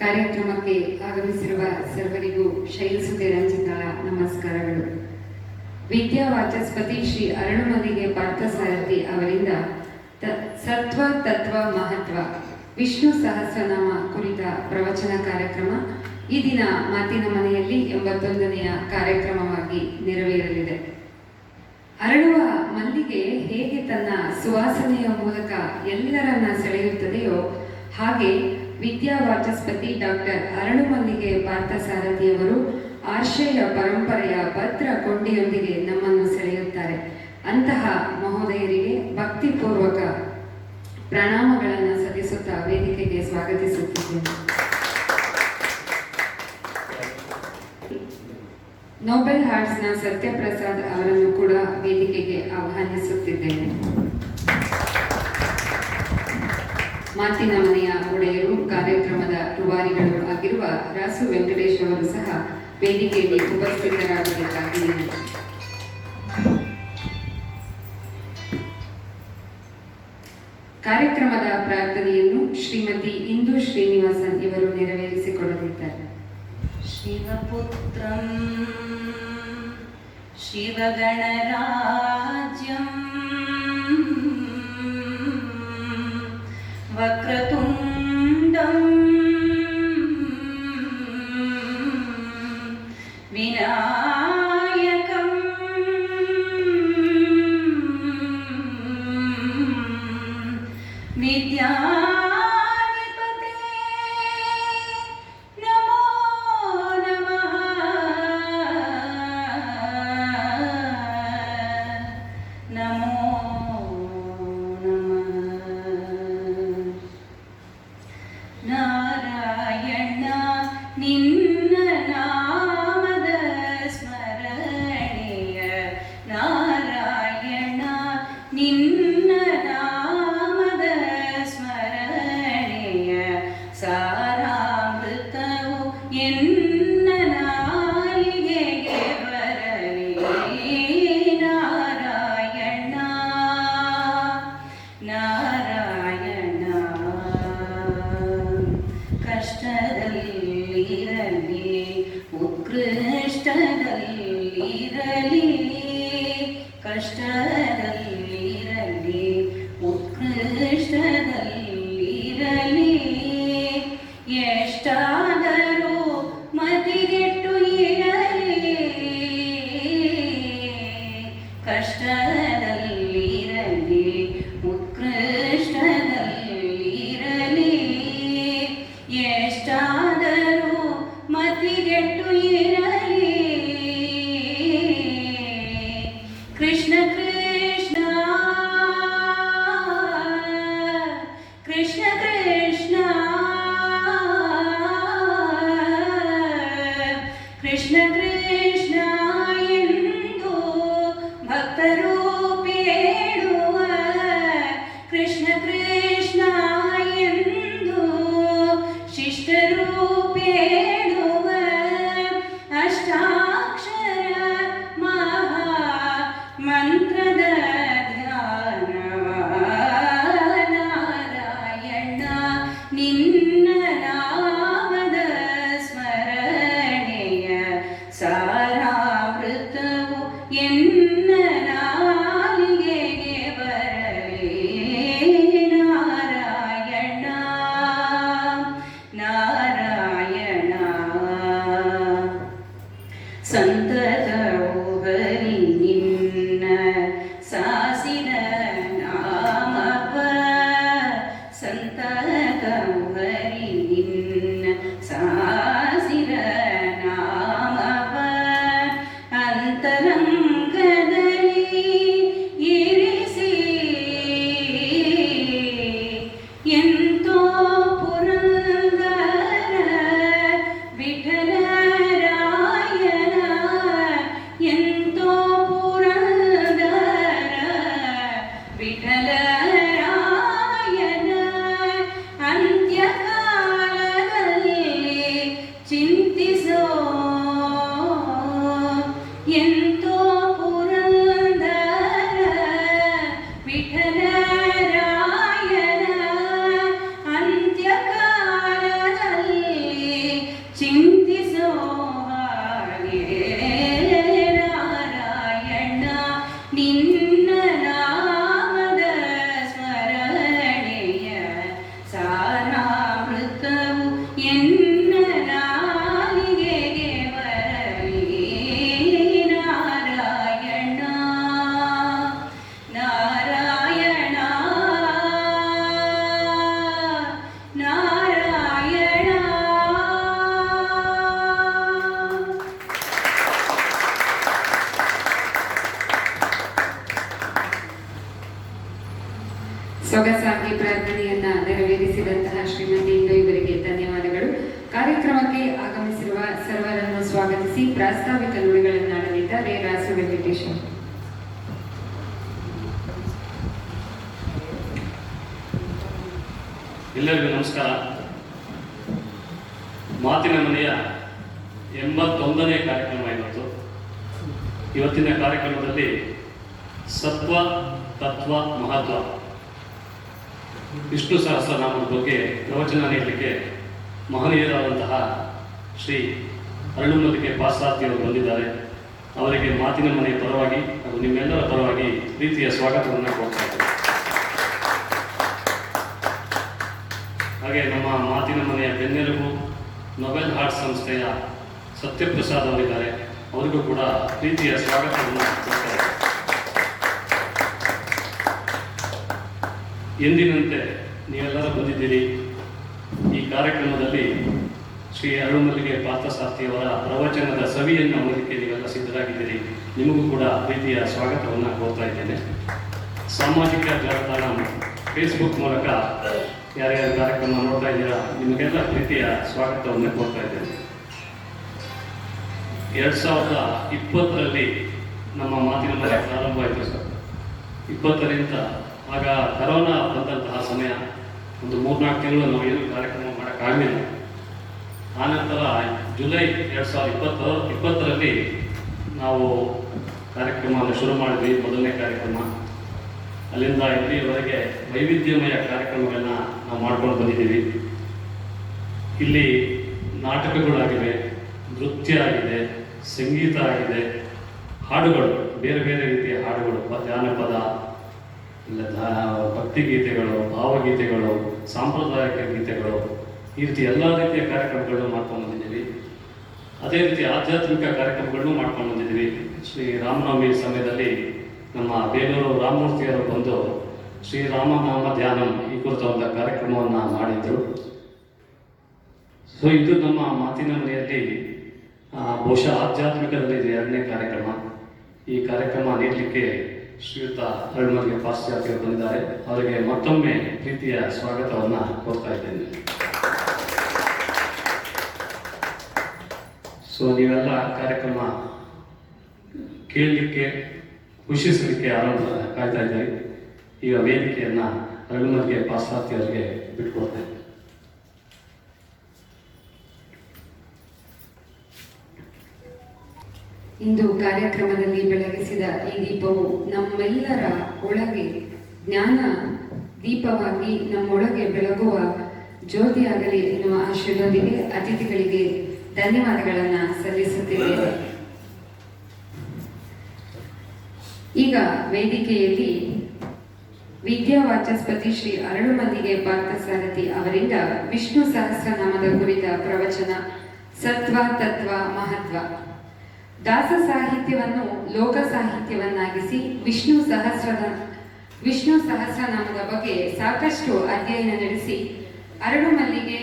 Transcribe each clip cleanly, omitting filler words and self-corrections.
ಕಾರ್ಯಕ್ರಮಕ್ಕೆ ಆಗಮಿಸಿರುವ ಸರ್ವರಿಗೂ ಶೈಲಸುತೆ ರಂಜಿತಾಳ ನಮಸ್ಕಾರಗಳು. ವಿದ್ಯಾವಾಚಸ್ಪತಿ ಶ್ರೀ ಅರಳುಮಲ್ಲಿಗೆ ಪಾರ್ಥಸಾರಥಿ ಅವರಿಂದ ಸತ್ವ ತತ್ವ ಮಹತ್ವ ವಿಷ್ಣು ಸಹಸ್ರನಾಮ ಕುರಿತ ಪ್ರವಚನ ಕಾರ್ಯಕ್ರಮ ಈ ದಿನ ಮಾತಿನ ಮನೆಯಲ್ಲಿ 81ನೆಯ ಕಾರ್ಯಕ್ರಮವಾಗಿ ನೆರವೇರಲಿದೆ. ಅರಳುವ ಮಲ್ಲಿಗೆ ಹೇಗೆ ತನ್ನ ಸುವಾಸನೆಯ ಮೂಲಕ ಎಲ್ಲರನ್ನ ಸೆಳೆಯುತ್ತದೆಯೋ ಹಾಗೆ ವಿದ್ಯಾವಾಚಸ್ಪತಿ ಡಾಕ್ಟರ್ ಅರಳುಮಲ್ಲಿಗೆ ಪಾರ್ಥಸಾರಥಿಯವರು ಆರ್ಷೇಯ ಪರಂಪರೆಯ ಭದ್ರ ಕೊಂಡಿಯೊಂದಿಗೆ ನಮ್ಮನ್ನು ಸೆಳೆಯುತ್ತಾರೆ. ಅಂತಹ ಮಹೋದಯರಿಗೆ ಭಕ್ತಿಪೂರ್ವಕ ಪ್ರಣಾಮಗಳನ್ನು ಸಲ್ಲಿಸುತ್ತಾ ವೇದಿಕೆಗೆ ಸ್ವಾಗತಿಸುತ್ತಿದ್ದೇನೆ. ನೋಬೆಲ್ ಹಾರ್ಟ್ಸ್ನ ಸತ್ಯಪ್ರಸಾದ್ ಅವರನ್ನು ಕೂಡ ವೇದಿಕೆಗೆ ಆಹ್ವಾನಿಸುತ್ತಿದ್ದೇನೆ. ಮಾತಿನ ಮನೆಯ ಒಡೆಯರು, ಕಾರ್ಯಕ್ರಮದ ರೂವಾರಿಗಳು ಆಗಿರುವ ರಾಸು ವೆಂಕಟೇಶ್ ಅವರು ಸಹ ವೇದಿಕೆಯಲ್ಲಿ ಉಪಸ್ಥಿತರಾಗಬೇಕಾಗಿ ಕಾರ್ಯಕ್ರಮದ ಪ್ರಾರ್ಥನೆಯನ್ನು ಶ್ರೀಮತಿ ಇಂದು ಶ್ರೀನಿವಾಸನ್ ಇವರು ನೆರವೇರಿಸಿಕೊಡಲಿದ್ದಾರೆ. ಶಿವಪುತ್ರಂ ಶಿವಗಣರಾಜ್ಯಂ ವಕ್ರತುಂಡಂ ವಿನಾಯಕಂ ವಿದ್ಯಾಧಿಪತೆ ನಮೋ ನಮಃ. ನಮೋ ನಾರಾಯಣ ನಿನ್ನ ನಾಮದ ಸ್ಮರಣೆಯ, ನಾರಾಯಣ ನಿನ್ನ ನಾಮದ ಸ್ಮರಣೆಯ ಸಾರಾಮೃತವು ಎನ್ನ ನಾಲಿಗೆಗೆ ಬರಲಿ. ನಾರಾಯಣ ನಾರಾಯಣ ಕಷ್ಟದಲ್ಲಿರಲಿ ಉತ್ಕೃಷ್ಟದಲ್ಲಿರಲಿ, ಕಷ್ಟದಲ್ಲಿರಲಿ ಉತ್ಕೃಷ್ಟದಲ್ಲಿರಲಿ, ಎಷ್ಟಾದರೂ ಮತಿಗೆಟ್ಟು ಇರಲಿ, ಕಷ್ಟದಲ್ಲಿರಲಿ ಉತ್ಕೃಷ್ಟದಲ್ಲಿರಲಿ, ಎಷ್ಟಾದರೂ ಮತಿಗೆಟ್ಟು ಇರಲಿ. ಕೃಷ್ಣ ಕೃಷ್ಣ ಕೃಷ್ಣ ಕೃಷ್ಣ ಕೃಷ್ಣ ಕೃಷ್ಣ ಎಂದು ಭಕ್ತರು ಬೇಡುವ, ಕೃಷ್ಣ ಕೃಷ್ಣ ಎಂದು ಶಿಷ್ಟರು ಬೇಡುವ ಅಷ್ಟಾಕ್ಷರ ಮಹಾ ಮಂತ್ರದ ಧ್ಯಾನವ. ನಾರಾಯಣ ನಿನ್ನ ನಾಮದ ಸ್ಮರಣೆಯ ಸಾರಾಮೃತವು ಎನ್ನ ನಾಲಿಗೆಗೆ ಬರಲಿ. ನಾರಾಯಣ ನಾರಾಯಣ ಸಂತತವು ಹರಿ ನಿನ್ನ ಸಾಸಿನ ನಾಮವ, ಸಂತತವು ಹರಿ ನಿನ್ನ ಸಾಸಿರ ನಾಮವ, ಅಂತರಂಗದಲ್ಲಿ ಇರಿಸಿ ಎಂತೋ ಪುರಂದರ ವಿಠಲರಾಯನ, ಎಂತೋ ಪುರಂದರ ವಿಠಲರಾಯನ ಅಂತ್ಯ ಆಗಮಿಸಿದಂತಹ ಶ್ರೀಮತಿ ಇಂದು ಇವರಿಗೆ ಧನ್ಯವಾದಗಳು. ಕಾರ್ಯಕ್ರಮಕ್ಕೆ ಆಗಮಿಸಿರುವ ಸರ್ವರನ್ನು ಸ್ವಾಗತಿಸಿ ಪ್ರಾಸ್ತಾವಿಕ ನುಡಿಗಳನ್ನಾಡಲಿದ್ದಾರೆ ರಾಸು ವೆಂಕಟೇಶ್. ಎಲ್ಲರಿಗೂ ನಮಸ್ಕಾರ. ಮಾತಿನ ಮನೆಯ 81ನೇ ಕಾರ್ಯಕ್ರಮ ಇವತ್ತಿನ ಕಾರ್ಯಕ್ರಮದಲ್ಲಿ ಸತ್ವ ತತ್ವ ಮಹತ್ವ ವಿಷ್ಣು ಸಹಸ್ರನಾಮದ ಬಗ್ಗೆ ಪ್ರವಚನ ನೀಡಲಿಕ್ಕೆ ಮಹನೀಯರಾದಂತಹ ಶ್ರೀ ಅರಳುಮಲ್ಲಿಗೆ ಪಾಶ್ಚಾತ್ಯರು ಬಂದಿದ್ದಾರೆ. ಅವರಿಗೆ ಮಾತಿನ ಮನೆಯ ಪರವಾಗಿ ಹಾಗೂ ನಿಮ್ಮೆಲ್ಲರ ಪರವಾಗಿ ಪ್ರೀತಿಯ ಸ್ವಾಗತವನ್ನು ಕೊಡ್ತಾ ಇದ್ದೇನೆ. ಹಾಗೆ ನಮ್ಮ ಮಾತಿನ ಮನೆಯ ಬೆನ್ನೆಲುಬು ನೊಬೆಲ್ ಹಾರ್ಟ್ ಸಂಸ್ಥೆಯ ಸತ್ಯಪ್ರಸಾದ್ ಅವರಿದ್ದಾರೆ. ಅವರಿಗೂ ಕೂಡ ಪ್ರೀತಿಯ ಸ್ವಾಗತವನ್ನು ಕೊಡ್ತಾ ಇದ್ದೇನೆ. ಎಂದಿನಂತೆ ನೀವೆಲ್ಲರೂ ಬಂದಿದ್ದೀರಿ. ಈ ಕಾರ್ಯಕ್ರಮದಲ್ಲಿ ಶ್ರೀ ಅರಳುಮಲ್ಲಿಗೆ ಪಾರ್ಥಸಾರಥಿಯವರ ಪ್ರವಚನದ ಸವಿಯನ್ನು ಓದಲಿಕ್ಕೆ ನೀವೆಲ್ಲ ಸಿದ್ಧರಾಗಿದ್ದೀರಿ. ನಿಮಗೂ ಕೂಡ ಪ್ರೀತಿಯ ಸ್ವಾಗತವನ್ನು ಕೋರ್ತಾ ಇದ್ದೇನೆ. ಸಾಮಾಜಿಕ ಜಾಲತಾಣ ಫೇಸ್ಬುಕ್ ಮೂಲಕ ಯಾರ್ಯಾರು ಕಾರ್ಯಕ್ರಮ ನೋಡ್ತಾ ಇದ್ದೀರಾ ನಿಮಗೆಲ್ಲ ಪ್ರೀತಿಯ ಸ್ವಾಗತವನ್ನು ಕೋರ್ತಾ ಇದ್ದೇನೆ. 2020ರಲ್ಲಿ ನಮ್ಮ ಮಾತಿನ ಮನೆ ಪ್ರಾರಂಭ ಆಯಿತು ಸರ್. 20ರಿಂದ ಆಗ ಕರೋನಾ ಬಂದಂತಹ ಸಮಯ. ಒಂದು 3-4 ತಿಂಗಳು ನಾವು ಏನು ಕಾರ್ಯಕ್ರಮ ಮಾಡೋಕ್ಕಾಗಲಿಲ್ಲ. ಆನಂತರ ಜುಲೈ 2020ರಲ್ಲಿ ನಾವು ಕಾರ್ಯಕ್ರಮವನ್ನು ಶುರು ಮಾಡಿದ್ವಿ. ಮೊದಲನೇ ಕಾರ್ಯಕ್ರಮ. ಅಲ್ಲಿಂದ ಇಲ್ಲಿಯವರೆಗೆ ವೈವಿಧ್ಯಮಯ ಕಾರ್ಯಕ್ರಮಗಳನ್ನ ನಾವು ಮಾಡ್ಕೊಂಡು ಬಂದಿದ್ದೀವಿ. ಇಲ್ಲಿ ನಾಟಕಗಳಾಗಿವೆ, ನೃತ್ಯ ಆಗಿದೆ, ಸಂಗೀತ ಆಗಿದೆ, ಹಾಡುಗಳು, ಬೇರೆ ಬೇರೆ ರೀತಿಯ ಹಾಡುಗಳು, ಜಾನಪದ, ಭಕ್ತಿಗೀತೆಗಳು, ಭಾವಗೀತೆಗಳು, ಸಾಂಪ್ರದಾಯಿಕ ಗೀತೆಗಳು, ಈ ರೀತಿ ಎಲ್ಲ ರೀತಿಯ ಕಾರ್ಯಕ್ರಮಗಳನ್ನು ಮಾಡ್ಕೊಂಡು ಬಂದಿದ್ದೀವಿ. ಅದೇ ರೀತಿ ಆಧ್ಯಾತ್ಮಿಕ ಕಾರ್ಯಕ್ರಮಗಳನ್ನು ಮಾಡ್ಕೊಂಡು ಬಂದಿದ್ದೀವಿ. ಶ್ರೀ ರಾಮನವಮಿ ಸಮಯದಲ್ಲಿ ನಮ್ಮ ಬೇಲೂರು ರಾಮಮೂರ್ತಿಯವರು ಬಂದು ಶ್ರೀರಾಮನಾಮ ಧ್ಯಾನಂ ಈ ಕುರಿತ ಒಂದು ಕಾರ್ಯಕ್ರಮವನ್ನು ಮಾಡಿದ್ರು. ಸೊ ಇದು ನಮ್ಮ ಮಾತಿನ ಮನೆಯಲ್ಲಿ ಬಹುಶಃ ಆಧ್ಯಾತ್ಮಿಕದಲ್ಲಿ 2ನೇ ಕಾರ್ಯಕ್ರಮ. ಈ ಕಾರ್ಯಕ್ರಮ ನೀಡಲಿಕ್ಕೆ ಶ್ರೀಯುತ ಅರಳುಮಲ್ಲಿಗೆ ಪಾಶ್ಚಾತ್ಯರು ಬಂದಿದ್ದಾರೆ. ಅವರಿಗೆ ಮತ್ತೊಮ್ಮೆ ಪ್ರೀತಿಯ ಸ್ವಾಗತವನ್ನು ಕೋರ್ತಾ ಇದ್ದೇನೆ. ಸೊ ನೀವೆಲ್ಲ ಕಾರ್ಯಕ್ರಮ ಕೇಳಲಿಕ್ಕೆ, ಖುಷಿಸಲಿಕ್ಕೆ ಆರಂಭ ಕಾಯ್ತಾ ಇದ್ದೀರಿ. ಈಗ ವೇದಿಕೆಯನ್ನು ಅರಳುಮಲ್ಲಿಗೆ ಪಾಶ್ಚಾತ್ಯರಿಗೆ ಬಿಟ್ಕೊಡ್ತೇನೆ. ಇಂದು ಕಾರ್ಯಕ್ರಮದಲ್ಲಿ ಬೆಳಗಿಸಿದ ಈ ದೀಪವು ನಮ್ಮೆಲ್ಲರ ಒಳಗೆ ಜ್ಞಾನ ದೀಪವಾಗಿ ನಮ್ಮೊಳಗೆ ಬೆಳಗುವ ಜ್ಯೋತಿಯಾಗಲಿ ಎನ್ನುವ ಆಶಯದೊಂದಿಗೆ ಅತಿಥಿಗಳಿಗೆ ಧನ್ಯವಾದಗಳನ್ನು ಸಲ್ಲಿಸುತ್ತೇವೆ. ಈಗ ವೇದಿಕೆಯಲ್ಲಿ ವಿದ್ಯಾವಾಚಸ್ಪತಿ ಶ್ರೀ ಅರಳುಮಲ್ಲಿಗೆ ಪಾರ್ಥಸಾರಥಿ ಅವರಿಂದ ವಿಷ್ಣು ಸಹಸ್ರನಾಮದ ಕುರಿತ ಪ್ರವಚನ ಸತ್ವ ತತ್ವ ಮಹತ್ವ. ದಾಸ ಸಾಹಿತ್ಯವನ್ನು ಲೋಕ ಸಾಹಿತ್ಯವನ್ನಾಗಿಸಿ ವಿಷ್ಣು ಸಹಸ್ರನಾಮದ ಬಗ್ಗೆ ಸಾಕಷ್ಟು ಅಧ್ಯಯನ ನಡೆಸಿ ಅರಳುಮಲ್ಲಿಗೆ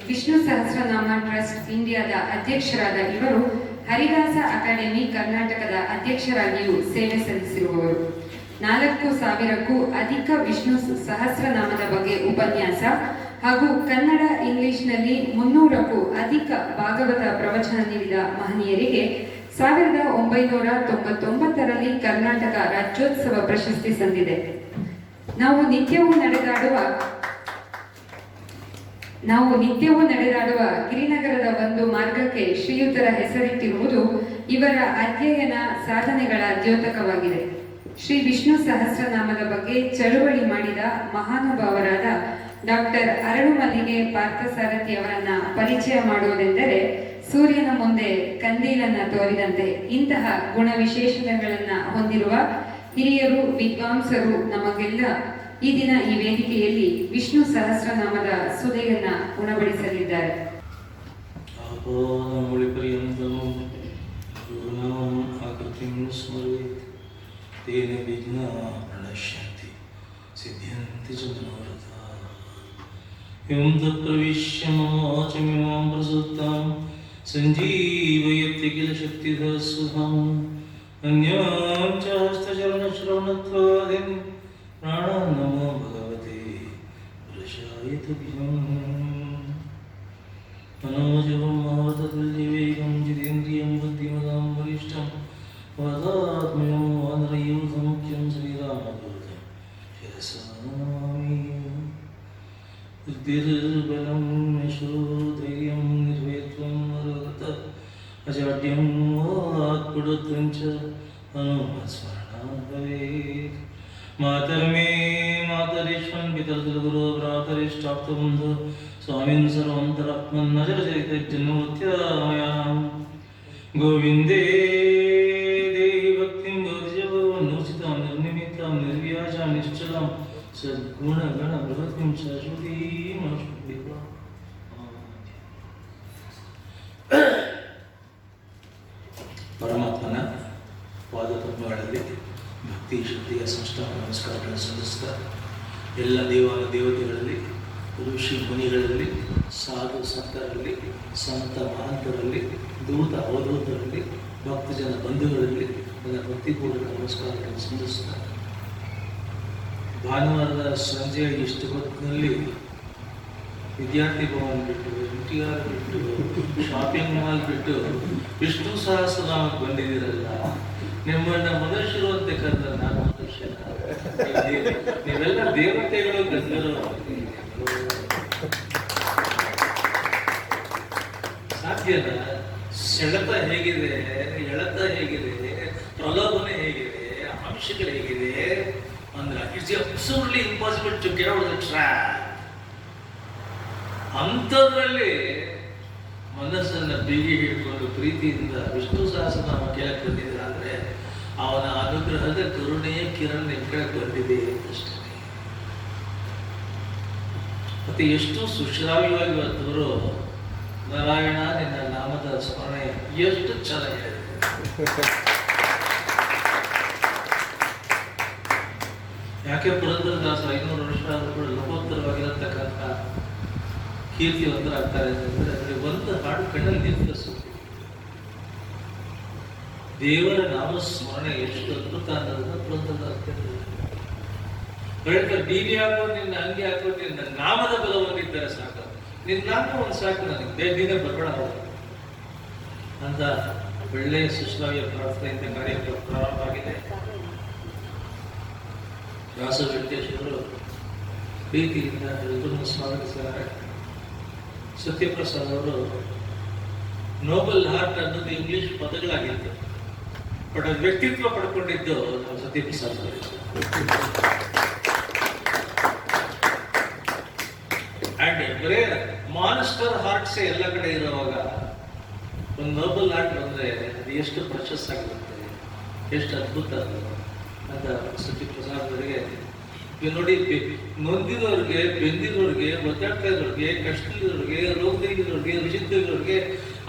ವಿಷ್ಣು ಸಹಸ್ರನಾಮ ಟ್ರಸ್ಟ್ ಇಂಡಿಯಾದ ಅಧ್ಯಕ್ಷರಾದ ಇವರು ಹರಿದಾಸ ಅಕಾಡೆಮಿ ಕರ್ನಾಟಕದ ಅಧ್ಯಕ್ಷರಾಗಿಯೂ ಸೇವೆ ಸಲ್ಲಿಸಿರುವವರು. 4,000ಕ್ಕೂ ಅಧಿಕ ವಿಷ್ಣು ಸಹಸ್ರನಾಮದ ಬಗ್ಗೆ ಉಪನ್ಯಾಸ ಹಾಗೂ ಕನ್ನಡ ಇಂಗ್ಲಿಷ್ನಲ್ಲಿ 300ಕ್ಕೂ ಅಧಿಕ ಭಾಗವತ ಪ್ರವಚನ ನೀಡಿದ ಮಹನೀಯರಿಗೆ 1999ರಲ್ಲಿ ಕರ್ನಾಟಕ ರಾಜ್ಯೋತ್ಸವ ಪ್ರಶಸ್ತಿ ಸಂದಿದೆ. ನಾವು ನಿತ್ಯವೂ ನಡೆದಾಡುವ ಗಿರಿನಗರದ ಒಂದು ಮಾರ್ಗಕ್ಕೆ ಶ್ರೀಯುತರ ಹೆಸರಿಟ್ಟಿರುವುದು ಇವರ ಅಧ್ಯಯನ ಸಾಧನೆಗಳ ದ್ಯೋತಕವಾಗಿದೆ. ಶ್ರೀ ವಿಷ್ಣು ಸಹಸ್ರನಾಮದ ಬಗ್ಗೆ ಚಳುವಳಿ ಮಾಡಿದ ಮಹಾನುಭಾವರಾದ ಡಾಕ್ಟರ್ ಅರಳುಮಲ್ಲಿಗೆ ಪಾರ್ಥಸಾರಥಿ ಅವರನ್ನ ಪರಿಚಯ ಮಾಡುವುದೆಂದರೆ ಸೂರ್ಯನ ಮುಂದೆ ಕಂದೀಲನ್ನ ತೋರಿದಂತೆ. ಇಂತಹ ಗುಣ ವಿಶೇಷಣಗಳನ್ನ ಹೊಂದಿರುವ ಹಿರಿಯರು, ವಿದ್ವಾಂಸರು ನಮಗೆಲ್ಲ ಈ ದಿನ ಈ ವೇದಿಕೆಯಲ್ಲಿ ವಿಷ್ಣು ಸಹಸ್ರನಾಮದ ಸುಧೆಯನ್ನ ಉಣಬಡಿಸಲಿದ್ದಾರೆ. ಸಂಜೀವಯತ್ತಿ ಕಿಲ ಶಕ್ತಿಧ ಸುಧಾಂ ಅನ್ಯಾಂ ಚ ಹಸ್ತಚರಣಶ್ರವಣತ್ವಾದಿಂ ಪ್ರಾಣಾನ್ ನಮೋ ಭಗವತೆ ವೃಷಾ ध्यायेतुभ्यं मनोजवं मारुततुल्यवेगं जितेन्द्रियं बुद्धिमतां वरिष्ठं वातात्मयं वानरयूथं मुख्यं श्रीरामदूतं शिरसा नमामि बुद्धिर्बलं यशोधैर्यं निर्भयत्वं मरोगतः अजाड्यं वाक्पटुत्वं च हनुमत्स्मरणात् भवेत् मातर्मे मातरीश्वरन् पितर्गुरो भ्रातरिष्टाप्तबन्धु स्वामिन् सर्वन्तरात्मन् नजरचरितजन्मोत्यामयां गोविन्दे देहि भक्तिं गौर्जवन्नूचितां निर्निमितां निर्व्याजां निश्चलां सद्गुणगणबृहतीं शाश्वतीं ಪರಮಾತ್ಮನ ಪಾದಪದ್ಮಗಳಲ್ಲಿ ಭಕ್ತಿ ಶ್ರದ್ಧೆಯ ಸಂಸ್ಥಾನ ನಮಸ್ಕಾರಗಳನ್ನು ಸಲ್ಲಿಸ್ತಾ ಎಲ್ಲ ದೇವತೆಗಳಲ್ಲಿ ಋಷಿ ಮುನಿಗಳಲ್ಲಿ ಸಾಧು ಸಂತರಲ್ಲಿ ಸಂತ ಮಹಂತರಲ್ಲಿ ದೂತ ಅವಧೂತರಲ್ಲಿ ಭಕ್ತಜನ ಬಂಧುಗಳಲ್ಲಿ ನನ್ನ ಭಕ್ತಿಪೂರ್ವಕ ನಮಸ್ಕಾರಗಳನ್ನು ಸಲ್ಲಿಸ್ತಾ ಭಾನುವಾರದ ಸಂಜೆ ಇಷ್ಟು ಹೊತ್ತಿನಲ್ಲಿ ವಿದ್ಯಾರ್ಥಿ ಭವನ್ ಬಿಟ್ಟು NTR ಬಿಟ್ಟು ಶಾಪಿಂಗ್ ಮಾಲ್ ಬಿಟ್ಟು ವಿಷ್ಣು ಸಹಸ್ರನಾಮಕ್ಕೆ ಬಂದಿದ್ದೀರಲ್ಲ, ನಿಮ್ಮನ್ನ ಮನುಷ್ಯರುವಂತೆ ಕರೆದ ನಾನು ಮನುಷ್ಯನ, ನೀವೆಲ್ಲ ದೇವತೆಗಳು ಗಂಧರು. ಸಾಧ್ಯನಾ? ಸೆಳೆತ ಹೇಗಿದೆ, ಎಳೆತ ಹೇಗಿದೆ, ಪ್ರಲೋಭನೆ ಹೇಗಿದೆ, ಆಮಿಷಗಳು ಹೇಗಿದೆ ಅಂದ್ರೆ it's absolutely impossible to get out the trap. ಅಂಥದ್ರಲ್ಲಿ ಮನಸ್ಸನ್ನು ಬಿಗಿ ಹಿಡ್ಕೊಂಡು ಪ್ರೀತಿಯಿಂದ ವಿಷ್ಣು ಸಹಸ್ರನಾಮ ಕೇಳಕ್ಕೆ ಬಂದಿದ್ದೀರ ಅಂದರೆ ಅವನ ಅನುಗ್ರಹದ ಕರುಣೆಯ ಕಿರಣ ನಿಮ್ಮ ಕಡೆ ಬಂದಿದೆ ಅಷ್ಟೇ. ಮತ್ತೆ ಎಷ್ಟು ಸುಶ್ರಾವ್ಯವಾಗಿ ಬಂದವರು ನಾರಾಯಣ ನಿನ್ನ ನಾಮದ ಸ್ಮರಣೆ ಎಷ್ಟು ಚೆನ್ನಾಗಿದೆ. ಯಾಕೆ ಪುರಂದರದಾಸ 500 ವರ್ಷ ಆದರೂ ಕೂಡ ಲೋಕೋತ್ತರವಾಗಿರತಕ್ಕಂಥ ಕೀರ್ತಿವಂತರಾಗ್ತಾರೆ ಅಂತಂದ್ರೆ ಅದರಲ್ಲಿ ಒಂದು ಹಾಡು ಕಣ್ಣಲ್ಲಿ ನಿರ್ಧರಿಸುತ್ತೆ. ದೇವರ ನಾಮಸ್ಮರಣೆ ಎಷ್ಟು ಅದ್ಭುತ ಅನ್ನೋದನ್ನ ಪುರಂದರದಾಸ ಹೇಳ್ತಾರೆ. ನೀನೇ ಹಾಕೋ ನಿನ್ನ ಅಂಗಿ ಹಾಕೋ ನಿನ್ನ ನಾಮದ ಬಲವಾಗಿದ್ದರೆ ಸಾಕು, ನಿನ್ನ ನಾಮ ಒಂದು ಸಾಕು, ನನಗೆ ಬೇಗನೆ ಬರ್ಬೇಡ ಅಂತ ಒಳ್ಳೆಯ ಸುಶ್ರಾವ್ಯ ಪ್ರಾರ್ಥನೆಯಿಂದ ಕಾರ್ಯಕ್ರಮ ಪ್ರಾರಂಭ ಆಗಿದೆ. ವ್ಯಾಸ ವೆಂಕಟೇಶ್ವರರು ಪ್ರೀತಿಯಿಂದ ಎಲ್ಲರನ್ನು ಸ್ವಾಗತಿಸಿದ್ದಾರೆ. ಸತ್ಯಪ್ರಸಾದ್ ಅವರು ನೋಬಲ್ ಹಾರ್ಟ್ ಅನ್ನೋದು ಇಂಗ್ಲಿಷ್ ಪದಗಳಾಗಿತ್ತು, ಬಟ್ ಅದು ವ್ಯಕ್ತಿತ್ವ ಪಡ್ಕೊಂಡಿದ್ದು ನಾವು ಸತ್ಯಪ್ರಸಾದ್ ಅವರು. ಅಂಡ್ ಬರೇ ಮಾನ್ಸ್ಟರ್ ಹಾರ್ಟ್ಸ್ ಎಲ್ಲ ಕಡೆ ಇರುವಾಗ ಒಂದು ನೋಬಲ್ ಹಾರ್ಟ್ ಬಂದ್ರೆ ಅದು ಎಷ್ಟು ಪ್ರಶಸ್ತ ಆಗಿರುತ್ತೆ, ಎಷ್ಟು ಅದ್ಭುತ ಅಂತ ಸತ್ಯಪ್ರಸಾದ್ ಅವರಿಗೆ ನೋಡಿ. ನೊಂದಿದವ್ರಿಗೆ, ಬೆಂದಿರೋರಿಗೆ, ಒದ್ದಾಡ್ತಾ ಇರೋರಿಗೆ, ಕಷ್ಟದವ್ರಿಗೆ, ರೋಗದಲ್ಲಿರೋರಿಗೆ, ರುಚಿದವ್ರಿಗೆ,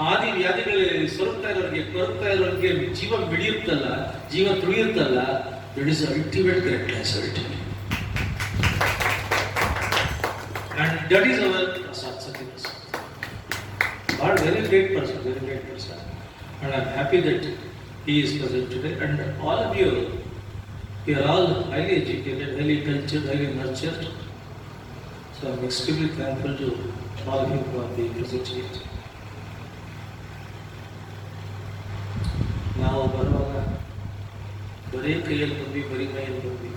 ಆದಿ ವ್ಯಾಧಿಗಳಲ್ಲಿ ಸೊರಗ್ತಾ ಇರೋರಿಗೆ, ಕೊರಗ್ತಾ ಇರೋರಿಗೆ ಜೀವ ಬೆಳೆಯುತ್ತಲ್ಲ, ಜೀವ ತುಳಿಯುತ್ತಲ್ಲ, it is ultimate greatness. And that is our Prasad, Satyaprasad. Are very great person, very great person. And I'm happy that he is present today. And all of you, we are all highly educated, highly cultured, highly nurtured. So I'm extremely thankful to all of you for being present here. ನಾವು ಬರುವಾಗ ಬರೀ ಕೈಯಲ್ಲಿ ಬಂದ್ವಿ, ಬರೀ ಕೈಯಲ್ಲಿ ಬಂದ್ವಿ.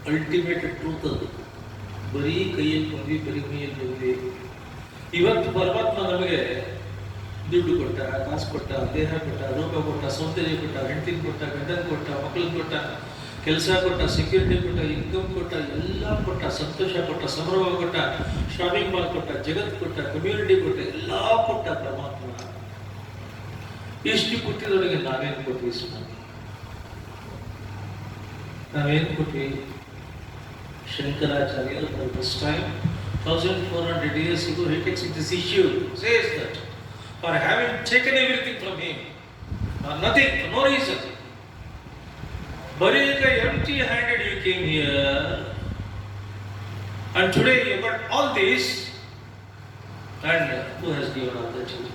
Ultimate truth ಅದು. ಬರೀ ಕೈಯಲ್ಲಿ ಬಂದ್ವಿ, ಬರೀ ಕೈಯಲ್ಲಿ ಬಂದ್ವಿ. ಇವತ್ತು ಪರಮಾತ್ಮ ನಮಗೆ ದುಡ್ಡು ಕೊಟ್ಟ, ಕಾಸು ಕೊಟ್ಟ, ದೇಹ ಕೊಟ್ಟ, ರೂಪ ಕೊಟ್ಟ, ಸೌಂದರ್ಯ ಕೊಟ್ಟ, ಹೆಂಡತಿನ ಕೊಟ್ಟ, ಗಂಡನ ಕೊಟ್ಟ, ಮಕ್ಕಳನ್ನ ಕೊಟ್ಟ, ಕೆಲಸ ಕೊಟ್ಟ, ಸೆಕ್ಯೂರಿಟಿ ಕೊಟ್ಟ, ಇನ್ಕಮ್ ಕೊಟ್ಟ, ಎಲ್ಲ ಕೊಟ್ಟ, ಸಂತೋಷ ಕೊಟ್ಟ, ಸಂಭ್ರಮ ಕೊಟ್ಟ, ಶಾಪಿಂಗ್ ಮಾಲ್ ಕೊಟ್ಟ, ಜಗತ್ತು ಕೊಟ್ಟ, ಕಮ್ಯುನಿಟಿ ಕೊಟ್ಟ, ಎಲ್ಲ ಕೊಟ್ಟ ಪರಮಾತ್ಮ. ಎಷ್ಟು ಕೊಟ್ಟಿರೋರಿಗೆ ನಾವೇನು ಕೊಟ್ವಿ? ನಾವೇನು ಕೊಟ್ವಿ? ಶಂಕರಾಚಾರ್ಯರು for the first time 1400 years ago he takes this issue, says that for having taken everything from him for nothing, for no reason, Barika empty handed you came here, and today you got all this, and who has given all that to you?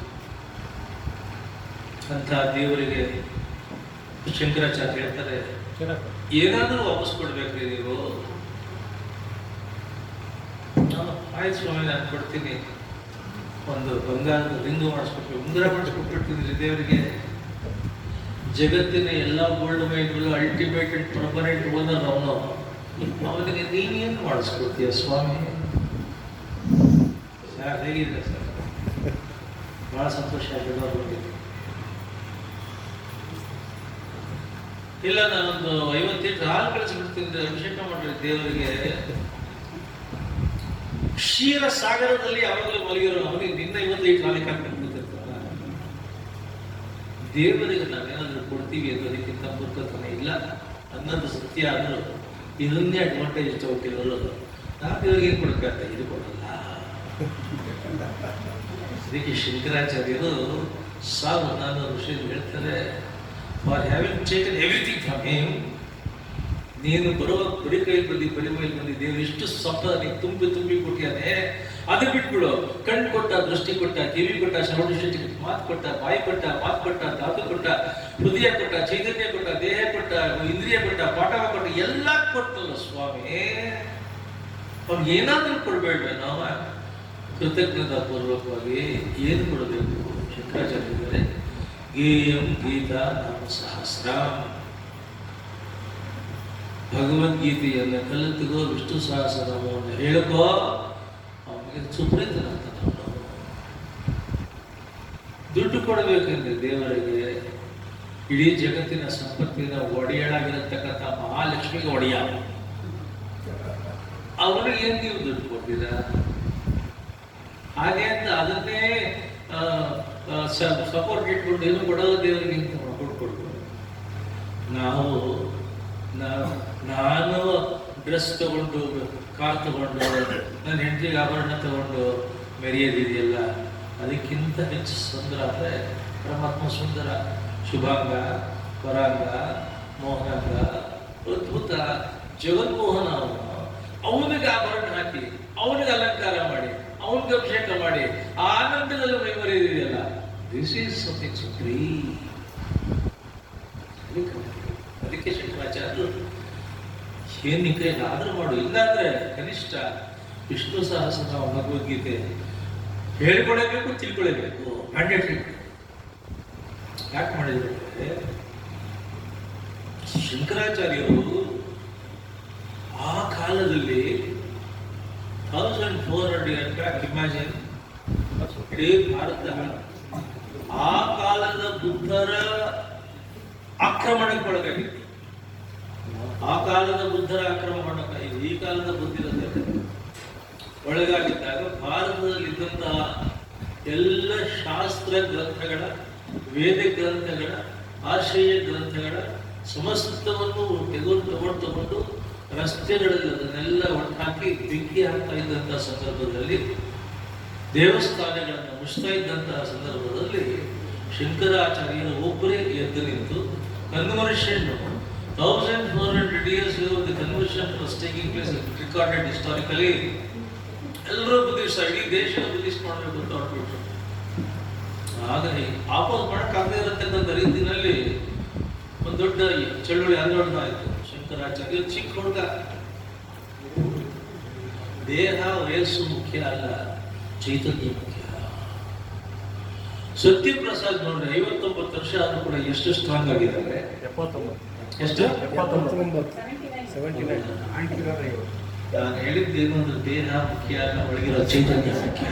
ಅಂತ ದೇವರಿಗೆ ಶಂಕರಾಚಾರ್ಯ ಹೇಳ್ತಾರೆ, ಏನಾದರೂ ವಾಪಸ್ ಕೊಡ್ಬೇಕ್ರಿ ನೀವು? ಆಯ್ತು ಸ್ವಾಮಿ ನಾನು ಕೊಡ್ತೀನಿ, ಒಂದು ಬಂಗಾರದ ರಿಂಗು ಮಾಡಿಸ್ಕೊಟ್ಟು ಉಂಗುರ ಮಾಡಿಸ್ಕೊಟ್ಬಿಡ್ತೀನಿ ದೇವರಿಗೆ. ಜಗತ್ತಿನ ಎಲ್ಲ ಗೋಲ್ಡ್ ಮೈನ್ಗಳು ಅಲ್ಟಿಮೇಟ್ ಅಂಡ್ ಪರ್ಮನೆಂಟ್ ಓನರ್ ಅವನು. ಅವನಿಗೆ ನೀನೇನು ಮಾಡಿಸ್ಕೊಡ್ತೀಯ ಸ್ವಾಮಿ? ಸರ್ ಹೇಗಿದೆ ಸರ್? ಬಹಳ ಸಂತೋಷ ಆಗಿದೆ ಅವ್ರಿಗೆ. ಇಲ್ಲ ನಾನೊಂದು 50 ಲೀಟರ್ ಹಾಲು ಕಳಿಸ್ಬಿಡ್ತೀನಿ, ಅಭಿಷೇಕ ಮಾಡ್ರಿ ದೇವರಿಗೆ. ಕ್ಷೀರ ಸಾಗರದಲ್ಲಿ ಯಾವಾಗಲೂ ಮಲಗಿರೋ ಅವನಿಗೆ ನಿನ್ನ 50 ಲೀಟರ್ ಹಾಲಿಗೆ ಹಾಕ್ಬಿಡ್ತಿರ್ತಾರ. ದೇವರಿಗೆ ನಾವೇನಾದ್ರೂ ಕೊಡ್ತೀವಿ ಅನ್ನೋದಕ್ಕಿಂತ ಮೂರ್ಖತನ ಇಲ್ಲ ಅನ್ನೋದು ಸತ್ಯ. ಆದರೂ ಇದನ್ನೇ ಅಡ್ವಾಂಟೇಜ್ ತಗೊಳ್ತಿರೋರು. ನಾವು ದೇವರಿಗೆ ಏನು ಕೊಡಬೇಕಾಗ್ತ, ಇದು ಕೊಡಲ್ಲ. ಅದಕ್ಕೆ ಶಂಕರಾಚಾರ್ಯರು 1400 ಋಷಿಗಳು ಹೇಳ್ತಾರೆ, for having taken everything from him, ನೀನು ಬರುವ ಬರೀ ಕೈಯಲ್ಲಿ ಬರೀ ಮೈಲಿ ಬಂದಿ, ದೇವರು ಇಷ್ಟು ಸಂಪದ ನೀನು ತುಂಬಿ ಕೊಟ್ಟಿಯಾನೆ. ಅದು ಬಿಟ್ಬಿಡು. ಕಣ್ಣು ಕೊಟ್ಟ, ದೃಷ್ಟಿ ಕೊಟ್ಟ, ಕಿವಿ ಕೊಟ್ಟ, ಶ್ರವಣ ಶಕ್ತಿ ಮಾತು ಕೊಟ್ಟ, ಬಾಯಿ ಕೊಟ್ಟ, ಮಾತು ಕೊಟ್ಟ, ಧಾತು ಕೊಟ್ಟ, ಹೃದಯ ಕೊಟ್ಟ, ಚೈತನ್ಯ ಕೊಟ್ಟ, ದೇಹ ಕೊಟ್ಟ, ಇಂದ್ರಿಯ ಕೊಟ್ಟ, ಪಾಠವ ಕೊಟ್ಟ, ಎಲ್ಲ ಕೊಟ್ಟಲ್ಲ ಸ್ವಾಮಿ. ಅವ್ನಿಗೆ ಏನಾದ್ರೂ ಕೊಡ್ಬೇಡ್ವೆ ನಾವು ಕೃತಜ್ಞತಾ ಪೂರ್ವಕವಾಗಿ ಏನು ಕೊಡಬೇಕು? ಶಂಕರಾಚಾರ್ಯ ಗೇಯಂ ಗೀತಾ ನಾಮ ಸಹಸ್ರ, ಭಗವದ್ಗೀತೆಯನ್ನು ಕಲಿತುಕೋ, ವಿಷ್ಣು ಸಹಸ್ರನಾಮವನ್ನು ಹೇಳ್ಕೋ, ಅವನಿಗೆ ಸುಪ್ರೀತನಂತ. ದುಡ್ಡು ಕೊಡಬೇಕಂದ್ರೆ ದೇವರಿಗೆ ಇಡೀ ಜಗತ್ತಿನ ಸಂಪತ್ತಿನ ಒಡೆಯಳಾಗಿರತಕ್ಕಂಥ ಮಹಾಲಕ್ಷ್ಮಿಗೆ ಒಡೆಯ. ಅವನಿಗೆ ಏನ್ ನೀವು ದುಡ್ಡು ಕೊಡ್ತೀರಾ? ಹಾಗೆ ಅಂತ ಅದನ್ನೇ ಸಪೋರ್ಟ್ ಇಟ್ಕೊಂಡು ಏನು ಕೊಡೋದು ದೇವರಿಗೆ ಅಂತ ಕೊಡ್ಕೊಡ್ಬೋದು. ನಾನು ಡ್ರೆಸ್ ತಗೊಂಡು, ಕಾರ್ ತಗೊಂಡು, ನನ್ನ ಹೆಂಡತಿಗೆ ಆಭರಣ ತಗೊಂಡು ಮೆರೆಯೋದಿದೆಯಲ್ಲ, ಅದಕ್ಕಿಂತ ಹೆಚ್ಚು ಸುಂದರ ಅಂದರೆ ಪರಮಾತ್ಮ ಸುಂದರ. ಶುಭಾಂಗ, ಪರಾಂಗ, ಮೋಹನಾಂಗ, ಅದ್ಭುತ ಜಗನ್ಮೋಹನ. ಅವನಿಗೆ ಆಭರಣ ಹಾಕಿ, ಅವನಿಗೆ ಅಲಂಕಾರ ಮಾಡಿ, ಅವನಿಗೆ ಅಭಿಷೇಕ ಮಾಡಿ, ಆ ಆನಂದದಲ್ಲಿ ಮೈಮರೆಯೋದಿದೆಯಲ್ಲ, ದಿಸ್ ಈಸ್ ಸಮಥಿಂಗ್ ಸುಪ್ರೀಮ್. ಅದಕ್ಕೆ ಶಂಕರಾಚಾರ್ಯರು ಏನ್ ನಿನ್ ಕೈಯಲ್ಲಿ ಆದ್ರೂ ಮಾಡು, ಇಲ್ಲಾಂದ್ರೆ ಕನಿಷ್ಠ ವಿಷ್ಣು ಸಹಸ್ರನಾಮ ಭಗವದ್ಗೀತೆ ಹೇಳ್ಕೊಡಬೇಕು, ತಿಳ್ಕೊಳ್ಬೇಕು, ಮ್ಯಾಂಡೇಟರಿ. ಯಾಕೆ ಮಾಡಿದ್ರೆ ಶಂಕರಾಚಾರ್ಯರು ಆ ಕಾಲದಲ್ಲಿ 1400 ಇಯರ್ಸ್ ಇಮ್ಯಾಜಿನ್, ಇಡೀ ಭಾರತ ಆ ಕಾಲದ ಬುದ್ಧರ ಆಕ್ರಮಣಕ್ಕೊಳಗಾಗಿತ್ತು. ಆ ಕಾಲದ ಬುದ್ಧರ ಆಕ್ರಮಣಕ್ಕಾಗಿ ಈ ಕಾಲದ ಬುದ್ಧಿರ ಒಳಗಾಗಿದ್ದಾಗ ಭಾರತದಲ್ಲಿದ್ದಂತಹ ಎಲ್ಲ ಶಾಸ್ತ್ರ ಗ್ರಂಥಗಳ, ವೇದ ಗ್ರಂಥಗಳ, ಆಶ್ರಯ ಗ್ರಂಥಗಳ ಸಮಸ್ತವನ್ನು ತಗೊಂಡು ರಸ್ತೆಗಳಲ್ಲಿ ಅದನ್ನೆಲ್ಲ ಒಟ್ಟಾಕಿ ಬೆಂಕಿ ಹಾಕ್ತಾ ಇದ್ದಂತಹ ಸಂದರ್ಭದಲ್ಲಿ, ದೇವಸ್ಥಾನಗಳನ್ನು ಮುಚ್ತಾ ಇದ್ದಂತಹ ಸಂದರ್ಭದಲ್ಲಿ ಶಂಕರಾಚಾರ್ಯರು ಒಬ್ಬರೇ ಎದ್ದು ನಿಂತು conversion 1400 years ago the conversion was taking place, recorded historically. ಎಲ್ಲರೂ ಬುದ್ಧಿಸ್ಟ್, ಇಡೀ ದೇಶದ ಬುದ್ಧಿಸ್ಟ್ ಮಾಡಬೇಕು ಅಂತ ಹೊರಟ್ಬಿಟ್ರು. ಹಾಗಾಗಿ ಆಪೋಸ್ ಮಾಡೋಕ್ಕಾಗದೇ ಇರತಕ್ಕಂಥ ರೀತಿಯಲ್ಲಿ ಒಂದು ದೊಡ್ಡ ಚಳುವಳಿ ಆಂದೋಲನ ಆಯಿತು. ಶಂಕರಾಚಾರ್ಯ ಚಿಕ್ಕ ಹುಡುಗ, ದೇಹ ವಯಸ್ಸು ಮುಖ್ಯ ಅಲ್ಲ, ಚೈತನ್ಯ ಮುಖ್ಯ. ಸತ್ಯಪ್ರಸಾದ್ ನೋಡ್ರಿ 59 ವರ್ಷ ಆದ್ರೂ ಕೂಡ ಎಷ್ಟು ಸ್ಟ್ರಾಂಗ್ ಆಗಿದ್ದಾರೆ. ಎಷ್ಟು? ನಾನು ಹೇಳಿದ್ದೇನು ಅಂದ್ರೆ ದೇಹ ಮುಖ್ಯ ಅಲ್ಲ, ಒಳಗಿರೋ ಚೈತನ್ಯ ಮುಖ್ಯ.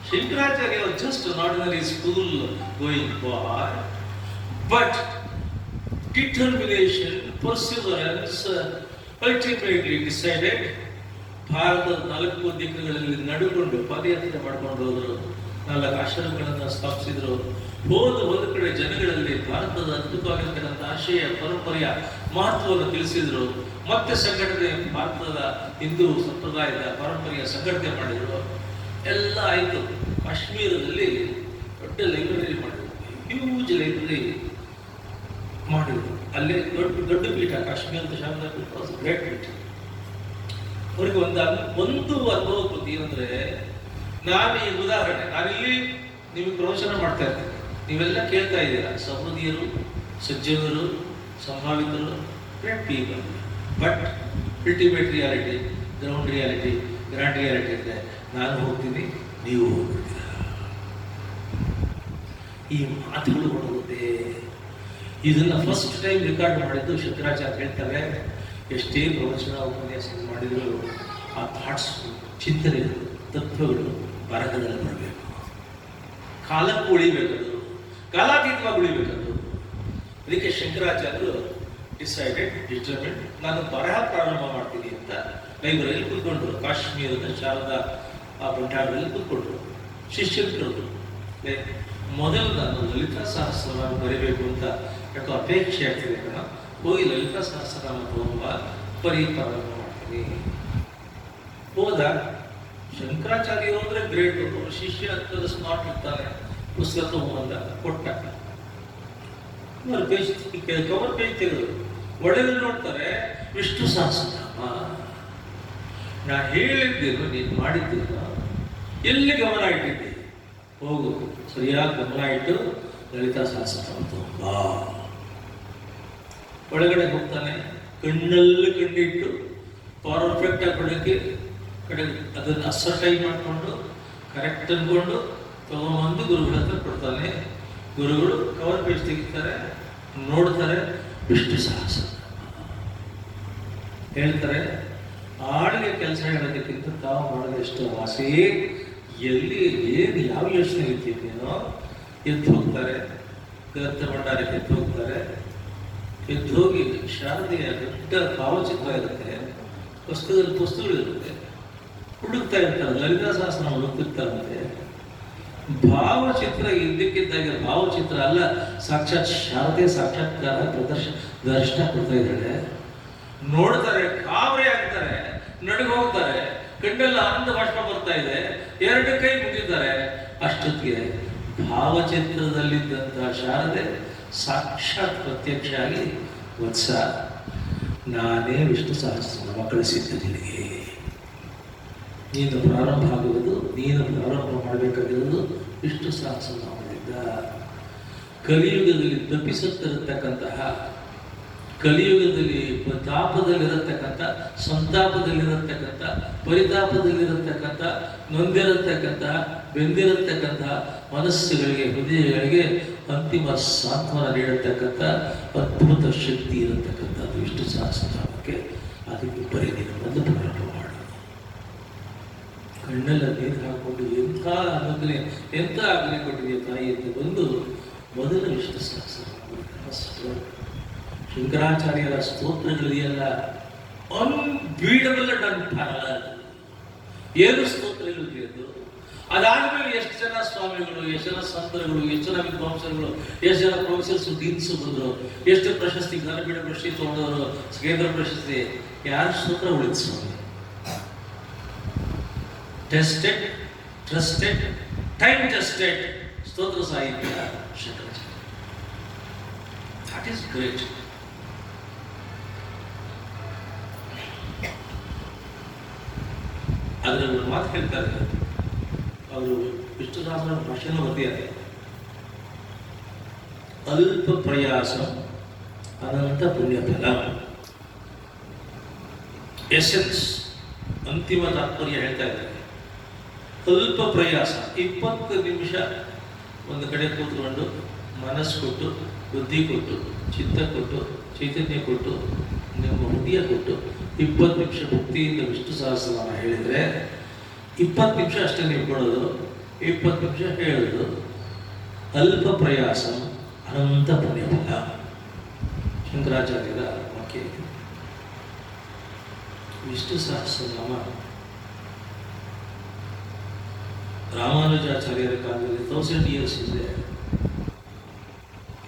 Shankaracharya was just an ordinary school going boy, but determination, perseverance ultimately decided. ಭಾರತದ 4 ದಿಕ್ಕುಗಳಲ್ಲಿ ನಡುಕೊಂಡು ಪಾದಯಾತ್ರೆ ಮಾಡ್ಕೊಂಡು ಹೋದರು, 4 ಆಶ್ರಮಗಳನ್ನು ಸ್ಥಾಪಿಸಿದ್ರು. ಹೋದ ಕಡೆ ಜನಗಳಲ್ಲಿ ಭಾರತದ ಅದ್ಭುತವಾಗಿರ್ತಕ್ಕಂಥ ಆಶಯ ಪರಂಪರೆಯ ಮಹತ್ವವನ್ನು ತಿಳಿಸಿದ್ರು. ಮತ್ತೆ ಸಂಘಟನೆ, ಭಾರತದ ಹಿಂದೂ ಸಂಪ್ರದಾಯದ ಪರಂಪರೆಯ ಸಂಘಟನೆ ಮಾಡಿದ್ರು. ಎಲ್ಲ ಆಯಿತು. ಕಾಶ್ಮೀರದಲ್ಲಿ ದೊಡ್ಡ ಲೈಬ್ರರಿ ಮಾಡಿದ್ರು, ಹ್ಯೂಜ್ ಲೈಬ್ರರಿ ಮಾಡಿದ್ರು. ಅಲ್ಲೇ ದೊಡ್ಡ ಪೀಠ, ಕಾಶ್ಮೀರದ ಶಾರದಾ ಪೀಠ ಗ್ರೇಟ್ ಪೀಠ. ಅವ್ರಿಗೆ ಒಂದು ಅನುಭವ ಬಂತು. ಏನಂದ್ರೆ, ನಾನು ಈ ಉದಾಹರಣೆ, ನಾನಿಲ್ಲಿ ನಿಮಗೆ ಪ್ರವಚನ ಮಾಡ್ತಾ ಇರ್ತೇನೆ, ನೀವೆಲ್ಲ ಕೇಳ್ತಾ ಇದ್ದೀರಾ. ಸಹೃದಯರು, ಸಜ್ಜನರು, ಸಂಭಾವಿತರು, great people. But ultimate reality, ground reality, grand reality ಇದೆ. ನಾನು ಹೋಗ್ತೀನಿ, ನೀವು ಹೋಗ್ಬಿಡ್ತೀರ. ಈ ಮಾತುಗಳು ಹೊರಗುತ್ತೆ. ಇದನ್ನು ಫಸ್ಟ್ ಟೈಮ್ ರೆಕಾರ್ಡ್ ಮಾಡಿದ್ದು ಶಂಕರಾಚಾರ್ಯ ಹೇಳ್ತಾರೆ, ಎಷ್ಟೇ ಪ್ರವಚನ ಉಪನ್ಯಾಸ ಮಾಡಿದ್ರು ಆ ಥಾಟ್ಸ್, ಚಿಂತನೆಗಳು, ತತ್ವಗಳು ಬರಹದಲ್ಲಿ ಬರಬೇಕು. ಕಾಲಕ್ಕೂ ಉಳಿಬೇಕದು, ಕಾಲಾತೀತವಾಗಿ ಉಳಿಬೇಕದು. ಅದಕ್ಕೆ ಶಂಕರಾಚಾರ್ಯರು ಡಿಟರ್ಮೆಂಟ್ ನಾನು ಬರಹ ಪ್ರಾರಂಭ ಮಾಡ್ತೀನಿ ಅಂತ ಲೈಬ್ರರಿಯಲ್ಲಿ ಕೂತ್ಕೊಂಡ್ರು. ಕಾಶ್ಮೀರದ ಶಾರದಾ ಆ ಭಂಡಾರದಲ್ಲಿ ಕೂತ್ಕೊಂಡ್ರು. ಶಿಷ್ಯರು ಮೊದಲು ನಾನು ಲಲಿತಾ ಸಹಸ್ರನಾಮ ಬರೀಬೇಕು ಅಂತ ಯಾಕೋ ಅಪೇಕ್ಷೆ ಆಗ್ತಿದೆ ಕಣ, ಹೋಗಿ ಲಲಿತಾ ಸಹಸ್ರನಾಮ ತಗೊಂಬ, ಪ್ರಾರಂಭ ಮಾಡ್ತೀನಿ. ಹೋದ. ಶಂಕರಾಚಾರ್ಯರು ಅಂದ್ರೆ ಗ್ರೇಟ್, ಶಿಷ್ಯ ಅಂತದ ಸ್ಮಾರ್ಟ್ ಇರ್ತಾನೆ. ಪುಸ್ತಕ ತಗೊಂಬಂದ, ಕೊಟ್ಟ. ಕವರ್ ಪೇಜ್ ತೆಗೆದು ಒಡೆಯಲ್ಲಿ ನೋಡ್ತಾರೆ ವಿಷ್ಣು ಸಹಸ್ರನಾಮ. ನಾ ಹೇಳಿದ್ದೇನು, ನೀನು ಮಾಡಿದ್ದೇನು, ಎಲ್ಲಿ ಗಮನ ಇಟ್ಟಿದ್ದೆ? ಹೋಗು, ಸರಿಯಾಗಿ ಗಮನ ಇಟ್ಟು ಲಲಿತಾ ಸಹಸ್ರನಾಮ ತಗೊಂಬ. ಒಳಗಡೆ ಹೋಗ್ತಾನೆ, ಕಣ್ಣಲ್ಲಿ ಕಣ್ಣಿಟ್ಟು ಪರ್ಫೆಕ್ಟ್ ಆಗಿ ಕಡೆ ಅದನ್ನು ಅಸರ್ಟೈನ್ ಮಾಡಿಕೊಂಡು ಕರೆಕ್ಟ್ ಅಂದ್ಕೊಂಡು ತಗೊಂಬಂದು ಗುರುಗಳ ಹತ್ರ ಕೊಡ್ತಾನೆ. ಗುರುಗಳು ಕವರ್ ಪೇಜ್ ತೆಗಿತಾರೆ, ನೋಡ್ತಾರೆ, ವಿಷ್ಣು ಸಹಸ್ರ ಹೇಳ್ತಾರೆ. ಆಳಿಗೆ ಕೆಲಸ ಹೇಳೋದಕ್ಕಿಂತ ತಾವು ಮಾಡೋದು ಎಷ್ಟು ವಾಸಿ. ಎಲ್ಲಿ ಏನು ಯಾವ ಯೋಚನೆ ಇರ್ತೀನೇನೋ ಎದ್ದು ಹೋಗ್ತಾರೆ, ಗರ್ತ ಭಂಡಾರಕ್ಕೆ ಎದ್ದು ಹೋಗ್ತಾರೆ. ಎದ್ದು ಹೋಗಿ ಶಾರದೆಯ ದೊಡ್ಡ ಭಾವಚಿತ್ರ ಇರುತ್ತೆ, ಪುಸ್ತಕಗಳಿರುತ್ತೆ, ಹುಡುಕ್ತಾ ಇರ್ತಾರೆ. ಲಲಿತಾ ಸಹಸ್ರ ಹುಡುಕ್ತಿರ್ತಾರಂತೆ. ಭಾವಚಿತ್ರ ಇದ್ದಕ್ಕಿದ್ದಾಗ ಭಾವಚಿತ್ರ ಅಲ್ಲ, ಸಾಕ್ಷಾತ್ ಶಾರದೆ ಸಾಕ್ಷಾತ್ಕಾರ ದರ್ಶನ ಕೊಡ್ತಾ ಇದ್ದಾಳೆ. ನೋಡ್ತಾರೆ, ಕಾವರೆ ಆಗ್ತಾರೆ, ನಡುಗ ಹೋಗ್ತಾರೆ, ಕಣ್ಣೆಲ್ಲ ಆನಂದ ಭಾಷಣ ಬರ್ತಾ ಇದೆ, ಎರಡು ಕೈ ಮುಗಿತಾರೆ. ಅಷ್ಟೊತ್ತಿಗೆ ಭಾವಚಿತ್ರದಲ್ಲಿದ್ದಂತಹ ಶಾರದೆ ಸಾಕ್ಷಾತ್ ಪ್ರತ್ಯಕ್ಷ ಆಗಿ, ವತ್ಸ, ನಾನೇ ವಿಷ್ಣು ಸಹಸ್ರನಾಮ ಕಳಿಸಿದ್ದೆ. ನೀನು ಪ್ರಾರಂಭ ಆಗುವುದು, ನೀನು ಪ್ರಾರಂಭ ಮಾಡಬೇಕಾಗಿರುವುದು ವಿಷ್ಣು ಸಹಸ್ರನಾಮದಿಂದ. ಕಲಿಯುಗದಲ್ಲಿ ತಪ್ಪಿಸುತ್ತಿರತಕ್ಕಂತಹ, ಕಲಿಯುಗದಲ್ಲಿ ತಾಪದಲ್ಲಿರತಕ್ಕಂಥ, ಸಂತಾಪದಲ್ಲಿರತಕ್ಕಂಥ, ಪರಿತಾಪದಲ್ಲಿರತಕ್ಕಂಥ, ನೊಂದಿರತಕ್ಕಂಥ, ಬೆಂದಿರತಕ್ಕಂಥ ಮನಸ್ಸುಗಳಿಗೆ, ಹೃದಯಗಳಿಗೆ ಅಂತಿಮ ಸಾಂತ್ವನ ನೀಡತಕ್ಕಂಥ ಅದ್ಭುತ ಶಕ್ತಿ ಇರತಕ್ಕಂಥದ್ದು ವಿಷ್ಣು ಸಹಸ್ರನಾಮಕ್ಕೆ. ಅದಕ್ಕೆ ಬರೀ ನೀನು ಒಂದು ಪ್ರಾರಂಭ ಮಾಡು. ಕಣ್ಣೆಲ್ಲ ನೀರು ಹಾಕೊಂಡು ಎಂಥ ಅನುಗ್ರಹ, ಎಂಥ ಆಜ್ಞೆ ಕೊಟ್ಟಿದೆಯಾ ತಾಯಿ ಅಂತ ಬಂದು ಮೊದಲ ವಿಷ್ಣು ಸಹಸ್ರನಾಮ. ಶಂಕರಾಚಾರ್ಯರ ಸ್ತೋತ್ರಗಳಿದೆಯಲ್ಲ, ಅನ್ಬೀಡಬಲ್ done parallel. ಏನು ಸ್ತೋತ್ರಗಳಿದ್ದು. ಅದಾದ್ಮೇಲೆ ಎಷ್ಟು ಜನ ಸ್ವಾಮಿಗಳು, ಎಷ್ಟು ಜನ ಸಂತರುಗಳು, ಎಷ್ಟು ಜನ ವಿದ್ವಾಂಸರುಗಳು, ಎಷ್ಟು ಜನ ಪ್ರೊಫೆಸರ್ಸ್, ಡೀನ್ಸ್ ಬಂದರು, ಎಷ್ಟು ಪ್ರಶಸ್ತಿ, ಜ್ಞಾನಪೀಠ ಪ್ರಶಸ್ತಿ ತಗೊಂಡವರು, ಕೇಂದ್ರ ಪ್ರಶಸ್ತಿ, ಯಾರು ಸ್ತೋತ್ರ ಉಳಿದ ಸ್ವಾಮಿ. ಟೆಸ್ಟೆಡ್, ಟ್ರಸ್ಟೆಡ್, ಟೈಮ್ ಟೆಸ್ಟೆಡ್ ಸ್ತೋತ್ರ ಸಾಹಿತ್ಯ ಶಂಕರಾಚಾರ್ಯ. That is great. ಆದರೆ ಒಂದು ಮಾತು ಹೇಳ್ತಾರೆ, ಅವರು ವಿಷ್ಣು ಸಹಸ್ರ ಭಾಷಣ ಬರೆದಿದ್ದಾರೆ. ಅಲ್ಪ ಪ್ರಯಾಸ ಅನಂತ ಪುಣ್ಯ ಫಲ. ಎಸೆನ್ಸ್, ಅಂತಿಮ ತಾತ್ಪರ್ಯ ಹೇಳ್ತಾ ಇದ್ದಾರೆ. ಅಲ್ಪ ಪ್ರಯಾಸ, 20 ನಿಮಿಷ ಒಂದು ಕಡೆ ಕೂತ್ಕೊಂಡು ಮನಸ್ಸು ಕೊಟ್ಟು, ಬುದ್ಧಿ ಕೊಟ್ಟು, ಚಿತ್ತ ಕೊಟ್ಟು, ಚೈತನ್ಯ ಕೊಟ್ಟು, ನಿಮ್ಮ ಹೃದಯ ಕೊಟ್ಟು 20 ನಿಮಿಷ ಭಕ್ತಿಯಿಂದ ವಿಷ್ಣು ಸಹಸ್ರನಾಮ ಹೇಳಿದರೆ 20 ನಿಮಿಷ ಅಷ್ಟೇ ನೀವು ಕೊಡೋದು, 20 ನಿಮಿಷ ಹೇಳೋದು. ಅಲ್ಪ ಪ್ರಯಾಸ ಅನಂತ ಪುಣ್ಯಫಲ. ಶಂಕರಾಚಾರ್ಯರ ವಾಕ್ಯ. ವಿಷ್ಣು ಸಹಸ್ರನಾಮ ರಾಮಾನುಜಾಚಾರ್ಯರ ಕಾಲದಲ್ಲಿ 1000 years ಇದೆ.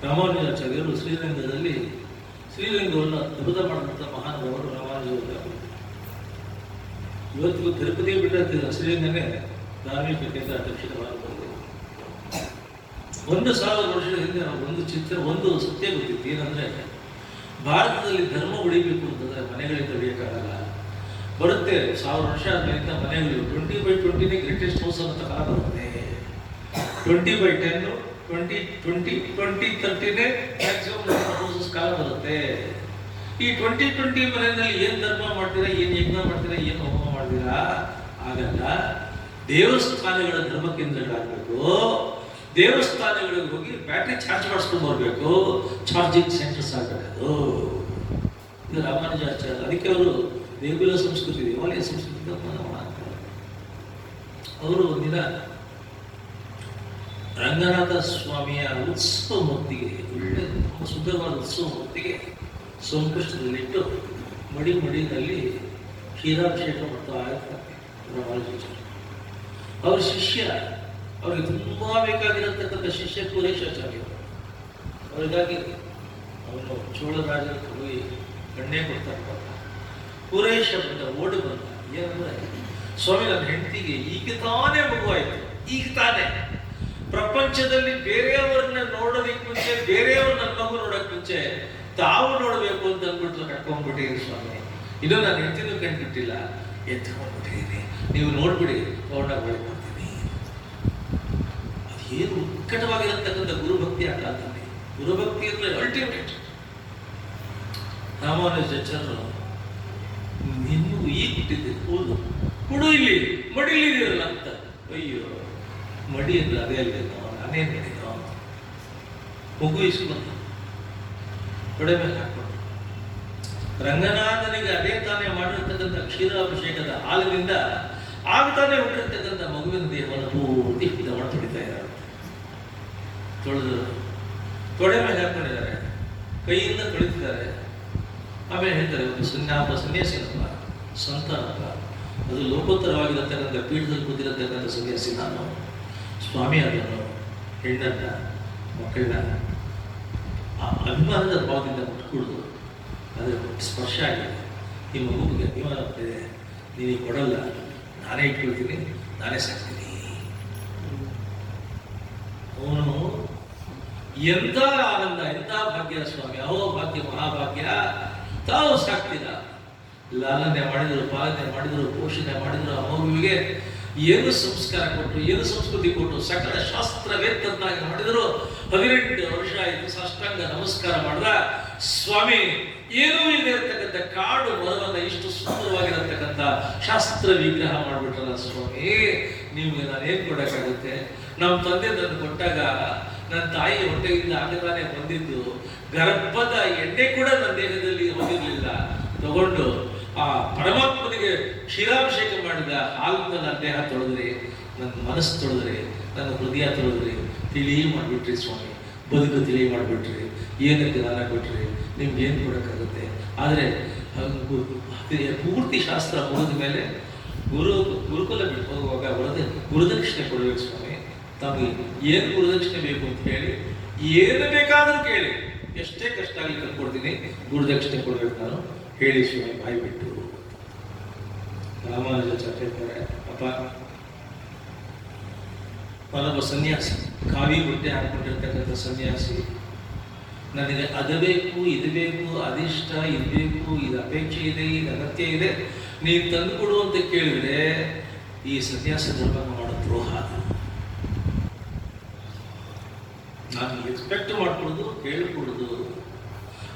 ರಾಮಾನುಜಾಚಾರ್ಯರು ಶ್ರೀರಂಗದಲ್ಲಿ ಶ್ರೀರಂಗವನ್ನು ಅದ್ಭುತ ಮಾಡಿದಂಥ ಮಹಾನುಭಾವರು ರಾಮಾನುಜರು. ಇವತ್ತಿಗೂ ತಿರುಪತಿ ಬಿಟ್ಟಿರ್ತಿಲ್ಲ, ಶ್ರೀರಂಗನೇ ಧಾರ್ಮಿಕ ಕೇಂದ್ರ ದಕ್ಷಿಣ ಭಾರತದಲ್ಲಿ. 1000 ವರ್ಷದ ಹಿಂದೆ ಒಂದು ಸತ್ಯ ಗೊತ್ತಿತ್ತು. ಏನಂದ್ರೆ, ಭಾರತದಲ್ಲಿ ಧರ್ಮ ಉಳಿಬೇಕು ಅಂತಂದ್ರೆ ಮನೆಗಳಿಗೆ ಉಳಿಯೋಕ್ಕಾಗಲ್ಲ. ಬರುತ್ತೆ 1000 ವರ್ಷ ಆದ್ಮೇಲೆ ಮನೆಗಳು 20/20 ಗ್ರೇಟೆಸ್ಟ್ ಹೌಸ್ ಅಂತ ಕಾಲ ಬರುತ್ತೆ. 20/10, 20/20, 20/30 ಮ್ಯಾಕ್ಸಿಮಮ್ ಹೌಸಸ್ ಕಾಲ ಬರುತ್ತೆ. ಈ 2020 ಮನೆಯಲ್ಲಿ ಏನ್ ಧರ್ಮ ಮಾಡ್ತೀರಾ, ಏನ್ ಯಜ್ಞ ಮಾಡ್ತೀರಾ, ಏನ್ ಹೋಮ ಮಾಡ್ತೀರಾ ಆಗಲ್ಲ. ದೇವಸ್ಥಾನಗಳ ಧರ್ಮ ಕೇಂದ್ರಗಳಾಗಬೇಕು. ದೇವಸ್ಥಾನಗಳಿಗೆ ಹೋಗಿ ಬ್ಯಾಟ್ರಿ ಚಾರ್ಜ್ ಮಾಡಿಸ್ಕೊಂಡು ಬರ್ಬೇಕು. ಚಾರ್ಜಿಂಗ್ ಸೆಂಟರ್ಸ್ ಆಗಬೇಕು. ಇದು ರಾಮಾನುಜಾಚಾರ್ಯ. ಅದಕ್ಕೆ ಅವರು ದೇಗುಲ ಸಂಸ್ಕೃತಿ, ದೇವಾಲಯ ಸಂಸ್ಕೃತಿ ಅವರು ಒಂದಿನ ರಂಗನಾಥ ಸ್ವಾಮಿಯ ಉತ್ಸವ ಮೂರ್ತಿಗೆ, ಒಳ್ಳೆ ಸುಂದರವಾದ ಉತ್ಸವ ಮೂರ್ತಿಗೆ ಸೋಮಕೃಷ್ಣದಲ್ಲಿಟ್ಟು ಮಡಿನಲ್ಲಿ ಕ್ಷೀರಾಭಿಷೇಕ ಮಾಡ್ತಾ ಇರ್ತಾರೆ ರಾಮಾನುಜಾಚಾರ್ಯ. ಅವ್ರ ಶಿಷ್ಯ, ಅವ್ರಿಗೆ ತುಂಬಾ ಬೇಕಾಗಿರತಕ್ಕಂಥ ಶಿಷ್ಯ ಪುರೇಶಾಚಾರ್ಯ. ಅವರಿಗಾಗಿ ಅವನು ಚೋಳರಾಜನ ಹೋಗಿ ಕಣ್ಣೇ ಕೊಡ್ತಾರೆ. ಪುರೇಶ ಬಂದ, ಓಡಿ ಬಂದ. ಏನಂದ್ರೆ, ಸ್ವಾಮಿ ನನ್ನ ಹೆಂಡತಿಗೆ ಈಗ ತಾನೇ ಮಗುವಾಯ್ತು, ಈಗ ತಾನೇ. ಪ್ರಪಂಚದಲ್ಲಿ ಬೇರೆಯವರನ್ನ ನೋಡೋದಕ್ಕೆ ಮುಂಚೆ, ಬೇರೆಯವ್ರ ನನ್ನ ಮಗು ನೋಡಕ್ ಮುಂಚೆ ತಾವು ನೋಡ್ಬೇಕು ಅಂತ ಅಂದ್ಬಿಟ್ಟು ಕಟ್ಕೊಂಡ್ಬಿಟ್ಟಿರಿ ಸ್ವಾಮಿ. ಇನ್ನೂ ನಾನು ಹೆಂಡತಿನೂ ಕಂಡ್ಬಿಟ್ಟಿಲ್ಲ, ಎತ್ಕೊಂಡ್ಬಿಟ್ಟಿದ್ದೀನಿ, ನೀವು ನೋಡ್ಬಿಡಿ, ತಗೊಂಡಾಗ ಬೆಳ್ಕೊಳ್ತೀನಿ. ಅದೇನು ಉತ್ಕಟವಾಗಿರತಕ್ಕಂಥ ಗುರುಭಕ್ತಿ ಆ ಕಾಲದಲ್ಲಿ. ಗುರುಭಕ್ತಿ ಅಂದ್ರೆ ಅಲ್ಟಿಮೇಟ್. ರಾಮಾನುಜಾಚಾರ್ಯರು ನಿನ್ನೂ ಈಗ ಹುಟ್ಟಿದ್ದೆ, ಹೌದು ಕೊಡು ಇಲ್ಲಿ ಮಡಿಲಿದ್ದೀರಲ್ಲ ಅಂತ. ಅಯ್ಯೋ ಮಡಿ ಅಂದ್ರೆ ಅದೇ ಅಲ್ಲೇ, ನಾನೇನ್ ಹೇಳಿದ ಮಗು ಇಸ್ಕೊಂಡು ತೊಡೆ ಮೇಲೆ ಹಾಕೊಂಡು ರಂಗನಾಥನಿಗೆ ಅದೇ ತಾನೇ ಮಾಡಿರ್ತಕ್ಕಂಥ ಕ್ಷೀರಾಭಿಷೇಕದ ಹಾಲಿನಿಂದ ಆಗ ತಾನೇ ಹುಟ್ಟಿರ್ತಕ್ಕಂಥ ಮಗುವಿನ ದೇಹವನ್ನು ಪೂರ್ತಿ ದವಣ ತೊಡಿತಾ ಇದ್ದಾರೆ. ತೊಳೆದು ತೊಡೆ ಮೇಲೆ ಹಾಕೊಂಡಿದ್ದಾರೆ, ಕೈಯಿಂದ ತೊಳಿತಿದ್ದಾರೆ. ಆಮೇಲೆ ಹೇಳ್ತಾರೆ, ಒಂದು ಸನ್ಯಾಸಿನಪ್ಪ, ಸಂತನಪ್ಪ, ಅದು ಲೋಕೋತ್ತರವಾಗಿರತಕ್ಕಂಥ ಪೀಠದಲ್ಲಿ ಕೂತಿರತಕ್ಕಂಥ ಸನ್ಯಾಸಿ ನಾನು. ಸ್ವಾಮಿ ಅದನ್ನು ಹೆಣ್ಣನ್ನ, ಮಕ್ಕಳನ್ನ ಆ ಅಭಿಮಾನದ ಭಾವದಿಂದ ಮುಟ್ಕೊಡುದು, ಅದರ ಸ್ಪರ್ಶ ಆಗಿದೆ. ಈ ಮಗುವಿಗೆ ಅಭಿಮಾನ ಆಗ್ತಿದೆ, ನೀನು ಕೊಡಲ್ಲ, ನಾನೇ ಇಟ್ಕೊಳ್ತೀನಿ, ನಾನೇ ಸಾಕ್ತೀನಿ. ಅವನು ಎಂಥ ಆನಂದ, ಎಂಥ ಭಾಗ್ಯ ಸ್ವಾಮಿ, ಅಹೋ ಭಾಗ್ಯ, ಮಹಾಭಾಗ್ಯ. ತಾವು ಸಾಕ್ತೀರ, ಲಾಲನೆ ಮಾಡಿದ್ರು, ಪಾಲನೆ ಮಾಡಿದ್ರು, ಪೋಷಣೆ ಮಾಡಿದ್ರು. ಆ ಮಗುವಿಗೆ ಏನು ಸಂಸ್ಕಾರ ಕೊಟ್ಟರು, ಏನು ಸಂಸ್ಕೃತಿ ಕೊಟ್ಟರು, ಸಕಲ ಶಾಸ್ತ್ರವೇತ್ತನ್ನಾಗಿ ಮಾಡಿದರು. 18 ವರ್ಷ ಆಯಿತು, ಸಾಷ್ಟಾಂಗ ನಮಸ್ಕಾರ ಮಾಡಿದ. ಸ್ವಾಮಿ ಏನೂ ಇಲ್ಲದೆ ಇರತಕ್ಕಂಥ ಕಾಡು ಮರವನ್ನ ಇಷ್ಟು ಸುಂದರವಾಗಿರತಕ್ಕಂಥ ಶಾಸ್ತ್ರ ವಿಗ್ರಹ ಮಾಡಿಬಿಟ್ರಲ್ಲ ಸ್ವಾಮಿ, ನಿಮ್ಗೆ ನಾನೇನ್ ಕೊಡಕ್ಕಾಗುತ್ತೆ? ನಮ್ಮ ತಂದೆ ತಂದು ಕೊಟ್ಟಾಗ ನನ್ನ ತಾಯಿ ಹೊಟ್ಟೆಯಿಂದ ಆಗತಾನೆ ಬಂದಿದ್ದು, ಗರ್ಭದ ಎಣ್ಣೆ ಕೂಡ ನನ್ನ ದೇಹದಲ್ಲಿ ಹೋಗಿರ್ಲಿಲ್ಲ. ತಗೊಂಡು ಆ ಪರಮಾತ್ಮನಿಗೆ ಕ್ಷೀರಾಭಿಷೇಕ ಮಾಡಿದ ಹಾಲನ್ನ ನನ್ನ ದೇಹ ತೊಳೆದ್ರಿ, ನನ್ನ ಮನಸ್ಸು ತೊಳೆದ್ರಿ, ನನ್ನ ಹೃದಯ ತೊಳೆದ್ರಿ, ತಿಳಿ ಮಾಡಿಬಿಟ್ರಿ ಸ್ವಾಮಿ, ಬದುಕು ತಿಳಿ ಮಾಡಿಬಿಟ್ರಿ. ಏನಕ್ಕೆ ದಾನ ಕೊಟ್ರಿ? ನಿಮ್ಗೆ ಏನು ಕೊಡೋಕ್ಕಾಗುತ್ತೆ? ಆದರೆ ಪೂರ್ತಿ ಶಾಸ್ತ್ರ ಮುಗಿದ ಮೇಲೆ ಗುರುಕುಲ ಬಿಟ್ಟು ಹೋಗುವಾಗ ಗುರುದಕ್ಷಿಣೆ ಕೊಡಬೇಕು ಸ್ವಾಮಿ. ತಮಗೆ ಏನು ಗುರುದಕ್ಷಿಣೆ ಬೇಕು ಅಂತ ಹೇಳಿ, ಏನು ಬೇಕಾದರೂ ಕೇಳಿ, ಎಷ್ಟೇ ಕಷ್ಟ ಆಗಲಿ ತಂದ್ಕೊಡ್ತೀನಿ, ಗುರುದಕ್ಷಿಣೆ ಕೊಡ್ಬೇಕು ನಾನು, ಹೇಳಿ ಸ್ವಾಮಿ ಬಾಯಿ ಬಿಟ್ಟು. ರಾಮಾನುಜಾಚಾರ್ಯ ಹೇಳ್ತಾರೆ, ಅಪ್ಪ ನಾನೊಬ್ಬ ಸನ್ಯಾಸಿ, ಕಾವಿ ಬಟ್ಟೆ ಹಾಕೊಂಡಿರ್ತಕ್ಕಂಥ ಸನ್ಯಾಸಿ, ನನಗೆ ಅದು ಬೇಕು, ಇದು ಬೇಕು, ಅದಿಷ್ಟ, ಇದು ಬೇಕು, ಇದು ಅಪೇಕ್ಷೆ ಇದೆ, ಇದು ಅಗತ್ಯ ಇದೆ, ನೀನು ತಂದುಕೊಡು ಅಂತ ಕೇಳಿದ್ರೆ ಈ ಸನ್ಯಾಸ ಧರ್ಮ ಮಾಡೋ ದ್ರೋಹ. ನಾನು ಎಕ್ಸ್ಪೆಕ್ಟ್ ಮಾಡ್ಕೊಳ್ಳೋದು, ಕೇಳಿಕೊಳ್ಳೋದು.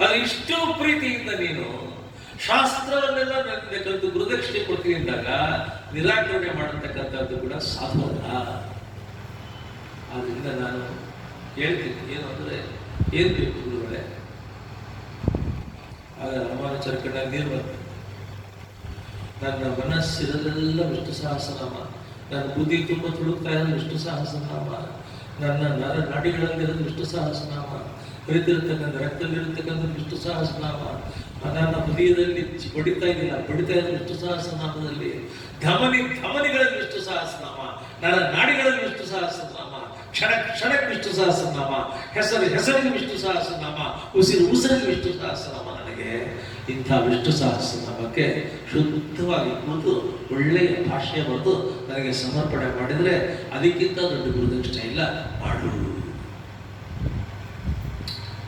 ಅದು ಇಷ್ಟು ಪ್ರೀತಿಯಿಂದ ನೀನು ಶಾಸ್ತ್ರವನ್ನೆಲ್ಲ ನನಗೆ ಕಲಿತು ಗುರುದಕ್ಷಿಣೆ ಕೊಡ್ತೀನಿ ಅಂದಾಗ ನಿರಾಕರಣೆ ಮಾಡತಕ್ಕಂಥದ್ದು ಕೂಡ ಸಾಧುವಲ್ಲ. ಆದ್ರಿಂದ ನಾನು ಹೇಳ್ತೀನಿ, ಏನು ಅಂದ್ರೆ ಏನ್ ಬೇಕು ಗುರುಗಳೇ? ಆಗ ರಾಮಾನುಜಾಚಾರ್ಯ ಕಣ್ಣ ನೀರು ಬಂತು. ನನ್ನ ಮನಸ್ಸಿರಲೆಲ್ಲ ವಿಷ್ಣು ಸಹಸ್ರನಾಮ, ನನ್ನ ಬುದ್ಧಿ ತುಂಬ ತುಳುಕ್ತಾ ಇರೋದು ವಿಷ್ಣು ಸಹಸ್ರನಾಮ, ನನ್ನ ನಾಡಿಗಳಲ್ಲಿರೋದು ವಿಷ್ಣು ಸಹಸ್ರನಾಮ, ಹರಿತಿರ್ತಕ್ಕಂಥ ರಕ್ತದಲ್ಲಿರ್ತಕ್ಕಂಥ ವಿಷ್ಣು ಸಹಸ್ರನಾಮ, ನನ್ನ ಹೃದಯದಲ್ಲಿ ಬಡಿತಾ ಇದೆಯಲ್ಲ, ಬಡಿತಾ ಇರೋದು ವಿಷ್ಣು ಸಹಸ್ರನಾಮದಲ್ಲಿ, ಧಮನಿಗಳಲ್ಲಿ ವಿಷ್ಣು ಸಹಸ್ರನಾಮ, ನನ್ನ ನಾಡಿಗಳಲ್ಲಿ ವಿಷ್ಣು ಸಹಸ್ರನಾಮ, ಕ್ಷಣಕ್ಕೆ ವಿಷ್ಣು ಸಹಸ್ರನಾಮ, ಹೆಸರಿಗೆ ವಿಷ್ಣು ಸಹಸ್ರನಾಮ, ಉಸಿರಿಗೆ ವಿಷ್ಣು ಸಹಸ್ರನಾಮ. ನನಗೆ ಇಂಥ ವಿಷ್ಣು ಸಹಸ್ರನಾಮಕ್ಕೆ ಶುದ್ಧವಾಗಿ ಕೂತು ಒಳ್ಳೆಯ ಭಾಷೆ ಬರೆದು ನನಗೆ ಸಮರ್ಪಣೆ ಮಾಡಿದ್ರೆ ಅದಕ್ಕಿಂತ ದೊಡ್ಡ ಗುರುದಕ್ಷಿಣೆ ಇಲ್ಲ, ಮಾಡು.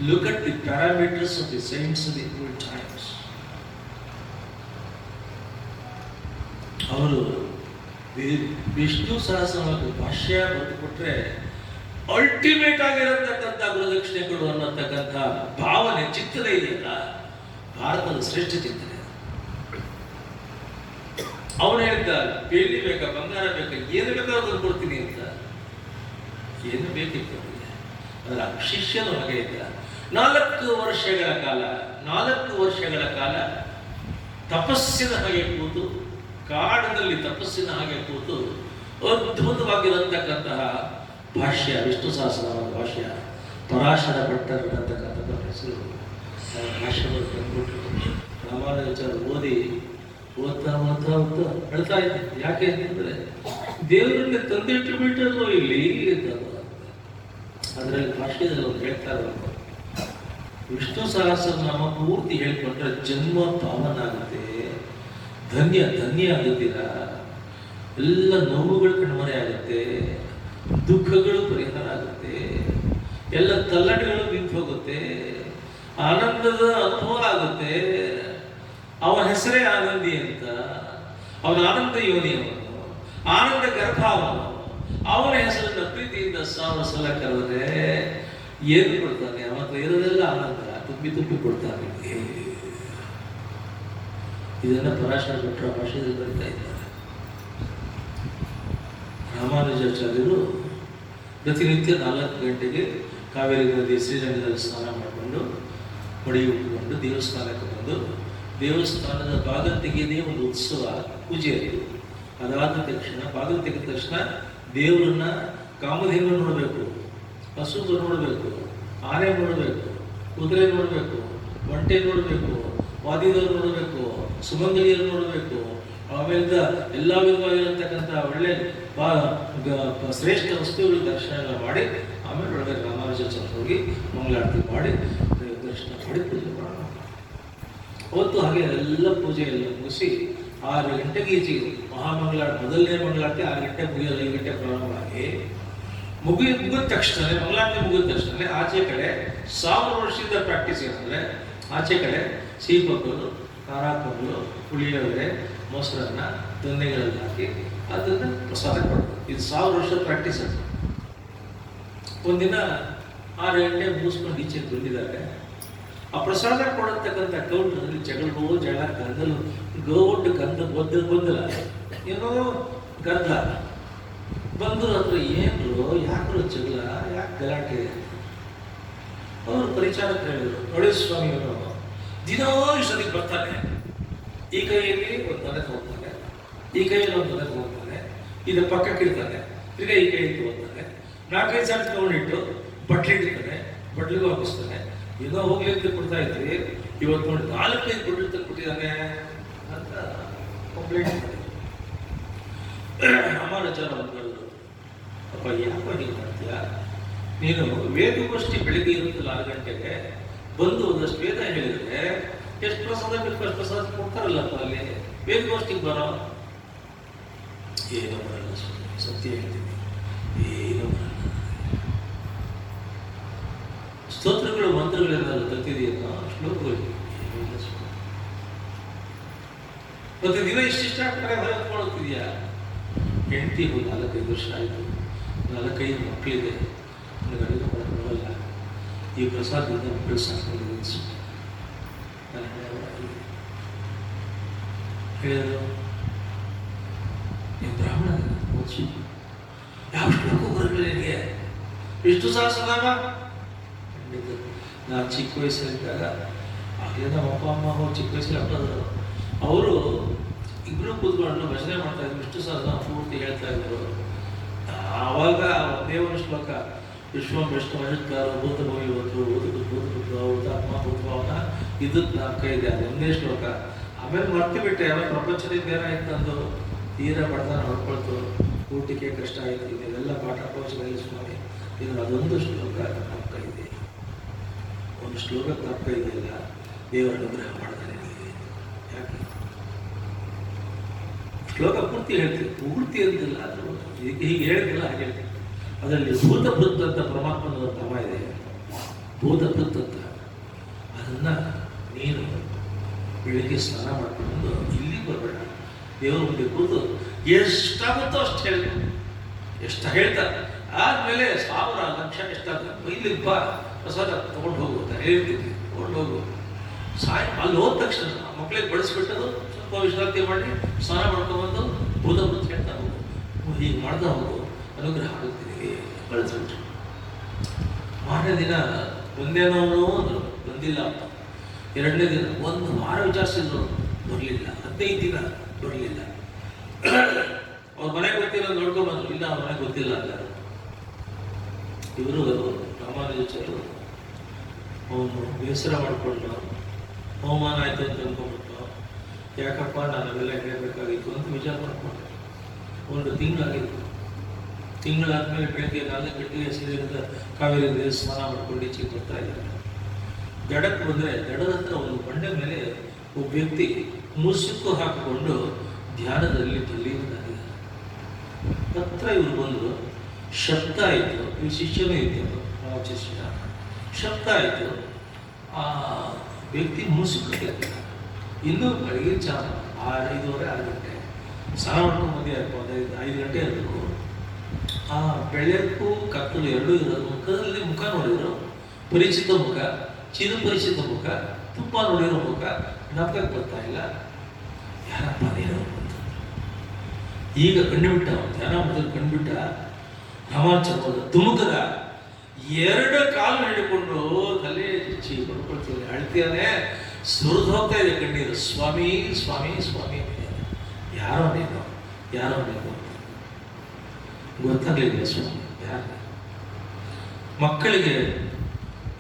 Look at the parameters of the saints of the old times. ಅವರು ವಿಷ್ಣು ಸಹಸ್ರನಾಮಕ್ಕೆ ಭಾಷ್ಯ ಬರೆದು ಕೊಟ್ರೆ ಅಲ್ಟಿಮೇಟ್ ಆಗಿರತಕ್ಕಂಥ ಗುರುದಕ್ಷಿಣೆ ಕೊಡು ಅನ್ನತಕ್ಕಂಥ ಭಾವನೆ ಚಿತ್ತದ ಇದೆಯಲ್ಲ, ಭಾರತದ ಶ್ರೇಷ್ಠ ಚಿಂತನೆ. ಅವನು ಹೇಳ್ದ, ಬೆಳ್ಳಿ ಬೇಕಾ, ಬಂಗಾರ ಬೇಕಾ, ಏನು ಬೇಕಾದ್ರೂ ಕೊಡ್ತೀನಿ ಅಂತ. ಏನು ಬೇಕಿತ್ತು ಅವನಿಗೆ. ಅದರ ಶಿಷ್ಯನ ಹಾಗೆ ಇದ್ದ. 4 ವರ್ಷಗಳ ಕಾಲ ತಪಸ್ಸಿನ ಹಾಗೆ ಕೂತು, ಕಾಡಿನಲ್ಲಿ ತಪಸ್ಸಿನ ಹಾಗೆ ಕೂತು, ಅದ್ಭುತವಾಗಿರತಕ್ಕಂತಹ ಭಾಷ್ಯ, ವಿಷ್ಣು ಸಹಸ್ರನಾಮದ ಭಾಷ್ಯ, ಪರಾಶರ ಭಟ್ಟರು ಅಂತಕ್ಕಂಥ ಹೆಸರು ಭಾಷ್ಯಗಳು ತಂದ್ಬಿಟ್ರು. ರಾಮಾನುಜಾಚಾರ್ಯ ಓದ್ತಾ ಹೇಳ್ತಾ ಇದ್ದೆ. ಯಾಕೆ ಅಂತಂದ್ರೆ ದೇವರಲ್ಲಿ ತಂದಿಟ್ಟು ಬಿಟ್ಟರು ಇಲ್ಲಿ ಅದರಲ್ಲಿ ಭಾಷ್ಯದಲ್ಲಿ ಅವ್ರು ಹೇಳ್ತಾ ಇರೋದು, ವಿಷ್ಣು ಸಹಸ್ರನಾಮ ಪೂರ್ತಿ ಹೇಳ್ಕೊಂಡ್ರೆ ಜನ್ಮ ಪಾವನ ಆಗುತ್ತೆ, ಧನ್ಯ ಆಗುತ್ತೀರಾ, ಎಲ್ಲ ನೋವುಗಳು ಕಣ್ಮರೆ ಆಗುತ್ತೆ, ದುಃಖಗಳು ಪರಿಹಾರ ಆಗುತ್ತೆ, ಎಲ್ಲ ತಲ್ಲಣಗಳು ನಿಂತು ಹೋಗುತ್ತೆ, ಆನಂದದ ಅನುಭವ ಆಗುತ್ತೆ. ಅವನ ಹೆಸರೇ ಆನಂದಿ ಅಂತ. ಅವನ ಆನಂದ ಯೋನಿಯವನು, ಆನಂದ ಗರ್ಭ ಅವನ ಹೆಸರನ್ನ ಪ್ರೀತಿಯಿಂದ 1000 ಸಲ ಕರೆದರೆ ಏನು ಕೊಡ್ತಾನೆ? ಅವತ್ತು ಇರೋದೆಲ್ಲ ಆನಂದ ತುಂಬಿ ಕೊಡ್ತಾನೆ. ಇದನ್ನ ಪರಾಶರ ಭಟ್ಟರ ಭಾಷೆಯಲ್ಲಿ ಬರೀತಾ ಇದ್ದಾರೆ. ರಾಮಾನುಜಾಚಾರ್ಯರು ಪ್ರತಿನಿತ್ಯ 4 ಗಂಟೆಗೆ ಕಾವೇರಿ ನದಿ ಶ್ರೀರಂಗದಲ್ಲಿ ಸ್ನಾನ ಮಾಡಿಕೊಂಡು ಮಡಿ ಉಟ್ಕೊಂಡು ದೇವಸ್ಥಾನಕ್ಕೆ ಬಂದು, ದೇವಸ್ಥಾನದ ಬಾಗಿಲು ತೆಗೆಯದೇ ಒಂದು ಉತ್ಸವ, ಪೂಜೆ. ಅದಾದ ತಕ್ಷಣ ಬಾಗಿಲು ತೆಗೆದ ತಕ್ಷಣ ದೇವರನ್ನ ಕಾಮಧೇನು ನೋಡಬೇಕು, ಹಸು ನೋಡಬೇಕು, ಆನೆ ನೋಡಬೇಕು, ಕುದುರೆ ನೋಡಬೇಕು, ಒಂಟೆ ನೋಡಬೇಕು, ವಾದಿದವರು ನೋಡಬೇಕು, ಸುಮಂಗಲಿಯರು ನೋಡಬೇಕು. ಆಮೇಲೆ ಎಲ್ಲ ವಿಧವಾಗಿರತಕ್ಕಂಥ ಒಳ್ಳೆ ಶ್ರೇಷ್ಠ ವಸ್ತುಗಳ ದರ್ಶನ ಮಾಡಿ ಆಮೇಲೆ ಒಳಗೆ ರಾಮಾನುಜಾಚಾರ್ಯ ಹೋಗಿ ಮಂಗಳಾರತಿ ಮಾಡಿ ದರ್ಶನ ಮಾಡಿ ಪೂಜೆ ಮಾಡೋಣ. ಅವತ್ತು ಹಾಗೆ ಎಲ್ಲ ಪೂಜೆ ಎಲ್ಲ ಮುಗಿಸಿ 6 ಗಂಟೆಗೆ ಈಚೆ ಮಹಾಮಂಗಳಾರತಿ, ಮೊದಲನೇ ಮಂಗಳಾರತಿ 6 ಗಂಟೆ ಮುಗಿಯೋದು, 5 ಗಂಟೆ ಪ್ರಾರಂಭ ಆಗಿ ಮುಗಿದ ತಕ್ಷಣ, ಮಂಗಳಾರತಿ ಮುಗಿದ ತಕ್ಷಣ ಆಚೆ ಕಡೆ 1000 ವರ್ಷದಿಂದ ಪ್ರಾಕ್ಟೀಸ್ ಏನಂದ್ರೆ, ಆಚೆ ಕಡೆ ಸಿಹಿ ಪಕ್ಕಲು, ಖಾರ ಪಕ್ಕಲು, ಪುಳಿಯೋಗರೆ, ಮೊಸರನ್ನ ದೊನ್ನೆಗಳಲ್ಲಿ ಹಾಕಿ ಅದನ್ನು ಪ್ರಸಾದ ಕೊಡೋದು. ಇದು 1000 ವರ್ಷದ ಪ್ರಾಕ್ಟೀಸ್ ಅದು. ಒಂದಿನ 6 ಗಂಟೆ ಮುಗಿಸ್ಕೊಂಡು ಈಚೆಗೆ ಬಂದಿದ್ದಾರೆ. ಆ ಪ್ರಸಾದ ಕೊಡತಕ್ಕಂಥ ಕೌಂಟರ್ನಲ್ಲಿ ಜಗಳ ಗಂಧಲು ಗೌಡ್ ಗೊಂದಲ ಏನೋ ಗಂಧ ಬಂದು ಹತ್ರ ಏನ್ರು, ಯಾಕ್ರು ಜಗಳ, ಯಾಕೆ ಗಲಾಟೆ? ಅವರು ಪರಿಚಾರಕ್ಕೆ ಹೇಳಿದ್ರು, ನೋಡಿ ಸ್ವಾಮಿಯವರು ದಿನೋ ಇಷ್ಟೊತ್ತಿಗೆ ಬರ್ತಾನೆ, ಈ ಕೈಯಲ್ಲಿ ಒಂದು ಮನೆ ತಗೋತಾನೆ, ಈ ಕೈಯಲ್ಲಿ ಒಂದು ಮನೆ ತಗೋತಾನೆ, ಇದು ಪಕ್ಕಕ್ಕೆ ಇರ್ತಾನೆ, ಈಗ ಈ ಕೈಯಲ್ಲಿ ತಗೋತಾನೆ, 4-5 ಸಾಲ ತಗೊಂಡಿಟ್ಟು ಬಟ್ಲಿ ಇಡ್ತಾನೆ, ಬಟ್ಲಿಗೂ ಹಾಕಿಸ್ತಾನೆ, ಏನೋ ಹೋಗ್ಲಿ ಅಂತ ಕೊಡ್ತಾ ಇದ್ರಿ, ಇವತ್ತು ನೋಡಿ 4-5 ಬಟ್ಲಿ ತಂದ್ಬಿಟ್ಟಿದ್ದಾನೆ ಅಂತ ಕಂಪ್ಲೇಂಟ್ ಮಾಡಿದ್ರು. ರಾಮಾನುಜಾಚಾರ್ಯ ಹೇಳಿದ್ರು, ಅಪ್ಪ ಯಾಕೋ ಹೀಗೆ ಮಾಡ್ತೀಯ? ನೀನು ವೇದಗೋಷ್ಠಿ ಬೆಳಿಗ್ಗೆ ಇರುತ್ತಲ್ಲ 6 ಗಂಟೆಗೆ ಬಂದು ಒಂದಷ್ಟು ವೇದ ಹೇಳಿದ್ರೆ ಎಷ್ಟು ಪ್ರಸಾದ ಬೇಕು ಅಷ್ಟು ಪ್ರಸಾದ ಕೊಡ್ತಾರಲ್ಲಪ್ಪ ಅಲ್ಲಿ, ವೇದಗೋಷ್ಠಿಗೆ ಬರೋ. ಏನೋ ಬರಲ್ಲ ಸ್ವಾಮಿ, ಸತ್ಯ ಹೇಳ್ತೀನಿ, ಏನೋ ಬರಲ್ಲ. ಸ್ತೋತ್ರಗಳು ಮಂತ್ರಗಳೆಲ್ಲ ಕಲ್ತಿದೆಯಲ್ಲ, ಶ್ಲೋಕಗಳು ಏನಿಲ್ಲ ಸ್ವಾಮಿ. ಮತ್ತೆ ದಿನ ಇಷ್ಟಿಷ್ಟ ಆಗ್ತಾರೆ ಹೊರತ್ಕೊಳ್ಳುತ್ತಿದ್ಯಾ? ಹೆಂಡತಿ 4-5 ವರ್ಷ ಆಯಿತು, 4-5 ಮಕ್ಕಳಿದೆ, ನನಗೆ ಅಡುಗೆ ಮಾಡೋಕ್ಕೆ ಬರಲ್ಲ, ಈ ಪ್ರಸಾದದಿಂದ ಮಕ್ಕಳು ಸಾಕೊಂಡಿದ್ದೀನಿ. ನಾನು ಹೇಳಿದ್ರು, ನೀವು ಬ್ರಾಹ್ಮಣ ಓದಿಸಿ ಯಾವ ಶ್ಲೋಕ ಬರಲಿಲ್ಲ ನಿನಗೆ? ಎಷ್ಟು ಸಹಸ್ರನಾಮ? ನಾನು ಚಿಕ್ಕ ವಯಸ್ಸಲ್ಲಿದ್ದಾಗ ಆಗಲೇ ನಮ್ಮ ಅಪ್ಪ ಅಮ್ಮ ಅವ್ರು ಚಿಕ್ಕ ವಯಸ್ಸಲ್ಲಿ ಹಾಕೋದ್ರು. ಅವರು ಇಬ್ಬರು ಕೂತ್ಕೊಂಡು ಭಜನೆ ಮಾಡ್ತಾ ಇದ್ರು, ವಿಷ್ಣು ಸಹಸ್ರನಾಮ ಪೂರ್ತಿ ಹೇಳ್ತಾ ಇದ್ರು. ಆವಾಗ ಒಂದೇ ಒಂದು ಶ್ಲೋಕ, ವಿಶ್ವಂ ವಿಷ್ಣು ಮಹಿಷ್ಕಾರ ಭೂತ ಭೂಮಿ ಭೂತಾತ್ಮ ಭೂತಭಾವನ, ಇದಕ್ಕೆ 4-5 ಅದು ಒಂದೇ ಶ್ಲೋಕ. ಆಮೇಲೆ ಮರ್ತು ಬಿಟ್ಟೆ. ಆಮೇಲೆ ಪ್ರಪಂಚದಿಂದ ಏನಾಯ್ತು ಅಂದು ತೀರಾ ಬಡತನ ಹೊಡ್ಕೊಳ್ತು, ಊಟಕ್ಕೆ ಕಷ್ಟ ಆಯಿತು, ಇದೆಲ್ಲ ಪಾಠ ಪ್ರವಚನದಲ್ಲಿ ಸ್ವಾಮಿ ಇದು ಅದೊಂದು ಶ್ಲೋಕ ತಪ್ಪಿದೆ, ಒಂದು ಶ್ಲೋಕ ತಪ್ಪಿದೆಯಲ್ಲ, ದೇವರ ಅನುಗ್ರಹ ಮಾಡ್ತಾನೆ. ಯಾಕೆ ಶ್ಲೋಕ ಪೂರ್ತಿ ಹೇಳ್ತೀವಿ, ಪೂರ್ತಿ ಅಂತಿಲ್ಲ, ಅದು ಹೀಗೆ ಹೇಳ್ತಿಲ್ಲ, ಹಾಗೆ ಹೇಳ್ತೀವಿ. ಅದರಲ್ಲಿ ಭೂತಭೃತ್ ಅಂತ ಪರಮಾತ್ಮನ ಕ್ರಮ ಇದೆ, ಭೂತಭೃತ್ ಅಂತ. ಅದನ್ನ ನೀನು ಬೆಳಿಗ್ಗೆ ಸ್ನಾನ ಮಾಡ್ಕೊಂಡು ಇಲ್ಲಿ ಬರಬೇಡ, ದೇವರ ಮುಂದೆ ಕೂತು ಎಷ್ಟಾಗುತ್ತೋ ಅಷ್ಟು ಹೇಳ್ಬೇಕು. ಎಷ್ಟು ಹೇಳ್ತಾರೆ ಆದ್ಮೇಲೆ 1000 ಲಕ್ಷ ಎಷ್ಟಾಗುತ್ತೆ, ಇಲ್ಲಿ ಬಾ ಪ್ರಸಾದ ತಗೊಂಡು ಹೋಗು ಅಂತ ಹೇಳ್ತಿದ್ವಿ, ತಗೊಂಡು ಹೋಗು. ಅಲ್ಲಿ ಹೋದ ತಕ್ಷಣ ಮಕ್ಕಳಿಗೆ ಬಡಿಸ್ಬಿಟ್ಟದು, ಸ್ವಲ್ಪ ವಿಶ್ರಾಂತಿ ಮಾಡಿ ಸ್ನಾನ ಮಾಡ್ಕೊಂಡ್ಬಂದು ಭೂತ ಬುದ್ಧಿ ಹೇಳ್ತಾ ಹೋಗು, ಹೀಗೆ ಮಾಡ್ತಾ ಹೋಗು, ಅನುಗ್ರಹ ಆಗುತ್ತೀನಿ ಕಳಿಸ್ಬಿಟ್ರು. ಮಾರನೇ ದಿನ ಒಂದೇನೋ ಅಂದರು, ಬಂದಿಲ್ಲ ಅಂತ. ಎರಡನೇ ದಿನ 1 ವಾರ ವಿಚಾರಿಸಿದ್ರು, ಬರಲಿಲ್ಲ. 15 ದಿನ ಬರಲಿಲ್ಲ. ಅವ್ರ ಮನೆಗೆ ಗೊತ್ತಿಲ್ಲ ನೋಡ್ಕೊಂಡ್ಬಂದ್ರು, ಇಲ್ಲ ಅವ್ರ ಮನೆಗೆ ಗೊತ್ತಿಲ್ಲ ಅಂತ. ಇವರು ರಾಮಾನುಜಾಚಾರ್ಯರು ಅವನು ಬೇಸರ ಮಾಡಿಕೊಂಡು ಅವಮಾನ ಆಯಿತು ಅಂತ ಅಂದ್ಕೊಂಡ್ಬಿಟ್ಟು, ಯಾಕಪ್ಪ ನಾನು ಅವೆಲ್ಲ ಹೇಳಬೇಕಾಗಿತ್ತು ಅಂತ ವಿಚಾರ ಮಾಡ್ಕೊಂಡೆ. 1 ತಿಂಗಳಾಗಿತ್ತು. ತಿಂಗಳಾದ್ಮೇಲೆ ಬೆಳಗ್ಗೆ 4 ಗಂಟೆಗೆ ಸೀರೆಯಿಂದ ಕಾವೇರಿ ನೀರು ಸ್ನಾನ ಮಾಡ್ಕೊಂಡು ಈಚೆಗೆ ಬರ್ತಾ ಇದ್ದಾರೆ. ದಡಕ್ಕೆ ಬಂದರೆ ದಡದ ಹತ್ರ ಒಂದು ಬಂಡೆ ಮೇಲೆ ಒಬ್ಬ ವ್ಯಕ್ತಿ ಮುಸುಕು ಹಾಕಿಕೊಂಡು ಧ್ಯಾನದಲ್ಲಿ ತಲ್ಲೀನಾಗಿದ್ದಾರೆ. ಹತ್ರ ಇವ್ರು ಬಂದರು, ಶಬ್ದ ಆಯಿತು. ಇವ್ರ ಶಿಷ್ಯನೂ ಇದ್ದರು, ಶಿಷ್ಯ. ಶಬ್ದ ಆಯಿತು, ಆ ವ್ಯಕ್ತಿ ಮುಸುಕು. ಇನ್ನೂ ಬೆಳಗ್ಗೆ 5:30 6 ಗಂಟೆ ಸ್ನಾನ ಮಾಡ್ಕೊಂಡು ಬಂದು 5 ಗಂಟೆ ಇರಬೇಕು. ಆ ಬೆಳಕು ಕತ್ತಲು ಎರಡೂ ಇರೋದು. ಮುಖದಲ್ಲಿ ಮುಖ ನೋಡಿದ್ರು, ಪರಿಚಿತ ಮುಖ, ಚಿರಪರಿಚಿತ ಮುಖ, ತುಪ್ಪ ನೋಡಿರೋ ಮುಖ, ಜ್ಞಾಪಕಕ್ಕೆ ಬರ್ತಾ ಇಲ್ಲ. ಯಾರಪ್ಪ ನೀನು ಅಂತ ಈಗ ಕಂಡುಬಿಟ್ಟ. ಧ್ಯಾನ ಮೊದಲು ಕಂಡುಬಿಟ್ಟ. ರಾಮಾಚಾರ್ಯ ತುಮುಕದ 2 ಕಾಲು ಹಿಡ್ಕೊಂಡು ತಲೆ ಚಿ ಪಡ್ಕೊಳ್ತೀವಿ, ಅಳ್ತೀಯಾನೆ, ಸುರಿದು ಹೋಗ್ತಾ ಇದೆ ಕಣ್ಣೀರು. ಸ್ವಾಮಿ ಸ್ವಾಮಿ ಸ್ವಾಮಿ. ಯಾರೋ ನೀನು, ಯಾರೋ ನೀನು ಗೊತ್ತಾಗಲಿಲ್ಲ ಸ್ವಾಮಿ. ಯಾರು? ಮಕ್ಕಳಿಗೆ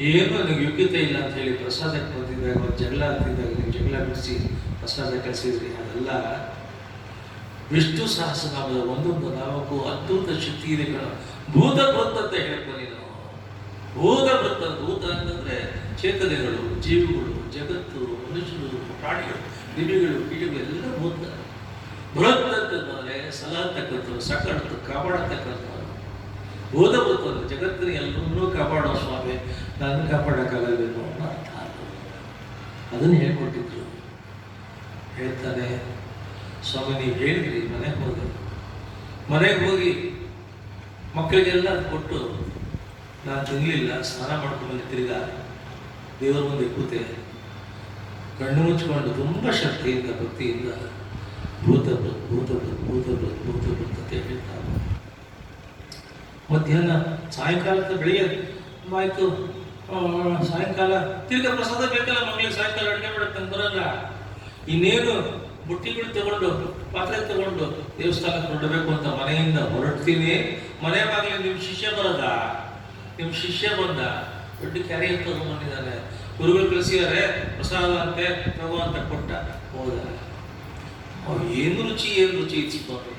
ಏನು ನನಗೆ ಯೋಗ್ಯತೆ ಇಲ್ಲ ಅಂತ ಹೇಳಿ ಪ್ರಸಾದಕ್ಕೆ ಬಂದಿದ್ದಾಗ ಜಗಳ ಆಗ್ತಿದ್ದಾಗ ನೀವು ಜಗಳ ಬಿಡಿಸಿ ಪ್ರಸಾದ ಕಳಿಸಿದ್ರಿ. ಅದೆಲ್ಲ ವಿಷ್ಣು ಸಹಸ್ರನಾಮದ 1 ನಾಮಕ್ಕೂ ಅದ್ಭುತ ಶಕ್ತಿ ಇದೆ ಕಣ. ಭೂತ ಭೂತ ಅಂತ ಹೇಳ್ತಾನೆ ನಾವು. ಭೂತ ಭೂತ, ಭೂತ ಅಂತಂದ್ರೆ ಚೇತನೆಗಳು, ಜೀವಿಗಳು, ಜಗತ್ತು, ಮನುಷ್ಯರು, ಪ್ರಾಣಿಗಳು, ದಿವ್ಯಗಳು, ಕೀಟಗಳು ಎಲ್ಲ ಭೂತ. ಬೃಹತ್ತಂತಂದ್ರೆ ಸಲಹತಕ್ಕಂಥದ್ದು, ಸಕಳತ್ತು ಕಾಪಾಡತಕ್ಕಂಥದ್ದು. ಭೂತ ಭೂತ ಅಂದ್ರೆ ಜಗತ್ತಿನ ಎಲ್ಲರನ್ನೂ ಕಾಪಾಡೋ ಸ್ವಾಮಿ, ನನ್ನ ಕಾಪಾಡೋಕ್ಕಾಗಲ್ವೇನೋ ಅನ್ನೋ ಅರ್ಥ. ಅದನ್ನು ಹೇಳ್ಕೊಟ್ಟಿದ್ರು. ಹೇಳ್ತಾನೆ, ಸ್ವಾಮಿ ನೀವು ಹೇಳಿದ್ರಿ, ಮನೆಗೆ ಹೋಗಿ ಮಕ್ಕಳಿಗೆಲ್ಲ ಕೊಟ್ಟು ನಾನು ತಿನ್ನಲಿಲ್ಲ, ಸ್ನಾನ ಮಾಡ್ಕೊಂಡು ತಿರ್ಗಾ ದೇವರ ಮುಂದೆ ಕೂತೆ ಕಣ್ಣು ಮುಚ್ಚಿಕೊಂಡು ತುಂಬ ಶಕ್ತಿಯಿಂದ ಭಕ್ತಿಯಿಂದ ಭೂತ ಭೂತ ಭೂತ ಭೂತ ಅಂತ ಹೇಳ್ತಾ. ಮಧ್ಯಾಹ್ನ ಸಾಯಂಕಾಲದ ಬೆಳಿಗ್ಗೆ ಆಯಿತು. ಸಾಯಂಕಾಲ ತಿರ್ಗಾ ಪ್ರಸಾದ ಬೇಕಲ್ಲ ಮಕ್ಕಳಿಗೆ, ಸಾಯಂಕಾಲ ಅಡುಗೆ ಮಾಡಕ್ಕೆ ನಂಗೆ ಬರಲ್ಲ. ಇನ್ನೇನು ಬುಟ್ಟಿಗಳು ತಗೊಂಡು ಪಾತ್ರೆ ತಗೊಂಡು ದೇವಸ್ಥಾನಕ್ಕೆ ಹೊರಡಬೇಕು ಅಂತ ಮನೆಯಿಂದ ಹೊರಡ್ತೀನಿ. ಮನೆ ಬಾಗಿಲು ನಿಮ್ಮ ಶಿಷ್ಯ ಬರೋದ, ನಿಮ್ಮ ಶಿಷ್ಯ ಬಂದ, ದೊಡ್ಡ ಕ್ಯಾರಿಯರ್ ತಗೊಂಡ್ಬಂದಿದ್ದಾನೆ. ಗುರುಗಳು ಕಳಿಸಿದ್ದಾರೆ, ಪ್ರಸಾದ ಅಂತೆ ತಗೋ ಅಂತ ಕೊಟ್ಟ, ಹೋದ. ಏನು ರುಚಿ ಇಚ್ಚಿಕೊಂಡು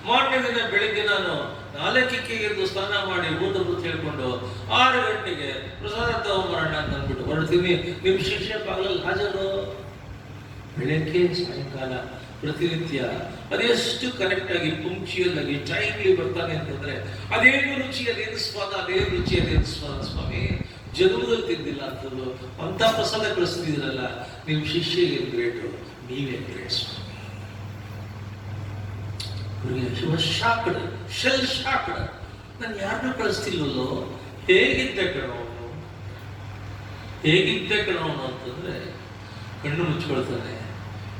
ಮಾರನೇ ದಿನ ಬೆಳಿಗ್ಗೆ ನಾನು 4ಕ್ಕೆ ಎದ್ದು ಸ್ನಾನ ಮಾಡಿ ಭೂತ ಭೂತ ಹೇಳ್ಕೊಂಡು 6 ಗಂಟೆಗೆ ಪ್ರಸಾದ ತಗೊಂಬರೋಣ ಅಂತ ಅಂದ್ಬಿಟ್ಟು ಹೊರಡ್ತೀನಿ. ನಿಮ್ಮ ಶಿಷ್ಯ ಬಾಗಿಲಲ್ಲಿ ಹಾಜರು. ಬೆಳಗ್ಗೆ ಸಾಯಂಕಾಲ ಪ್ರತಿನಿತ್ಯ ಅದೆಷ್ಟು ಕರೆಕ್ಟಾಗಿ ಪಂಕ್ಚುಯಲ್ ಟೈಮ್ಲಿ ಬರ್ತಾನೆ ಅಂತಂದ್ರೆ ಅದೇನು ರುಚಿ, ಅದೇನು ಸ್ವಾದ, ಅದೇನು ರುಚಿ, ಅದೇನು ಸ್ವಾದ ಸ್ವಾಮಿ. ಜನ್ಮದಲ್ಲಿ ತಿಂದಿಲ್ಲ ಅಂತಂದು ಅಂತ ಪ್ರಸಾದ ಕಳಿಸ್ತಿದ್ದೀರಲ್ಲ, ನಿಮ್ಮ ಶಿಷ್ಯ ಏನು ಗ್ರೇಟು, ನೀವೇ ಗ್ರೇಟ್ ಸ್ವಾಮಿ. Shell shocked. ನಾನು ಯಾರನ್ನೂ ಕಳಿಸ್ತಿಲ್ವಲ್ಲೋ, ಹೇಗಿದ್ದೆ ಕಣವನು ಅಂತಂದ್ರೆ ಕಣ್ಣು ಮುಚ್ಕೊಳ್ತಾನೆ,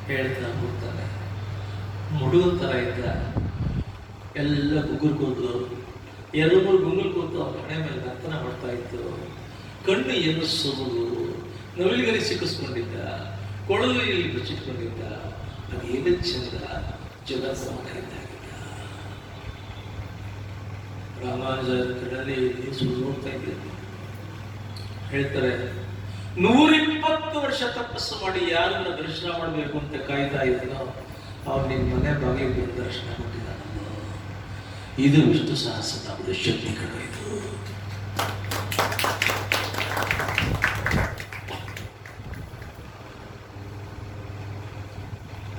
ಹೇಳ್ತಾ ಹೋಗ್ತಾನೆ. ಹುಡುಗನ ಥರ ಇದ್ದ. ಎಲ್ಲ ಗುಗ್ಗುರು ಕೂತು 2-3 ಗುಂಗುರು ಕೂತು ಅವನ ಹಣೆ ಮೇಲೆ ನರ್ತನ ಮಾಡ್ತಾ ಇತ್ತು. ಕಣ್ಣು ಎನ್ನಿಸೋದು, ನವಿಲಿಗರಿ ಸಿಕ್ಕಿಸ್ಕೊಂಡಿದ್ದ, ಕೊಳಲಲ್ಲಿ ಬಚ್ಚಿಟ್ಕೊಂಡಿದ್ದ. ಅದೇನು ಚಂದ, ಜಗತ್ಸಮನ ಇದ್ದಾಗಿದ್ದ. ರಾಮಾನುಜರ ಕಡಲಿ ಸುಳ್ಳು ಹೋಗ್ತಾ ಇದ್ದ. ಹೇಳ್ತಾರೆ, 120 ವರ್ಷ ತಪಸ್ಸು ಮಾಡಿ ಯಾರನ್ನ ದರ್ಶನ ಮಾಡಬೇಕು ಅಂತ ಕಾಯ್ತಾ ಇದ್ದನೋ ಅವ್ರು ನಿನ್ನ ಮನೆ ಬಾಗಿಲಿಗೆ ಬಂದು ದರ್ಶನ ಕೊಟ್ಟಿದ್ದಾನ. ಇದು ವಿಷ್ಣು ಸಹಸ್ರನಾಮದ ಶಕ್ತಿಗಳು. ಇದು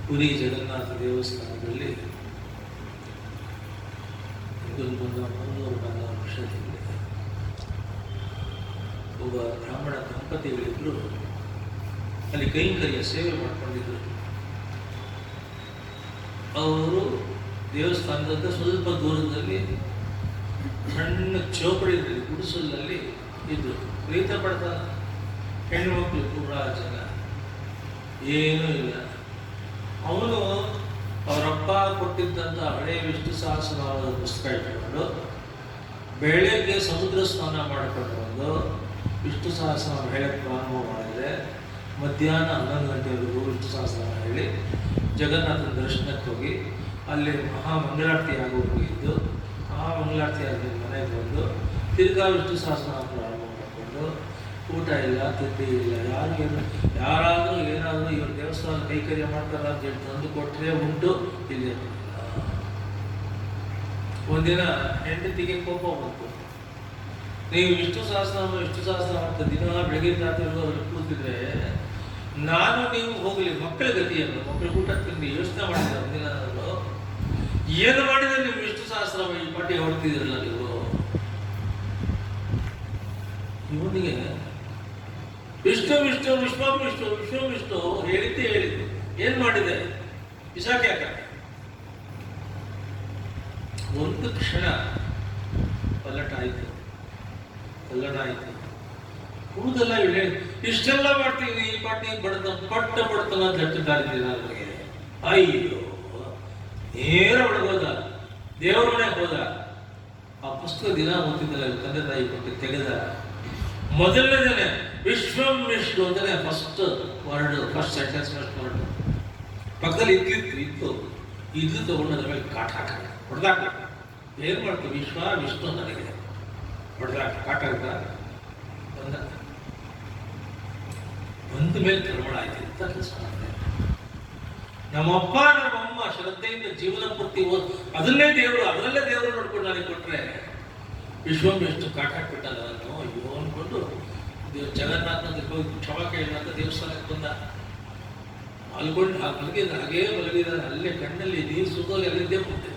ಪುರಿ ಜಗನ್ನಾಥ ದೇವಸ್ಥಾನದಲ್ಲಿ ಇದೊಂದು 300-400 ವರ್ಷದಿಂದ ಒಬ್ಬ ಬ್ರಾಹ್ಮಣ ದಂಪತಿಗಳಿದ್ರು ಅಲ್ಲಿ ಕೈಂಕರ್ಯ ಸೇವೆ ಮಾಡ್ಕೊಂಡಿದ್ರು. ಅವರು ದೇವಸ್ಥಾನದಿಂದ ಸ್ವಲ್ಪ ದೂರದಲ್ಲಿ ಸಣ್ಣ ಚೌಪಡಿಯಲ್ಲಿ ಗುಡಿಸಲಲ್ಲಿ ಇದ್ರು. ರೈತ ಪಡ್ತಾನ, ಹೆಣ್ಣು ಮಕ್ಕಳು ಕೂಡ ಜನ ಏನೂ ಇಲ್ಲ. ಅವನು ಅವರಪ್ಪ ಕೊಟ್ಟಿದ್ದಂಥ ಹಳೆಯ ವಿಷ್ಣು ಸಹಸ್ರನಾಮದ ಪುಸ್ತಕ ಇಟ್ಕೊಂಡು ಬೆಳಗ್ಗೆ ಸಮುದ್ರ ಸ್ನಾನ ಮಾಡಿಕೊಂಡು ಬಂದು ವಿಷ್ಣು ಸಹಸ್ರನಾಮ ಹೇಳಕ್ಕೆ ಪ್ರಾರಂಭ ಮಾಡಿದರೆ ಮಧ್ಯಾಹ್ನ 11 ಗಂಟೆವರೆಗೂ ವಿಷ್ಣು ಸಹಸ್ರನಾಮ ಹೇಳಿ ಜಗನ್ನಾಥನ ದರ್ಶನಕ್ಕೆ ಹೋಗಿ ಅಲ್ಲಿ ಮಹಾಮಂಗಳಾರತಿ ಆಗೋಗಿದ್ದು ಆ ಮಂಗಳಾರತಿ ಆದಮೇಲೆ ಮನೆಗೆ ಬಂದು ತಿರ್ಗಾ ವಿಷ್ಣು ಸಹಸ್ರನಾಮ ಪ್ರಾರಂಭ ಮಾಡಿಕೊಂಡು ಊಟ ಇಲ್ಲ, ತಿಂಡಿ ಇಲ್ಲ, ಯಾರಾದರೂ ಏನಾದರೂ ಇವರು ದೇವಸ್ಥಾನ ಕೈಕರ್ಯ ಮಾಡ್ತಾರ ಅಂತ ಹೇಳಿ ತಂದು ಕೊಟ್ಟರೆ ಉಂಟು, ಇಲ್ಲಿ ಒಂದಿನ ಹೆಂಡತಿಗೆ ಕೋಪ ಬಂತು. ನೀವು ವಿಷ್ಣು ಸಹಸ್ರನಾಮ ಅಂತ ದಿನ ಬೆಳಗ್ಗೆ ರಾತ್ರಿ ಕೂತಿದ್ರೆ ನಾನು ನೀವು ಹೋಗಲಿ ಮಕ್ಕಳ ಗತಿಯನ್ನು ಮಕ್ಕಳ ಊಟ ತಿಂದು ಯೋಚನೆ ಮಾಡಿದ್ರೆ ಒಂದಿನ ಏನು ಮಾಡಿದ್ರೆ ನೀವು ವಿಷ್ಣು ಸಹಸ್ರನಾಮ ಈ ಪಾಟಿ ಹೊಡ್ತಿದ್ರಲ್ಲ ನೀವು. ಇವನಿಗೆ ವಿಷ್ಣು ವಿಷ್ಣು ವಿಶ್ವಂ ವಿಷ್ಣು ವಿಶ್ವಂ ವಿಷ್ಣು ಹೇಳಿದ್ದೆ ಏನ್ ಮಾಡಿದೆ ಬಿಸಾಕಿ ಹಾಕ. ಒಂದು ಕ್ಷಣ ಪಲ್ಲಟ ಆಯ್ತು. ಕೂದಲ್ಲ ಹೇಳಿ ಇಷ್ಟೆಲ್ಲ ಮಾಡ್ತೀವಿ ಈ ಪಾಟಿ ಬಡತನ ಜಡ್ತಿದ್ದಾರೆ ನನಗೆ. ಅಯ್ಯೋ ನೇರ ಒಳಗೋದ ದೇವರ ಮನೆಗೆ ಹೋದ. ಆ ಪುಸ್ತಕ ದಿನ ಓದ್ತಿದ್ದಲ್ಲ ತಂದೆ ತಾಯಿ ಕೊಟ್ಟು ತೆಗೆದ. ಮೊದಲನೇದೇನೆ ವಿಶ್ವಂ ವಿಷ್ಣು ಅಂತಾನೆ ಫಸ್ಟ್ ಸೆಂಟೆನ್ಸ್ ಫಸ್ಟ್ ವರ್ಡ್. ಪಕ್ಕದಲ್ಲಿ ಇದ್ಲು ತಗೊಂಡು ಅದ್ರ ಮೇಲೆ ಕಾಟ ಹಾಕ ಹೊಡೆದಾಕ. ಏನ್ ಮಾಡ್ತೀವಿ ವಿಷ್ಣು ನನಗೆ ಹೊಡೆದಾಕ ಕಾಟ ಬಂದ ಮೇಲೆ ಕರ್ಮಳ ಆಯ್ತು. ಇಂಥ ಕೆಲಸ ಮಾಡಿದೆ ನಮ್ಮಪ್ಪ ನಮ್ಮಮ್ಮ ಶ್ರದ್ಧೆಯಿಂದ ಜೀವನ ಪೂರ್ತಿ ಅದರಲ್ಲೇ ದೇವರು ನೋಡ್ಕೊಂಡು ನನಗೆ ಕೊಟ್ರೆ ವಿಶ್ವಂ ವಿಷ್ಣು ಕಾಟ ಹಾಕ್ಬಿಟ್ಟ ನಾನು ಅಯ್ಯೋ ಅನ್ಕೊಂಡು ಜಗನ್ನಾಥನ ಹೋಗಿ ಕ್ಷಮಾ ಕೇಳಿದ ಅಂತ ದೇವಸ್ಥಾನಕ್ಕೆ ಬಂದ. ಮಲ್ಕೊಂಡು ಹಾಗೇ ಮಲಗಿದಾರೆ. ಅಲ್ಲೇ ಕಣ್ಣಲ್ಲಿ ನೀರು ಸುತ್ತೋಗಿ ಅಲ್ಲಿದ್ದೇ ಮುಂದೆ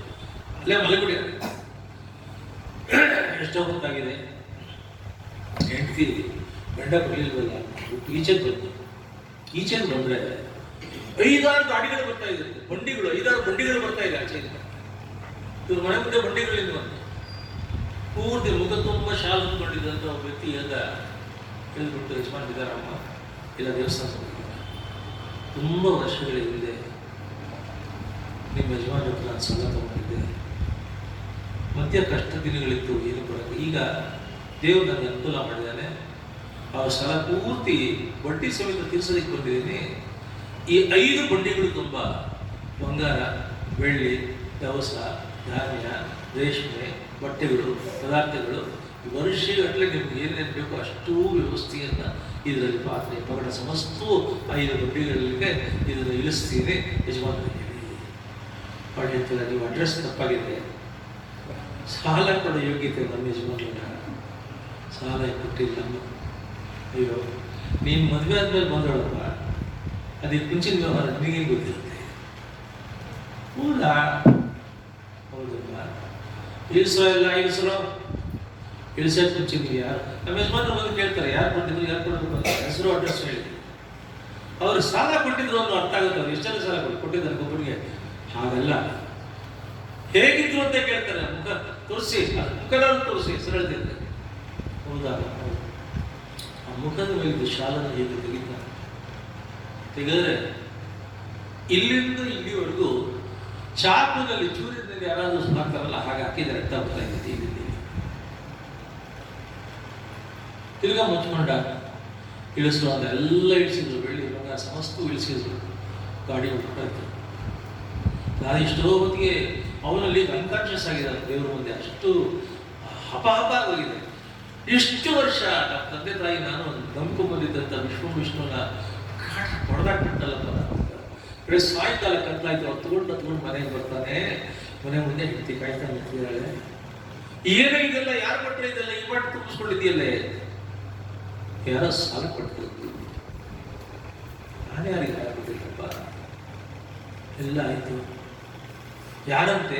ಅಲ್ಲೇ ಮಲಗಿಬಿಡ. ಎಷ್ಟೋ ಹೊತ್ತಾಗಿದೆ. ಹೆಂಡತಿ ಗಂಡ ಬರಲಿಲ್ವಲ್ಲ, ಈಚೆಗೆ ಬಂದ್ರೆ 5-6 ಗಾಡಿಗಳು ಬರ್ತಾ ಇದೆ, 5-6 ಬಂಡಿಗಳು ಬರ್ತಾ ಇದೆ ಆಚೆಯಿಂದ. ಇವ್ರ ಮನೆ ಮುಂದೆ ಬಂಡಿಗಳಿಂದ ಬಂದು ಪೂರ್ತಿ ಮುಖ ತುಂಬ ಶಾಲ್ ಹೊತ್ಕೊಂಡಿದ್ದಂತ ಒಬ್ಬ ವ್ಯಕ್ತಿ ಹೇಳಿದ್ಬಿಟ್ಟು ಯಜಮಾನಿದ್ದಾರಮ್ಮ ಇಲ್ಲ ದೇವಸ್ಥಾನ ತುಂಬ ವರ್ಷಗಳ ಹಿಂದೆ ನಿಮ್ಮ ಯಜಮಾನ ಹತ್ರ ನಾನು ಸಾಲ ತಗೊಂಡಿದ್ದೆ. ಮಧ್ಯ ಕಷ್ಟ ದಿನಗಳಿತ್ತು, ಏನು ಬರೋದು. ಈಗ ದೇವರು ನನಗೆ ಅನುಕೂಲ ಮಾಡಿದ್ದಾನೆ. ಆ ಸಾಲ ಪೂರ್ತಿ ಬಡ್ಡಿ ಸಮೇತ ತೀರ್ಸೋದಕ್ಕೆ ಬಂದಿದ್ದೀನಿ. ಈ 5 ಬಂಡಿಗಳು ತುಂಬ ಬಂಗಾರ, ಬೆಳ್ಳಿ, ದವಸ, ಧಾನ್ಯ, ರೇಷ್ಮೆ, ಬಟ್ಟೆಗಳು, ಪದಾರ್ಥಗಳು, ವರ್ಷಗಟ್ಟಲೆ ನಿಮ್ಗೆ ಏನೇನು ಬೇಕೋ ಅಷ್ಟೂ ವ್ಯವಸ್ಥೆಯನ್ನು ಇದರಲ್ಲಿ ಪಾತ್ರೆ ಪಗಡ ಸಮಸ್ತೂ 5 ಬಂಡಿಗಳಿಗೆ ಇದನ್ನು ಇಳಿಸ್ತೀನಿ ಯಜಮಾನರಿಗೆ ಹೇಳಿ. ನೀವು ಅಡ್ರೆಸ್ ತಪ್ಪಾಗಿದೆ, ಸಾಲ ಕೊಡೋ ಯೋಗ್ಯತೆ ನಮ್ಮ ಯಜಮಾನ ಸಾಲ ಕೊಟ್ಟಿಲ್ಲ. ಅಯ್ಯೋ ನೀನು ಮದುವೆ ಆದ್ಮೇಲೆ ಬಂದೋಳಪ್ಪ, ಅದಕ್ಕೆ ಮುಂಚಿನ ವ್ಯವಹಾರ ನಿನಗೇನು ಗೊತ್ತಿರುತ್ತೆ. ಹೌದಾ? ಹೌದಲ್ಲ, ಇಳಿಸೋಕೆ ಮುಂಚೆ ನೀವು ಯಾರು ನಮ್ಮ ಯಜಮಾನ ಬಂದು ಕೇಳ್ತಾರೆ ಯಾರು ಕೊಟ್ಟಿದ್ರು, ಯಾರು ಕೊಡಬೇಕು ಅಂತ ಹೆಸರು ಅಡ್ರೆಸ್ ಹೇಳಿ. ಅವ್ರು ಸಾಲ ಕೊಟ್ಟಿದ್ರು ಅನ್ನೋ ಅರ್ಥ ಆಗುತ್ತೆ. ಅವ್ರು ಎಷ್ಟೆಲ್ಲ ಸಾಲ ಕೊಟ್ಟಿದ್ದಾರೆ ಒಬ್ಬರಿಗೆ. ಹಾಗಲ್ಲ, ಹೇಗಿದ್ರು ಅಂತ ಕೇಳ್ತಾರೆ. ಮುಖ ತೋರಿಸಿ, ಮುಖದವ್ರು ತೋರಿಸಿ ಸರಳದಿಂದ. ಹೌದಾ? ಆ ಮುಖದ ಮೇಲೆ ಶಾಲನ ಹೇಗೆ ತೆಗೆದರೆ ಇಲ್ಲಿಂದ ಇಲ್ಲಿವರೆಗೂ ಚಾಕುನಲ್ಲಿ ಚೂರಿನಲ್ಲಿ ಯಾರಾದರೂ ಹಾಕ್ತಾರಲ್ಲ ಹಾಗೆ ಹಾಕಿದ್ರೆ ರಕ್ತ ಬರ್ತಾ ಇರುತ್ತೆ. ಇಲ್ಲಿ ತಿರ್ಗಾ ಮುಚ್ಕೊಂಡ ಇಳಿಸುವ ಅಂತ ಎಲ್ಲ ಇಳಿಸಿದ್ರು. ಬೆಳ್ಳಿ ಬಂಗಾರ ಸಮಸ್ತ ಇಳಿಸಿದ್ರು. ಗಾಡಿ ಹೊರಟಾಯ್ತು. ನಾನು ಇಷ್ಟೋ ಹೊತ್ತಿಗೆ ಅವನಲ್ಲಿ ಅನ್ಕಾನ್ಷಿಯಸ್ ಆಗಿದ್ದಾರೆ ದೇವರ ಮುಂದೆ. ಅಷ್ಟು ಹಪ ಆಗಿದೆ. ಇಷ್ಟು ವರ್ಷ ನಮ್ಮ ತಂದೆ ತಾಯಿ ನಾನು ನಂಬ್ಕೊಂಡ್ಬಂದಿದ್ದಂಥ ವಿಷ್ಣುನ ಹೊಡೆದಾಕ್ಬಿಟ್ಟಲ್ಲಪ್ಪ. ಬೆಳೆ ಸಾಯಂಕಾಲ ಕತ್ಲಾಯ್ತು. ಅವ್ರು ತಗೊಂಡು ಮನೆಗೆ ಬರ್ತಾನೆ. ಮನೆ ಮುಂದೆ ಹೆಂಡತಿ ಕಾಯ್ತಾ ನಿಂತಿದ್ದಾಳೆ. ಏನೋ ಇದೆಲ್ಲ ಯಾರು ಕೊಟ್ಟರೆ ಇದೆಲ್ಲ ಈ ಮಾಡಿ ತುಂಬಿಸ್ಕೊಂಡಿದ್ದೀಯಲ್ಲೇ. ಯಾರೋ ಸಾಲ ಕೊಟ್ಟು ನಾನು ಯಾರಿಗೆ ಆಗ್ಬಿಟ್ಟಿಲ್ಲಪ್ಪ. ಎಲ್ಲ ಆಯ್ತು. ಯಾರಂತೆ,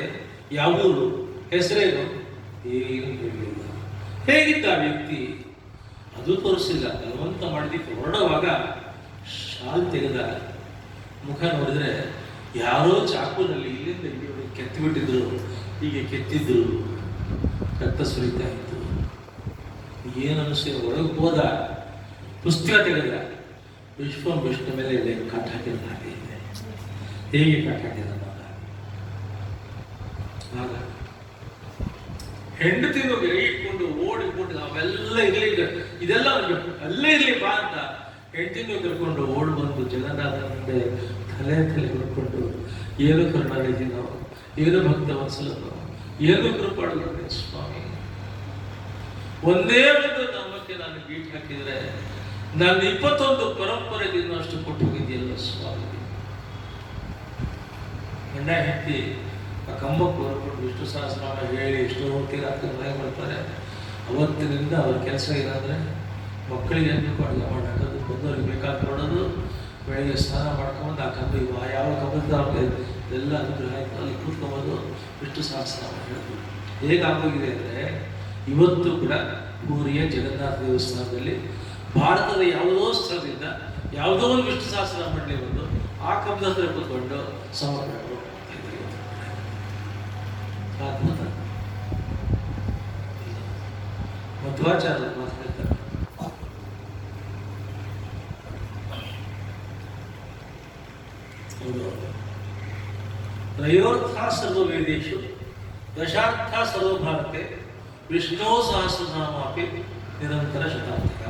ಯಾವೂರು, ಹೆಸರೇನು, ಏನು ಹೇಳಲಿಲ್ಲ. ಹೇಗಿದ್ದ ಆ ವ್ಯಕ್ತಿ ಅದು ತೋರಿಸಿಲ್ಲ. ಬಲವಂತ ಮಾಡಿದ್ದಕ್ಕೆ ಹೊರಡುವಾಗ ಶಾಲ್ ತೆಗೆದ. ಮುಖ ನೋಡಿದ್ರೆ ಯಾರೋ ಚಾಕುನಲ್ಲಿ ಇಲ್ಲಿಂದ ಇಲ್ಲಿ ಕೆತ್ತಿಬಿಟ್ಟಿದ್ರು. ಹೀಗೆ ಕೆತ್ತಿದ್ರು, ರಕ್ತ ಸುರಿತಾ ಇತ್ತು. ಏನು ಅನಿಸ್ತು. ಒಳಗೆ ಹೋದ, ಪುಸ್ತಕ ತೆಗೆದ. ವಿಷ್ಣು ಮೇಲೆ ಕಾಟ ಹಾಕಿದ ಹಾಗೆ ಇದೆ. ಹೇಗೆ ಕಾಟ ಹಾಕಿದ ಆಗ ಹೆಂಡತಿನ ಇಟ್ಕೊಂಡು ಓಡಿಕೊಂಡು ಅವೆಲ್ಲ ಇರ್ಲಿ, ಇದೆಲ್ಲ ಅಲ್ಲೇ ಇರ್ಲಿ ಬಾ ಅಂತ ಹೆಂಡತಿನ ಕರ್ಕೊಂಡು ಓಡ್ ಬಂದು ಜಗನ್ನಾಥ ಮುಂದೆ ತಲೆ ಹೊಡ್ಕೊಂಡು ಏನು ಕರುಣಾನಿಧಿ ನಾವು, ಏನು ಭಕ್ತ ವತ್ಸಲ ನಾವು, ಏನು ಕೃಪಾಡುತ್ತೆ ಸ್ವಾಮಿ. ಒಂದೇ ಒಂದು ನಾಮಕ್ಕೆ ನಾನು ಬೀಟ್ ಹಾಕಿದ್ರೆ ನಾನು 21 ಪರಂಪರೆಗೆ ಇನ್ನಷ್ಟು ಕೊಟ್ಟು ಹೋಗಿದೆಯಲ್ಲ ಸ್ವಾಮಿ. ಗಂಡ ಹೆಂಡತಿ ಆ ಕಂಬಕ್ಕೆ ಬರ್ಕೊಂಡು ವಿಷ್ಣು ಸಹಸ್ರನಾಮ ಹೇಳಿ ಇಷ್ಟು ಹೋಗ್ತೀರಾಗ್ತದೆ ಮನೆ ಮಾಡ್ತಾರೆ. ಅವತ್ತಿನಿಂದ ಅವ್ರ ಕೆಲಸ ಏನಾದರೆ ಮಕ್ಕಳಿಗೆ ಏನ್ಬೇಕು ಅಡುಗೆ ಮಾಡಿ ಹಾಕೋದು, ಬಂದವ್ರಿಗೆ ಬೇಕಾದ ಕೊಡೋದು, ಬೆಳಗ್ಗೆ ಸ್ನಾನ ಮಾಡ್ಕೊಂಡು ಆ ಕಂಬ ಯಾವ ಕಂಬದ ಎಲ್ಲ ಅನುಗ್ರಹ ಆಯಿತು ಅಲ್ಲಿ ಕೂತ್ಕೊಬೋದು ವಿಷ್ಣು ಸಹಸ್ರನಾಮ ಹೇಳೋದು. ಹೇಗಾಗೋಗಿದೆ ಅಂದರೆ ಇವತ್ತು ಕೂಡ ಪೂರಿಯ ಜಗನ್ನಾಥ ದೇವಸ್ಥಾನದಲ್ಲಿ ಭಾರತದ ಯಾವುದೋ ಸ್ಥಳದಿಂದ ಯಾವುದೋ ಒಂದು ವಿಷ್ಣು ಸಹಸ್ರನಾಮ ಮಾಡಲಿ ಬಂದು ಆ ಕಂಬದ ಹತ್ರ ಕೂತ್ಕೊಂಡು ಸಮರ್ಪಣೆ ಮಧ್ವಾಚಾರ್ಯರು ಮಾತಾಡ್ತಾರೆ. ತ್ರಯೋರ್ಥ ಸರ್ವವೇದೇಶು ದಶಾರ್ಥ ಸರ್ವಭಾರತೆ ವಿಷ್ಣು ಸಹಸ್ರನಾಮಾಪಿ ನಿರಂತರ ಶತಾರ್ಥಕ.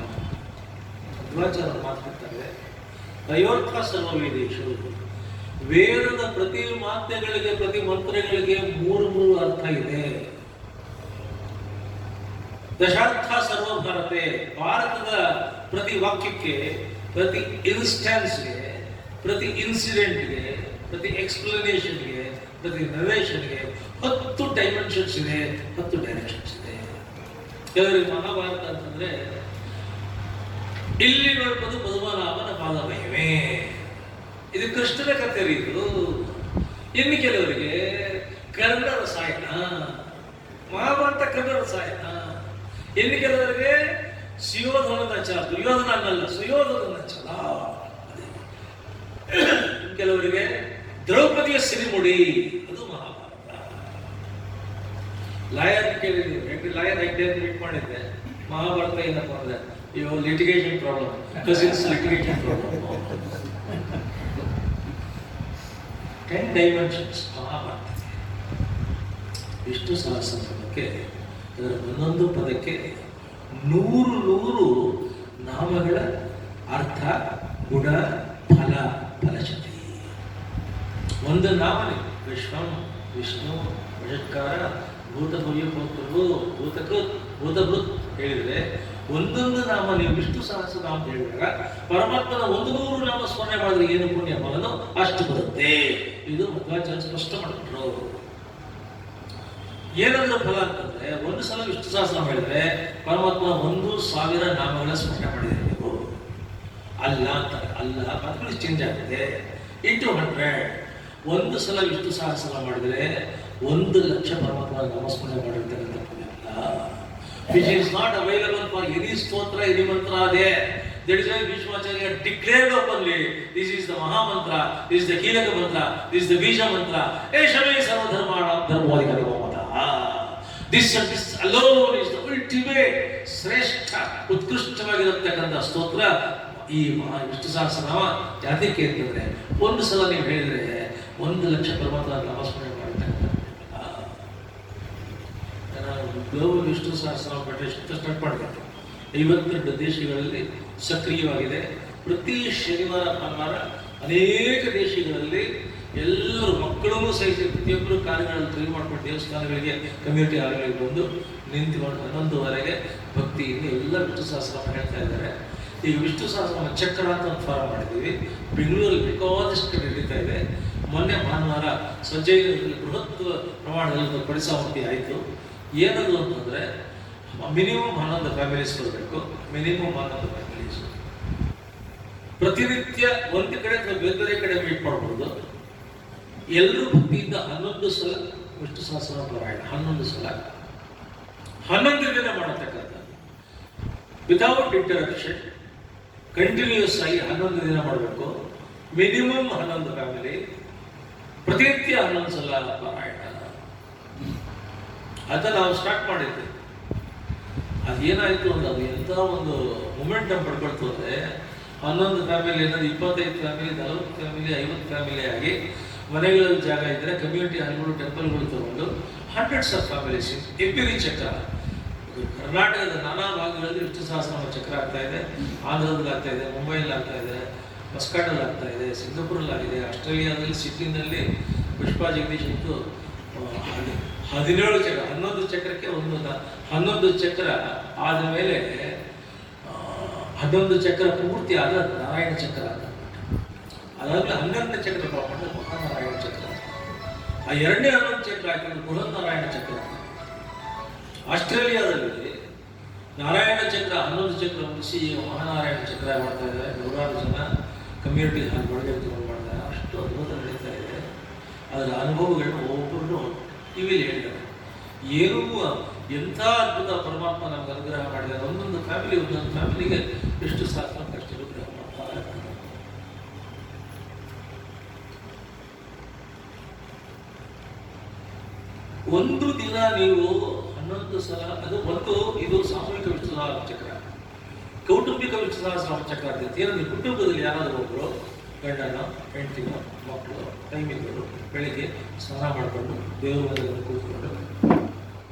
ಮಧ್ವಾಚಾರ್ಯರು ಮಾತಾಡ್ತಾರೆ. ತ್ರಯೋರ್ಥ ಸರ್ವವೇದೇಶು, ವೇದದ ಪ್ರತಿ ಮಾತ್ಯಗಳಿಗೆ ಪ್ರತಿ ಮಂತ್ರಗಳಿಗೆ 3 ಅರ್ಥ ಇದೆ. ದಶಾರ್ಥ ಸರ್ವಭಾರತೆ, ಭಾರತದ ಪ್ರತಿ ವಾಕ್ಯಕ್ಕೆ, ಪ್ರತಿ ಇನ್ಸ್ಟಾನ್ಸ್ಗೆ, ಪ್ರತಿ ಇನ್ಸಿಡೆಂಟ್ಗೆ, ಪ್ರತಿ ಎಕ್ಸ್ಪ್ಲನೇಷನ್ಗೆ, ಪ್ರತಿ ನರೇಷನ್ಗೆ 10 ಡೈಮೆನ್ಷನ್ಸ್ ಇದೆ, 10 ಡೈರೆಕ್ಷನ್ಸ್ ಇದೆ. ಕೆಲವರಿಗೆ ಮಹಾಭಾರತ ಅಂತಂದ್ರೆ ಇಲ್ಲಿ ನೋಡ್ಬೋದು ಪದ್ಮನಾಭನ ಪಾದಮಹಿಮೆ, ಇದು ಕೃಷ್ಣನ ಕಥೆ ಇದು. ಇನ್ನು ಕೆಲವರಿಗೆ ಕನ್ನಡ ರಸಾಯನ, ಮಹಾಭಾರತ ಕನ್ನಡ ರಸಾಯನ. ಇನ್ನು ಕೆಲವರಿಗೆ ಸುಯೋಧನದ ಛಲ, ದುರ್ಯೋಧನ ಅನ್ನಲ್ಲ ಸುಯೋಧನದ ಛಲ. ಕೆಲವರಿಗೆ ದ್ರೌಪದಿಯ ಸಿರಿಮುಡಿ, ಅದು ಮಹಾಭಾರತ. ಲಾಯರ್ ಕೇಳಿದ್ವಿ, ಲಾಯರ್ ಹೆಗ್ಡೆ ಮೀಟ್ ಮಾಡಿದ್ದೆ. ಮಹಾಭಾರತ ಏನಪ್ಪ ಅಂದ್ರೆ ಇವು litigation problem, cousins litigation problem. 10 dimensions Mahabharata. Vishnu ಸಹಸ್ರನಾಮಕ್ಕೆ ಅದರ ಒಂದೊಂದು ಪದಕ್ಕೆ 100 ನಾಮಗಳ ಅರ್ಥ, ಗುಣ, ಫಲ, ಫಲಶಕ್ತಿ. ಒಂದು ನಾಮನೇ ವಿಶ್ವಂ, ವಿಷ್ಣು, ವಷಟ್ಕಾರ, ಭೂತಭವ್ಯ, ಭೂತಕೃತ್, ಭೂತಭೃತ್ ಹೇಳಿದರೆ ಒಂದೊಂದು ನಾಮ ನೀವು ವಿಷ್ಣು ಸಹಸ್ರನಾಮ ಹೇಳಿದಾಗ ಪರಮಾತ್ಮನ 100 ನಾಮ ಸ್ಮರಣೆ ಮಾಡಿದ್ರೆ ಏನು ಪುಣ್ಯ ಫಲನೋ ಅಷ್ಟು ಬರುತ್ತೆ. ಇದು ಮಧ್ವಾಚಾರ್ಯ ಸ್ಪಷ್ಟ ಮಾಡಿದ್ರು. ಏನಾದ್ರೂ ಫಲ ಅಂತಂದ್ರೆ ಒಂದು ಸಲ ವಿಷ್ಣು ಸಹಸ್ರನಾಮ ಹೇಳಿದ್ರೆ ಪರಮಾತ್ಮನ 1,000 ನಾಮಗಳ ಸ್ಮರಣೆ ಮಾಡಿರಬೇಕು. ಅಲ್ಲ ಅಂತಾರೆ, ಅಲ್ಲ ಮಾತುಗಳು ಚೇಂಜ್ ಆಗಿದೆ. 100 ಒಂದು ಸಲ ವಿಷ್ಣು ಸಹಸ್ರನಾಮ ಮಾಡಿದ್ರೆ 1,00,000 ಪರಮಾತ್ಮನ ನಾಮಸ್ಮರಣೆ ಮಾಡಿರ್ತಕ್ಕಂಥ ಪುಣ್ಯ ಅಲ್ಲ. Which is not available for any stotra, any mantra there. That is why Bhishmacharya declared openly, this is the Maha Mantra, this is the Kilaka Mantra, this is the Bija Mantra. Eshame Sarva Dharmana Dharmodikari Mamata. This alone is the ultimate, Sreshta, ಉತ್ಕೃಷ್ಟವಾಗಿರತಕ್ಕಂಥ ಸ್ತೋತ್ರ ಈ ಮಹಾ ವಿಷ್ಣು ಸಹಸ್ರನಾಮ. ಜಾತಿಗೆ ಅಂತಂದ್ರೆ ಒಂದು ಸಲ ನೀವು ಹೇಳಿದ್ರೆ 1,00,000 ಪರಮಾತ್ಮ ನಾಮಸ್ಮರಣೆ ಮಾಡಿರ್ತಕ್ಕಂಥ global Vishnu Sahasranama federation start ಮಾಡಬೇಕು. 52 ದೇಶಗಳಲ್ಲಿ ಸಕ್ರಿಯವಾಗಿದೆ. ಪ್ರತಿ ಶನಿವಾರ ಭಾನುವಾರ ಅನೇಕ ದೇಶಗಳಲ್ಲಿ ಎಲ್ಲರೂ ಮಕ್ಕಳೂ ಸಹಿತ ಪ್ರತಿಯೊಬ್ಬರು ಕಾರ್ಯಗಳನ್ನು ತಿಳಿದು ಮಾಡ್ಕೊಂಡು ದೇವಸ್ಥಾನಗಳಿಗೆ, ಕಮ್ಯುನಿಟಿ ಹಾಲ್ಗಳಿಗೆ ಬಂದು ನಿಂತುಕೊಂಡು 11:30 ಭಕ್ತಿಯಿಂದ ಎಲ್ಲ ವಿಷ್ಣು ಸಹಸ್ರನಾಮ ಹೇಳ್ತಾ ಇದ್ದಾರೆ. ಈಗ ವಿಷ್ಣು ಸಹಸ್ರನಾಮ ಚಕ್ರ ಅಂತ ಒಂದು ಫಾರಂ ಮಾಡಿದ್ದೀವಿ. ಬೆಂಗಳೂರಲ್ಲಿ ಬೇಕಾದಷ್ಟು ಕಡೆ ನಡೀತಾ ಇದೆ. ಮೊನ್ನೆ ಭಾನುವಾರ ಸಂಜಯದಲ್ಲಿ ಬೃಹತ್ ಪ್ರಮಾಣದಲ್ಲಿ ಪರಿಸಮಾಪ್ತಿ ಆಯಿತು. ಏನದು ಅಂತಂದರೆ ಮಿನಿಮಮ್ 11 ಫ್ಯಾಮಿಲೀಸ್ ಬರಬೇಕು. ಮಿನಿಮಮ್ 11 ಫ್ಯಾಮಿಲೀಸ್ ಪ್ರತಿನಿತ್ಯ ಒಂದು ಕಡೆ ಅಥವಾ ಬೇರೆ ಬೇರೆ ಕಡೆ ಮೀಟ್ ಮಾಡ್ಬೋದು. ಎಲ್ಲರೂ ಭಕ್ತಿಯಿಂದ 11 ಸಲ ವಿಷ್ಣು ಸಹಸ್ರನಾಮ ಪಾರಾಯಣ, 11 ಸಲ 11 ದಿನ ಮಾಡತಕ್ಕಂಥದ್ದು ವಿತೌಟ್ ಇಂಟರಪ್ಷನ್ ಕಂಟಿನ್ಯೂಸ್ ಆಗಿ 11 ದಿನ ಮಾಡಬೇಕು. ಮಿನಿಮಮ್ 11 ಫ್ಯಾಮಿಲಿ, ಪ್ರತಿನಿತ್ಯ 11 ಸಲ ಪಾರಾಯಣ. ಅದನ್ನ ನಾವು ಸ್ಟಾರ್ಟ್ ಮಾಡಿದ್ವಿ. ಅದೇನಾಯಿತು ಅಂದ್ರೆ ಅದು ಎಂಥ ಒಂದು ಮೊಮೆಂಟಮ್ ಪಡ್ಕೊಳ್ತು ಅಂದರೆ 11 ಫ್ಯಾಮಿಲಿ ಅನ್ನೋದು 25 ಫ್ಯಾಮಿಲಿ, 40 ಫ್ಯಾಮಿಲಿ, 50 ಫ್ಯಾಮಿಲಿ ಆಗಿ ಮನೆಗಳಲ್ಲಿ ಜಾಗ ಇದ್ದರೆ ಕಮ್ಯುನಿಟಿ ಹಾಲ್ಗಳು, ಟೆಂಪಲ್ಗಳು ತಗೊಂಡು ಹಂಡ್ರೆಡ್ಸ್ ಆಫ್ ಫ್ಯಾಮಿಲೀಸ್ ಎಪಿರಿ ಚಕ್ರ. ಕರ್ನಾಟಕದ ನಾನಾ ಭಾಗಗಳಲ್ಲಿ ವಿಷ್ಣು ಸಹಸ್ರನಾಮ ಚಕ್ರ ಆಗ್ತಾ ಇದೆ. ಆಂಧ್ರದಲ್ಲಿ ಆಗ್ತಾ ಇದೆ, ಮುಂಬೈಯಲ್ಲಿ ಆಗ್ತಾ ಇದೆ, ಮಸ್ಕಾಟಲ್ಲಿ ಆಗ್ತಾ ಇದೆ, ಸಿಂಗಾಪುರಲ್ಲಿ ಆಗಿದೆ, ಆಸ್ಟ್ರೇಲಿಯಾದಲ್ಲಿ ಸಿಡ್ನಿನಲ್ಲಿ ಪುಷ್ಪಾ ಜಗದೀಶ್ ಅಂತೂ 17 ಚಕ್ರ, 11 ಚಕ್ರಕ್ಕೆ 11 ಚಕ್ರ ಆದ ಮೇಲೆ 11 ಚಕ್ರ ಪೂರ್ತಿ ಆದ ನಾರಾಯಣ ಚಕ್ರ ಅಂತ. ಅದಾದ್ಮೇಲೆ 12ನೇ ಚಕ್ರ ಮಾಡ್ಕೊಂಡು ಮಹಾನಾರಾಯಣ ಚಕ್ರ. ಆ 2ನೇ 11 ಚಕ್ರ ಹಾಕಿದ್ರು ಬೃಹನ್ನಾರಾಯಣ ಚಕ್ರ. ಆಸ್ಟ್ರೇಲಿಯಾದಲ್ಲಿ ನಾರಾಯಣ ಚಕ್ರ 11 ಚಕ್ರ ಮುಗಿಸಿ ಮಹಾನಾರಾಯಣ ಚಕ್ರ ಮಾಡ್ತಾ ಇದ್ದಾರೆ. ನೂರಾರು ಜನ ಕಮ್ಯುನಿಟಿ ಹಾಲ್ ಒಳಗೆ ತಗೊಂಡು ಮಾಡ್ತಾರೆ. ಅಷ್ಟು ಅದ್ಭುತ ನಡೀತಾ ಇದೆ. ಅದರ ಅನುಭವಗಳನ್ನ ಒಬ್ಬರು ಟಿವಿಲಿ ಹೇಳಿದ್ದಾರೆ. ಏನೂ ಎಂಥ ಅದ್ಭುತ ಪರಮಾತ್ಮ ನಮ್ಗೆ ಅನುಗ್ರಹ ಮಾಡಿದ್ದಾರೆ. ಒಂದೊಂದು ಫ್ಯಾಮಿಲಿಗೆ ಎಷ್ಟು ಸಹಸ್ರ ಕಷ್ಟ ಅನುಗ್ರಹ ಮಾಡ್ತಾರೆ. ಒಂದು ದಿನ ನೀವು 11 ಸಲ, ಇದು ಸಾಮೂಹಿಕ ವಿಷ್ಣು ಸಹಸ್ರ ಚಕ್ರ, ಕೌಟುಂಬಿಕ ವಿಷ್ಣು ಸಹಸ್ರ ಚಕ್ರ ಅಂತ ಏನಂದ್ರೆ ಕುಟುಂಬದಲ್ಲಿ ಯಾರಾದರೂ ಒಬ್ಬರು ಗಂಡನ, ಹೆಂಡತಿನ, ಮಕ್ಕಳು, ಟೈಮಿಗಳು ಬೆಳಿಗ್ಗೆ ಸ್ನಾನ ಮಾಡಿಕೊಂಡು ದೇವರ ಮನೆಯಲ್ಲಿ ಕೂತ್ಕೊಂಡು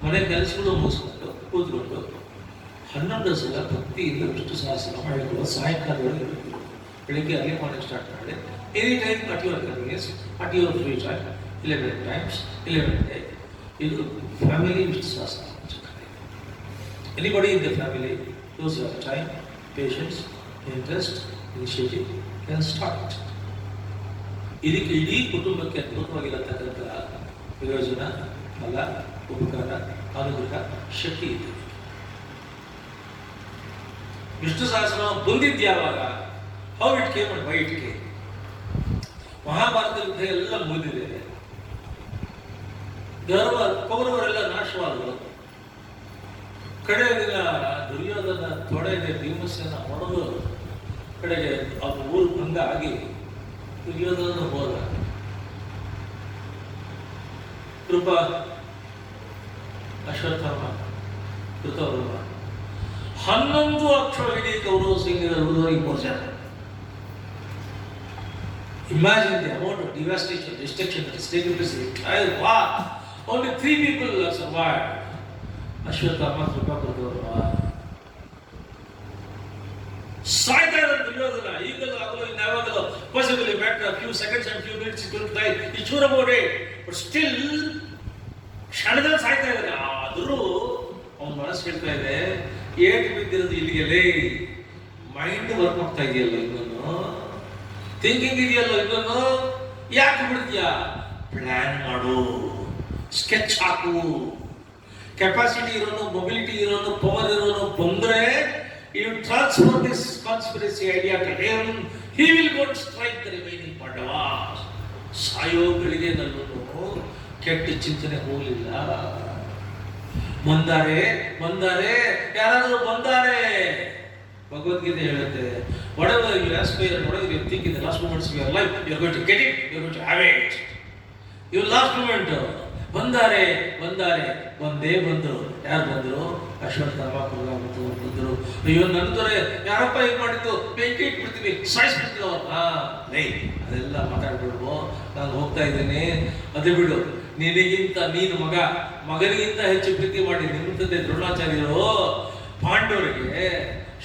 ಮನೆ ಕೆಲಸಗಳು ಮುಗಿಸ್ಕೊಂಡು ಕೂತ್ಕೊಂಡು 11 ಸಲ ಭಕ್ತಿಯಿಂದ ವಿಷ್ಣು ಸಹಸ್ರ ಮಾಡಿಕೊಳ್ಳೋ ಸಾಯಂಕಾಲದೊಳಗೆ ಬೆಳಿಗ್ಗೆ ಅರ್ಲಿ ಮಾರ್ನಿಂಗ್ ಸ್ಟಾರ್ಟ್ ಮಾಡಿ any time at your convenience, at your free time, 11 times 11 days. ಇದು ಫ್ಯಾಮಿಲಿ ವಿಷ್ಣು ಸಹಸ್ರ ಚಕ್ರ. Anybody in the family, those who have time, patience, interest, initiative can start. ಇದಕ್ಕೆ ಇಡೀ ಕುಟುಂಬಕ್ಕೆ ಅದ್ಭುತವಾಗಿರತಕ್ಕಂಥ ಪ್ರಯೋಜನ, ಫಲ, ಉಪಕಾರ, ಅನುಗ್ರಹ, ಶಕ್ತಿ ಇದೆ. ವಿಷ್ಣು ಸಹಸ್ರನಾಮ ಬಂದಿದ್ಯಾವಾಗ, how it came and why it came. Mahabharata ಯುದ್ಧ ಎಲ್ಲ ಮುಗಿದಿದೆ. ಕೌರವರೆಲ್ಲ ನಾಶವಾದರು. ಕಡೆಯ ದಿನ ದುರ್ಯೋಧನ ತೊಡೆಗೆ ಭೀಮಸೇನ ಹೊಡೆದು ಕಡೆಗೆ ಅವ್ರ ಊರು ಭಂಗ ಆಗಿ ದುರ್ಯೋಧನ ಹೋದ. ಕೃಪ, ಅಶ್ವತ್ಥಾಮ, ಕೃತವರ್ಮ 11 ಅಕ್ಷರ ಇಡೀ ಕೌರವ ಸೈನ್ಯದ 23 ಜನ. Imagine the amount of devastation, destruction that is taking place in the entire war. Only 3 people have survived. Ashwatthama, Krupa, Krupa. ಸಾಯ್ತಾ ಇದ್ದಾರೆ ದುರ್ಯೋಧನ. ಈಗಲೂ ಆಗಲೂ ಇನ್ನಾವಾಗಲೂ possibly matter few seconds and few minutes it will die. It's sure about it. But still ಕ್ಷಣದಲ್ಲಿ ಸಾಯ್ತಾ ಇದ್ದಾರೆ. ಆದರೂ ಅವನ ಮನಸ್ಸು ಹೇಳ್ತಾ ಇದೆ, ಏಟು ಬಿದ್ದಿರೋದು ಇಲ್ಲಿಗೆಲ್ಲೇ, ಮೈಂಡ್ ವರ್ಕ್ ಮಾಡ್ತಾ ಇದೆಯಲ್ಲ ಇನ್ನೊಂದು, ಥಿಂಕಿಂಗ್ ಇದೆಯಲ್ಲ ಇನ್ನೊಂದು, ಯಾಕೆ ಬಿಡ್ತೀಯಾ? ಪ್ಲಾನ್ ಮಾಡು, ಸ್ಕೆಚ್ ಹಾಕು. ಕೆಪಾಸಿಟಿ ಇರೋನು, ಮೊಬಿಲಿಟಿ ಇರೋನು, ಪವರ್ ಇರೋನು ಬಂದ್ರೆ you transfer this conspiracy idea to him, he will go and strike the remaining Pandavas. ಸಾಯೋಗಳಿಗೆ ನನ್ನನ್ನು ಕೆಟ್ಟ ಚಿಂತನೆ ಹೋಗಲಿಲ್ಲ. ಬಂದಾರೆ ಯಾರಾದರೂ ಬಂದಾರೆ. ಭಗವದ್ಗೀತೆ ಹೇಳುತ್ತೆ, whatever you aspire, whatever you think in the last moments of your life, you are going to get it, you are going to have it. Your last moment. ಬಂದಾರೆ ಬಂದೇ ಬಂದರು. ಯಾರು ಬಂದರು? ಅಶ್ವತ್ಥಾಮ, ಕೃಪ ಬಂದರು. ಅಯ್ಯೋ ನನ್ನ ದೊರೆ ಯಾರಪ್ಪ ಇದು ಮಾಡಿದ್ದು, ಬೆಂಕಿ ಇಟ್ಬಿಡ್ತೀವಿ, ಸಾಯಿಸ್ಬಿಡ್ತೀವಿ ಅವ್ರನ್ನ. ಅದೆಲ್ಲ ಮಾತಾಡ್ಬಿಡ್ಬೋ, ನಾನು ಹೋಗ್ತಾ ಇದ್ದೇನೆ, ಅದೇ ಬಿಡು. ನಿನಗಿಂತ ನೀನು ಮಗನಿಗಿಂತ ಹೆಚ್ಚು ಪ್ರೀತಿ ಮಾಡಿ ನಿಮ್ಮ ತಂದೆ ದ್ರೋಣಾಚಾರ್ಯರು ಪಾಂಡವರಿಗೆ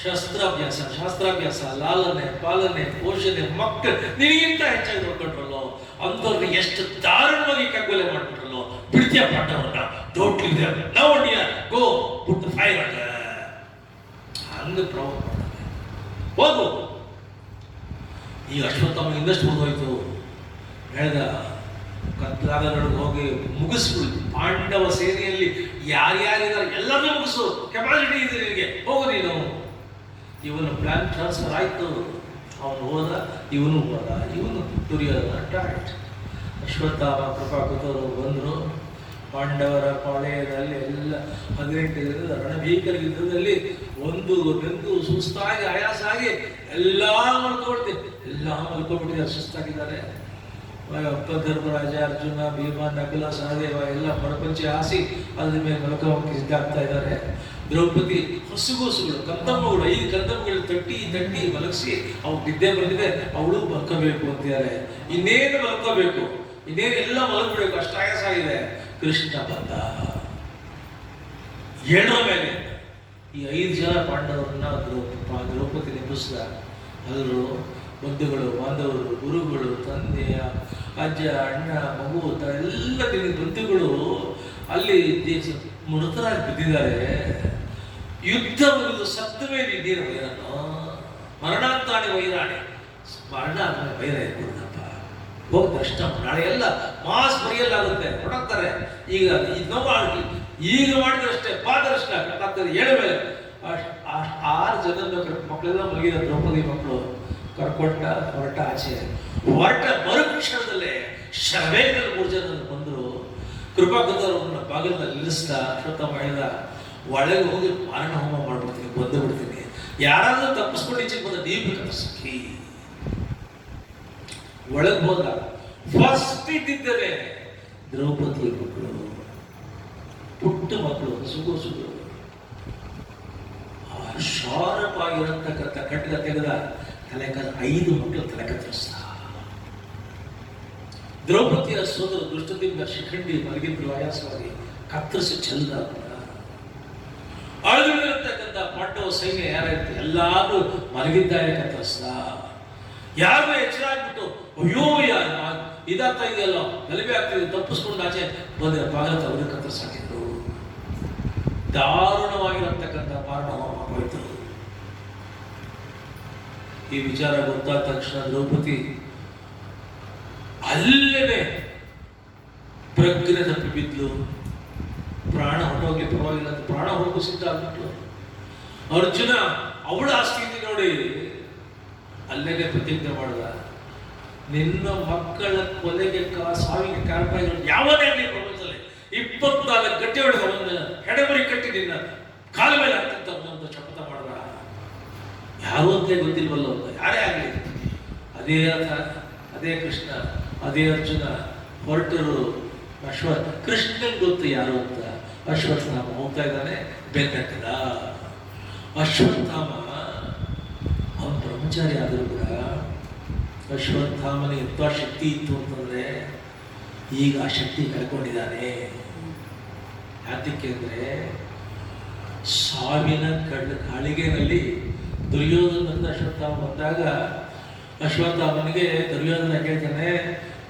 ಶಾಸ್ತ್ರಾಭ್ಯಾಸ, ಲಾಲನೆ, ಪಾಲನೆ, ಪೋಷಣೆ, ಮಕ್ಕಳು ನಿನಗಿಂತ ಹೆಚ್ಚಾಗಿ ನೋಡ್ಕೊಂಡ್ರಲ್ಲೋ. ಅಂಥವ್ರಿಗೆ ಎಷ್ಟು ದಾರುಣವಾಗಿ ಕಗ್ಗೊಲೆ ಮಾಡ್ಬಿಟ್ರಲ್ಲೋ. ಬಿಡ್ತೀಯ ಪಾಂಡವರನ್ನ? Don't leave them now dear, go put the fire on them. ಹಂಗೆ ಪ್ರವೋಕ್ ಮಾಡ್ತಾರೆ. ಹೋಗು. ಈಗ ಅಶ್ವತ್ಥಾಮ ಇನ್ನಷ್ಟು ಹೋಗೋಯ್ತು. ಹೇಳ್ದ, ಕತ್ಲಾಗದೊಳಗೆ ಹೋಗಿ ಮುಗಿಸ್ಬಿಡು. ಪಾಂಡವ ಸೇನೆಯಲ್ಲಿ ಯಾರ್ಯಾರಿದ್ದಾರೆ ಎಲ್ಲರನ್ನೂ ಮುಗಿಸು. ಕೆಪಾಸಿಟಿ ಇದೆ ನಿನಗೆ, ಹೋಗು ನೀನು. ಇವನು ಪ್ಲಾನ್ ಟ್ರಾನ್ಸ್ಫರ್ ಆಯಿತು. ಅವನು ಹೋದ, ಇವನು ದುರ್ಯೋಧನ ಡೈರೆಕ್ಟ್. ಅಶ್ವತ್ಥಾಮ, ಕೃಪಾ, ಕೃತವರು ಬಂದರು. ಪಾಂಡವರ ಪಾಳೆಯದಲ್ಲಿ ಎಲ್ಲ 18 ದಿನದ ರಣಭೀಕರ ಯುದ್ಧದಲ್ಲಿ ಒಂದು ಬೆಂದು ಸುಸ್ತಾಗಿ ಆಯಾಸ ಆಗಿ ಎಲ್ಲ ಮಲ್ಕೊಬಿಟ್ಟಿದ್ದಾರೆ. ಸುಸ್ತಾಗಿದ್ದಾರೆ. ಧರ್ಮರಾಜ, ಅರ್ಜುನ, ಭೀಮ, ನಕುಲ, ಸಹದೇವ ಎಲ್ಲ ಪ್ರಪಂಚ ಆಸಿ ಅದ್ರ ಮೇಲೆ ಮಲಕೋಕ್ಕೆ ಸಿದ್ಧಾಗ್ತಾ ಇದ್ದಾರೆ. ದ್ರೌಪದಿ ಹೊಸಗೋಸುಗಳು, ಕಂದಮ್ಮಗಳು, 5 ಕಂದಮ್ಮಗಳು ತಟ್ಟಿ ತಟ್ಟಿ ಮಲಗಿಸಿ ಅವು ನಿದ್ದೆ ಬಂದಿದೆ, ಅವಳು ಮಲ್ಕೋಬೇಕು ಅಂತಿದ್ದಾರೆ. ಇನ್ನೇನು ಮಲ್ಕೋಬೇಕು, ಇನ್ನೇನು ಎಲ್ಲ ಮಲಗಬೇಕು, ಅಷ್ಟು ಆಯಾಸ ಇದೆ. ಕೃಷ್ಣ ಬಂದ. ಏಳರ ಮೇಲೆ ಈ 5 ಜನ ಪಾಂಡವರನ್ನ ದ್ರೌಪದಿ ನೆನಪಿಸಿದ. ಅಲ್ಲರು ಬಂಧುಗಳು, ಬಾಂಧವರು, ಗುರುಗಳು, ತಂದೆ, ಅಜ್ಜ, ಅಣ್ಣ, ಮಗು, ಎಲ್ಲ ಬಂಧುಗಳು ಅಲ್ಲಿ ಮೃತರಾಗಿ ಬಿದ್ದಿದ್ದಾರೆ. ಯುದ್ಧ ಮುಗಿದು ಸತ್ತ ಮೇಲೆ ಇದ್ದೀರ ವೈರನು, ಮರಣಾಂತಾಣಿ ವೈರಾಣಿ, ಮರಣ ವೈರ ಇರ್ಬೋದಪ್ಪ. ಹೋಗಿ ದರ್ಶನ ನಾಳೆ ಎಲ್ಲ ಮಾಸ್ ಬರೆಯಲಾಗುತ್ತೆ, ಹೊರಡ್ತಾರೆ. ಈಗ ಈಗ ಮಾಡಿದ್ರಷ್ಟೇ ಪಾದರ್ಶನ ಆಗ್ತದೆ. 7 ಮೇಲೆ 6 ಜನ ಮಕ್ಕಳೆಲ್ಲ ಮಲಗಿದ ದ್ರೌಪದಿ ಮಕ್ಕಳು ಕರ್ಕೊಟ್ಟ, ಹೊರಟ ಮರುಕ್ಷಣದಲ್ಲೇ ಶವೇಗದಲ್ಲಿ 3 ಜನ ಬಂದರು. ಕೃಪಾಕೃತವ್ರನ್ನ ಬಾಗಿಲಲ್ಲಿ ನಿಲ್ಲಿಸ್ದ. ಅಶ್ವತ್ಥಾಮ ಹೇಳಿದ, ಒಳಗೆ ಹೋಗಿ ಮಾರಣ ಹೋಮ ಮಾಡ್ಬಿಡ್ತೀನಿ, ಬಂದು ಬಿಡ್ತೀನಿ. ಯಾರಾದ್ರೂ ತಪ್ಪಿಸ್ಕೊಂಡು ಈಚೆಗೆ ಬಂದ ದೀಪ ಕಲಿಸಿ ಒಳಗೆ ಹೋದ. ಫಸ್ಟ್ ಇದ್ದಿದ್ದರೆ ದ್ರೌಪದಿ ಮಕ್ಕಳು, ಪುಟ್ಟ ಮಕ್ಕಳು, ಸುಗೋಸುಗಳು. ಶಾರ್ಪ್ ಆಗಿರತಕ್ಕಂಥ ಕಟ್ಟಡ ತೆಗೆದ ತಲೆ 5 ಮಕ್ಕಳು ತಲೆ ಕತ್ತರಿಸ್ದ. ದ್ರೌಪದಿಯ ಸೋದರ ದುಷ್ಟದಿಂದ ಶಿಖಂಡಿ ಮಲಗಿದ್ರು ಆಯಾಸವಾಗಿ ಕತ್ತರಿಸಿ ಚೆಲ್ಲದ. ಅಳಿದಿರತಕ್ಕಂಥ ಪಾಂಡವ ಸೈನ್ಯ ಯಾರಾಯ್ತು ಎಲ್ಲಾರು ಮಲಗಿದ್ದಾರೆ, ಕತ್ತರಿಸ್ದ. ಯಾರು ಎಚ್ಚರ ಆಗ್ಬಿಟ್ಟು ಅಯ್ಯೋ ಇದಾಗ್ತಾ ಇದೆಯಲ್ಲ, ಗಲಭೆ ಆಗ್ತಿದೆ, ತಪ್ಪಿಸ್ಕೊಂಡು ಆಚೆ ಬಂದ್ರೆ ಬಾಗಿಲ ಅವರು ಕತ್ತರಿಸಾಕಿದ್ರು. ದಾರುಣವಾಗಿರತಕ್ಕಂಥ ಮಾರಣ ಹೋಯಿತು. ಈ ವಿಚಾರ ಗೊತ್ತಾದ ತಕ್ಷಣ ದ್ರೌಪದಿ ಅಲ್ಲೇನೆ ಪ್ರಜ್ಞೆ ತಪ್ಪಿ ಬಿದ್ಲು. ಪ್ರಾಣ ಹೊರಟೋಗ್ಲಿ ಪರವಾಗಿಲ್ಲ ಅಂತ ಪ್ರಾಣ ಹೋಗು ಸಿದ್ಧ ಆಗ್ಬಿಟ್ಲು. ಅರ್ಜುನ ಅವಳ ಆಸ್ತಿಯಿಂದ ನೋಡಿ ಅಲ್ಲೇನೆ ಪ್ರತಿಜ್ಞೆ ಮಾಡಿದ, ನಿನ್ನ ಮಕ್ಕಳ ಕೊಲೆಗೆ ಸಾವಿಗೆ ಕಾರಣವಾಗಿರೋ ಯಾವನೇ ಆಗಲಿ ಪ್ರಪಂಚದಲ್ಲಿ 24 ಗಂಟೆ ಹೊಡೆದ ಒಂದು ಹೆಡಬರಿ ಕಟ್ಟಿ ನಿನ್ನ ಕಾಲ ಮೇಲೆ ಆಗ್ತಂತ ಒಂದು ಶಪಥ ಮಾಡಿದ. ಯಾರು ಅಂತ ಗೊತ್ತಿಲ್ವಲ್ಲ ಅಂತ, ಯಾರೇ ಆಗಲಿ. ಅದೇ ಅರ್ಥ, ಅದೇ ಕೃಷ್ಣ, ಅದೇ ಅರ್ಜುನ ಹೊರಟರು. ಕೃಷ್ಣನ್ ಗೊತ್ತು ಯಾರು ಅಂತ. ಅಶ್ವತ್ಥಾಮ ಹೋಗ್ತಾ ಇದ್ದಾನೆ, ಬೆನ್ನಟ್ಟಿದ. ಅಶ್ವತ್ಥಾಮ ಅವನು ಬ್ರಹ್ಮಚಾರಿ ಆದರೂ ಕೂಡ ಅಶ್ವತ್ಥಾಮನ ಎಂಥ ಶಕ್ತಿ ಇತ್ತು ಅಂತಂದ್ರೆ ಈಗ ಆ ಶಕ್ತಿ ಕಳ್ಕೊಂಡಿದ್ದಾನೆ. ಯಾತಕ್ಕೆ ಅಂದ್ರೆ ಸಾವಿನ ಕಾಳಿಗೆನಲ್ಲಿ ದುರ್ಯೋಧನ ಅಶ್ವತ್ಥಾಮ ಬಂದಾಗ ಅಶ್ವತ್ಥಾಮನಿಗೆ ದುರ್ಯೋಧನ ಹೇಳ್ತಾನೆ,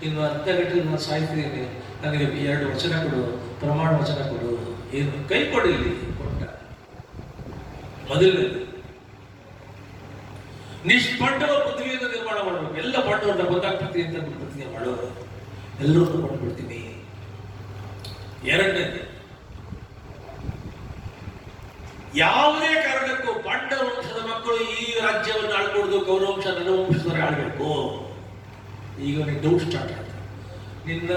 ಇನ್ನು ಅರ್ಧ ಗಂಟೆ ನಾನು ಸಾಯ್ತೀನಿ, ನನಗೆ 2 ವಚನ ಕೊಡು, ಪ್ರಮಾಣ ವಚನ ಕೊಡು. ಏನು ಕೈ ಕೊಡಿಲ್ಲಿ ಕೊಟ್ಟ. ಮೊದಲನೇದು ನಿಷ್ಪಂಡವ ಪೃಥ್ವಿಯನ್ನು ನಿರ್ಮಾಣ ಮಾಡಬೇಕು. ಎಲ್ಲ ಪಾಂಡವರನ್ನ ಗೊತ್ತಾಗ್ತದೆ ಅಂತ ಪ್ರತಿಜ್ಞೆ ಮಾಡೋರು, ಎಲ್ಲರೂ ಕೊಂಡ್ಬಿಡ್ತೀನಿ. ಎರಡನೇದು, ಯಾವುದೇ ಕಾರಣಕ್ಕೂ ಪಾಂಡವ ವಂಶದ ಮಕ್ಕಳು ಈ ರಾಜ್ಯವನ್ನು ಆಳ್ಕೊಡ್ದು, ಕೌರವಂಶ ನರವಂಶದವರೇ ಆಳ್ಬೇಕು. ಈಗ ನಿನ್ನ ಡೌಟ್ ಸ್ಟಾರ್ಟ್ ಆಯ್ತು. ನಿನ್ನ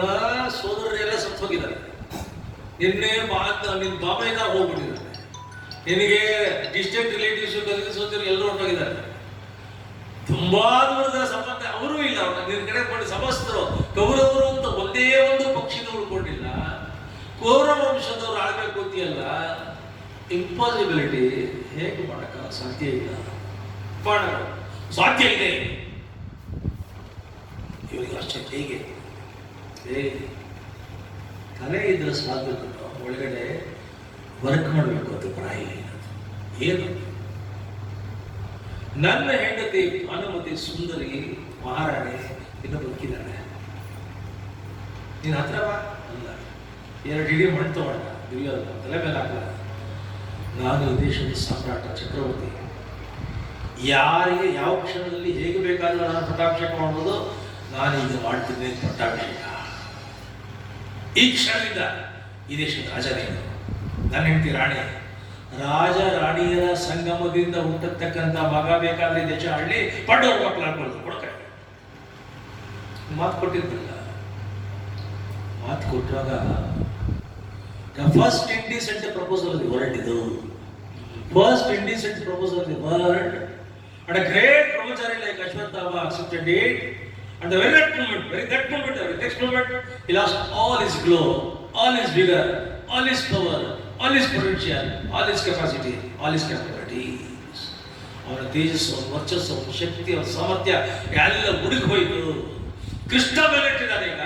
ಸೋದರರೆಲ್ಲ ಸತ್ತು ಹೋಗಿದ್ದಾರೆ, ನಿನ್ನೆ ನಿನ್ನ ಬಾಬೈನ ಹೋಗ್ಬಿಟ್ಟಿದ್ದಾರೆ, ನಿನಗೆ ಡಿಸ್ಟೆಂಟ್ ರಿಲೇಟಿವ್ಸ್ ಸೋದರರು ಎಲ್ಲರೂ ಹೊರಟೋಗಿದ್ದಾರೆ. ತುಂಬಾ ದೂರದ ಸಂಬಂಧ ಅವರೂ ಇಲ್ಲ. ನಿನ್ನ ಕಡೆ ಮಾಡಿ ಸಮಸ್ತರು ಕೌರವರು ಅಂತ ಒಂದೇ ಒಂದು ಪಕ್ಷಿನ ಉಳ್ಕೊಂಡಿಲ್ಲ. ಕೌರವ ವಂಶದವರು ಆಳ್ಬೇಕು ಅಂತೀಯಲ್ಲ, ಇಂಪಾಸಿಬಿಲಿಟಿ. ಹೇಗೆ ಮಾಡಕ್ಕ ಸಾಧ್ಯ ಇಲ್ಲ, ಸಾಧ್ಯ ಇದೆ. ಇವರಿಗೆ ಅಷ್ಟೇ. ಹೇಗೆ ತಲೆ ಇದ್ರೆ ಸಾಧ್ಯ, ಒಳಗಡೆ ವರ್ಕ್ ಮಾಡಬೇಕು. ಅದು ಪ್ರಾಯ ಏನು? ನನ್ನ ಹೆಂಡತಿ ಭಾನುಮತಿ ಸುಂದರಿ ಮಹಾರಾಣಿ ಇನ್ನು ಬದುಕಿದ್ದಾಳೆ, ನೀನು ಹತ್ರ ಬಾ ಅಲ್ಲ. 2 ಇಡೀ ಮಣ್ಣು ತಗೊಂಡ ದುರ್ಯೋಧನ ತಲೆ ಮೇಲೆ ಹಾಕಲ್ಲ. ನಾನು ಈ ದೇಶದ ಸಾಮ್ರಾಟ ಚಕ್ರವರ್ತಿ, ಯಾರಿಗೆ ಯಾವ ಕ್ಷಣದಲ್ಲಿ ಹೇಗೆ ಬೇಕಾದರೂ ನಾನು ಪಟ್ಟಾಭಿಷೇಕ ಮಾಡ್ಬೋದು. ನಾನೀಗ ಮಾಡ್ತಿದ್ದೆ ಪಟ್ಟಾಭಿಷೇಕ. ಈ ಕ್ಷಣದಿಂದ ಈ ದೇಶದ ರಾಜ ನೀನು, ನನ್ನ ಹೆಂಡತಿ ರಾಣಿ. ರಾಜ ರಾಣಿಯರ ಸಂಗಮದಿಂದ ಹುಟ್ಟತಕ್ಕಂಥ ಮಗ ಬೇಕಾದ್ರೆ ದೇಶ ಹಳ್ಳಿ ಪಡ್ಡವ್ರ ಮಕ್ಕಳು ಹಾಕೊಳ್ಳೋದು ಕೊಡಕ. ಮಾತು ಕೊಟ್ಟಿರ್ತಿಲ್ಲ. ಮಾತು ಕೊಟ್ಟಾಗ first indecent proposal of the world ಇದು. First indecent proposal of the world. And a great brahmachari like Ashwatthama accepted it And the very that moment, the next moment, he lost all his glow, all his vigor, all his power, all his potential, all his capacity, all his capabilities. ಅವನ ತೇಜಸ್ಸು, ಅವನ ವರ್ಚಸ್ಸು, ಅವನ ಶಕ್ತಿ, ಅವನ ಸಾಮರ್ಥ್ಯ ಎಲ್ಲ ಹುಡುಗಿ ಹೋಯಿತು. ಕೃಷ್ಣ ಬೆಲೆಟ್ಟಿದ್ದಾನೆ. ಈಗ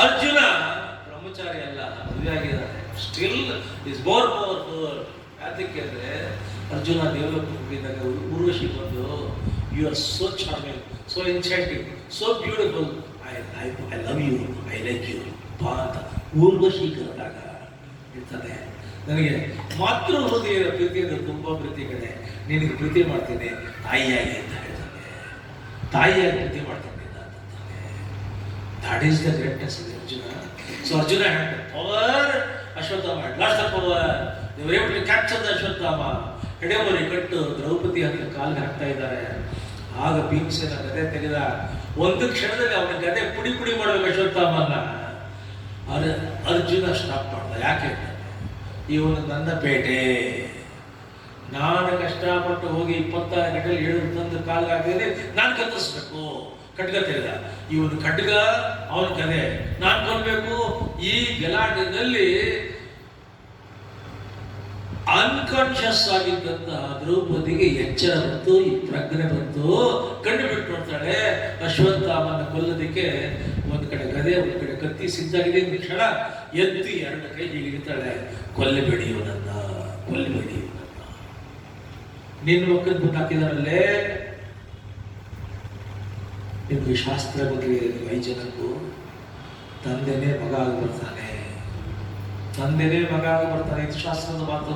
ಅರ್ಜುನ ಬ್ರಹ್ಮಚಾರಿ ಅಲ್ಲ, ಮದುವೆ ಆಗಿದ್ದಾನೆ. Still is more powerful. ಯಾತಕ್ಕೆ ಅಂದರೆ ಅರ್ಜುನ ದೇವಲೋಕ ಹೋಗಿದ್ದಾಗ ಊರ್ವಶಿ ಬಂದು, you are so charming, so enchanting, so beautiful, I love you, I like you ಬಾ ಅಂತ ಊರ್ವಶಿ ಕರೆದಾಗ ಇರ್ತದೆ. ನನಗೆ ಮಾತೃ ಹೃದಯದ ಪ್ರೀತಿಯಿಂದ ತುಂಬ ಪ್ರೀತಿ ಕಡೆ, ನಿನಗೆ ಪ್ರೀತಿ ಮಾಡ್ತೀನಿ ತಾಯಿಯಾಗಿ ಅಂತ ಹೇಳ್ತಾನೆ. ತಾಯಿಯಾಗಿ ಪ್ರೀತಿ ಮಾಡ್ತಾನೆ ಅಂತಾನೆ. ದಟ್ ಈಸ್ ದ ಗ್ರೇಟ್ನೆಸ್ ಇದೆ Arjuna. So Arjuna had power, Ashwatthama had lost the power. They were able to capture the Ashwatthama. ಎಡೆಮುರಿ ಕಟ್ಟು ದ್ರೌಪದಿ ಅಂತ ಕಾಲಿಗೆ ಹಾಕ್ತಾ ಇದ್ದಾರೆ. ಆಗ ಭೀಮಸೇನ ಗದೆ ತೆಗೆದ. ಒಂದು ಕ್ಷಣದಲ್ಲಿ ಅವನ ಗದೆ ಪುಡಿ ಪುಡಿ ಮಾಡಬೇಕು ಅಶ್ವತ್ಥಾಮನ್ನ. ಅರ್ಜುನ ಸ್ಟಾಪ್ ಮಾಡ್ದ. ಯಾಕೆ? ಇವನು ನನ್ನ ಬೇಟೆ, ನಾನು ಕಷ್ಟಪಟ್ಟು ಹೋಗಿ 26 ಗಂಟೆಯಲ್ಲಿ 7 ತಂದು ಕಾಲ್ಗೆ ಹಾಕಿದ್ರೆ ನಾನು ಕತ್ತರಿಸ್ಬೇಕು. ಖಡ್ಗ ತೆಗೆದ. ಇವನು ಖಡ್ಗ, ಅವನ ಕದೆ, ನಾನು ಕೊಲ್ಬೇಕು. ಈ ಗಲಾಟೆಯಲ್ಲಿ ಅನ್ಕಾನ್ಶಿಯಸ್ ಆಗಿದ್ದಂತಹ ದ್ರೌಪದಿಗೆ ಎಚ್ಚರ ಬಂತು, ಈ ಪ್ರಜ್ಞೆ ಬಂತು. ಕಣ್ಣು ಬಿಟ್ಟು ನೋಡ್ತಾಳೆ. ಅಶ್ವತ್ಥಾಮನ ಕೊಲ್ಲೋದಕ್ಕೆ ಒಂದು ಕಡೆ ಗದೆ, ಒಂದು ಕಡೆ ಕತ್ತಿ ಸಿದ್ಧಾಗಿದೆ. ಒಂದು ಕ್ಷಣ ಎತ್ತಿ 2 ಕೈ ಹಿಡಿತಾಳೆ. ಕೊಲ್ಲಬೇಡಿ ಇವನನ್ನ, ಕೊಲ್ಲಬೇಡಿ ಇವನನ್ನ. ನಿನ್ನ ಮಕ್ಕಳು ಬಿಟ್ಟು ಹಾಕಿದಾರಲ್ಲೇ. ನಿಮ್ಗೆ ಶಾಸ್ತ್ರ ಬಗ್ಗೆ 5 ಜನಕ್ಕೂ ತಂದೆನೇ ಮಗ ಆಗಿ ಬರ್ತಾನೆ, ತಂದೆನೇ ಮಗ ಆಗಿ ಬರ್ತಾನೆ. ಇದು ಶಾಸ್ತ್ರದ ಮಾತು.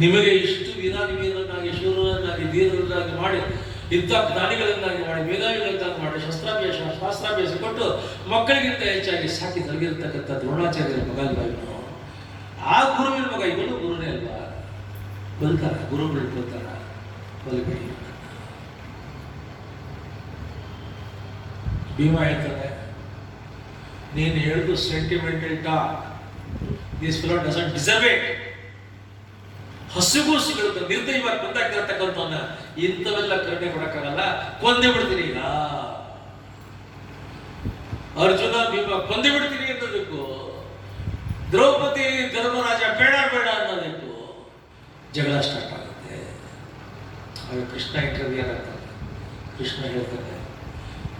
ನಿಮಗೆ ಇಷ್ಟು ವೀರನಾಗಿ, ಶೂರನಾಗಿ, ಧೀರನಾಗಿ ಮಾಡಿ, ಇಂಥ ಜ್ಞಾನಿಗಳನ್ನಾಗಿ ಮಾಡಿ, ಮೇಧಾವಿಗಳನ್ನಾಗಿ ಮಾಡಿ, ಶಾಸ್ತ್ರಾಭ್ಯಾಸ ಕೊಟ್ಟು ಮಕ್ಕಳಿಗಿಂತ ಹೆಚ್ಚಾಗಿ ಸಾಕಿ ತಲಗಿರ್ತಕ್ಕಂಥ ದ್ರೋಣಾಚಾರ್ಯರ ಮಗ ಅಲ್ವಾ ಇವನು? ಆ ಗುರುವಿನ ಮಗ. ಇವನು ಗುರುನೇ ಅಲ್ವಾ? ಬದುಕಾರ ಗುರುಗಳು ಬದುಕಾರ. ಬದುಕಿ ಭೀಮ ಹೇಳ್ತಾನೆ, ನೀನು ಹೇಳಿದು sentimental talk, this fellow doesn't deserve it. ಹಸುಗೂಸುಗಳು ನಿರ್ದಯವಾಗಿ ಬಂದಾಗಿರತಕ್ಕಂಥವನ್ನ ಇಂಥವೆಲ್ಲ ಕರುಣೆ ಕೊಡಕ್ಕಾಗಲ್ಲ, ಕೊಂದೇ ಬಿಡ್ತೀನಿ. ಈಗ ಅರ್ಜುನ ಭೀಮ ಕೊಂದೇ ಬಿಡ್ತೀನಿ ಅನ್ನೋದಕ್ಕೂ, ದ್ರೌಪದಿ ಧರ್ಮರಾಜ ಬೇಡ ಬೇಡ ಅನ್ನೋದಕ್ಕೂ ಜಗಳ ಸ್ಟಾರ್ಟ್ ಆಗುತ್ತೆ. ಆಗ ಕೃಷ್ಣ ಇಂಟರ್ವ್ಯೂ ಆಗ್ತಾನೆ. ಕೃಷ್ಣ ಹೇಳ್ತಾನೆ,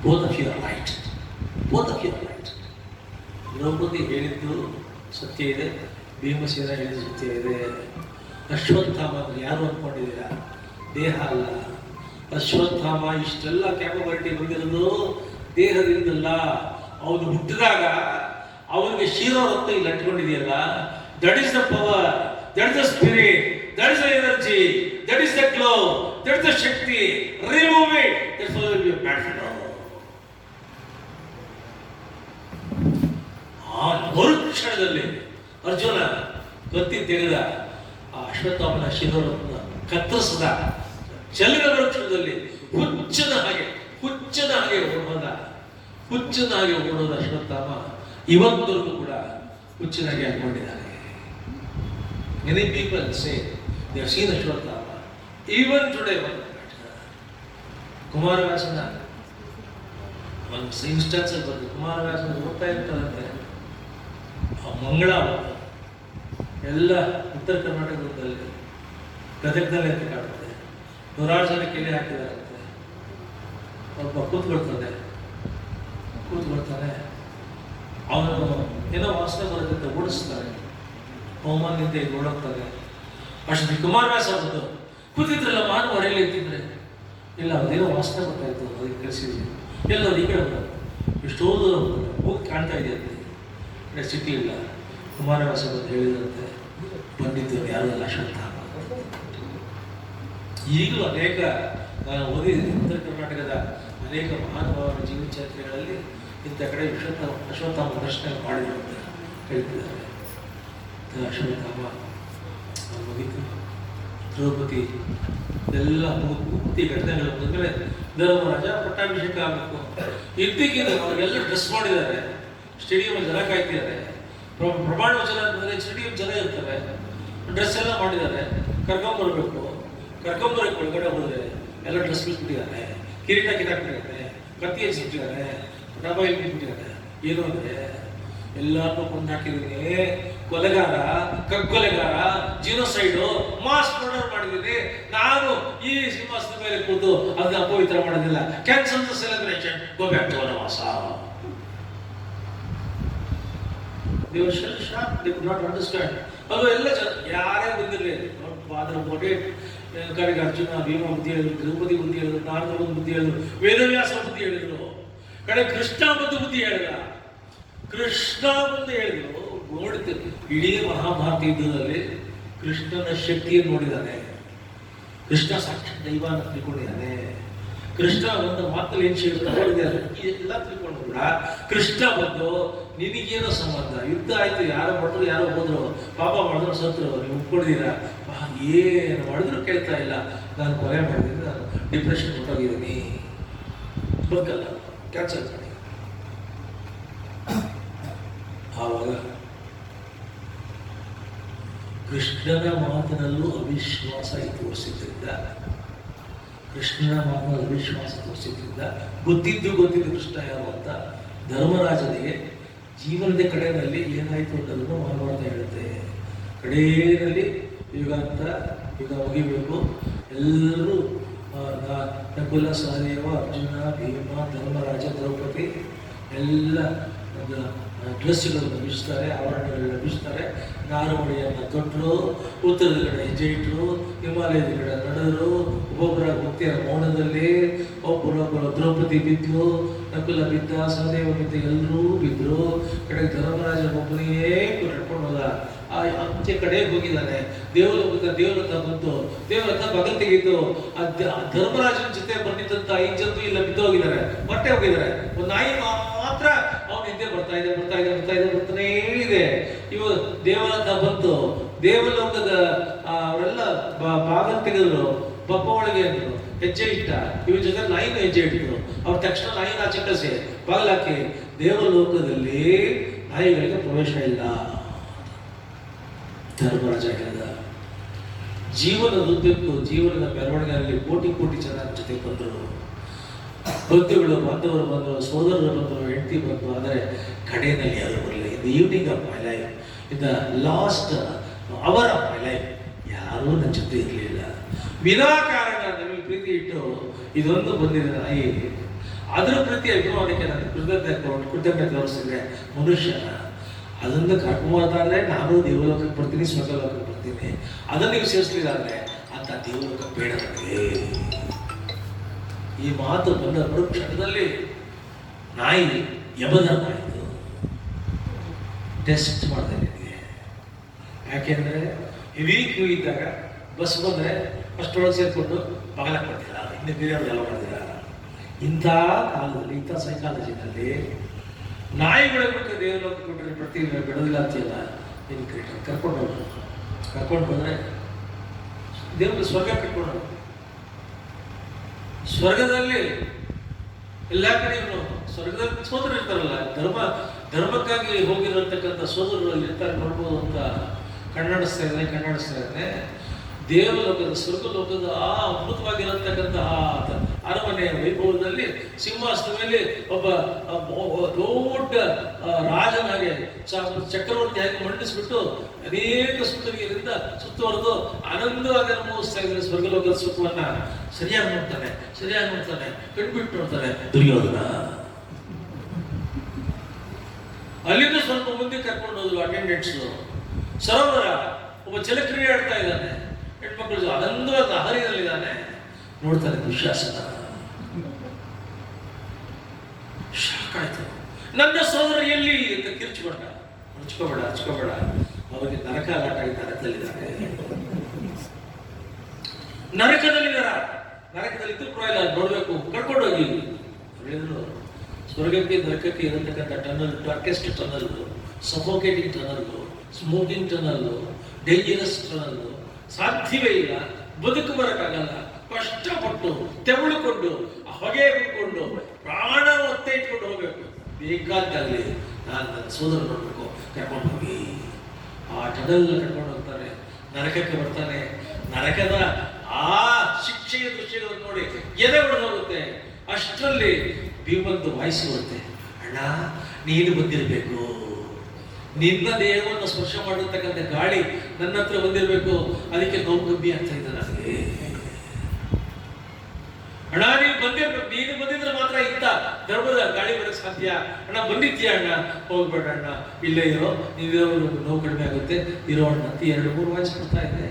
both of you are right, both of you are right. Draupadi ಹೇಳಿದ್ದು ಸತ್ಯ ಇದೆ, ಭೀಮಸೇನ ಹೇಳಿದ್ದು ಸತ್ಯ ಇದೆ. ಅಶ್ವತ್ಥಾಮ ಅಂದ್ರೆ ಯಾರು ಅಂದ್ಕೊಂಡಿದ್ದೀರಾ? ದೇಹ ಅಲ್ಲ. ಅಶ್ವತ್ಥಾಮ ಇಷ್ಟೆಲ್ಲ ಕ್ಯಾಪಬಿಲಿಟಿ ಬಂದಿರೋದು ದೇಹದಿಂದಲ್ಲ. ಅವನು ಹುಟ್ಟಿದಾಗ ಅವನಿಗೆ ಶಿರೋರತ್ನ ಇಲ್ಲಿ ಅಂಟ್ಕೊಂಡಿದೆಯಲ್ಲ, that is the power, that is the spirit, that is the energy, that is the glow, that is the shakti. Remove it, that's what will be bad for now. ಆ ಮರುಕ್ಷಣದಲ್ಲಿ ಅರ್ಜುನ ಕತ್ತಿ ತೆಗೆದ. ಆ ಅಶ್ವತ್ಥಾಮನ ಶಿರೋರತ್ನ ಕತ್ತರಿಸಿದ. ಚಲಿನ ಮರುಕ್ಷಣದಲ್ಲಿ ಹುಚ್ಚದ ಹಾಗೆ ಓಡೋದ. ಹುಚ್ಚದ ಹಾಗೆ ಓಡೋದ ಅಶ್ವತ್ಥಾಮ ಇವತ್ತವರೆಗೂ ಕೂಡ ಹುಚ್ಚನಾಗಿ ಹಾಕೊಂಡಿದ್ದಾನೆ. Many people say they have seen Ashwatthama even today. ಕುಮಾರವ್ಯಾಸನ ಒಂದು ಇನ್ಸ್ಟೆನ್ಸ್ ಬಂದು ಕುಮಾರವ್ಯಾಸನ ಓದ್ತಾ ಇರ್ತಾರಂತೆ. ಆ ಮಂಗಳ ಎಲ್ಲ ಉತ್ತರ ಕರ್ನಾಟಕದಲ್ಲಿ, ಗದಗದಲ್ಲಿ ಅಂತ ಕಾಣುತ್ತೆ. 100 ಜನ ಕೇಳಿ ಹಾಕಿದಾರಂತೆ. ಒಬ್ಬ ಕೂತ್ಕೊಳ್ತಾನೆ. ಅವನು ಏನೋ ವಾಸನೆ ಬರುತ್ತೆ, ಓಡಿಸ್ತಾರೆ. ಅವಮಾನದಿಂದ ಇದು ಓಡೋಗ್ತಾರೆ. ಅಷ್ಟು ಕುಮಾರವ್ಯಾಸ ಬಂದು ಕೂತಿದ್ರಲ್ಲ, ಮಾನು ಹೊರೆಯಲ್ಲಿ ಎತ್ತಿದ್ರೆ, ಇಲ್ಲ ಅದೇನೋ ವಾಸನೆ ಬರ್ತಾ ಇತ್ತು, ಅದಕ್ಕೆ ಕಳಿಸಿದ್ವಿ. ಎಲ್ಲ ಈ ಕಡೆ ಬರೋದು, ಎಷ್ಟೋ ದೂರ ಹೋಗಿ ಕಾಣ್ತಾ ಇದೆಯಂತೆ. ಸಿಕ್ಕಲಿಲ್ಲ. ಕುಮಾರವ್ಯಾಸ ಬಂದು ಹೇಳಿದಂತೆ, ಬಂದಿದ್ದು ಯಾರೆಲ್ಲ ಅಶ್ವತ್ಥಾಮ. ಈಗಲೂ ಅನೇಕ ನಾನು ಓದಿದ್ದೀನಿ ಉತ್ತರ ಕರ್ನಾಟಕದ ಅನೇಕ ಮಹಾನುಭಾವರ ಜೀವನ ಚರಿತ್ರೆಗಳಲ್ಲಿ ಇಂಥ ಕಡೆ ಅಶ್ವತ್ಥಾಮ ದರ್ಶನ ಮಾಡಿದ್ರು ಅಂತ ಹೇಳ್ತಿದ್ದಾರೆ. ಅಶ್ವತ್ಥಾಮ ಮುಗಿತು. ದ್ರೌಪದಿ ಎಲ್ಲ ಮುಕ್ತಿ ಘಟನೆಗಳು ಬಂದರೆ ಧರ್ಮರಾಜ ಪಟ್ಟಾಭಿಷೇಕ ಆಗಬೇಕು. ಇದ್ದಕ್ಕಿದ್ದ ಅವರಿಗೆಲ್ಲ ಡ್ರೆಸ್ ಮಾಡಿದ್ದಾರೆ. ಸ್ಟೇಡಿಯಂ ಜನ ಕಾಯ್ತಿದ್ದಾರೆ. ಪ್ರಮಾಣ ವಚನ ಅಂತಂದರೆ ಸ್ಟೇಡಿಯಂ ಜನ ಇರ್ತಾರೆ. ಡ್ರೆಸ್ ಎಲ್ಲ ಮಾಡಿದ್ದಾರೆ. ಕರ್ಕೊಂಬರ್ಬೇಕು. ಒಳಗಡೆ ಹೋದರೆ ಎಲ್ಲ ಡ್ರೆಸ್ ಬಿಟ್ಬಿಟ್ಟಿದ್ದಾರೆ. ಕಿರೀಟ ಕಿತ್ತಾಕ್ಬಿಟ್ಟಿದ್ದಾರೆ. ಕತ್ತಿ ಎಸಿಟ್ಟಿದ್ದಾರೆ, ಮೊಬೈಲ್ ಬಿಟ್ಟಿದ್ದಾರೆ. ಏನು ಅಂದ್ರೆ ಎಲ್ಲಾರನ್ನೂ ಕೊಂದು ಹಾಕಿದ್ದೀನಿ, ಕೊಲೆಗಾರ, ಕಗ್ಗೊಲೆಗಾರ, ಜಿನೋಸೈಡು, ಮಾಸ್ ಮರ್ಡರ್ ಮಾಡಿದ್ದೀನಿ. ನಾನು ಈ ಸಿಂಹಾಸನದ ಮೇಲೆ ಕೂತು ಅದನ್ನ ಅಪವಿತ್ರ ಮಾಡೋದಿಲ್ಲ. Cancel the celebration, go back to ವನವಾಸ. They were shell shocked, they could not understand. ಅದು ಎಲ್ಲ ಯಾರೇ ಬಂದಿರಲಿ, ಫಾದರ್ ಮೊಡೇಟ್ ಕಡೆಗೆ ಅರ್ಜುನ ಭೀಮ ಬುದ್ಧಿ ಹೇಳಿದ್ರು, ದ್ರೌಪದಿ ಬುದ್ಧಿ ಹೇಳಿದ್ರು, ನಾರದ ಬುದ್ಧಿ ಹೇಳಿದ್ರು, ವೇದವ್ಯಾಸ ಬುದ್ಧಿ ಹೇಳಿದ್ರು, ಕಡೆ ಕೃಷ್ಣ ಬಂದು ಬುದ್ಧಿ ಹೇಳಿದ. ಕೃಷ್ಣ ಬಂದು ಹೇಳಿದ್ರು, ನೋಡ್ತೀವಿ ಇಡೀ ಮಹಾಭಾರತ ಯುದ್ಧದಲ್ಲಿ ಕೃಷ್ಣನ ಶಕ್ತಿಯನ್ನು ನೋಡಿದ್ದಾನೆ. ಕೃಷ್ಣ ಸಾಕ್ಷಾತ್ ದೈವ ಅಂತ ತಿಳ್ಕೊಂಡಿದ್ದಾನೆ. ಕೃಷ್ಣ ಒಂದು ಮಾತಲ್ಲಿ ಏನ್ ನೋಡಿದ್ದಾರೆ ಎಲ್ಲ ತಿಳ್ಕೊಂಡ್ಬಿಡ. ಕೃಷ್ಣ ಬಂದು ನಿನಗೇನೋ ಸಂಬಂಧ, ಯುದ್ಧ ಆಯ್ತು, ಯಾರೋ ಮಾಡಿದ್ರು ಯಾರೋ ಹೋದ್ರು, ಪಾಪ ಮಾಡಿದ್ರು ಸತ್ರು, ನೀವು ಒಪ್ಕೊಂಡಿದ್ದೀರಾ, ಏನು ಮಾಡಿದ್ರು ಕೇಳ್ತಾ ಇಲ್ಲ, ನಾನು ಕೊಲೆ ಮಾಡಿದ್ದೀನಿ, ನಾನು ಡಿಪ್ರೆಷನ್ ಹೊಟ್ಟೋಗಿದ್ದೀನಿ, ಬದುಕಲ್ಲ, ಕ್ಯಾನ್ಸಲ್ ಮಾಡಿ. ಆವಾಗ ಕೃಷ್ಣನ ಮಾತಿನಲ್ಲೂ ಅವಿಶ್ವಾಸ ತೋರಿಸಿದ್ರಿಂದ, ಕೃಷ್ಣನ ಮಾತಿನ ಅವಿಶ್ವಾಸ ತೋರಿಸಿದ್ರಿಂದ ಗೊತ್ತಿದ್ದು ಕೃಷ್ಣ ಯಾರು ಅಂತ ಧರ್ಮರಾಜನಿಗೆ ಜೀವನದ ಕಡೆಯಲ್ಲಿ ಏನಾಯ್ತು ಅನ್ನೋದನ್ನು ಮಹಾಭಾರತ ಹೇಳುತ್ತೆ. ಕಡೆಯಲ್ಲಿ ಯುಗಾಂತ ಯುಗ ಮುಗಿಬೇಕು, ಎಲ್ಲರೂ ನಕುಲ ಸಹದೇವ ಅರ್ಜುನ ಭೀಮ ಧರ್ಮರಾಜ ದ್ರೌಪದಿ ಎಲ್ಲ ಒಂದು ಡ್ರೆಸ್ಗಳನ್ನು ಲಭಿಸ್ತಾರೆ, ಆವರಣಗಳನ್ನು ಲಭಿಸ್ತಾರೆ, ನಾರುಮಡಿಯನ್ನು ತೊಟ್ಟರು, ಉತ್ತರದ ಕಡೆ ಹೆಜ್ಜೆ ಇಟ್ಟರು, ಹಿಮಾಲಯದ ಕಡೆ ನಡೆದರು, ಒಬ್ಬೊಬ್ಬರ ಭಕ್ತಿಯರ ಮೌನದಲ್ಲಿ ಒಬ್ಬರೊಬ್ಬರು ದ್ರೌಪದಿ ಬಿದ್ದು, ನಕುಲ ಬಿದ್ದ, ಸಹದೇವ ಬಿದ್ದ, ಎಲ್ಲರೂ ಬಿದ್ದರು. ಕಡೆಗೆ ಧರ್ಮರಾಜ ಒಬ್ಬನೇ ನಡ್ಕೊಂಡು ಹೋದ. ಆ ಅಂಚೆ ಕಡೆ ಹೋಗಿದ್ದಾನೆ. ದೇವಲೋಕ ಬಂತು, ದೇವಲೋಕ ಬಗಲ್ ತೆಗೆಯಿತು. ಧರ್ಮರಾಜನ ಜೊತೆ ಬಂದಿದ್ದಂತ 5 ಜನ ಇಲ್ಲ ಬಿದ್ದೋಗಿದ್ದಾರೆ, ಮತ್ತೆ ಹೋಗಿದ್ದಾರೆ. ಒಂದು ನಾಯಿ ಮಾತ್ರ ಅವನ ಹಿಂದೆ ಬರ್ತಾನೆ ಇದೆ. ಇವ ದೇವಲೋಕ ಬಂತು, ದೇವಲೋಕದ ಅವರೆಲ್ಲ ಬಾಗಲ್ ತೆಗೆದ್ರು, ಬಪ್ಪ ಒಳಗೆ ಅಂದ್ರು, ಹೆಜ್ಜೆ ಇಟ್ಟ, ಇವ ಜೊತೆ ನಾಯಿನ ಹೆಜ್ಜೆ ಇಟ್ಟಿದ್ರು. ಅವ್ರ ತಕ್ಷಣ ನಾಯಿನ ಆಚೆ ಕಳಿಸಿ ಬಾಗಿಲಾಕಿ, ದೇವಲೋಕದಲ್ಲಿ ನಾಯಿಗಳಿಗೆ ಪ್ರವೇಶ ಇಲ್ಲ. ಧರ್ಮರಾಜ ಹೇಳಿದ, ಜೀವನದುದ್ದಕ್ಕೂ ಜೀವನದ ಮೆರವಣಿಗೆಯಲ್ಲಿ ಕೋಟಿ ಜನ ಜೊತೆ ಬಂದರು, ಬಂಧುಗಳು ಬಾಂಧವರು ಬಂದರು, ಸೋದರರು ಬಂದರು, ಹೆಂಡತಿ ಬಂದರು. ಆದರೆ ಕಡೆಯಲ್ಲಿ ಯಾರು ಬರಲಿಲ್ಲ. In the evening of my life, in the last hour of my life, ಯಾರೂ ನನ್ನ ಜೊತೆ ಇರಲಿಲ್ಲ. ವಿನಾಕಾರಣ ನಮಗೆ ಪ್ರೀತಿ ಇಟ್ಟು ಇದೊಂದು ಬಂದಿದೆ ನಾಯಿ, ಅದರ ಪ್ರೀತಿ ಅಭಿಮಾನಕ್ಕೆ ನಾನು ಕೃತಜ್ಞತೆ ತೋರಿಸಿದ್ರೆ ಮನುಷ್ಯನ ಅದನ್ನು ಕರ್ಕೊಂಬರ್ತಾದ್ರೆ ನಾನು ದೇವಲೋಕಕ್ಕೆ ಬರ್ತೀನಿ, ಸ್ವರ್ಗಲೋಕಕ್ಕೆ ಬರ್ತೀನಿ. ಅದನ್ನು ನೀವು ಸೇರಿಸಲಿಲ್ಲ ಅಂತ ದೇವಲೋಕ ಬೇಡ ನನಗೆ. ಈ ಮಾತು ಬಂದ ಕ್ಷಣದಲ್ಲಿ ನಾಯಿ ಯಮಧರ್ಮ ಆಯಿತು. ಟೆಸ್ಟ್ ಮಾಡಿದೆ ನಿನಗೆ, ಯಾಕೆಂದ್ರೆ ಹೆವಿ ಕ್ಯೂ ಇದ್ದಾಗ ಬಸ್ ಬಂದರೆ ಅಷ್ಟೊಳಗೆ ಸೇರಿಕೊಂಡು ಬಗಲಕ್ಕೆ ಬರ್ತೀರ, ಇನ್ನು ಬೇರೆಯವ್ರಿಗೆಲ್ಲ ಮಾಡ್ತೀರ. ಇಂಥ ಕಾಲದಲ್ಲಿ, ಇಂಥ ಸೈಕಾಲಜಿನಲ್ಲಿ ನಾಯಿಗಳ ಬಿಟ್ಟು ದೇವಲೋಕ ಕೊಟ್ಟರೆ ಪ್ರತಿ ಬಿಡೋದಿಲ್ಲ ಅಂತೀಯಲ್ಲ, ನೀನು ಕರ್ಕೊಂಡು ಹೋದ್ರೆ ದೇವರು ಸ್ವರ್ಗ ಕಟ್ಕೊಂಡು ಹೋಗ. ಸ್ವರ್ಗದಲ್ಲಿ ಎಲ್ಲ ಕಡೆ ಸ್ವರ್ಗದಲ್ಲಿ ಸೋದರರು ಇರ್ತಾರಲ್ಲ, ಧರ್ಮಕ್ಕಾಗಿ ಹೋಗಿರತಕ್ಕಂಥ ಸೋದರರಲ್ಲಿ ಇರ್ತಾರೆ, ನೋಡ್ಬೋದು ಅಂತ ಕಣ್ಣಾಡಿಸ್ತಾ ಇದ್ದಾನೆ. ದೇವಲೋಕದ ಸ್ವರ್ಗಲೋಕದ ಆ ಅದ್ಭುತವಾಗಿರತಕ್ಕಂತಹ ಅರಮನೆಯ ವೈಭವದಲ್ಲಿ ಸಿಂಹಾಸನ ಮೇಲೆ ಒಬ್ಬ ದೊಡ್ಡ ರಾಜನಾಗೆ ಚಕ್ರವರ್ತಿಯಾಗಿ ಮಂಡಿಸ್ಬಿಟ್ಟು ಅನೇಕ ಸುಂದರಿಯರಿಂದ ಸುತ್ತುವರೆದು ಆನಂದವಾಗಿ ಅನುಭವಿಸ್ತಾ ಇದ್ದಾರೆ ಸ್ವರ್ಗಲೋಕದ ಸುಖವನ್ನ. ಸರಿಯಾಗಿ ನೋಡ್ತಾನೆ, ಕಣ್ಬಿಟ್ಟು ನೋಡ್ತಾನೆ ದುರ್ಯೋಧನ. ಅಲ್ಲಿಂದ ಸ್ವಲ್ಪ ಮುಂದೆ ಕರ್ಕೊಂಡು ಹೋದ್ರು ಅಟೆಂಡೆಂಟ್ಸ್. ಸರೋವರ, ಒಬ್ಬ ಜಲಕ್ರಿಯೆ ಆಡ್ತಾ ಇದ್ದಾನೆ, ಹೆಣ್ಮಕ್ಳು ಆನಂದವಾದ ಹರಿಯಲ್ಲಿದ್ದಾನೆ. ನೋಡ್ತಾನೆ ದುಶ್ಯಾಸನ, ಶಾಕ್ ಆಯ್ತು. ನನ್ನ ಸೋದರ ಎಲ್ಲಿ ಅಂತ ಕಿರ್ಚಿಕೊಂಡ. ಹಚ್ಕೋಬೇಡ, ಅವರಿಗೆ ನರಕ ಆಟ ನರಕದಲ್ಲಿದ್ದಾರೆ. ನರಕದಲ್ಲಿ ಪರವಾಗಿಲ್ಲ, ನೋಡ್ಬೇಕು, ಕರ್ಕೊಂಡು ಹೋಗಿ ಹೇಳಿದ್ರು. ಸ್ವರ್ಗಕ್ಕೆ ನರಕಕ್ಕೆ ಇರತಕ್ಕಂಥ tunnel, darkest tunnel, suffocating tunnel, smoking tunnel, dangerous tunnel, ಸಾಧ್ಯವೇ ಇಲ್ಲ, ಬದುಕು ಬರಕ್ಕಾಗಲ್ಲ. ಕಷ್ಟಪಟ್ಟು ತೆವಳುಕೊಂಡು ಹೊಗೆ ಬಿಟ್ಕೊಂಡು ಪ್ರಾಣ ಒತ್ತೆ ಇಟ್ಕೊಂಡು ಹೋಗ್ಬೇಕು. ಬೇಕಾದಾಗಲಿ ನಾನು ನನ್ನ ಸೋದರ ನೋಡ್ಬೇಕು, ಕರ್ಕೊಂಡು ಹೋಗಿ. ಆ ಟನಲ್ ಕರ್ಕೊಂಡು ಹೋಗ್ತಾನೆ, ನರಕಕ್ಕೆ ಬರ್ತಾನೆ. ನರಕದ ಆ ಶಿಕ್ಷೆಯ ದೃಶ್ಯಗಳನ್ನು ನೋಡಿ ಎದೆ ಹೊಡೆದೋಗುತ್ತೆ. ಅಷ್ಟರಲ್ಲಿ ಭೀಮಂದು ವಾಯ್ಸ್ ಬರುತ್ತೆ, ಅಣ್ಣ ನೀನು ಬಂದಿರಬೇಕು, ನಿನ್ನ ದೇಹವನ್ನು ಸ್ಪರ್ಶ ಮಾಡಿರ್ತಕ್ಕಂಥ ಗಾಳಿ ನನ್ನ ಹತ್ರ ಬಂದಿರಬೇಕು, ಅದಕ್ಕೆ ನೋವು ಕಮ್ಮಿ ಆಗ್ತಾ ಇದೆ ನನಗೆ. ಅಣ್ಣ ನೀನು ಬಂದಿರ್ಬೇಕು, ನೀನು ಬಂದಿದ್ರೆ ಮಾತ್ರ ಇಂಥ ಧರ್ಮದ ಗಾಳಿ ಬರಕ್ಕೆ ಸಾಧ್ಯ. ಅಣ್ಣ ಬಂದಿದ್ದೀಯ ಅಣ್ಣ, ಹೋಗ್ಬೇಡ ಅಣ್ಣ, ಇಲ್ಲೇ ಇರೋ, ನೀವಿರೋ ನೋವು ಕಡಿಮೆ ಆಗುತ್ತೆ, ಇರೋ ಅಣ್ಣ ಅಂತ 2-3 ವಾಯ್ಸ್ ಬರ್ತಾ ಇದೆ.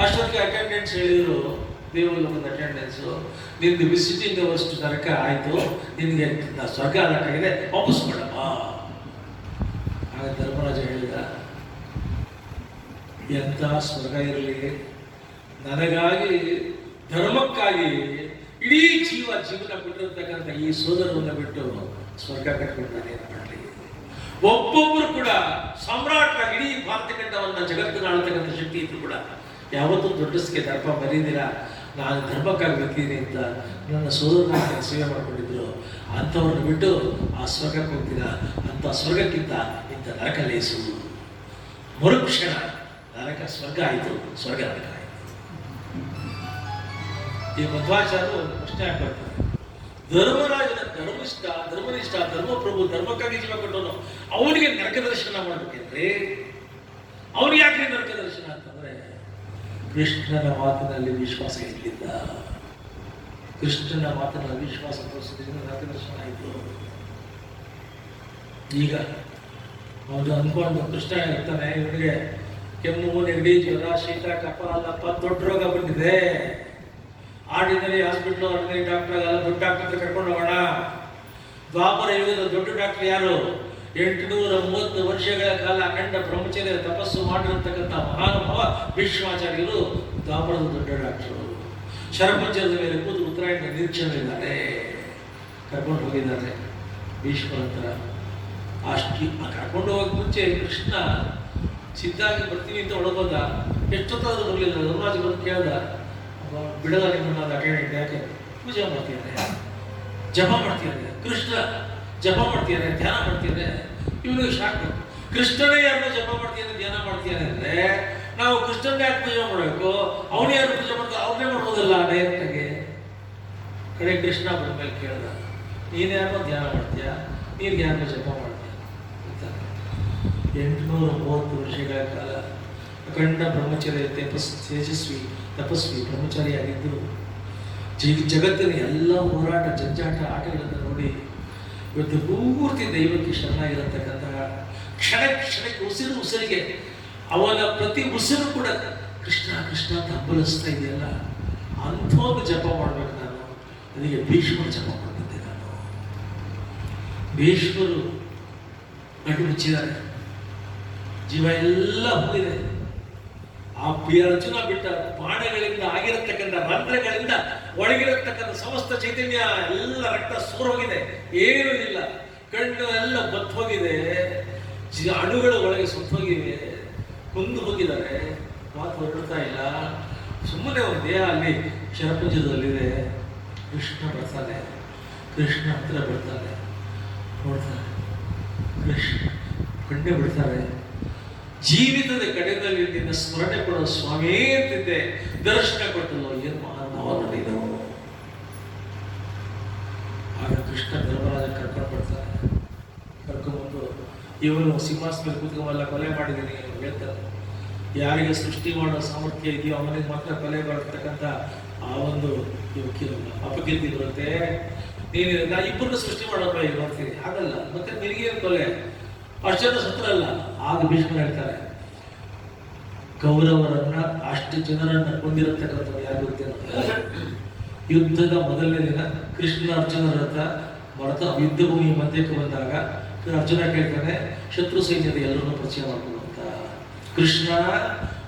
ಅಷ್ಟೊತ್ತಿಗೆ ಅಟೆಂಡೆನ್ಸ್ ಹೇಳಿದ್ರು, ದೇವಲೋಕದ ಅಟೆಂಡೆನ್ಸು, ನಿಂದು ವಿಸಿಟಿಂಗ್ ಅವರ್ಸ್ಟ್ ನರಕ ಆಯಿತು, ನಿನಗೆ ಸ್ವರ್ಗ ನರಕಾಗಿದೆ, ವಾಪಸ್ ಕೊಡಮ್ಮ. ಆಗ ಧರ್ಮರಾಜ ಹೇಳಿದ, ಎಂಥ ಸ್ವರ್ಗ ಇರಲಿ, ನನಗಾಗಿ ಧರ್ಮಕ್ಕಾಗಿ ಇಡೀ ಜೀವನ ಬಿಟ್ಟಿರ್ತಕ್ಕಂಥ ಈ ಸೋದರವನ್ನು ಬಿಟ್ಟು ಸ್ವರ್ಗ ಕಟ್ಕೊಂಡು ನಾನೇನು ಮಾಡಲಿ. ಒಬ್ಬೊಬ್ಬರು ಕೂಡ ಸಾಮ್ರಾಟರಾಗಿ ಇಡೀ ಭಾರತ ಖಂಡವನ್ನು ಜಗತ್ತಿನ ಆಳ್ತಕ್ಕಂಥ ಶಕ್ತಿ ಇದ್ರು ಕೂಡ ಯಾವತ್ತೂ ದೊಡ್ಡಸ್ಗೆ ದರ್ಪ ಬರೀದಿರ, ನಾನು ಧರ್ಮಕ್ಕಾಗಿ ಬರ್ತೀನಿ ಅಂತ ನನ್ನ ಸೋದರನ ಸೇವೆ ಮಾಡ್ಕೊಂಡಿದ್ರು. ಅಂಥವ್ರನ್ನ ಬಿಟ್ಟು ಆ ಸ್ವರ್ಗಕ್ಕೆ ಹೋಗ್ತೀರ, ಅಂಥ ಸ್ವರ್ಗಕ್ಕಿಂತ ಇಂಥ ನರಕ ಲೇಸು. ಮರುಕ್ಷಣ ನರಕ ಸ್ವರ್ಗ ಆಯಿತು, ಸ್ವರ್ಗ ನರಕ ಆಯಿತು. ಈ ಮಧ್ವಾಚಾರ್ಯರು ಒಂದು ಪ್ರಶ್ನೆ ಹಾಕ್ಬರ್ತಾರೆ, ಧರ್ಮರಾಜನ ಧರ್ಮನಿಷ್ಠ ಧರ್ಮಪ್ರಭು, ಧರ್ಮಕ್ಕಾಗಿ ಜೀವ ಕೊಟ್ಟವನು, ಅವನಿಗೆ ನರಕ ದರ್ಶನ ಮಾಡ್ಬೇಕಂದ್ರೆ ಅವನು ಯಾಕೆ ನರಕ ದರ್ಶನ ಅಂತಂದ್ರೆ ಕೃಷ್ಣನ ಮಾತಿನಲ್ಲಿ ವಿಶ್ವಾಸ ಇರಲಿಲ್ಲ. ಕೃಷ್ಣನ ಮಾತಿನಲ್ಲಿ ವಿಶ್ವಾಸ ತೋರಿಸಿದ್ರಿಂದ ನರಕ ದರ್ಶನ ಆಯಿತು. ಈಗ ಅವನು ಅನ್ಕೊಂಡು ಕೃಷ್ಣ ಇರ್ತಾನೆ, ಇವನಿಗೆ ಕೆಮ್ಮು, ನೆಗಡಿ, ಜ್ವರ, ಶೀತ, ಕಫ ಅಲ್ಲಪ್ಪ ದೊಡ್ಡ ರೋಗ ಬಂದಿದೆ, ಆರ್ಡಿನರಿ ಹಾಸ್ಪಿಟ್ಲು, ಆರ್ಡಿನರಿ ಡಾಕ್ಟರ್ ಆಗಲ್ಲ, ದೊಡ್ಡ ಡಾಕ್ಟರ್ ಕರ್ಕೊಂಡು ಹೋಗೋಣ. ದ್ವಾಪರ ಯುಗದ ದೊಡ್ಡ ಡಾಕ್ಟರ್ ಯಾರು? 830 ವರ್ಷಗಳ ಕಾಲ ಅಖಂಡ ಬ್ರಹ್ಮಚರ್ಯ ತಪಸ್ಸು ಮಾಡಿರತಕ್ಕಂಥ ಮಹಾನುಭಾವ ಭೀಷ್ಮಾಚಾರ್ಯರು ದ್ವಾಪರದ ದೊಡ್ಡ ಡಾಕ್ಟರು. ಶರಪಂಚರದ ಮೇಲೆ ಕೂತು ಉತ್ತರಾಯಣ ನಿರೀಕ್ಷೆಗಳಿದ್ದಾರೆ, ಕರ್ಕೊಂಡು ಹೋಗಿದ್ದಾರೆ ಭೀಷ್ಮರಂತರ. ಅಷ್ಟು ಕರ್ಕೊಂಡು ಹೋಗಕ್ಕೆ ಮುಂಚೆ ಕೃಷ್ಣ ಸಿದ್ಧಾಗಿ ಬರ್ತೀವಿ ಅಂತ ಒಳಗೋದ, ಎಷ್ಟೊತ್ತಾದ್ರೂ ಬರಲಿಲ್ಲ. ಧರ್ಮರಾಜ ಬಂದು ಕೇಳ್ದ, ಬಿಡಲ್ಲ ನಿಮ್ಮನ್ನ ಅಟೆಂಡೆಂಟ್, ಯಾಕೆ? ಪೂಜೆ ಮಾಡ್ತಿದ್ದಾರೆ, ಜಪ ಮಾಡ್ತಿದ್ದಾರೆ, ಕೃಷ್ಣ ಜಪ ಮಾಡ್ತಿದ್ದಾರೆ, ಧ್ಯಾನ ಮಾಡ್ತಿದ್ದಾರೆ. ಇವನಿಗೆ ಶಾಕ್, ಕೃಷ್ಣನೇ ಯಾರನ್ನ ಜಪ ಮಾಡ್ತಿದ್ದಾನೆ, ಧ್ಯಾನ ಮಾಡ್ತಿದ್ದಾನೆ ಅಂದ್ರೆ ನಾವು ಕೃಷ್ಣನ್ನೇ ಯಾಕೆ ಪೂಜೆ ಮಾಡಬೇಕು? ಅವನೇ ಯಾರು ಪೂಜೆ ಮಾಡ್ತಾರೆ, ಅವ್ರನ್ನೇ ಮಾಡ್ಬೋದಲ್ಲ ಡೈರೆಕ್ಟಾಗಿ. ಕಡೆ ಕೃಷ್ಣ ಬಂದ ಮೇಲೆ ಕೇಳ್ದ, ನೀನು ಯಾರನ್ನೋ ಧ್ಯಾನ ಮಾಡ್ತೀಯ, ನೀನು ಯಾರನ್ನೋ ಜಪ ಮಾಡ್ತೀಯ ಅಂತ. 830 ವರ್ಷಗಳ ಕಾಲ ಅಖಂಡ ಬ್ರಹ್ಮಚರ್ಯ ತೇಜಸ್ವಿ ತಪಸ್ವಿ ಬ್ರಹ್ಮಚಾರಿಯಾಗಿದ್ದು ಜಗತ್ತಿನ ಎಲ್ಲ ಹೋರಾಟ, ಜಂಜಾಟ, ಆಟಗಳನ್ನು ನೋಡಿ ಇವತ್ತು ಪೂರ್ತಿ ದೈವಕ್ಕೆ ಶರಣಾಗಿರತಕ್ಕಂತಹ ಕ್ಷಣಕ್ಕೆ ಉಸಿರಿಗೆ ಅವನ ಪ್ರತಿ ಉಸಿರು ಕೂಡ ಕೃಷ್ಣ ಕೃಷ್ಣ ಅಂತ ಹಂಬಲಿಸ್ತಾ ಇದೆಯಲ್ಲ, ಅಂಥವನ್ನು ಜಪ ಮಾಡ್ಬೇಕು ನಾನು. ಅದಕ್ಕೆ ಭೀಷ್ಮರು ಜಪ ಮಾಡ್ತಿದ್ದೆ ನಾನು. ಭೀಷ್ಮರು ಗಂಟು ಮುಚ್ಚಿದ್ದಾರೆ, ಜೀವ ಎಲ್ಲ ಹೋಗಿದೆ. ಆ ಅರ್ಜುನ ಬಿಟ್ಟ ಬಾಣಗಳಿಂದ ಆಗಿರತಕ್ಕಂಥ ರಂಧ್ರಗಳಿಂದ ಒಳಗಿರತಕ್ಕಂಥ ಸಮಸ್ತ ಚೈತನ್ಯ ಎಲ್ಲ ರಕ್ತ ಸೋರೋಗಿದೆ, ಏನೂ ಇಲ್ಲ. ಕಣ್ಣು ಎಲ್ಲ ಬತ್ತು ಹೋಗಿದೆ, ಅಣುಗಳು ಒಳಗೆ ಸುತ್ತೋಗಿವೆ, ಕುಂದು ಹೋಗಿದ್ದಾರೆ, ಮಾತು ಹೊರಡ್ತಾ ಇಲ್ಲ. ಸುಮ್ಮನೆ ಒಂದು ದೇಹ ಅಲ್ಲಿ ಶರಪಂಜರದಲ್ಲಿದೆ. ಕೃಷ್ಣ ಬರ್ತಾನೆ, ಕೃಷ್ಣ ಹತ್ರ ಬರ್ತಾನೆ, ನೋಡ್ತಾನೆ, ಕೃಷ್ಣ ಕಣ್ಣೆ ಬಿಡ್ತಾರೆ. ಜೀವಿತದ ಕಡೆಯಲ್ಲಿ ನಿನ್ನ ಸ್ಮರಣೆ ಕೊಡೋ ಸ್ವಾಮಿ ಅಂತಿದ್ದೆ, ದರ್ಶನ ಕೊಟ್ಟಲ್ಲ, ಏನು ಮಹಾನುಭಾವ ನಡೆದವು. ಆಗ ಕೃಷ್ಣ ಧರ್ಮರಾಜ ಕರ್ಕೊಂಡು ಬರ್ತಾರೆ. ಕರ್ಕೊಂಡ್ಬಂದು ಇವನು ಸಿಂಹಾಸನ ಮೇಲೆ ಕೂತ್ಕೊಂಬಲ್ಲ, ಕೊಲೆ ಮಾಡಿದ್ದೀನಿ ಹೇಳ್ತಾರೆ. ಯಾರಿಗೆ ಸೃಷ್ಟಿ ಮಾಡೋ ಸಾಮರ್ಥ್ಯ ಇದೆಯೋ ಅವನಿಗೆ ಮಾತ್ರ ಕೊಲೆ ಬರ್ತಕ್ಕಂಥ ಆ ಒಂದು ಅಪಕೀರ್ತಿ ಬರುತ್ತೆ. ನೀನು ನಾ ಇಬ್ಬರನ್ನ ಸೃಷ್ಟಿ ಮಾಡೋಣ ಈಗ ನೋಡ್ತೀನಿ, ಆಗಲ್ಲ, ಮತ್ತೆ ನಿನಗೇನು ಕೊಲೆ, ಅಷ್ಟೆಲ್ಲ ಸತ್ರಲ್ಲ. ಆಗ ಭೀಷ್ಮ ಹೇಳ್ತಾರೆ, ಕೌರವರನ್ನ ಅಷ್ಟು ಜನರನ್ನ ಕೊಂದಿರತಕ್ಕಂಥವ್ರು ಯಾರು ಗೊತ್ತೇನೋ. ಯುದ್ಧದ ಮೊದಲನೇ ದಿನ ಕೃಷ್ಣ ಅರ್ಜುನರ ಹತ್ರ ಮರೆತ ಯುದ್ಧ ಭೂಮಿ ಮಧ್ಯಕ್ಕೆ ಬಂದಾಗ ಅರ್ಜುನ ಕೇಳ್ತಾನೆ, ಶತ್ರು ಸೈನ್ಯದ ಎಲ್ಲರನ್ನೂ ಪರಿಚಯ ಮಾಡ್ಕೊಂಡು ಅಂತ. ಕೃಷ್ಣ,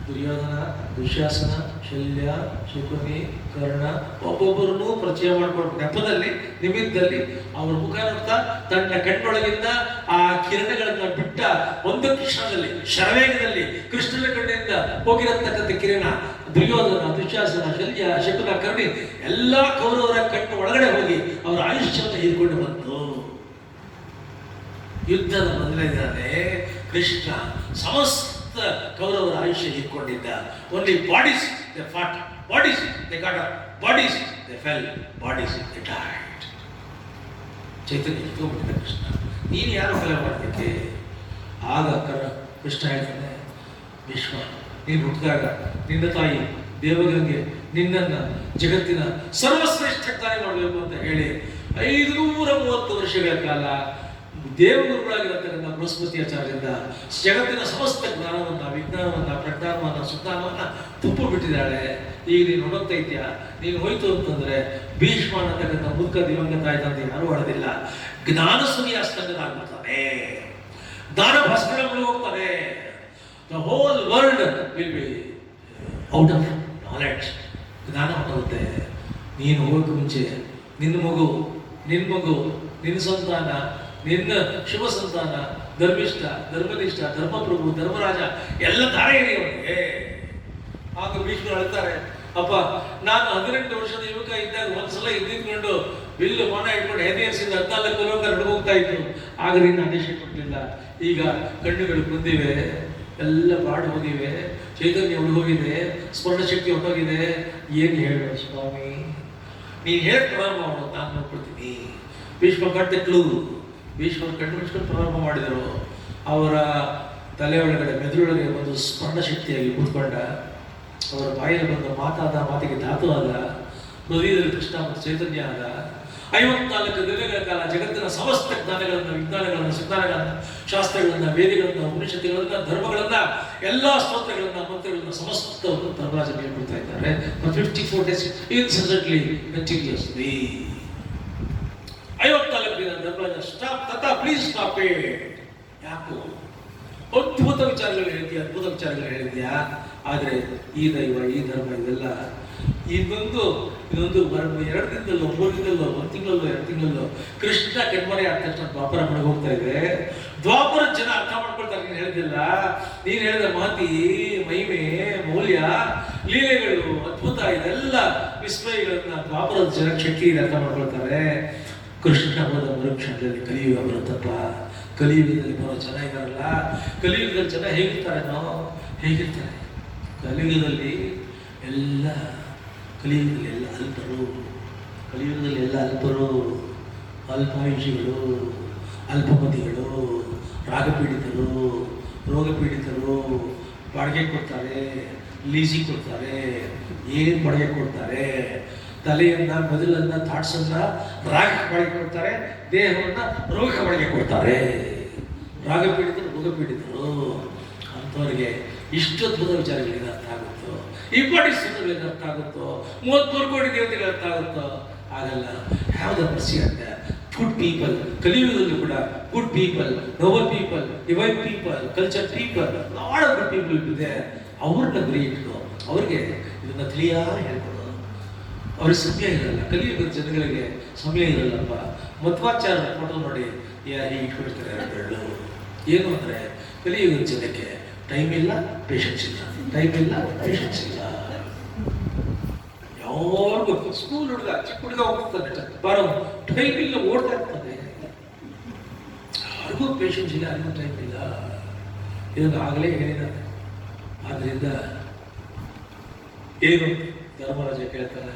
ದುರ್ಯೋಧನ, ದುಶ್ಯಾಸನ, ಶಲ್ಯ, ಶಕುನಿ, ಕರ್ಣ ಒಬ್ಬೊಬ್ಬರನ್ನೂ ಪರಿಚಯ ಮಾಡ್ಕೊಂಡು ನೆಪದಲ್ಲಿ ನಿಮಿತ್ತದಲ್ಲಿ ಅವರ ಮುಖ ನೋಡ್ತಾ ತನ್ನ ಕಣ್ಣೊಳಗಿಂದ ಆ ಕಿರಣಗಳನ್ನ ಬಿಟ್ಟ ಒಂದು ಕ್ಷಣದಲ್ಲಿ ಶರವೇಗದಲ್ಲಿ ಕೃಷ್ಣನ ಕಣ್ಣಿಂದ ಹೋಗಿರತಕ್ಕಂಥ ಕಿರಣ ದುರ್ಯೋಧನ, ದುಶ್ಯಾಸನ, ಶಲ್ಯ, ಶಕುನ, ಕರ್ಣಿ ಎಲ್ಲಾ ಕೌರವರ ಕಣ್ಣು ಒಳಗಡೆ ಹೋಗಿ ಅವರ ಆಯುಷ್ಯವನ್ನು ಹೀರ್ಕೊಂಡು ಬಂತು. ಯುದ್ಧದ ಮೊದಲನೇ ದಿನನೇ ಕೃಷ್ಣ ಸಮಸ್ತ ಕೌರವರ ಆಯುಷ್ಯ ಹೀರ್ಕೊಂಡಿದ್ದ. Only bodies they fought, bodies they got up, bodies they fell, bodies they died. ಚೈತನ್ಯ ಕಿತ್ಕೊಂಡ್ಬಿಟ್ಟಿದ್ದ ಕೃಷ್ಣ. ನೀನು ಯಾರು ಕೊಲೆ ಮಾಡೋದಕ್ಕೆ? ಆಗ ಕೃಷ್ಣ ಹೇಳ್ತಾನೆ, ಭೀಷ್ಮ, ನೀನು ಹುಟ್ಟಿದಾಗ ನಿನ್ನ ತಾಯಿ ದೇವಗಂಗೆ ನಿನ್ನನ್ನು ಜಗತ್ತಿನ ಸರ್ವಶ್ರೇಷ್ಠ ಕಾರ್ಯ ಮಾಡಬೇಕು ಅಂತ ಹೇಳಿ 530 ವರ್ಷಗಳ ಕಾಲ ದೇವಗುರುಗಳಾಗಿರತಕ್ಕಂಥ ಬೃಹಸ್ಪತಿಯಾಚಾರ್ಯರಿಂದ ಜಗತ್ತಿನ ಸಮಸ್ತ ಜ್ಞಾನವನ್ನ, ವಿಜ್ಞಾನವನ್ನ, ಪ್ರಜ್ಞಾನವನ್ನ, ಸುಜ್ಞಾನವನ್ನ ತುಪ್ಪ ಬಿಟ್ಟಿದ್ದಾಳೆ. ಈಗ ನೀನು ಹೊಡೋಗ್ತಾ ಇದೆಯಾ? ನೀನು ಹೋಯ್ತು ಅಂತಂದ್ರೆ ಭೀಷ್ಮ ಅನ್ನತಕ್ಕಂಥ ಮುಖ ದಿವಂಗತ ಆಯ್ತು ಅಂತ ಯಾರೂ ಹೊಡೆದಿಲ್ಲ. ಜ್ಞಾನ ಸೂರ್ಯಾಸ್ತಂಗನಾಗ್ಬಿಡ್ತಾನೆ, ದಾನ ಭಾಸ್ಕರಗಳು ಹೋಗ್ತಾನೆ. The whole world will be out of knowledge. ಜ್ಞಾನ ಹೊರಗುತ್ತೆ. ನೀನು ಹೋಗೋಕೆ ಮುಂಚೆ ನಿನ್ನ ಮಗು, ನಿನ್ನ ಸಂತಾನ, ನಿನ್ನ ಶುಭ ಸಂತಾನ, ಧರ್ಮಿಷ್ಠ, ಧರ್ಮನಿಷ್ಠ, ಧರ್ಮಪ್ರಭು, ಧರ್ಮರಾಜ ಎಲ್ಲ ದಾರೆ ಇದೆ ಅವನಿಗೆ. ಆಗ ಭೀಷ್ಮರು ಹೇಳ್ತಾರೆ, ಅಪ್ಪ, ನಾನು 18 ವರ್ಷದ ಯುವಕ ಇದ್ದಾಗ ಒಂದ್ಸಲ ಎದ್ದಿದ್ಕೊಂಡು ಬಿಲ್ಲು ಬಾಣ ಇಟ್ಕೊಂಡು ಹೆದೆಯರ್ಸಿಂದ 14 ಕಿಲೋಮೀಟರ್ ಹೋಗ್ತಾ ಇತ್ತು. ಆಗ ನಿನ್ನ ಆದೇಶ ಕೊಟ್ಟಿಲ್ಲ. ಈಗ ಕಣ್ಣುಗಳು ಕುಂದಿವೆ, ಎಲ್ಲ ಬಾಡು ಹೋಗಿವೆ, ಚೈತನ್ಯ ಉಳಿದೋಗಿದೆ, ಸ್ಮರಣಶಕ್ತಿ ಹೊಟ್ಟೋಗಿದೆ. ಏನು ಹೇಳು ಸ್ವಾಮಿ? ನೀನು ಹೇಳಿ ಪ್ರಾರಂಭ ಮಾಡೋದು, ನಾನು ನೋಡ್ಕೊಳ್ತೀನಿ. ಭೀಷ್ಮ ಕಟ್ಟೆಕ್ಳು ಭೀಷ್ಮರು ಕಣ್ಣು ಮುಚ್ಕೊಂಡು ಪ್ರಾರಂಭ ಮಾಡಿದರು. ಅವರ ತಲೆ ಒಳಗಡೆ, ಮೆದುಳೊಳಗೆ ಒಂದು ಸ್ಮರಣಶಕ್ತಿಯಾಗಿ ಕೂತ್ಕೊಂಡ. ಅವರ ಬಾಯಲ್ಲಿ ಬಂದ ಮಾತಾದ ಮಾತಿಗೆ ಧಾತು ಆದ, ಹೃದಯದಲ್ಲಿ ಕೃಷ್ಣ ಮತ್ತು ಚೈತನ್ಯ ಆದ. 54 ದಿನಗಳ ಕಾಲ ಜಗತ್ತಿನ ಸಮಸ್ತ ಜ್ಞಾನಗಳನ್ನ, ವಿಜ್ಞಾನಗಳನ್ನ, ಸುಜ್ಞಾನಗಳನ್ನ, ಶಾಸ್ತ್ರಗಳನ್ನ, ವೇದಿಗಳನ್ನ, ಉಪನಿಷತ್ತುಗಳನ್ನ, ಧರ್ಮಗಳನ್ನ, ಎಲ್ಲಾ ಸ್ತೋತ್ರಗಳನ್ನ, ಮಂತ್ರಗಳನ್ನ ಸಮಸ್ತವನ್ನು ಧರ್ಮರಾಜ ಹೇಳ್ಬಿಡ್ತಾ ಇದ್ದಾರೆ. 54 days incessantly, continuously. 54 ದಿನ ಧರ್ಮರಾಜ ಸ್ಟಾಪ್ ತಾತ, ಪ್ಲೀಸ್ ಸ್ಟಾಪ್ ಇಟ್. ಯಾಕೋ ಅದ್ಭುತ ವಿಚಾರಗಳು ಹೇಳಿದ್ಯಾ, ಆದ್ರೆ ಈ ದೈವ, ಈ ಧರ್ಮ, ಇದೆಲ್ಲ ಇದೊಂದು 2 ದಿನದಲ್ಲೋ 3 ದಿನದಲ್ಲೋ 1 ತಿಂಗಳಲ್ಲೋ 2 ತಿಂಗಳಲ್ಲೋ ಕೃಷ್ಣ ಕಣ್ಮರೆ ಆದ ತಕ್ಷಣ ದ್ವಾಪರ ಮನೆಗೆ ಹೋಗ್ತಾ ಇದೆ. ದ್ವಾಪರ ಜನ ಅರ್ಥ ಮಾಡ್ಕೊಳ್ತಾರೆ. ನೀನು ಹೇಳಿದಿಲ್ಲ, ನೀನು ಹೇಳಿದ ಮಾತಿ, ಮಹಿಮೆ, ಮೌಲ್ಯ, ಲೀಲೆಗಳು, ಅದ್ಭುತ, ಇದೆಲ್ಲ ವಿಸ್ಮಯಗಳನ್ನ ದ್ವಾಪರದ ಜನ ಶಕ್ತಿ ಅರ್ಥ ಮಾಡ್ಕೊಳ್ತಾರೆ. ಕೃಷ್ಣ ಹೋದ ಮರುಕ್ಷಣದಲ್ಲಿ ಕಲಿಯುಗ ಬರುತ್ತಪ್ಪ. ಕಲಿಯುಗದಲ್ಲಿ ಬರೋ ಜನ ಇದಾರಲ್ಲ, ಕಲಿಯುಗದಲ್ಲಿ ಜನ ಹೇಗಿರ್ತಾರೆ? ಕಲಿಯುಗದಲ್ಲಿ ಎಲ್ಲ ಅಲ್ಪರು, ಅಲ್ಪಾಯುಷಿಗಳು, ಅಲ್ಪಮತಿಗಳು, ರಾಗಪೀಡಿತರು, ರೋಗಪೀಡಿತರು. ಬಾಡಿಗೆ ಕೊಡ್ತಾರೆ, ಲೀಸಿಗೆ ಕೊಡ್ತಾರೆ. ಏನು ಬಾಡಿಗೆ ಕೊಡ್ತಾರೆ? ತಲೆಯನ್ನ, ಮೆದುಳನ್ನ, ಥಾಟ್ಸನ್ನ ರಾಗಕ್ಕೆ ಬಾಡಿಗೆ ಕೊಡ್ತಾರೆ, ದೇಹವನ್ನ ರೋಗಕ್ಕೆ ಬಾಡಿಗೆ ಕೊಡ್ತಾರೆ. ರಾಗಪೀಡಿತರು, ರೋಗಪೀಡಿತರು ಅಂಥವ್ರಿಗೆ ಇಷ್ಟು ಅದ್ಭುತ ವಿಚಾರಗಳಿಗೆ ಅರ್ಥ ಆಗುತ್ತೋ? ಇಂಪಾರ್ಟೆಂಟ್ ಸೂತ್ರಗಳಿಗೆ ಅರ್ಥ ಆಗುತ್ತೋ? 33 ಕೋಟಿ ದೇವತೆಗಳ ಅರ್ಥ ಆಗುತ್ತೋ? ಆಗಲ್ಲ. ಹ್ಯಾವ್ ದ ಮರ್ಸಿ ಅಂತ ಗುಡ್ ಪೀಪಲ್. ಕಲಿಯುಗದಲ್ಲೂ ಕೂಡ good people, noble people, divine people, culture people, lot of good people ಇದೆ. ಅವ್ರನ್ನ ಗುರಿ ಇಟ್ಕೋ, ಅವ್ರಿಗೆ ಇದನ್ನ ತಿಳಿಯಾಗಿ ಹೇಳ್ಕೊಡು. ಅವ್ರಿಗೆ ಸಮಯ ಇರಲ್ಲ. ಕಲಿಯುಗದ ಜನಗಳಿಗೆ ಸಮಯ ಇರಲ್ಲಪ್ಪ. ಮಧ್ವಾಚಾರ ಫೋಟೋ ನೋಡಿ ಹೀಗೆ ಇಟ್ಕೊಳ್ತಾರೆ 2 ಬೆರಳು. ಏನು ಅಂದರೆ ಕಲಿಯುಗದ ಜನಕ್ಕೆ ಟೈಮ್ ಇಲ್ಲ, ಪೇಷನ್ಸ್ ಇಲ್ಲ. ಯಾರಿಗೂ ಸ್ಕೂಲ್ ಹುಡುಗ, ಚಿಕ್ಕ ಹುಡುಗ ಹೋಗ್ತಾನೆ, ಬಾರೋ ಟೈಮ್ ಇಲ್ಲ, ಓಡ್ತಾ ಇರ್ತಾನೆ. ಯಾರಿಗೂ ಪೇಷನ್ಸ್ ಇಲ್ಲ, ಯಾರಿಗೂ ಟೈಮ್ ಇಲ್ಲ. ಇದನ್ನು ಆಗಲೇ ಹೇಳಿದ್ದಾರೆ. ಆದ್ರಿಂದ ಏನು ಧರ್ಮರಾಜ ಕೇಳ್ತಾರೆ,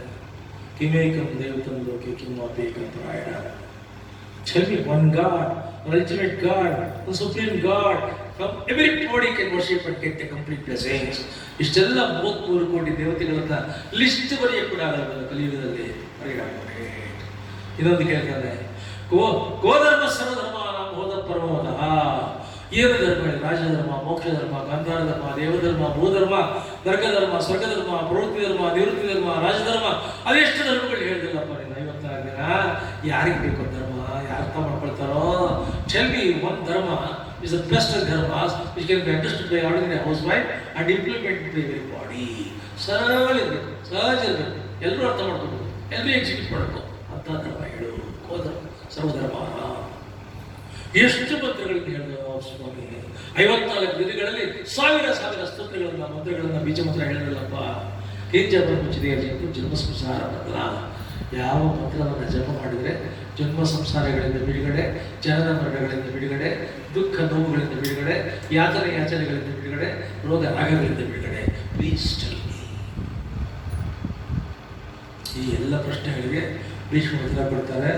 ಕಿಮೇಕಂ ದೇವತಂ ಲೋಕೆ ಕಿಮ್ಮಾಪೇಕಂ ಪರಾಯಣ. Tell me one God, an ultimate God, a supreme God. From everybody can worship and get the complete blessings. ಇಷ್ಟೆಲ್ಲ 33 ಕೋಟಿ ದೇವತೆಗಳನ್ನ ಲಿಸ್ಟ್ ಬರೆಯಕ್ಕೆ ಕೂಡ ಆಗಲ್ಲ ಕಲಿಯುಗದಲ್ಲಿ. ಇನ್ನೊಂದು ಕೇಳ್ತಾರೆ, ಗೋಧರ್ಮ ಸರ್ವಧರ್ಮ ಹೋದ ಪರಮೋದಃ. ಏನು ಧರ್ಮ? ರಾಜಧರ್ಮ, ಮೋಕ್ಷಧರ್ಮ, ಗಾಂಧಾರ ಧರ್ಮ, ದೇವಧರ್ಮ, ಭೂಧರ್ಮ, ನರಕಧರ್ಮ, ಸ್ವರ್ಗಧರ್ಮ, ಪ್ರವೃತ್ತಿ ಧರ್ಮ, ನಿವೃತ್ತಿ ಧರ್ಮ, ರಾಜಧರ್ಮ, ಅದೆಷ್ಟು ಧರ್ಮಗಳು ಹೇಳಿದಿಲ್ಲಪ್ಪ ನೀನು 56 ದಿನ. ಯಾರಿಗೆ ಬೇಕು ಧರ್ಮ? ಯಾರು ಅರ್ಥ ಮಾಡ್ಕೊಳ್ತಾರೋ? ಟೆಲ್ ಮಿ ಒನ್ ಧರ್ಮ is the best of dharmas which can be understood by ordinary housewife and implemented by everybody. ಸಹಜ ಇರಬೇಕು, ಎಲ್ಲರೂ ಅರ್ಥ ಮಾಡ್ಕೋಬೇಕು, ಎಲ್ಲರೂ ಎಕ್ಸಿಕ್ಯೂಟ್ ಮಾಡಬೇಕು ಅಂತ ಧರ್ಮ ಹೇಳು. ಗೋಧರ್ಮ ಸರ್ವಧರ್ಮ. ಎಷ್ಟು ಮಂತ್ರಗಳನ್ನು ಹೇಳಿದ್ರು ಸ್ವಾಮಿ? 54 ದಿನಗಳಲ್ಲಿ 1000 ಸ್ತೋತ್ರಗಳನ್ನ, ಮಂತ್ರಗಳನ್ನ, ಬೀಜ ಮಂತ್ರ ಹೇಳಿದ್ರಲ್ಲಪ್ಪ. ಕಿಂಚ ಬ್ರಹ್ಮಚರ್ಯ ಜನ್ಮ ಸಂಸಾರ ಬದಲ. ಯಾವ ಮಂತ್ರವನ್ನು ಜಪ ಮಾಡಿದರೆ ಜನ್ಮ ಸಂಸಾರಗಳಿಂದ ಬಿಡುಗಡೆ, ಜನನ ಮರಣಗಳಿಂದ ಬಿಡುಗಡೆ, ದುಃಖ ನೋವುಗಳಿಂದ ಬಿಡುಗಡೆ, ಯಾಚನೆಗಳಿಂದ ಬಿಡುಗಡೆ, ರೋಗ ರಾಗಗಳಿಂದ ಬಿಡುಗಡೆ. Please tell me. ಈ ಎಲ್ಲ ಪ್ರಶ್ನೆಗಳಿಗೆ ಭೀಷ್ಮ ಉತ್ತರ ಕೊಡ್ತಾರೆ.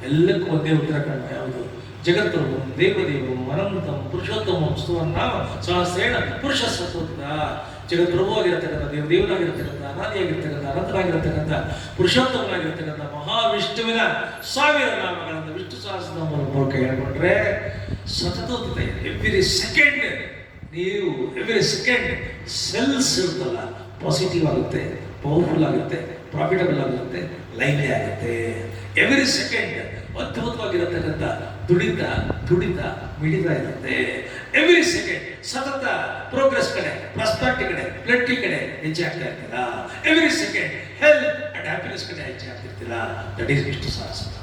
ಎಲ್ಲಕ್ಕೂ ಒಂದೇ ಉತ್ತರ ಕಾರಣ ಯಾವುದು? ಜಗತ್ಪ್ರಭು ದೇವದೇವರು ಅನಂತಂ ಪುರುಷೋತ್ತಮ ಸ್ತುವನ್ನಾಮ ಸಹಸ್ರೇಣ ಪುರುಷ ಸತ್ವದ ಜಗತ್ಪ್ರಭು ಆಗಿರತಕ್ಕಂಥ ದೇವದೇವನಾಗಿರ್ತಕ್ಕಂಥ ಅನಾದಿಯಾಗಿರ್ತಕ್ಕಂಥ ಅನಂತನಾಗಿರ್ತಕ್ಕಂಥ ಪುರುಷೋತ್ತಮನಾಗಿರ್ತಕ್ಕಂಥ ಮಹಾವಿಷ್ಣುವಿನ 1000 ನಾಮಗಳನ್ನು ವಿಷ್ಣು ಸಹಸ್ರನಾಮವನ್ನು ಮೂಲಕ ಹೇಳ್ಕೊಂಡ್ರೆ ಸತತೋದಿತ ಎವ್ರಿ ಸೆಕೆಂಡ್ ನೀವು ಎವ್ರಿ ಸೆಕೆಂಡ್ ಸೆಲ್ಸ್ ಇರುತ್ತಲ್ಲ ಪಾಸಿಟಿವ್ ಆಗುತ್ತೆ, ಪವರ್ಫುಲ್ ಆಗುತ್ತೆ, ಪ್ರಾಫಿಟಬಲ್ ಆಗುತ್ತೆ, ಲೈವ್ಲಿ ಆಗುತ್ತೆ. ಎವ್ರಿ ಸೆಕೆಂಡ್ ಅದ್ಭುತವಾಗಿರತಕ್ಕಂಥ ತುಡಿತ ಮಿಡಿತಾ ಇರುತ್ತೆ. ಎವ್ರಿ ಸೆಕೆಂಡ್ ಸತತ ಪ್ರೋಗ್ರೆಸ್ ಕಡೆ, ಪ್ರಾಸ್ಪರಿಟಿ ಕಡೆ, ಪ್ಲೆಂಟಿ ಕಡೆ ಹೆಜ್ಜೆ ಆಗ್ತಾ ಇರ್ತೀರಾ. Every second health and happiness ಕಡೆ ಹೆಜ್ಜೆ ಆಗ್ತಿರ್ತೀರಾ. That is Vishnu Sahasranama.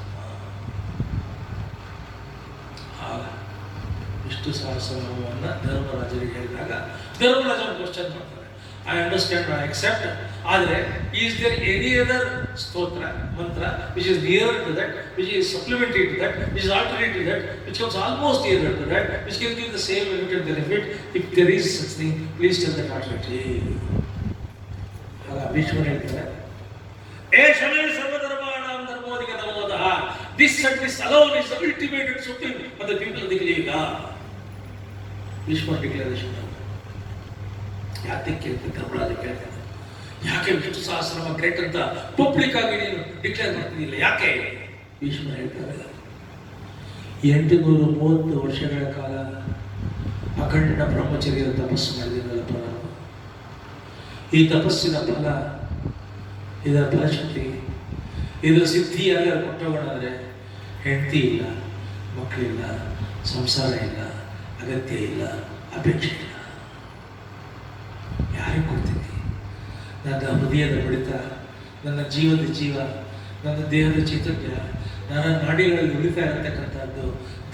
ವಿಷ್ಣು ಸಹಸ್ರನಾಮವನ್ನು ಧರ್ಮರಾಜರಿಗೆ ಹೇಳಿದಾಗ ಧರ್ಮರಾಜನ ಕ್ವಶನ್ ಮಾಡ್ತಾರೆ, ಐ ಅಂಡರ್ಸ್ಟ್ಯಾಂಡ್, ಐ ಅಕ್ಸೆಪ್ಟ್. ಆದರೆ ಈಸ್ ದೇರ್ ಎನಿ ಅದರ್ ಸ್ತೋತ್ರ ಮಂತ್ರ which is near to that, which is supplementary to that, which is alternate to that, which comes almost near to that, which can give the same limited benefit? If there is such thing, please tell that alternative. ಆಗ ಭೀಷ್ಮರು ಹೇಳ್ತಾರೆ, ಏ ಶಮೇ ಸರ್ವಧರ್ಮಾಣಾಂ ಧರ್ಮೋಧಿಕ ಧರ್ಮೋದಃ, this and this alone is the ultimate and supreme for the people of the clear. ಭೀಷ್ಮರ declaration ಯಾತಕ್ಕೆ ಅಂತ ಧರ್ಮರಾಜ ಕೇಳ್ತಾನೆ. ಯಾಕೆ ವಿಷ್ಣು ಸಹಸ್ರನಾಮ ಗ್ರೇಟ್ ಅಂತ ಪಬ್ಲಿಕ್ ಆಗಿ ನೀನು ಡಿಕ್ಲೇರ್ ಮಾಡ್ತಿದ್ದಿಲ್ಲ, ಯಾಕೆ? ಭೀಷ್ಮ ಹೇಳ್ತಾರೆ, 830 ವರ್ಷಗಳ ಕಾಲ ಅಖಂಡ ಬ್ರಹ್ಮಚರ್ಯದ ತಪಸ್ಸು ಮಾಡಿದ್ದೀನಲ್ಲಪ್ಪ ನಾನು. ಈ ತಪಸ್ಸಿನ ಫಲ, ಇದರ ಫಲಶಕ್ತಿ, ಇದರ ಸಿದ್ಧಿ ಯಾರು ಕೊಟ್ಟವನಾದರೆ ಹೆಂಡತಿ ಇಲ್ಲ, ಮಕ್ಕಳಿಲ್ಲ, ಸಂಸಾರ ಇಲ್ಲ, ಅಗತ್ಯ ಇಲ್ಲ, ಅಪೇಕ್ಷೆ ಇಲ್ಲ. ಯಾರಿಗೆ ಕೊಡ್ತೀನಿ? ನನ್ನ ಹೃದಯದ ಬಡಿತ, ನನ್ನ ಜೀವದ ಜೀವ, ನನ್ನ ದೇಹದ ಚೈತನ್ಯ, ನನ್ನ ನಾಡಿಗಳಲ್ಲಿ ಉಳಿತಾ ಇರತಕ್ಕಂಥದ್ದು,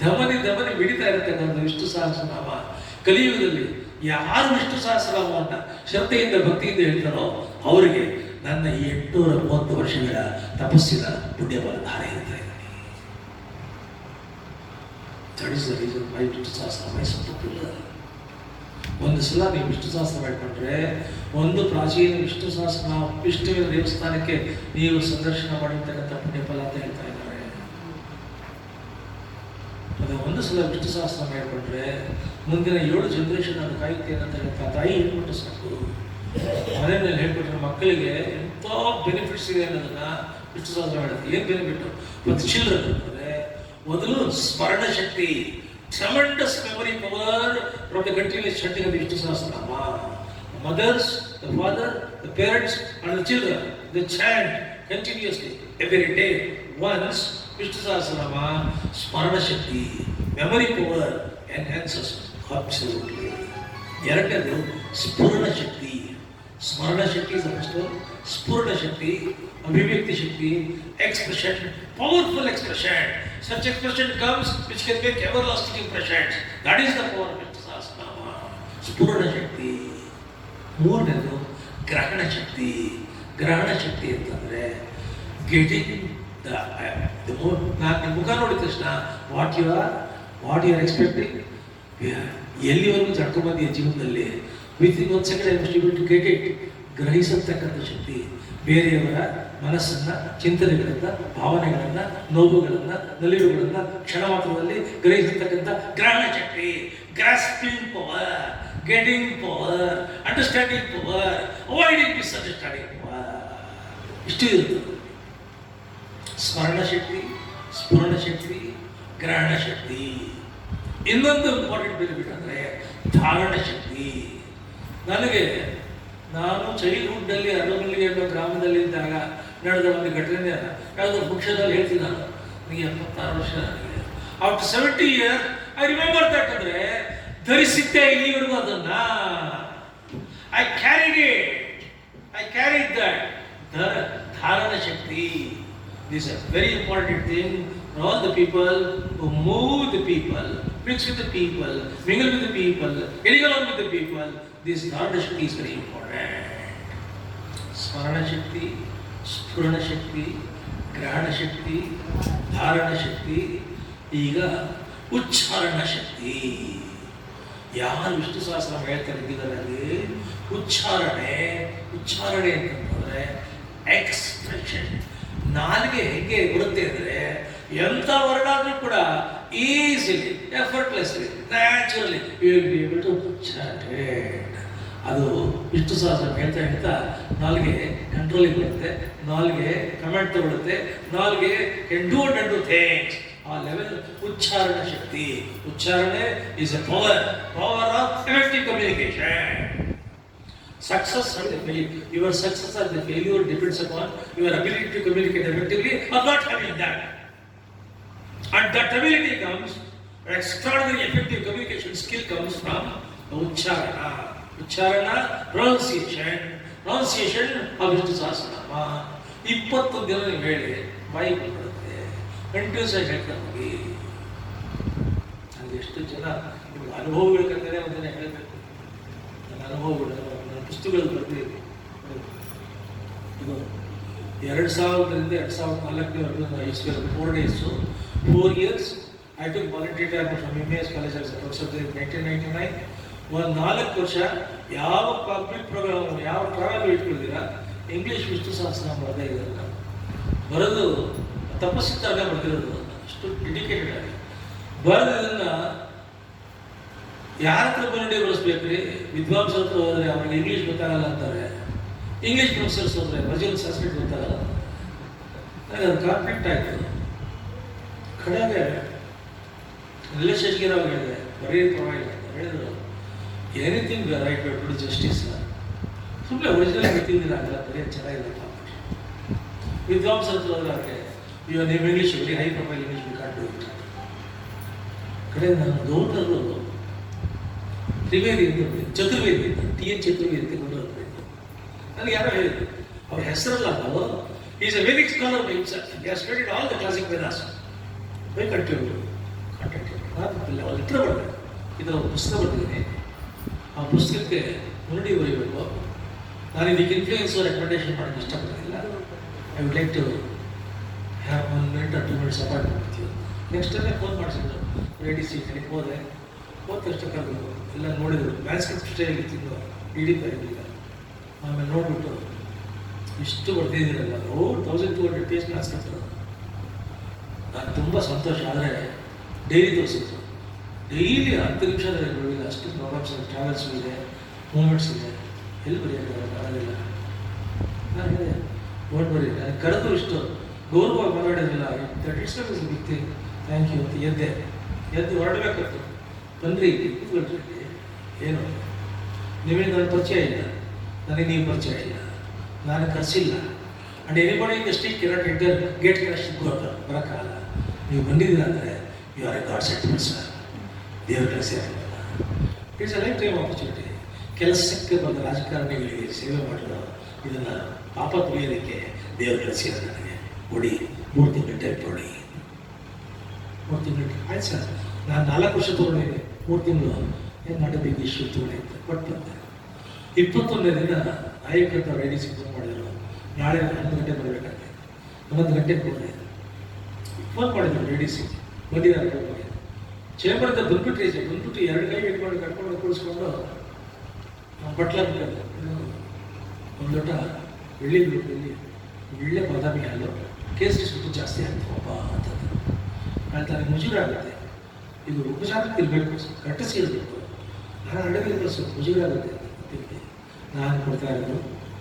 ಧಮನಿ ಬಿಡಿತಾ ಇರತಕ್ಕಂಥ ವಿಷ್ಣು ಸಹಸ್ರನಾಮ. ಕಲಿಯುಗದಲ್ಲಿ ಯಾರು ವಿಷ್ಣು ಸಹಸ್ರನಾಮವನ್ನು ಶ್ರದ್ಧೆಯಿಂದ ಭಕ್ತಿಯಿಂದ ಹೇಳ್ತಾರೋ ಅವರಿಗೆ ನನ್ನ ಈ 830 ವರ್ಷಗಳ ತಪಸ್ಸಿನ ಪುಣ್ಯಬಲ ಧಾರೆ ಇರ್ತಾ ಇದ್ದಾನೆ. That is the reason why Vishnu Sahasranama is so popular. ಒಂದು ಸಲ ನೀವು ವಿಷ್ಣು ಸಹಸ್ರ ಮಾಡಿಕೊಂಡ್ರೆ, ಒಂದು ಪ್ರಾಚೀನ ವಿಷ್ಣು ಸಹಸ್ರನಾಮ ವಿಷ್ಣುವಿನ ದೇವಸ್ಥಾನಕ್ಕೆ ನೀವು ಸಂದರ್ಶನ ಮಾಡಿರ್ತಕ್ಕಂಥ ಪುಣ್ಯಫಲ ಅಂತ ಹೇಳ್ತಾ ಇದ್ದಾರೆ. ಅದು ಒಂದು ಸಲ ವಿಷ್ಣು ಸಹಸ್ರ ಮಾಡಿಕೊಂಡ್ರೆ ಮುಂದಿನ 7 ಜನರೇಷನ್ ಅದು ಕಾಯುತ್ತೆ ಅಂತ ಹೇಳ್ತಾ ತಾಯಿ ಹೇಳ್ಬಿಟ್ಟು ಸಾಕು. ಮನೆಯಲ್ಲಿ ಹೇಳ್ಬಿಟ್ರೆ ಮಕ್ಕಳಿಗೆ ಎಂಥ ಬೆನಿಫಿಟ್ಸ್ ಇದೆ ಅನ್ನೋದನ್ನ ವಿಷ್ಣು ಸಹಸ್ರ ಮಾಡುತ್ತೆ. ಏನು ಬೆನಿಫಿಟ್? ಮತ್ತು ಚಿಲ್ಡ್ರನ್ ಅಂದರೆ ಮೊದಲು ಸ್ಮರಣ ಶಕ್ತಿ, tremendous memory power from the continuous chanting of the Vishnu Sahasranama. The mothers, the father, the parents and the children, they chant continuously every day. Once Vishnu Sahasranama, Smarana Shakti, memory power enhances absolutely. ಎರಡನೇದು ಸ್ಫುರಣ ಶಕ್ತಿ. ಸ್ಮರಣ ಶಕ್ತಿ is the first one. ಸ್ಫುರಣ ಶಕ್ತಿ, ಅಭಿವ್ಯಕ್ತಿ ಶಕ್ತಿ, expression, powerful expression. Such expression comes which can make everlasting impressions. That is the power of Vishnu Sahasranama. ಸ್ಫುರಣ ಶಕ್ತಿ. ಮೂರನೇದು ಗ್ರಹಣ ಶಕ್ತಿ. ಗ್ರಹಣ ಶಕ್ತಿ ಅಂತಂದರೆ getting ನಾನು ಮುಖ ನೋಡಿದ ತಕ್ಷಣ ವಾಟ್ ಯು ಆರ್ ಎಕ್ಸ್ಪೆಕ್ಟಿಂಗ್, ಎಲ್ಲಿವರೆಗೂ ತಡ್ಕೊಂಡ್ಬಂದಿಯ ಜೀವನದಲ್ಲಿ within 1 second I must able to get it. ಗ್ರಹಿಸತಕ್ಕಂಥ ಶಕ್ತಿ, ಬೇರೆಯವರ ಮನಸ್ಸನ್ನು, ಚಿಂತನೆಗಳನ್ನು, ಭಾವನೆಗಳನ್ನು, ನೋವುಗಳನ್ನು, ನಲಿವುಗಳನ್ನು ಕ್ಷಣ ಮಾತ್ರದಲ್ಲಿ ಗ್ರಹಿಸತಕ್ಕಂಥ ಗ್ರಹಣ ಶಕ್ತಿ. Grasping power, getting power, understanding power, avoiding misunderstanding power, ಇಷ್ಟು ಇರ್ತದೆ. ಸ್ಮರಣ ಶಕ್ತಿ, ಸ್ಫುರಣ ಶಕ್ತಿ, ಗ್ರಹಣ ಶಕ್ತಿ. ಇನ್ನೊಂದು ಇಂಪಾರ್ಟೆಂಟ್ ಬೆನಿಫಿಟ್ ಅಂದರೆ ಧಾರಣ ಶಕ್ತಿ. ನಾನು ಚೈಲ್ಡ್ಹುಡ್ನಲ್ಲಿ ಅರಮಲ್ಲಿಗೆ ಅನ್ನೋ ಗ್ರಾಮದಲ್ಲಿ ಇದ್ದಾಗ ನಡೆದ ಒಂದು ಘಟನೆ ಯಾವುದೋ ವೃಕ್ಷದಲ್ಲಿ ಹೇಳ್ತೀನಿ. ನಾನು ನನಗೆ 76 ವರ್ಷ. ನನಗೆ after 70 years I remember that. ಅಂದರೆ ಧರಿಸಿದ್ದೆ ಇಲ್ಲಿವರೆಗೂ ಅದನ್ನ. I carried that dharana shakti. This is very important thing for all the people who move the people, mix with the people, mingle with the people, getting along with the people. This dharana shakti is very important. Smarana shakti, spurana shakti, grahana shakti, dharana shakti. ಈಗ ಉಚ್ಚಾರಣ ಶಕ್ತಿ. ಯಾರು ವಿಷ್ಣು ಸಹಸ್ರ ಹೇಳ್ತಾರೆ ಇದರಲ್ಲಿ ಉಚ್ಚಾರಣೆ ಅಂತಂದ್ರೆ expression. ನಾಲಿಗೆ ಹೆಂಗೆ ಬರುತ್ತೆ ಅಂದರೆ ಎಂಥ ವರ್ಡ್ ಆದರೂ ಕೂಡ easily, effortlessly, naturally you will be able to chant it. ಅದು ಇಷ್ಟು ಸಹಸ್ರ ಹೇಳ್ತಾ ಹೇಳ್ತಾ ನಾಲ್ಗೆ ಕಂಟ್ರೋಲಿಂಗ್ ಬರುತ್ತೆ, ನಾಲ್ಗೆ ಕಮೆಂಟ್ ತಗೊಳುತ್ತೆ, ನಾಲ್ಗೆ can do and do things. ಆ ಲೆವೆಲ್ ಉಚ್ಚಾರಣ ಶಕ್ತಿ. ಉಚ್ಚಾರಣೆ is A power of effective communication. Success or the failure, your success or the failure depends upon your ability to communicate effectively or not having that. And that ability comes, extraordinary effective communication skill comes from Ucharana. Ucharana, pronunciation of Vishnu Sahasranama. 20 ದಿನ ನೀವು ಹೇಳಿ ಬಾಯಿ ಬರುತ್ತೆ, continuous ಆಗಿ ಹೇಳ್ತಾ ಹೋಗಿ. ನನಗೆ ಎಷ್ಟು ಜನ ನಿಮ್ಗೆ ಅನುಭವಬೇಕಂದ್ರೆ ಒಂದನ್ನೇ ಹೇಳಬೇಕು. ನನ್ನ ಅನುಭವಗಳು ನನ್ನ ಪುಸ್ತಕಗಳು ಬರ್ತಿದೆ. ಇದು 2000ರಿಂದ 2004 ಇಸ್ವಿಯಲ್ಲಿ 4 days 4 years I took voluntary time from MAS College as a professor in 1999. ಒಂದು 4 ವರ್ಷ ಯಾವ ಪಬ್ಲಿಕ್ ಪ್ರೋಗ್ರಾಮ್, ಯಾವ ಟ್ರಾವೆಲ್ ಇಟ್ಕೊಳ್ತೀರಾ, ಇಂಗ್ಲೀಷ್ ವಿಷ್ಣು ಸಹಸ್ರನಾಮ ಬರದೇ ಇರೋಲ್ಲ. ಬರೋದು ತಪಸ್ಸಿದ್ದಾಗ ಬರ್ತಿರೋದು, ಅಷ್ಟು ಡೆಡಿಕೇಟೆಡ್ ಆಗಿ ಬರೋದನ್ನ ಯಾರ ಹತ್ರ ಬಂದು ಬಳಸ್ಬೇಕ್ರಿ? ವಿದ್ವಾಂಸರ ಹತ್ರ ಹೋದರೆ ಅವ್ರಿಗೆ ಇಂಗ್ಲೀಷ್ ಗೊತ್ತಾಗಲ್ಲ ಅಂತಾರೆ, ಇಂಗ್ಲೀಷ್ ಪ್ರೊಫೆಸರ್ಸ್ ಹೋದರೆ ಒರಿಜಿನಲ್ ಸಂಸ್ಕೃತ ಗೊತ್ತಾಗಲ್ಲ. ನನಗೆ ಅದು ಕಾನ್ಫ್ಲಿಕ್ಟ್ ಆಯಿತು. ಕಡೆಗೆ ರಿಲೇಷನ್ಗೆ ನಾವು ಹೇಳಿದೆ, ಬರೀ ಪರವಾಗಿಲ್ಲ ಅಂತ ಹೇಳಿದ್ರು. Anything right by to justice. ಸುಮ್ಮನೆ ಒರಿಜಿನಲ್ ಗೊತ್ತಿದ್ದೀರಾಗಲ್ಲ, ಬರೀ ಚೆನ್ನಾಗಿಲ್ಲ. ವಿದ್ವಾಂಸರ ಹತ್ರ ಹೋದ್ರೆ ಅವ್ರಿಗೆ ಇವಾಗ ನೀವು English very high profile English ಬೇಕಾಟು ಕಡೆ ನಾನು ಗೌರ್ನರು ತ್ರಿವೇದಿ ಅಂತ, ಚತುರ್ವೇದಿ ಅಂತ, TN ಚತುರ್ವೇದಿ ಅಂತ ಗೊಂಡು ನನಗೆ ಯಾರೋ ಹೇಳಿದ್ರು. ಅವ್ರ ಹೆಸರಲ್ಲ, ನಾವು is A Vedic scholar by himself. He has studied all the classic Vedas by continue contact. ನಾನು ಲೆಟರ್ ಬರಬೇಕು, ಇದರ ಒಂದು ಪುಸ್ತಕ ಬರ್ತಿದ್ದೀನಿ. ಆ ಪುಸ್ತಕಕ್ಕೆ ಮುನ್ನುಡಿ ಬರೀಬೇಕು. ನಾನು ಇದಕ್ಕೆ ಇನ್ಫ್ಲೂಯೆನ್ಸ್ ರೆಕಮೆಂಡೇಶನ್ ಮಾಡೋಕ್ಕೆ ಇಷ್ಟಪಡೋದಿಲ್ಲ. I would like to have 1 minute or 2 minutes appoint ಮಾಡ್ತೀವಿ. ನೆಕ್ಸ್ಟ್ ಟೈಮೇ ಫೋನ್ ಮಾಡಿಸಿದ್ರು, ರೆಡಿ ಸೀಟ್ ಹೋದೆ. ಹೋದ ತಕ್ಷಣ ಕರೆದು ಎಲ್ಲ ನೋಡಿದ್ರು. ಮ್ಯಾನ್ಸ್ಕ್ರಿಪ್ಟ್ ಸ್ಟೈಲ್ ಇರ್ತಿದ್ದು, ಇಡೀ ಬರೀಲಿಲ್ಲ. ಆಮೇಲೆ ನೋಡ್ಬಿಟ್ಟು ಇಷ್ಟು ಬರ್ತಿದ್ದೀರಲ್ಲ, 1200 ಪೇಜ್ ಮ್ಯಾನ್ಸ್ಕ್ರಿಪ್ಟ್. ನಾನು ತುಂಬ ಸಂತೋಷ. ಆದರೆ ಡೈಲಿ ತೋರಿಸಿದ್ರು, ಡೈಲಿ 10 ನಿಮಿಷ ಬರಲಿಲ್ಲ. ಅಷ್ಟು ಪ್ರಾಬ್ಲಮ್ಸ್, ಟ್ರಾವೆಲ್ಸ್ ಇದೆ, ಮೂಮೆಂಟ್ಸ್ ಇದೆ, ಎಲ್ಲಿ ಬರೆಯೋಕ್ಕಾಗಲ್ಲ. ನಾನು ಹೇಳಿದೆ ನೋಟ್ ಬರೀ, ನನಗೆ ಕರೆದು ಇಷ್ಟು ಗೌರವ ಮಾತಾಡೋದಿಲ್ಲ. That it's not is big thing, thank you ಅಂತ ಎದ್ದು ಹೊರಡಬೇಕಾಗ್ತದೆ. ಬಂದ್ರಿ ಕೂತ್ಕೊಳ್ರಿ. ಏನು ನಿಮಗೆ ನನ್ನ ಪರಿಚಯ ಇಲ್ಲ, ನನಗೆ ನೀವು ಪರಿಚಯ ಇಲ್ಲ, ನಾನು ಕರೆಸಿಲ್ಲ. And anybody in the street cannot enter gate cannot ಬರೋಕ್ಕಾಗಲ್ಲ. ನೀವು ಬಂದಿದ್ದೀರ ಅಂದರೆ you are a God sent person. ದೇವರ ಕೆಲಸ it's a life time opportunity. ಕೆಲಸಕ್ಕೆ ಬಂದ ರಾಜಕಾರಣಿಗಳಿಗೆ ಸೇವೆ ಮಾಡಲು ಇದನ್ನು ಪಾಪ ತುಳಿಯೋದಕ್ಕೆ ದೇವರ ಕೆಲಸ ಇದೆ. ನನಗೆ ಕೊಡಿ 3 ತಿಂಗಳು ಟೈಪ್ ಕೊಡಿ. 3 ತಿಂಗಳು ಆಯ್ತು ಸರ್, ನಾನು 4 ವರ್ಷ ತೊಗೊಂಡಿದ್ದೆ. 3 ತಿಂಗಳು ಏನು ನಾಟ್ ಎ ಬಿಗ್ ಇಶ್ಯೂ ತೊಗೊಂಡಿದ್ದೆ, ಕೊಟ್ಟು ಬಂದೆ. 21ನೇ ದಿನ ನಾಯಕಂತ ರೆಡಿ ಫೋನ್ ಮಾಡಿದ್ರು. ನಾಳೆ 11 ಗಂಟೆ ಬರಬೇಕಾದ್ರೆ 11 ಗಂಟೆಗೆ ಹೋದೆ. ಫೋನ್ ಮಾಡಿದ್ರು ರೆಡಿ ಸಿ ಬಂದಿದ್ದಾರೆ. ಚೇಂಬರ್ದ ಬಂದ್ಬಿಟ್ಟು 2 ಕೈ ಇಟ್ಕೊಂಡು ಕರ್ಕೊಂಡು ಕೂಡಿಸ್ಕೊಂಡು ಬಟ್ಲ ಒಂದು ಲೋಟ ಬೆಳ್ಳಿ ಒಳ್ಳೆ ಬಾದಾಮಿ ಹಾಲು, ಕೇಸರಿ ಸುಟ್ಟು ಜಾಸ್ತಿ ಆಗ್ತವಪ್ಪ ಅಂತಂದು ಹೇಳ್ತಾರೆ. ಮುಜುಗರಾಗುತ್ತೆ, ಇದು ಉಪಚಾರಕ್ಕೆ ಇರಬೇಕು, ಕಟ್ಟಿಸಿ ಇರಬೇಕು. ನಾನು ಅಡುಗೆ ಸ್ವಲ್ಪ ಮುಜುಗರಾಗುತ್ತೆ ಅಂತ ನಾನು ಕೊಡ್ತಾ ಇರೋದು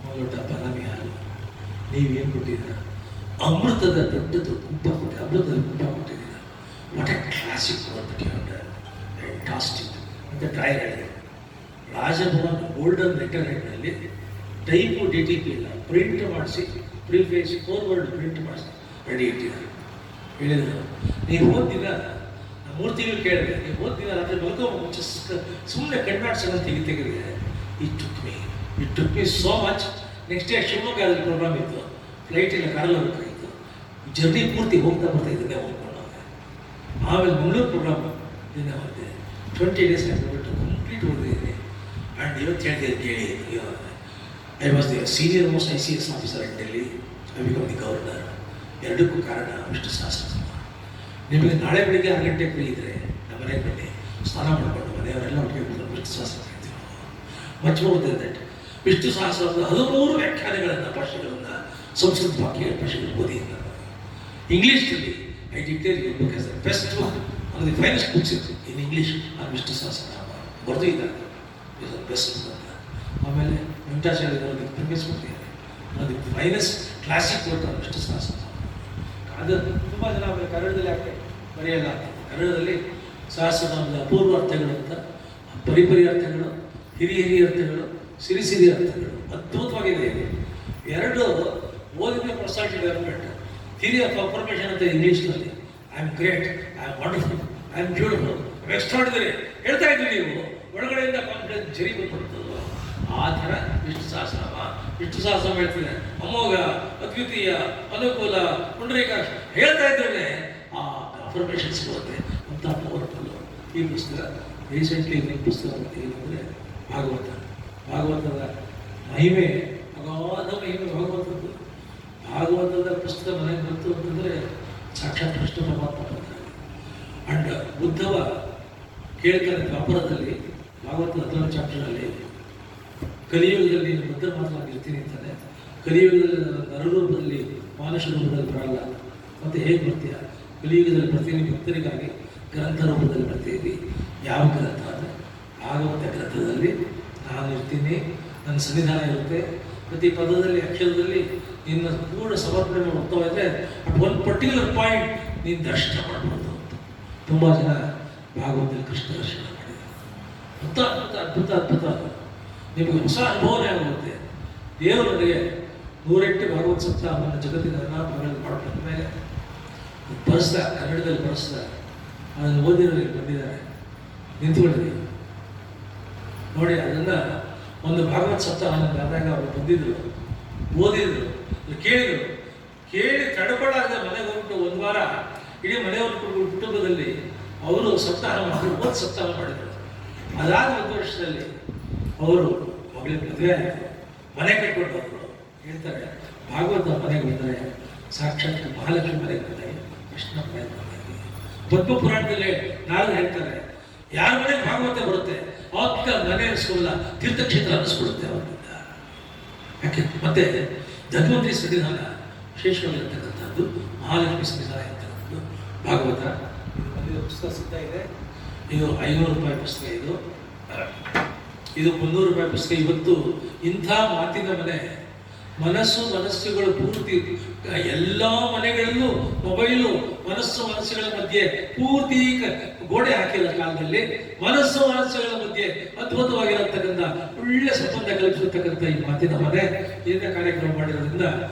1 ಲೋಟ ಬಾದಾಮಿ ಹಾಲು. ನೀವೇನು ಕೊಟ್ಟಿದ್ದೀರ? ಅಮೃತದ ದೊಡ್ಡದು ಗುಂಪ ಕೊಟ್ಟು, ಅಮೃತದ ಗುಂಪ ಕೊಟ್ಟಿದ್ದೀರ. ವಾಟ್ ಎ ಕ್ಲಾಸಿಕ್ ಫ್ಯಾಂಟಾಸ್ಟಿಕ್ ಅಂತ ಟ್ರೈ ಹೇಳಿದೆ. ರಾಜಭವನ್ ಗೋಲ್ಡನ್ ಲೆಟರ್ ಹೆಡ್ನಲ್ಲಿ ಟೈಪು DTP ಇಲ್ಲ, ಪ್ರಿಂಟ್ ಮಾಡಿಸಿ ಪ್ರಿಫೇಸ್ ಫಾರ್ವರ್ಡ್ ಪ್ರಿಂಟ್ ಮಾಡಿಸಿ ರೆಡಿ ಇಟ್ಟಿದ್ದಾರೆ. ಹೇಳಿದರು, ನೀವು ಓದಿನ 3 ತಿಂಗಳು ಕೇಳಿದೆ, ನೀವು ಓದಿನ ರಾತ್ರಿ ಮಲ್ಕೋಬೇಕು ಸುಮ್ಮನೆ ಕಣ್ಣಾಡ್ಸೋಣ ತೆಗೆದಿದೆ. It took me so much. Next day ಶಿವಮೊಗ್ಗದಲ್ಲಿ ಪ್ರೋಗ್ರಾಮ್ ಇತ್ತು, ಫ್ಲೈಟ್ ಇಲ್ಲ, ಕಾರಲ್ಲಿ ಹೋಗಬೇಕಾಗಿತ್ತು. ಜರ್ನಿ ಪೂರ್ತಿ ಹೋಗ್ತಾ ಬರ್ತಾ ಇದನ್ನೇ ಹೋಗ್ಕೊಂಡು ಹೋದೆ. ಆಮೇಲೆ ಮಂಗಳೂರು ಪ್ರೋಗ್ರಾಮ್ ಇದನ್ನೇ ಹೋದೆ. 20 days ಆಗಿಬಿಟ್ಟು ಕಂಪ್ಲೀಟ್ ಓದಿದ್ದೀನಿ. ಆ್ಯಂಡ್ ಇವತ್ತು ಹೇಳ್ತಿದ್ದೆ ಕೇಳಿ, I was the senior most ICS officer in Delhi. I become the governor. ಎರಡಕ್ಕೂ ಕಾರಣ ವಿಷ್ಣು ಸಹಸ್ರನಾಮ. ನಿಮಗೆ ನಾಳೆ ಬೆಳಿಗ್ಗೆ 6 ಗಂಟೆಗೆ ಫ್ರೀ ಇದ್ದರೆ ನಮ್ಮ ಮನೆಗೆ ಬನ್ನಿ, ಸ್ನಾನ ಮಾಡಿಕೊಂಡು ಮನೆಯವರೆಲ್ಲ ಒಟ್ಟಿಗೆ ವಿಷ್ಣು ಸಹಸ್ರ ಹೇಳ್ತೀವಿ. Much more than that. ವಿಷ್ಣು ಸಹಸ್ರದ 13 ವ್ಯಾಖ್ಯಾನಗಳನ್ನು ಭಾಷೆಗಳನ್ನು ಸಂಸ್ಕೃತ ಭಾಷೆಗಳು ಓದಿ. ಇಂಗ್ಲೀಷ್ನಲ್ಲಿ I declare your book as the best book, one of the finest books in English on Vishnu Sahasranama ಬರೆದು ಇದ್ದಾರೆ, ಇಸ್ ದ ಬೆಸ್ಟ್ ಬುಕ್ ಅಂತ. ಆಮೇಲೆ ವೆಂಕಟಾಚಾರ್ಯ ಅದಕ್ಕೆ ಪ್ರಿಫೆನ್ಸ್ ಕೊಟ್ಟಿದ್ದಾರೆ, ಅದು finest classic work on Vishnu Sahasranama. ಅದು ತುಂಬ ಜನ ಆಮೇಲೆ ಕನ್ನಡದಲ್ಲಿ ಯಾಕೆ ಬರೆಯಲ್ಲ, ಕನ್ನಡದಲ್ಲಿ ಸಹಸ್ರನಾಮದ ಅಪೂರ್ವ ಅರ್ಥಗಳು ಅಂತ, ಪರಿಪರಿ ಅರ್ಥಗಳು, ಹಿರಿಯ ಅರ್ಥಗಳು, ಸಿರಿ ಅರ್ಥಗಳು ಅದ್ಭುತವಾಗಿದೆ. ಇದು ಎರಡು ಓದಿದ personality development. Theory of affirmation ಅಂತ ಇಂಗ್ಲೀಷ್ನಲ್ಲಿ I am great, I am wonderful, I am beautiful, I am extraordinary ಹೇಳ್ತಾ ಇದ್ದೀವಿ ನೀವು, ಒಳಗಡೆಯಿಂದ ಕಾನ್ಫಿಡೆನ್ಸ್ ಜರಿ ಬಂದ್ಬಿಡ್ತದೆ. ಆ ಥರ ವಿಷ್ಣು ಸಹಸ್ರನಾಮ, ವಿಷ್ಣು ಸಹಸ್ರನಾಮ ಹೇಳ್ತಿದೆ ಅಮೋಘ, ಅದ್ವಿತೀಯ, ಅನುಕೂಲ, ಪುಂಡರೀಕಾಕ್ಷ ಹೇಳ್ತಾ ಇದ್ರೆ ಆ ಅಫರ್ಮೇಷನ್ಸ್ ಬರುತ್ತೆ ಅಂತ ಪವರ್ಫುಲ್. ಈ ಪುಸ್ತಕ ರೀಸೆಂಟ್ಲಿ ಈ ಪುಸ್ತಕ ಏನಂದರೆ ಭಾಗವತದ ಮಹಿಮೆ, ಅಗಾಧ ಮಹಿಮೆ ಭಾಗವತದ್ದು. ಭಾಗವತದ ಪುಸ್ತಕ ಮನೆಗೆ ಬಂತು ಅಂತಂದರೆ ಸಾಕ್ಷಾತ್ ಕೃಷ್ಣ ಪರಮಾತ್ಮ ಬರ್ತಾರೆ. ಅಂಡ್ ಬುದ್ಧವ ಕೇಳ್ತಾರೆ ದ್ವಾಪರದಲ್ಲಿ ಭಾಗವತದ 11 ಚಾಪ್ಟರ್ನಲ್ಲಿ, ಕಲಿಯುಗದಲ್ಲಿ ನೀನು ಬುದ್ಧ ಮಾತನಾಡಿರ್ತೀನಿ ಅಂತಾನೆ, ಕಲಿಯುಗದಲ್ಲಿ ನರರೂಪದಲ್ಲಿ ಮಾನುಷ ರೂಪದಲ್ಲಿ ಬರಲ್ಲ, ಮತ್ತು ಹೇಗೆ ಬರ್ತೀಯ? ಕಲಿಯುಗದಲ್ಲಿ ಬರ್ತೀನಿ ಭಕ್ತರಿಗಾಗಿ ಗ್ರಂಥ ರೂಪದಲ್ಲಿ ಬರ್ತೀವಿ. ಯಾವ ಗ್ರಂಥ ಅಂದರೆ ಭಾಗವತ ಗ್ರಂಥದಲ್ಲಿ ನಾನು ಇರ್ತೀನಿ, ನನ್ನ ಸನ್ನಿಧಾನ ಇರುತ್ತೆ. ಪ್ರತಿ ಪದದಲ್ಲಿ ಅಕ್ಷರದಲ್ಲಿ ನಿನ್ನ ಪೂರ್ಣ ಸಮರ್ಪಣೆ ಹೋಗ್ತಾ ಇದ್ದರೆ ಅಟ್ ಒನ್ ಪರ್ಟಿಕ್ಯುಲರ್ ಪಾಯಿಂಟ್ ನೀನು ದರ್ಶನ ಮಾಡ್ಬೋದು ಅಂತ. ತುಂಬ ಜನ ಭಾಗವತದಲ್ಲಿ ಕೃಷ್ಣ ದರ್ಶನ ಮಾಡಿದ್ದಾರೆ. ಅದ್ಭುತ ನಿಮಗೆ ಹೊಸ ಅನುಭವನೇ ಆಗುತ್ತೆ. ದೇವರು ನನಗೆ 108 ಭಾಗವತ ಸಪ್ತಾಹವನ್ನು ಜಗತ್ತಿನ ಭಾಗಗಳಲ್ಲಿ ಮಾಡ್ಕೊಂಡ ಮೇಲೆ ಬರೆಸ್ದ, ಕನ್ನಡದಲ್ಲಿ ಬರೆಸ್ದ, ಅದನ್ನು ಓದಿರೋರಿಗೆ ಬಂದಿದ್ದಾರೆ, ನಿಂತ್ಕೊಂಡಿದ್ದೀವಿ ನೋಡಿ. ಅದನ್ನು ಒಂದು ಭಾಗವತ ಸಪ್ತಾಹ ಆದಾಗ ಅವರು ಬಂದಿದ್ದರು, ಓದಿದ್ರು, ಕೇಳಿದರು. ಕೇಳಿ ತಡಪಡಾದ ಮನೆಗೆ ಹೋಗ್ಬಿಟ್ಟು 1 ವಾರ ಇಡೀ ಮನೆಯವ್ರ ಕುಟುಂಬದಲ್ಲಿ ಅವರು ಸಪ್ತಾಹ ಮಾಡಿ ಸಪ್ತಾಹ ಮಾಡಿದರು. ಅದಾದ 1 ವರ್ಷದಲ್ಲಿ ಅವರು ಮಗಳಿಗೆ ಮದುವೆ ಆಯಿತು, ಮನೆ ಕಟ್ಕೊಂಡು ಹೇಳ್ತಾರೆ ಭಾಗವತ ಮನೆಗೆ ಬಂದರೆ ಸಾಕ್ಷಾತ್ ಮಹಾಲಕ್ಷ್ಮಿ ಮನೆಗೆ ಬಂದರೆ ಕೃಷ್ಣ ಮನೆಗೆ ಬಂದಾಗ ಪದ್ಮ ಪುರಾಣದಲ್ಲಿ ನಾಳೆ ಹೇಳ್ತಾರೆ ಯಾರ ಮನೆಗೆ ಭಾಗವತ ಬರುತ್ತೆ ಆಪ್ತ ಮನೆ ಅನಿಸ್ಕೊಳ್ಳಲ್ಲ, ತೀರ್ಥಕ್ಷೇತ್ರ ಅನಿಸ್ಕೊಡುತ್ತೆ ಅವರಿಂದ. ಯಾಕೆ ಮತ್ತೆ ಧನ್ವಂತರಿ ಸನ್ನಿಧಾನ ವಿಶೇಷವಾಗಿರ್ತಕ್ಕಂಥದ್ದು, ಮಹಾಲಕ್ಷ್ಮಿ ಸನ್ನಿಧಾನ ಇರ್ತಕ್ಕಂಥದ್ದು ಭಾಗವತ. ಪುಸ್ತಕ ಸಿಗ್ತಾ ಇದೆ, ಇದು 500 ರೂಪಾಯಿ ಪುಸ್ತಕ, ಇದು 300 ರೂಪಾಯಿ ಪುಸ್ತಕ. ಇವತ್ತು ಇಂಥ ಮಾತಿನ ಮನೆ, ಮನಸ್ಸುಗಳು ಪೂರ್ತಿ ಎಲ್ಲ ಮನೆಗಳಲ್ಲೂ ಮೊಬೈಲು ಮನಸ್ಸುಗಳ ಮಧ್ಯೆ ಪೂರ್ತಿ ಗೋಡೆ ಹಾಕಿರೋ ಕಾಲದಲ್ಲಿ ಮನಸ್ಸುಗಳ ಮಧ್ಯೆ ಅದ್ಭುತವಾಗಿರತಕ್ಕಂಥ ಒಳ್ಳೆ ಸಂಬಂಧ ಕಲ್ಪಿಸಿರ್ತಕ್ಕಂಥ ಈ ಮಾತಿನ ಮನೆ ಇದನ್ನ ಕಾರ್ಯಕ್ರಮ ಮಾಡಿರೋದ್ರಿಂದ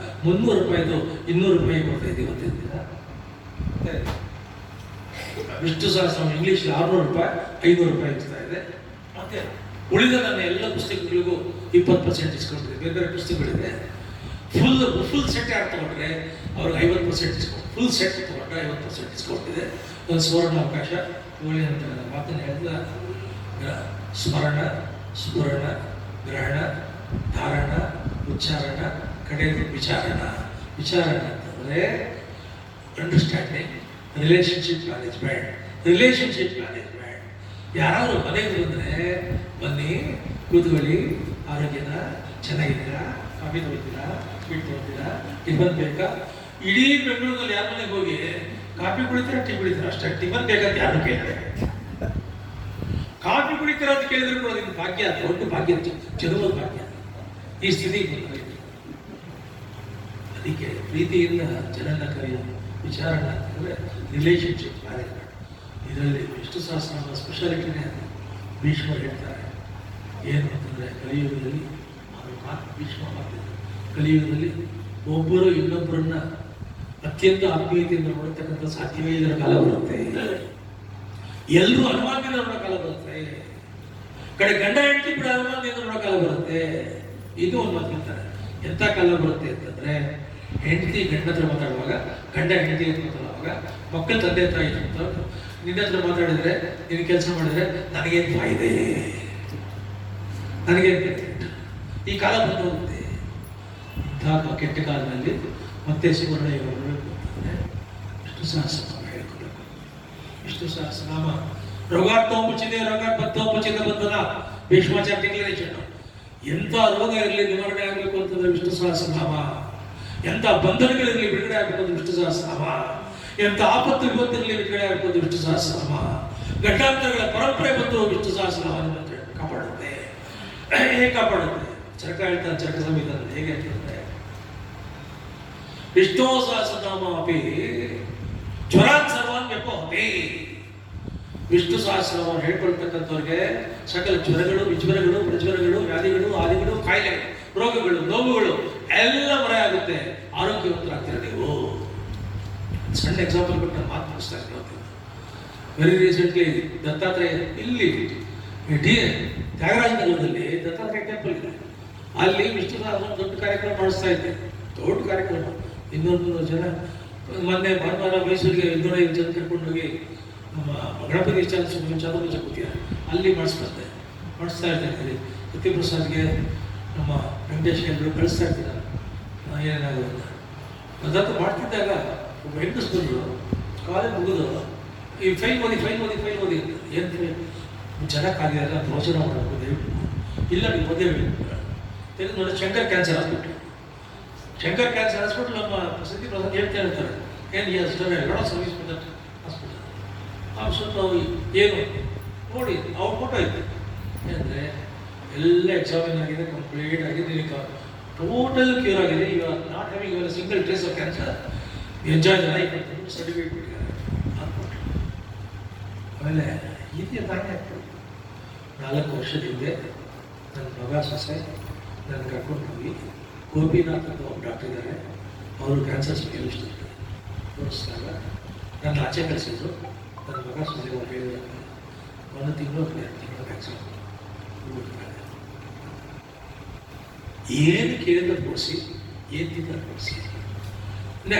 300 ರೂಪಾಯಿದು 200 ರೂಪಾಯಿ ಕೊಡ್ತಾ ಇದ್ದೀವಿ ಇವತ್ತಿನ. ವಿಷ್ಣು ಸಹಸ್ರನಾಮ ಇಂಗ್ಲೀಷ್ 600 ರೂಪಾಯಿ, 500 ರೂಪಾಯಿ ಇರ್ತಾ ಇದೆ. ಮತ್ತೆ ಉಳಿದ ನನ್ನ ಎಲ್ಲ ಪುಸ್ತಕಗಳಿಗೂ 20% ಡಿಸ್ಕೌಂಟ್ ಇದೆ. ಬೇರೆ ಪುಸ್ತಕಗಳಿದೆ. ಫುಲ್ ಸೆಟ್ ಯಾರು ತಗೊಂಡ್ರೆ ಅವ್ರಿಗೆ 50% ಡಿಸ್ಕೌಂಟ್, ಫುಲ್ ಸೆಟ್ ತಗೊಂಡ್ರೆ 50% ಡಿಸ್ಕೌಂಟ್ ಇದೆ. ಒಂದು ಸುವರ್ಣ ಅವಕಾಶ ಒಳ್ಳೆ ಅಂತ ಮಾತನ್ನು ಹೇಳಿದ ಸ್ಮರಣ, ಸ್ಫುರಣ, ಗ್ರಹಣ, ಧಾರಣ, ಉಚ್ಚಾರಣ, ಕಡೆಯಲ್ಲಿ ವಿಚಾರಣ ಅಂತಂದರೆ ಅಂಡರ್ಸ್ಟ್ಯಾಂಡಿಂಗ್, ರಿಲೇಷನ್ಶಿಪ್ ಮ್ಯಾನೇಜ್ಮೆಂಟ್. ಯಾರಾದರೂ ಮನೆಗೆ ಬಂದರೆ ಬನ್ನಿ ಕೂತ್ಕೊಳ್ಳಿ, ಆರೋಗ್ಯನ ಚೆನ್ನಾಗಿದ್ದೀರಾ, ಕಾಫಿ ತೊಗೊಳ್ತೀರಾ, ಸ್ವೀಟ್ ತೊಗೊಳ್ತೀರಾ, ಟಿಫನ್ ಬೇಕಾ? ಇಡೀ ಬೆಂಗಳೂರಲ್ಲಿ ಯಾರ ಮನೆಗೆ ಹೋಗಿ ಕಾಫಿ ಕುಡಿತೀರಾ, ಟೀ ಕುಡಿತೀರಾ ಅಷ್ಟೇ, ಟಿಫನ್ ಬೇಕಂತ ಯಾರು ಕೇಳಿದ್ರೆ ಕಾಫಿ ಕುಡಿತೀರಾ ಅಂತ ಕೇಳಿದ್ರು ಕೂಡ ನಿಮ್ಗೆ ಭಾಗ್ಯ, ದೊಡ್ಡ ಭಾಗ್ಯ, ಜನ್ಮದ ಭಾಗ್ಯ. ಈ ಸ್ಥಿತಿ ಅದಕ್ಕೆ ಪ್ರೀತಿಯಿಂದ ಜನನ ಕರೆಯೋದು ವಿಚಾರ ಅಂತಂದರೆ ರಿಲೇಷನ್ಶಿಪ್ ಮ್ಯಾನೇಜ್ಮೆಂಟ್. ಇದರಲ್ಲಿ ವಿಷ್ಣು ಸಹಸ್ರನಾಮ ಸ್ಪೆಷಾಲಿಟಿನೇ ಭೀಷ್ಮರು ಹೇಳ್ತಾರೆ ಏನು ಅಂತಂದರೆ ಕಲಿಯುಗದಲ್ಲಿ ಭೀಷ್ಮ ಮಾಡ್ತಿದ್ದಾರೆ. ಕಲಿಯುಗದಲ್ಲಿ ಒಬ್ಬರು ಇನ್ನೊಬ್ಬರನ್ನ ಅತ್ಯಂತ ಆತ್ಮೀಯತೆಯಿಂದ ನೋಡ್ತಕ್ಕಂಥ ಸಾಧ್ಯವೇ ಇದರ ಕಾಲ ಬರುತ್ತೆ. ಎಲ್ಲರೂ ಅನುಮಾನದಿಂದ ನೋಡೋ ಕಾಲ ಬರುತ್ತೆ. ಕಡೆ ಗಂಡ ಹೆಂಡತಿ ಕೂಡ ಅನುಮಾನದಿಂದ ನೋಡೋ ಕಾಲ ಬರುತ್ತೆ. ಇದು ಒಂದು ಮಾತು ಹೇಳ್ತಾರೆ. ಎಂಥ ಕಾಲ ಬರುತ್ತೆ ಅಂತಂದರೆ ಹೆಂಡತಿ ಗಂಡ ಹತ್ರ ಮಾತಾಡುವಾಗ, ಗಂಡ ಹೆಂಡತಿ ಮಾತಾಡುವಾಗ, ಮಕ್ಕಳ ತಂದೆ ತಾಯಿ ಅಂತ ನಿನ್ನ ಹತ್ರ ಮಾತಾಡಿದ್ರೆ, ನೀನು ಕೆಲಸ ಮಾಡಿದ್ರೆ ನನಗೇನು ಫಾಯಿದೆ, ನನಗೇನು ಬೆನಿಫಿಟ್, ಈ ಕಾಲ ಬಂದು ಹೋಗುತ್ತೆ. ಇಂಥ ಕೆಟ್ಟ ಕಾಲದಲ್ಲಿ ಮತ್ತೆ ಸುವರ್ಣ ಯೋಗ ಬರಬೇಕು ಅಂತಂದರೆ ವಿಷ್ಣು ಸಹಸ್ರನಾಮ ಹೇಳ್ಕೊಬೇಕು. ವಿಷ್ಣು ಸಹಸ್ರನಾಮ ರೋಗಾರ್ಥೋ ಮುಚ್ಚಿದೆ, ರೋಗಾತ್ಮತ್ತೋ ಮುಚ್ಚಿದ ಬಂಧನ, ಭೀಷ್ಮಾಚಾರ್ಯ ಡಿಕ್ಲರೇಷನ್. ಎಂಥ ರೋಗ ಇರಲಿ ನಿವಾರಣೆ ಆಗಬೇಕು ಅಂತಂದ್ರೆ ವಿಷ್ಣು ಸಹಸ್ರನಾಮ, ಎಂಥ ಬಂಧನಗಳಿರಲಿ ಬಿಡುಗಡೆ ಆಗಬೇಕು ಅಂದ್ರೆ ವಿಷ್ಣು ಸಹಸ್ರನಾಮ. ಎಂಥ ಆಪತ್ತು ವಿಪತ್ತಿರಲಿ ಬಿಡುಗಡೆ ಆಗ್ಬೋದು ವಿಷ್ಣು ಸಹಸ್ರನಾಮ. ಘಟ್ಟಾಂತರಗಳ ಪರಂಪರೆ ಬಂದು ವಿಷ್ಣು ಸಹಸ್ರನಾಮ ಕಾಪಾಡುತ್ತೆ. ಹೇಗೆ ಕಾಪಾಡುತ್ತೆ? ಚರಕ ಹೇಳ್ತಾರೆ, ಚರಕ ಸಂಹಿತಾದಲ್ಲಿ ಹೇಗೆ ಹೇಳ್ತಾರೆ, ವಿಷ್ಣು ಸಹಸ್ರನಾಮ ಅಪಿ ಜ್ವರಾನ್ ಸರ್ವಾನ್ ವ್ಯಪೋಹತೆ. ವಿಷ್ಣು ಸಹಸ್ರನಾಮ ಹೇಳ್ಕೊಳ್ತಕ್ಕಂಥವ್ರಿಗೆ ಸಕಲ ಜ್ವರಗಳು, ವಿಜ್ವರಗಳು, ಪ್ರಜ್ವರಗಳು, ವ್ಯಾಧಿಗಳು, ಆದಿಗಳು, ಕಾಯಿಲೆ, ರೋಗಗಳು, ನೋವುಗಳು ಎಲ್ಲ ಮರೆ ಆಗುತ್ತೆ. ಆರೋಗ್ಯವಂತರಾಗ್ತೀರ ನೀವು. ಸಣ್ಣ ಎಕ್ಸಾಂಪಲ್ ಕೊಟ್ಟು ನಾನು ಮಾತು ಮುಗಿಸ್ತಾ ಇದ್ದೀನಿ. ವೆರಿ ರೀಸೆಂಟ್ಲಿ ದತ್ತಾತ್ರೇಯ ಇಲ್ಲಿ ತ್ಯಾಗರಾಜ ನಗರದಲ್ಲಿ ದತ್ತಾತ್ರೇಯ ಟೆಂಪಲ್ ಇದೆ. ಅಲ್ಲಿ ವಿಷ್ಣು ಸಹಸ್ರ ದೊಡ್ಡ ಕಾರ್ಯಕ್ರಮ ಮಾಡಿಸ್ತಾ ಇದ್ದೆ. ದೊಡ್ಡ ಕಾರ್ಯಕ್ರಮ, 200 ಜನ. ಮೊನ್ನೆ ಭಾನುವಾರ ಮೈಸೂರಿಗೆ 250 ಜನ ಕರ್ಕೊಂಡು ಹೋಗಿ ನಮ್ಮ ಗಣಪತಿ ಚಾತುರ್ಮಾಸ ಕೂತಿದ್ದಾರೆ, ಅಲ್ಲಿ ಮಾಡಿಸ್ತಾ ಇದ್ದೇನೆ. ಸತ್ಯಪ್ರಸಾದ್ಗೆ ನಮ್ಮ ವೆಂಕಟೇಶ್ ಎಲ್ಲರೂ ಕಳಿಸ್ತಾ ಇರ್ತಾರೆ ಏನಾಗೋದು. ಅದನ್ನು ಮಾಡ್ತಿದ್ದಾಗ ಒಬ್ಬ ಹೆಂಗಸ್ ಬಂದರು, ಕಾಲೇಜ್ ಮುಗಿದು ಈ ಫೈಲ್ ಓದಿ ಏನು ಜನ ಕಾಲಿದಾರೆ ಪ್ರವಚನ ಮಾಡಬೇಕು ದಯವಿಟ್ಟು. ಇಲ್ಲ ನೀವು ಓದೇ ತೆಗೆದು ನೋಡಿ, ಶಂಕರ್ ಕ್ಯಾನ್ಸರ್ ಹಾಸ್ಪಿಟ್ಲ್ ನಮ್ಮ ಸತ್ಯಪ್ರಸಾದ್ ಹೇಳ್ತಾ ಇರ್ತಾರೆ, ಏನು ಸರ್ವಿಸ್ ಹಾಸ್ಪಿಟಲ್. ಸ್ವಲ್ಪ ಏನು ನೋಡಿ ಅವ್ರ ಫೋಟೋ ಇತ್ತು ಅಂದರೆ ಎಲ್ಲ ಎಕ್ಸಾಮಿನ್ ಆಗಿದೆ, ಕಂಪ್ಲೀಟ್ ಆಗಿದೆ, ಈಗ ಟೋಟಲ್ ಕ್ಯೂರ್ ಆಗಿದೆ. ಈಗ not having even single trace of cancer, enjoy the life ಅಂತ ಸರ್ಟಿಫಿಕೇಟ್ ಕೊಟ್ಟಿದ್ದಾರೆ. ಆಮೇಲೆ ಇದೆಯ ತಾನೇ 4 ವರ್ಷದ ಹಿಂದೆ ನನ್ನ ಮಗ ಸೊಸೆ ನನ್ನ ಕರ್ಕೊಂಡು ಹೋಗಿ ಗೋಪಿನಾಥ್ ಅಂತ ಒಬ್ಬ ಡಾಕ್ಟರ್ ಇದ್ದಾರೆ, ಅವರು ಕ್ಯಾನ್ಸರ್ ಸ್ಪೆಷಲಿಸ್ಟ್ ಇರ್ತಾರೆ. ತೋರಿಸಿದಾಗ ನನ್ನ ಆಚೆ ಕಳಿಸಿದ್ರು. ನನ್ನ ಮಗ ಸೊಸೆ ಅವ್ರು ಹೇಳಿದಾಗ 1 ತಿಂಗಳು 2 ತಿಂಗಳ ವ್ಯಾಕ್ಸಿನ್ ಏನು ಕೇಳಿದ್ರೆ ಕೊಡಿಸಿ, ಏನು ತಿಂದ್ರೆ ಕೊಡಿಸಿ.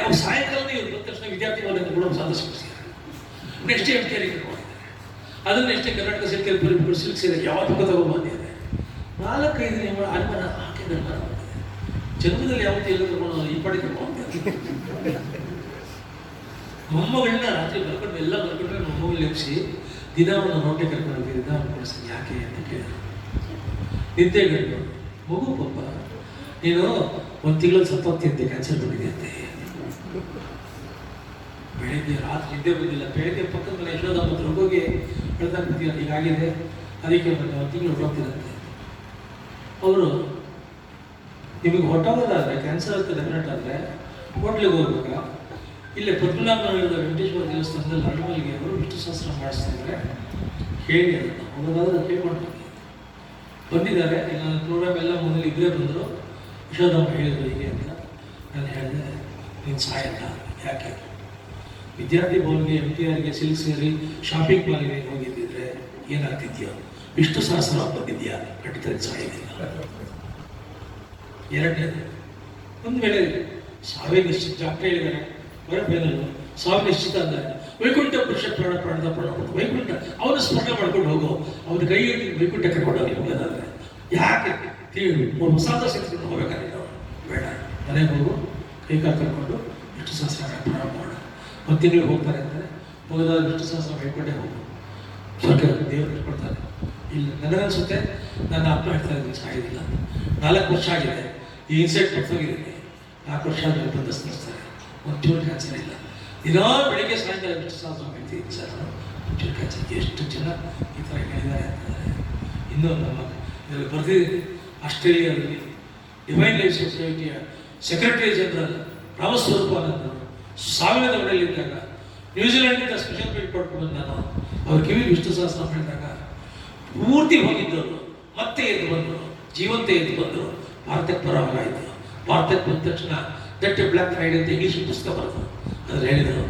ಅವ್ರು ಸಾಯಂಕಾಲನೇ ಇವ್ರು ಬಂದ ತಕ್ಷಣ ವಿದ್ಯಾರ್ಥಿಗಳನ್ನು ಕೂಡ ಸಾಧಿಸ್ಕೊಡ್ಸಿದ್ದಾರೆ. ನೆಕ್ಸ್ಟ್ ಡೇ ಕೇರಿಗೆ ಮಾಡಿದ್ದಾರೆ. ಅದನ್ನ ನೆಕ್ಸ್ಟ್ ಕರ್ನಾಟಕ ಸಿಲ್ಕ್ ಸಿಲ್ಕ್ ಸೇರಿ ಯಾವತ್ತೂ ತಗೊಂಡ್ಬಂದಿದ್ದಾರೆ. 4-5 ದಿನ ಅನುಮಾನ ಹಾಕಿದ್ರೆ ಜನ್ಮದಲ್ಲಿ ಯಾವತ್ತೂ ಎಲ್ಲ ತಗೊಂಡು ಈ ಪಾಡಿ ತಗೊಂಡು ಮೊಮ್ಮಗಳನ್ನ ರಾತ್ರಿ ಬರ್ಕೊಂಡು ಎಲ್ಲ ಬರ್ಕೊಂಡ್ರೆ ಮೊಮ್ಮಗಳು ಎಬ್ಸಿ ದಿನವನ್ನು ನೋಟೆ ಕರ್ಕೊಂಡು ಹೋಗಿ ದಿನ ಕೊಡಿಸ್ತೀನಿ ಯಾಕೆ ಅಂತ ಕೇಳಿದ್ರು. ನಿದ್ದೆಗಳು ಮಗು ಪಾಪ ನೀನು 1 ತಿಂಗಳಲ್ಲಿ ಸತ್ತೋಗ್ತಿದ್ದೆ, ಕ್ಯಾನ್ಸರ್ ಬಂದಿದೆ ಅಂತೆ. ಬೆಳಗ್ಗೆ ರಾತ್ರಿ ನಿದ್ದೆ ಬಂದಿಲ್ಲ. ಬೆಳಗ್ಗೆ ಪಕ್ಕದ ಮೇಲೆ ಯಶೋಧ ಹತ್ರ ಹೋಗಿ ಹೇಳ್ತಾ ಕೂತೀರ, ಹೀಗಾಗಿದೆ, ಅದಕ್ಕೆ 1 ತಿಂಗಳು ಹೊರಟೋಗ್ತಿರಂತೆ. ಅವರು ನಿಮಗೆ ಹೊರಟೋಗೋದಾದ್ರೆ ಕ್ಯಾನ್ಸರ್ ಅಂತ ಡೆಫಿನೆಟ್ ಆದರೆ ಹೋಟ್ಲಿಗೆ ಹೋಗ್ಬೇಕಾ, ಇಲ್ಲೇ ಪದ್ಮನಾಭನಗರದ ವೆಂಕಟೇಶ್ವರ ದೇವಸ್ಥಾನದಲ್ಲಿ ಹನುಮಲ್ಲಿಗೆ ಅವರು ವಿಷ್ಣು ಸಹಸ್ರ ಮಾಡಿಸ್ತಾ ಇದ್ದಾರೆ, ಹೇಳಿ ಅದನ್ನು ಹೋಗೋದಾದ್ರೆ ಕೇಳ್ಕೊಂಡು ಬಂದಿದ್ದಾರೆ. ನನ್ನ ಪ್ರೋಗ್ರಾಮ್ ಎಲ್ಲ ಮುಂದೆ ಇಬ್ಬರೇ ಬಂದರು. ಯಶೋಧಮ್ಮ ಹೇಳಿದ್ರು ಹೀಗೆ ಅಂತ. ನಾನು ಹೇಳಿದೆ, ನೀನು ಸಾಯಲ್ಲ. ಯಾಕೆ? ವಿದ್ಯಾರ್ಥಿ ಭವನ್ಗೆ MTRಗೆ ಸಿಲ್ಕ್ ಸೇರಿ ಶಾಪಿಂಗ್ ಮಾಲಿಗೆ ಹೋಗಿದ್ದಿದ್ರೆ ಏನಾಗ್ತಿದ್ಯೋ, ವಿಷ್ಣು ಸಹಸ್ರ ಬಂದಿದ್ಯಾ, ಖಂಡಿತ ಸಾಯೋದಿಲ್ಲ. ಎರಡನೇದು, ಒಂದು ವೇಳೆ ಸಾವೇ ನಿಶ್ಚಿತ ಡಾಕ್ಟರ್ ಹೇಳಿದ್ದಾರೆ, ಹೊರಬೇನಲ್ಲ ಸಾವು ನಿಶ್ಚಿತ ಅಂದರೆ ವೈಕುಂಠ ಪುರುಷ ಪ್ರಾಣದ ವೈಕುಂಠ ಅವನು ಸ್ಮರಣೆ ಮಾಡ್ಕೊಂಡು ಹೋಗೋ, ಅವ್ರ ಕೈ ವೈಕುಂಠ ಕರ್ಕೊಂಡು ಹೋಗಿ ಹೋಗೋದಾದ್ರೆ ಯಾಕೆ ಹೊಸಾದ ಶಕ್ತಿ ಹೋಗ್ಬೇಕಾದ್ರೆ ಬೇಡ, ಮನೆಗೆ ಹೋಗು, ಕೈ ಕಾಲು ಕರ್ಕೊಂಡು ವಿಷ್ಣು ಸಹಸ್ರ ಪ್ರಾರಂಭ ಮಾಡು. 1 ತಿಂಗಳಿಗೆ ಹೋಗ್ತಾರೆ ಅಂದರೆ ಹೋಗೋದಾದ್ರೆ ವಿಷ್ಣು ಸಹಸ್ರ ವೈಕುಂಠೆ ಹೋಗು, ಸ್ವರ್ಗ ದೇವರು ಕರ್ಕೊಡ್ತಾರೆ. ಇಲ್ಲ ನನಗನ್ಸುತ್ತೆ, ನನ್ನ ಅಪ್ಪ ಹೇಳ್ತಾ ಇದ್ದೀನಿ ಸಾಯೋದಿಲ್ಲ. 4 ವರ್ಷ ಆಗಿದೆ, ಈ ಇನ್ಸೆಕ್ಟ್ ಪಡ್ಸೋಗಿದ್ದೀನಿ. 4 ವರ್ಷ ಆದಮೇಲೆ ಬಂದು ಸ್ಮರಿಸ್ತಾರೆ, ಒಂಚೂರು ಕ್ಯಾನ್ಸರ್ ಇಲ್ಲ. ದಿನಾ ಬೆಳಿಗ್ಗೆ ಸಾಯಂಕಾಲ ವಿಷ್ಣು ಸಹಸ್ರ ಹೇಳ್ತೀನಿ ಸರ್, ಒಂಚೂರು ಕ್ಯಾನ್ಸರ್. ಎಷ್ಟು ಜನ ಈ ಥರ ಹೇಳಿದ್ದಾರೆ ಅಂತಂದರೆ. ಇನ್ನೂ ನಮ್ಮ ಇದರಲ್ಲಿ ಬರೆದಿದ್ದೀನಿ, ಆಸ್ಟ್ರೇಲಿಯಾದಲ್ಲಿ ಡಿವೈನ್ ಲೈಫ್ ಸೊಸೈಟಿಯ ಸೆಕ್ರೆಟರಿ ಜನರಲ್ ರಾಮಸ್ವರೂಪಾನಂದರು ಸಾವಿರದ ಮನೆಯಲ್ಲಿದ್ದಾಗ ನ್ಯೂಜಿಲೆಂಡಿಂದ ಸ್ಪೆಷಲ್ ಟ್ರೀಟ್ ಪಡ್ಕೊಂಡು ನಾನು ಅವ್ರ ಕಿವಿ ವಿಷ್ಣು ಸಹಸ್ರ ಹೇಳಿದಾಗ ಪೂರ್ತಿ ಹೋಗಿದ್ದವರು ಮತ್ತೆ ಎದ್ದು ಬಂದರು, ಜೀವಂತ ಎದ್ದು ಬಂದರು. ಭಾರತಕ್ಕೆ ಪರವಾಗಾಯಿತು. ಭಾರತಕ್ಕೆ ಬಂದ ತಕ್ಷಣ ದಟ್ ಬ್ಲ್ಯಾಕ್ ಫ್ರೈಡೆ ಅಂತ ಇಂಗ್ಲೀಷ್ ಪುಸ್ತಕ ಬರೆದು ಅದ್ರ ಹೇಳಿದರು,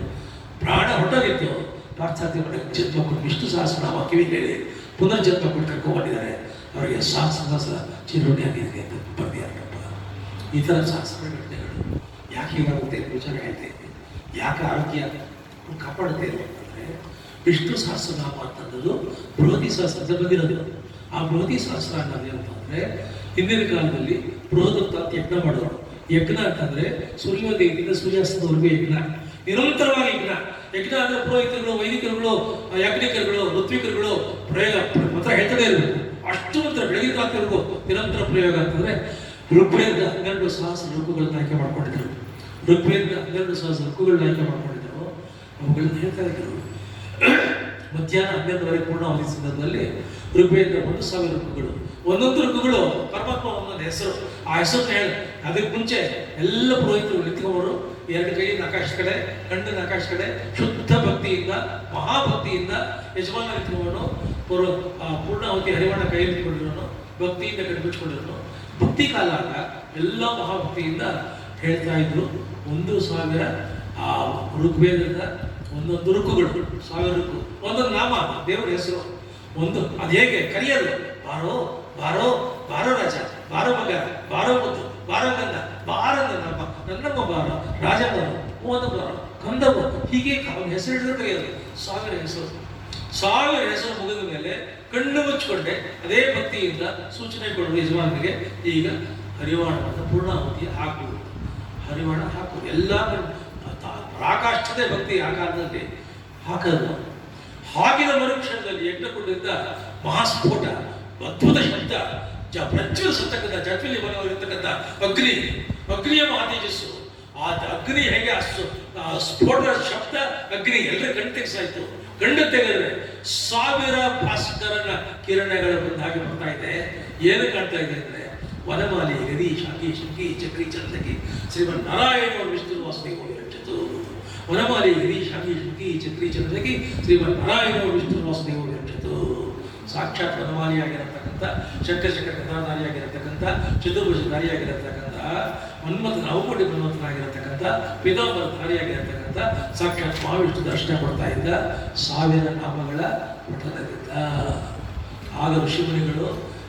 ಪ್ರಾಣ ಹೊಟ್ಟೋಗಿತ್ತು, ಪಾಶ್ಚಾತ್ಯ ಜನ್ಮ ಕೊಟ್ಟು ವಿಷ್ಣು ಸಹಸ್ರನಾಮ ಕಿವಿ ಹೇಳಿ ಪುನರ್ಜನ್ಮ ಕೊಟ್ಟು ಕರ್ಕೊಂಡ್ಬಂದಿದ್ದಾರೆ. ಅವರಿಗೆ ಸಹಸ್ರ ಚಿರುಣಿ ಆಗಿದೆ ಅಂತ ಬರ್ದಿಯಾರಪ್ಪ. ಈ ಥರ ಸಹಸ್ರ ಘಟನೆಗಳು ಯಾಕೆ ಹೀಗಾಗುತ್ತೆ ವಿಚಾರ ಹೇಳ್ತೇನೆ. ಯಾಕೆ ಆರೋಗ್ಯ ಕಾಪಾಡುತ್ತೆ ಅಂತಂದರೆ ವಿಷ್ಣು ಸಹಸ್ರನಾಮ ಅಂತಂದು ಬೃಹತಿ ಸಹಸ್ರ ಬಂದಿರೋದು. ಆ ಬೃಹತಿ ಸಹಸ್ರ ಅನ್ನೋದು ಅಂತಂದರೆ ಹಿಂದಿನ ಕಾಲದಲ್ಲಿ ಬೃಹದತ್ತ ಅಂತ ಯಜ್ಞ ಮಾಡೋರು. ಯಜ್ಞ ಅಂತಂದರೆ ಸೂರ್ಯೋದಯದಿಂದ ಸೂರ್ಯಾಸ್ತದವರೆಗೂ ಯಜ್ಞ, ನಿರಂತರವಾಗಿ ಯಜ್ಞ ಅಂದರೆ ಪುರೋಹಿತರುಗಳು, ವೈದಿಕರುಗಳು, ಯಾಜ್ಞಿಕರುಗಳು, ಋತ್ವಿಕರುಗಳು ಪ್ರಯೋಗ ಮಾತ್ರ ಹೇಳ್ತಾನೆ ಇರಬೇಕು. ಅಷ್ಟು ಮಾತ್ರ ಬೆಳಗಿನ ರಾತ್ರಿವರೆಗೂ ನಿರಂತರ ಪ್ರಯೋಗ ಅಂತಂದರೆ ಋಗ್ವೇದ 12 ಸಹಸ್ರ ಋಕ್ಕುಗಳನ್ನ ಆಯ್ಕೆ ಮಾಡ್ಕೊಂಡಿದ್ರು. ಋಗ್ವೇದ 12 ಸಹಸ್ರ ಋಕ್ಕುಗಳನ್ನ ಆಯ್ಕೆ ಮಾಡ್ಕೊಂಡಿದ್ರು. ಅವುಗಳನ್ನ ಹೇಳ್ತಾ ಇದ್ರು. ಮಧ್ಯಾಹ್ನ 12:30 ಪೂರ್ಣಾವಧಿ ಸಂದರ್ಭದಲ್ಲಿ ಋಗ್ವೇದ 1,000 ಋಕ್ಕುಗಳು, ಒಂದೊಂದು ಋಕ್ಕುಗಳು ಪರಮಾತ್ಮ ಒಂದೊಂದು ಹೆಸರು. ಆ ಹೆಸರನ್ನ ಹೇಳಿ ಅದಕ್ಕೆ ಮುಂಚೆ ಎಲ್ಲ ಪುರೋಹಿತರು ನಿಂತ್ಕೊಂಡವರು 2 ಕೈಯಿಂದ ಆಕಾಶ ಕಡೆ, ಕಣ್ಣನ್ನು ಆಕಾಶ ಕಡೆ, ಶುದ್ಧ ಭಕ್ತಿಯಿಂದ ಮಹಾಭಕ್ತಿಯಿಂದ ಯಜಮಾನ ನಿಂತ್ಕೊಂಡು ಪೂರ್ಣಾವತಿ ಹರಿವಾಣ ಕೈಯಲ್ಲಿ ಇಟ್ಕೊಂಡಿರೋನು, ಭಕ್ತಿಯಿಂದ ಕಣ್ಬಿಚ್ಕೊಂಡಿರೋನು. ಭಕ್ತಿ ಕಾಲ ಆಗ ಎಲ್ಲ ಮಹಾಭಕ್ತಿಯಿಂದ ಹೇಳ್ತಾ ಇದ್ರು. 1,000 ಆ ಋಗ್ವೇದದ ಒಂದೊಂದು ಋಕ್ಕುಗಳು, 1000 ಋಕ್ಕು, ಒಂದೊಂದು ನಾಮ, ದೇವರ ಹೆಸರು. ಒಂದು ಅದು ಹೇಗೆ ಕರೆಯೋದು, ಬಾರೋ ಬಾರೋ ಬಾರೋ ರಾಜ, ಬಾರೋ ಮಗ, ಬಾರೋ ಮುದ್ದು, ಬಾರೋ ಗಂಧ, ಬಾರ ನನ್ನಮ್ಮ ಬಾರ, ರಾಜ ಬಾರ, ಮೋದ ಬಾರ, ಕಂದ ಬಾರ, ಹೀಗೆ ಅವನ ಹೆಸರು ಹಿಡಿದ್ರೆ ಕರೆಯೋದು. 1000 ಹೆಸರು. 1000 ಹೆಸರು ಮುಗಿದ ಮೇಲೆ ಕಣ್ಣು ಮುಚ್ಚಿಕೊಂಡೆ ಅದೇ ಭಕ್ತಿಯಿಂದ ಸೂಚನೆ ಕೊಡುವ ಯಜಮಾನಿಗೆ, ಈಗ ಹರಿವಾಣವನ್ನು ಪೂರ್ಣಾವಧಿ ಹಾಕುವುದು, ಹರಿವಾಣ ಹಾಕುವುದು. ಎಲ್ಲ ಪರಾಕಾಷ್ಠತೆ ಭಕ್ತಿ ಆ ಕಾಲದಲ್ಲಿ ಹಾಕೋದು. ಹಾಕಿದ ಮರುಕ್ಷಣದಲ್ಲಿ ಯಜ್ಞಕುಂಡದಿಂದ ಮಹಾಸ್ಫೋಟ, ಅದ್ಭುತ ಶಬ್ದ, ಪ್ರಜ್ವಲಿಸತಕ್ಕಂಥ ಜಗಲಿ ಮನವರಿರ್ತಕ್ಕಂಥ ಅಗ್ನಿಯ ಮಹಾತೇಜಸ್ಸು. ಆ ಅಗ್ನಿ ಹೇಗೆ ಸ್ಫೋಟದ ಶಬ್ದ, ಅಗ್ನಿ ಎಲ್ಲರ ಕಣ್ಣು ತೆಗೆಸಾಯ್ತು. ಕಣ್ಣು ತೆಗೆದ್ರೆ 1000 ಭಾಸ್ಕರನ ಕಿರಣಗಳು ಬಂದಾಗಿ ಬರ್ತಾ ಇದೆ. ಏನು ಕಾಣ್ತಾ ಇದೆ ಅಂದ್ರೆ ವನಮಾಲಿ ಗದಿ ಶಾಖಿ ಶಂಕಿ ಚಕ್ರಿ ಚಂದಗಿ ಶ್ರೀಮನ್ ನಾರಾಯಣ ವಿಷ್ಣು ವಾಸುದೇವ ವಿರಕ್ಷತು. ವನಮಾಲಿ ಗದಿ ಶಾಖಿ ಶಂಕಿ ಚಕ್ರಿ ಚಂದಗಿ ಶ್ರೀಮನ್ ನಾರಾಯಣ ವಿಷ್ಣು ವಾಸುದೇವ ವಿರಕ್ಷತು. ಸಾಕ್ಷಾತ್ ವನಮಾಲಿಯಾಗಿರತಕ್ಕಂಥ ಶಂಕರ ಕಥಾಧಾರಿಯಾಗಿರತಕ್ಕಂಥ ಚತುರ್ಭುಜಧಾರಿಯಾಗಿರತಕ್ಕಂಥ ಮನ್ಮಥ ನವಕೋಟಿ ಮನ್ಮಥನಾಗಿರತಕ್ಕಂಥ ಪಿತಾಂಬರಧಾರಿಯಾಗಿರತಕ್ಕಂಥ ಸಾಕ್ಷಾತ್ ಮಹಾವಿಷ್ಣು ದರ್ಶನ ಕೊಡ್ತಾ ಇದ್ದ 1000 ನಾಮಗಳ ಪಠಣದಿಂದ. ಆಗ ಋಷಿಮುನಿಗಳು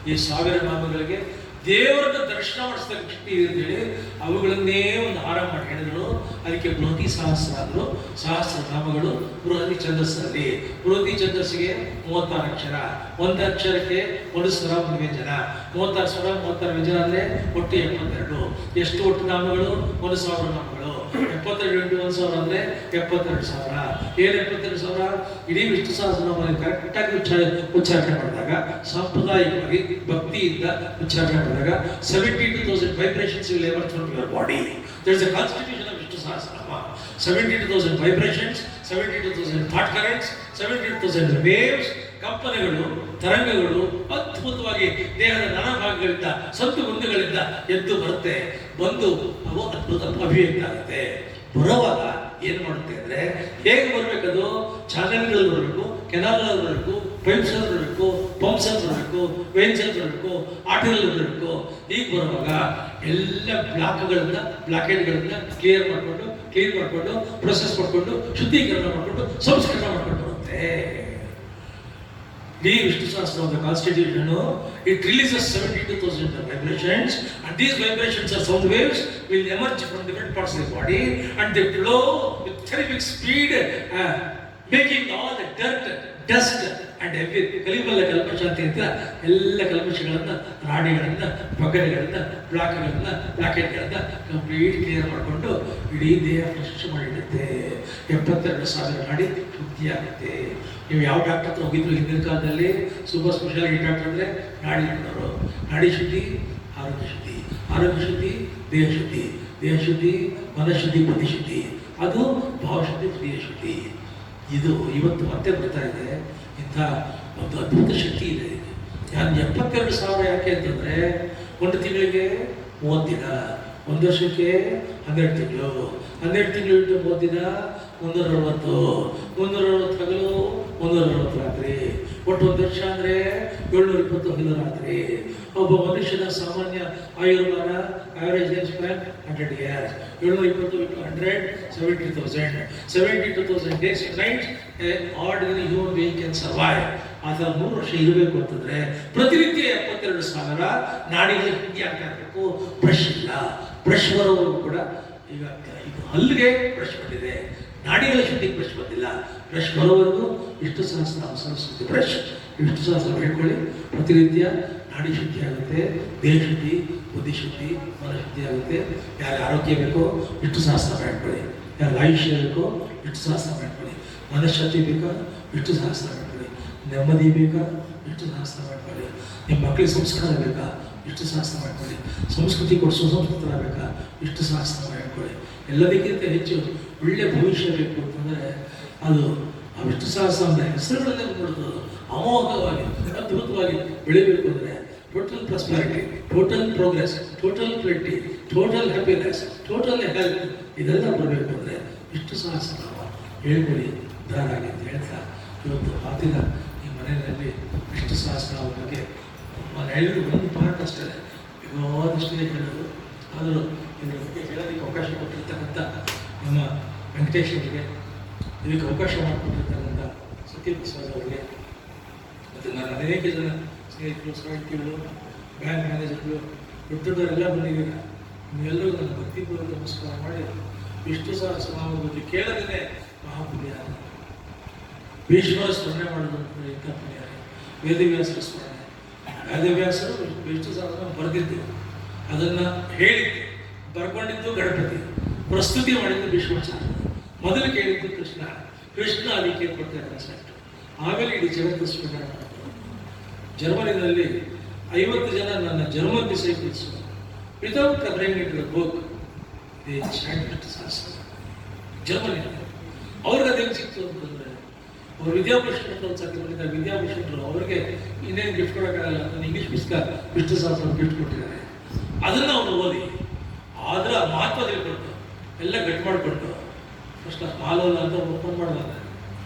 ಈ 1000 ನಾಮಗಳಿಗೆ ದೇವರನ್ನ ದರ್ಶನ ಮಾಡಿಸ್ತಕ್ಕ ಶಕ್ತಿ ಇದೆ ಅಂತೇಳಿ ಅವುಗಳನ್ನೇ ಒಂದು ಹಾರ ಮಾಡಿ ಹೇಳಿದ್ರು. ಅದಕ್ಕೆ ಬೃಹತಿ ಸಹಸ್ರ ಅಂದರು. ಸಹಸ್ರನಾಮಗಳು ಬೃಹತಿ ಛಂದಸ್ಸಲ್ಲಿ. ಬೃಹತಿ ಛಂದಸ್ಸಿಗೆ 36 ಅಕ್ಷರ. ಒಂದು ಅಕ್ಷರಕ್ಕೆ 1 ಸ್ವರ 1 ವ್ಯಂಜನ. 36 ಸ್ವರ 36 ವ್ಯಂಜನ ಅಂದರೆ ಒಟ್ಟು 72. ಎಷ್ಟು ಒಟ್ಟು ನಾಮಗಳು? 1,000 ನಾಮಗಳು. 72 × 1,000 ಅಂದರೆ 72,000. ಏನು 72,000? ಇಡೀ ವಿಷ್ಣು ಸಹಸ್ರನಾಮದಲ್ಲಿ ಕರೆಕ್ಟಾಗಿ ಉಚ್ಚಾರಣೆ ಮಾಡಿದಾಗ, ಸಾಂಪ್ರದಾಯಿಕವಾಗಿ ಭಕ್ತಿಯಿಂದ ಉಚ್ಚಾರಣೆ ಮಾಡಿದಾಗ 72,000 vibrations will emerge from your body. There is a constitution of Vishnu Sahasranama. 72,000 vibrations, 72,000 thought currents, 72,000 waves, ಕಂಪನಗಳು, ತರಂಗಗಳು ಅದ್ಭುತವಾಗಿ ದೇಹದ ನಾನಾ ಭಾಗಗಳಿಂದ, ಸಂತು ಗುಂದುಗಳಿಂದ ಎದ್ದು ಬರುತ್ತೆ. ಬಂದು ಅವು ಅದ್ಭುತ ಅಭಿವ್ಯಕ್ತ ಆಗುತ್ತೆ. ಬರುವಾಗ ಏನು ಮಾಡುತ್ತೆ ಅಂದರೆ, ಹೇಗೆ ಬರಬೇಕದು? ಚಾನಲ್ಗಳಲ್ಲಿ ಬರಬೇಕು, ಕೆನಾಲ್ಗಳಲ್ಲಿ ಬರಬೇಕು, ಪೈಪ್ಸಲ್ಲಿ ಬರಬೇಕು, ಪಂಪ್ಸಲ್ಲಿ ಬರಬೇಕು, ವೇನ್ಸಲ್ಲಿ ಬರಬೇಕು, ಆಟಗಳಲ್ಲಿ ಬರಬೇಕು. ಈಗ ಬರುವಾಗ ಎಲ್ಲ ಬ್ಲಾಕೇಡ್ಗಳನ್ನ ಕ್ಲಿಯರ್ ಮಾಡಿಕೊಂಡು, ಕ್ಲೀನ್ ಮಾಡಿಕೊಂಡು, ಪ್ರೊಸೆಸ್ ಮಾಡಿಕೊಂಡು, ಶುದ್ಧೀಕರಣ ಮಾಡಿಕೊಂಡು, ಸಂಸ್ಕರಣ ಮಾಡ್ಕೊಂಡು ಬರುತ್ತೆ. The Vishnu Sahasranama of the Constitution, it releases 72,000 vibrations, and these vibrations are sound waves will emerge from different parts of the body, and they flow with terrific speed, making all the dirt, dust and every ಕಲಿಬಲ್ಲ ಕಲ್ಮಶಾಂತಿ ಅಂತ ಎಲ್ಲ ಕಲ್ಮಶಗಳನ್ನ, ರಾಡಿಗಳನ್ನ, ಪಗಡೆಗಳನ್ನ, ಬ್ಲಾಕೆಟ್ಗಳನ್ನ complete clear ಮಾಡಿಕೊಂಡು ಇಡೀ ದೇಹ fresh ಮಾಡಿಡುತ್ತೆ. 72,000 ನಾಡಿ ಶುದ್ಧಿ ಆಗುತ್ತೆ. ನೀವು ಯಾವ ಡಾಕ್ಟರ್ ಹತ್ರ ಹೋಗಿದ್ರು ಹಿಂದಿನ ಕಾಲದಲ್ಲಿ? ಸೂಪರ್ ಸ್ಪೆಷಾಲಿಟಿ ಡಾಕ್ಟರ್ ಅಂದರೆ ನಾಡಿ ನೋಡೋರು. ನಾಡಿ ಶುದ್ಧಿ, ಆರೋಗ್ಯ ಶುದ್ಧಿ, ಆರೋಗ್ಯ ಶುದ್ಧಿ, ದೇಹ ಶುದ್ಧಿ, ದೇಹ ಶುದ್ಧಿ, ಮನಃಶುದ್ಧಿ, ಬುದ್ಧಿಶುದ್ಧಿ, ಅದು ಭಾವಶುದ್ಧಿ, ಹೃದಯ ಶುದ್ಧಿ. ಇದು ಇವತ್ತು ಮತ್ತೆ ಬರ್ತಾ ಇದೆ. ಇಂಥ ಒಂದು ಅದ್ಭುತ ಶಕ್ತಿ ಇದೆ. ನಾನು 72,000 ಯಾಕೆ ಅಂತಂದರೆ, ಒಂದು ತಿಂಗಳಿಗೆ 30 ದಿನ, ಒಂದು ವರ್ಷಕ್ಕೆ 12 ತಿಂಗಳು, 12 ತಿಂಗಳು ಇಟ್ಟು 30 ದಿನ 360, 360 ಹಗಲು, 360 ರಾತ್ರಿ, ಒಟ್ಟು 1 ವರ್ಷ ಅಂದರೆ 720 ಹಗಲು ರಾತ್ರಿ. ಒಬ್ಬ ಮನುಷ್ಯನ ಸಾಮಾನ್ಯ ಆಯುರ್ಮಾನ, average life span 100 years. 720 into 100, 70,000. 72,000 days and nights ordinary human being can survive. ಆ ಥರ 3 ವರ್ಷ ಇರಬೇಕು ಅಂತಂದರೆ ಪ್ರತಿನಿತ್ಯ 72,000 ನಾಡಿಗಳು ಹಿಂಗೆ ಆಗ್ತಾ ಇರಬೇಕು. ಬ್ರಷ್ ಇಲ್ಲ, ಬ್ರಷ್ ಬರೋವರೆಗೂ ಕೂಡ ಈಗ ಹಲ್ಲಿಗೆ ಬ್ರಷ್ ಬಂದಿದೆ, ನಾಡಿಗಳ ಶುದ್ಧಿಗೆ ಬ್ರಷ್ ಬಂದಿಲ್ಲ. ಬ್ರಷ್ ಬರೋವರೆಗೂ ವಿಷ್ಣು ಸಹಸ್ರನಾಮ ಸರಸ್ವತಿ ಬ್ರಷ್, ವಿಷ್ಣು ಸಹಸ್ರ ಹೇಳ್ಕೊಳ್ಳಿ. ಪ್ರತಿನಿತ್ಯ ನಾಡಿ ಶುದ್ಧಿ ಆಗುತ್ತೆ, ದೇಹ ಶುದ್ಧಿ, ಬುದ್ಧಿ ಶುದ್ಧಿ, ಮನಃಶುದ್ಧಿ ಆಗುತ್ತೆ. ಯಾರು ಆರೋಗ್ಯ ಬೇಕೋ ವಿಷ್ಣು ಸಹಸ್ರ ಮಾಡ್ಕೊಳ್ಳಿ, ಯಾರು ಆಯುಷ್ಯ ಬೇಕೋ ವಿಷ್ಣು ಸಹಸ್ರ ಮಾಡ್ಕೊಳ್ಳಿ, ಮನಃಶಕ್ತಿ ಬೇಕಾ ವಿಷ್ಣು ಸಹಸ್ರ ಮಾಡ್ಕೊಳ್ಳಿ, ನೆಮ್ಮದಿ ಬೇಕಾ ವಿಷ್ಣು ಸಹಸ್ರ ಮಾಡ್ಕೊಳ್ಳಿ, ನಿಮ್ಮ ಮಕ್ಕಳಿಗೆ ಸಂಸ್ಕಾರ ಬೇಕಾ ವಿಷ್ಣು ಸಹಸ್ರ ಮಾಡ್ಕೊಳ್ಳಿ, ಸಂಸ್ಕೃತಿ ಕೊಟ್ಟು ಸುಸಂಸ್ಕೃತರ ಬೇಕಾ ವಿಷ್ಣು ಸಹಸ್ರ ಮಾಡ್ಕೊಳ್ಳಿ. ಎಲ್ಲದಕ್ಕಿಂತ ಹೆಚ್ಚು ಒಳ್ಳೆ ಭವಿಷ್ಯ ಬೇಕು ಅಂತಂದರೆ ಅದು ಆ ವಿಷ್ಣು ಸಹಸ್ರನಾಮದ ಹೆಸರುಗಳಲ್ಲೇ ಬಂದ್ಬಿಡ್ತದೆ. ಅಮೋಘವಾಗಿ ಅದ್ಭುತವಾಗಿ ಬೆಳಿಬೇಕು ಅಂದರೆ total prosperity, total progress, total plenty, total happiness, total health ಇದೆಲ್ಲ ಬರಬೇಕು ಅಂದರೆ ವಿಷ್ಣು ಸಹಸ್ರನಾಮ ಹೇಳ್ಕೊಡಿ ಧಾರಾಗಿ ಅಂತ ಹೇಳ್ತಾ ಇವತ್ತು ಮಾತಿನ ಈ ಮನೆಯಲ್ಲಿ ವಿಷ್ಣು ಸಹಸ್ರನಾಮ ಬಗ್ಗೆ ನಾನು ಹೇಳಿದ್ರು ಒಂದು ಪಾಠ ಅಷ್ಟೇ, ಬೇಕಾದಷ್ಟೇ ಹೇಳೋದು. ಆದರೂ ಇದ್ರ ಬಗ್ಗೆ ಹೇಳೋದಕ್ಕೆ ಅವಕಾಶ ಕೊಟ್ಟಿರ್ತಕ್ಕಂಥ ನಮ್ಮ ವೆಂಕಟೇಶ್ ಅವರಿಗೆ, ಇದಕ್ಕೆ ಅವಕಾಶ ಮಾಡಿಕೊಟ್ಟಿರ್ತಕ್ಕಂಥ ಸತ್ಯಪ್ರಸಾದ್ ಅವರಿಗೆ, ಮತ್ತು ನಾನು ಅನೇಕ ಜನ ಸ್ನೇಹಿತರು, ಸಾಹಿತಿಗಳು, ಬ್ಯಾಂಕ್ ಮ್ಯಾನೇಜರ್ಗಳು, ದೊಡ್ಡವರೆಲ್ಲ ಬಂದಿದ್ದೀರ. ನಿಮ್ಮೆಲ್ಲರೂ ನನ್ನ ಭಕ್ತಿಪೂರ್ವಕ ನಮಸ್ಕಾರ ಮಾಡಿ ವಿಷ್ಣು ಸಹಸ್ರನಾಮದ ಬಗ್ಗೆ ಕೇಳದೇ ಮಹಾಪುಣ್ಯ. ಭೀಷ್ಮರ ಸ್ಮರಣೆ ಮಾಡೋದು ಇಂಥ ಪುಣ್ಯ. ವೇದವ್ಯಾಸರ ಸ್ಮರಣೆ, ವೇದವ್ಯಾಸರು ವಿಷ್ಣು ಸಹಸ್ರನಾಮ ಬರೆದಿದ್ದು, ಅದನ್ನು ಹೇಳಿದ್ದು, ಬರ್ಕೊಂಡಿದ್ದು ಗಣಪತಿ, ಪ್ರಸ್ತುತಿ ಮಾಡಿದ್ದು ಭೀಷ್ಮಾಚಾರ್ಯ, ಮೊದಲು ಕೇಳಿದ್ದು ಕೃಷ್ಣ, ಕೃಷ್ಣ ಅದಕ್ಕೆ ಕೊಡ್ತಾ ಕಾನ್ಸೆಪ್ಟ್, ಆಮೇಲೆ ಇಡೀ ಜಗತ್ತು ಸ್ವೀಕಾರ ಮಾಡೋದು. ಜರ್ಮನಿನಲ್ಲಿ 50 ಜನ ನನ್ನ German disciples without covering it the book they chant Vishnu ಸಹಸ್ರ. ಜರ್ಮನಿಯಲ್ಲಿ ಅವ್ರಿಗೆ ಅದು ಹೆಂಗೆ ಸಿಕ್ತು ಅಂತಂದರೆ, ಅವ್ರು ವಿದ್ಯಾಭೂಷಣ ಪ್ರೋತ್ಸಾಹಕ್ಕೆ ಬಂದಿದ್ದ ವಿದ್ಯಾಭೂಷಣರು ಅವ್ರಿಗೆ ಇನ್ನೇನು ಗಿಫ್ಟ್ ಕೊಡೋಕ್ಕಾಗಲ್ಲ, ನನ್ನ ಇಂಗ್ಲೀಷ್ ಪುಸ್ತಕ ವಿಷ್ಣು ಸಹಸ್ರ ಗಿಫ್ಟ್ ಕೊಟ್ಟಿದ್ದಾರೆ. ಅದನ್ನು ಅವನು ಓದಿ ಆದ್ರೆ ಆ ಮಹತ್ವ ತಿಳ್ಕೊಳ್ತು, ಎಲ್ಲ ಗಟ್ಟಿ ಮಾಡಿಕೊಟ್ಟು ಫಸ್ಟ್ ಕ್ಲಾಸ್ ಮಾಲೋಲ್ಲ ಅಂತ ಓಪನ್ ಮಾಡಿದಾಗ,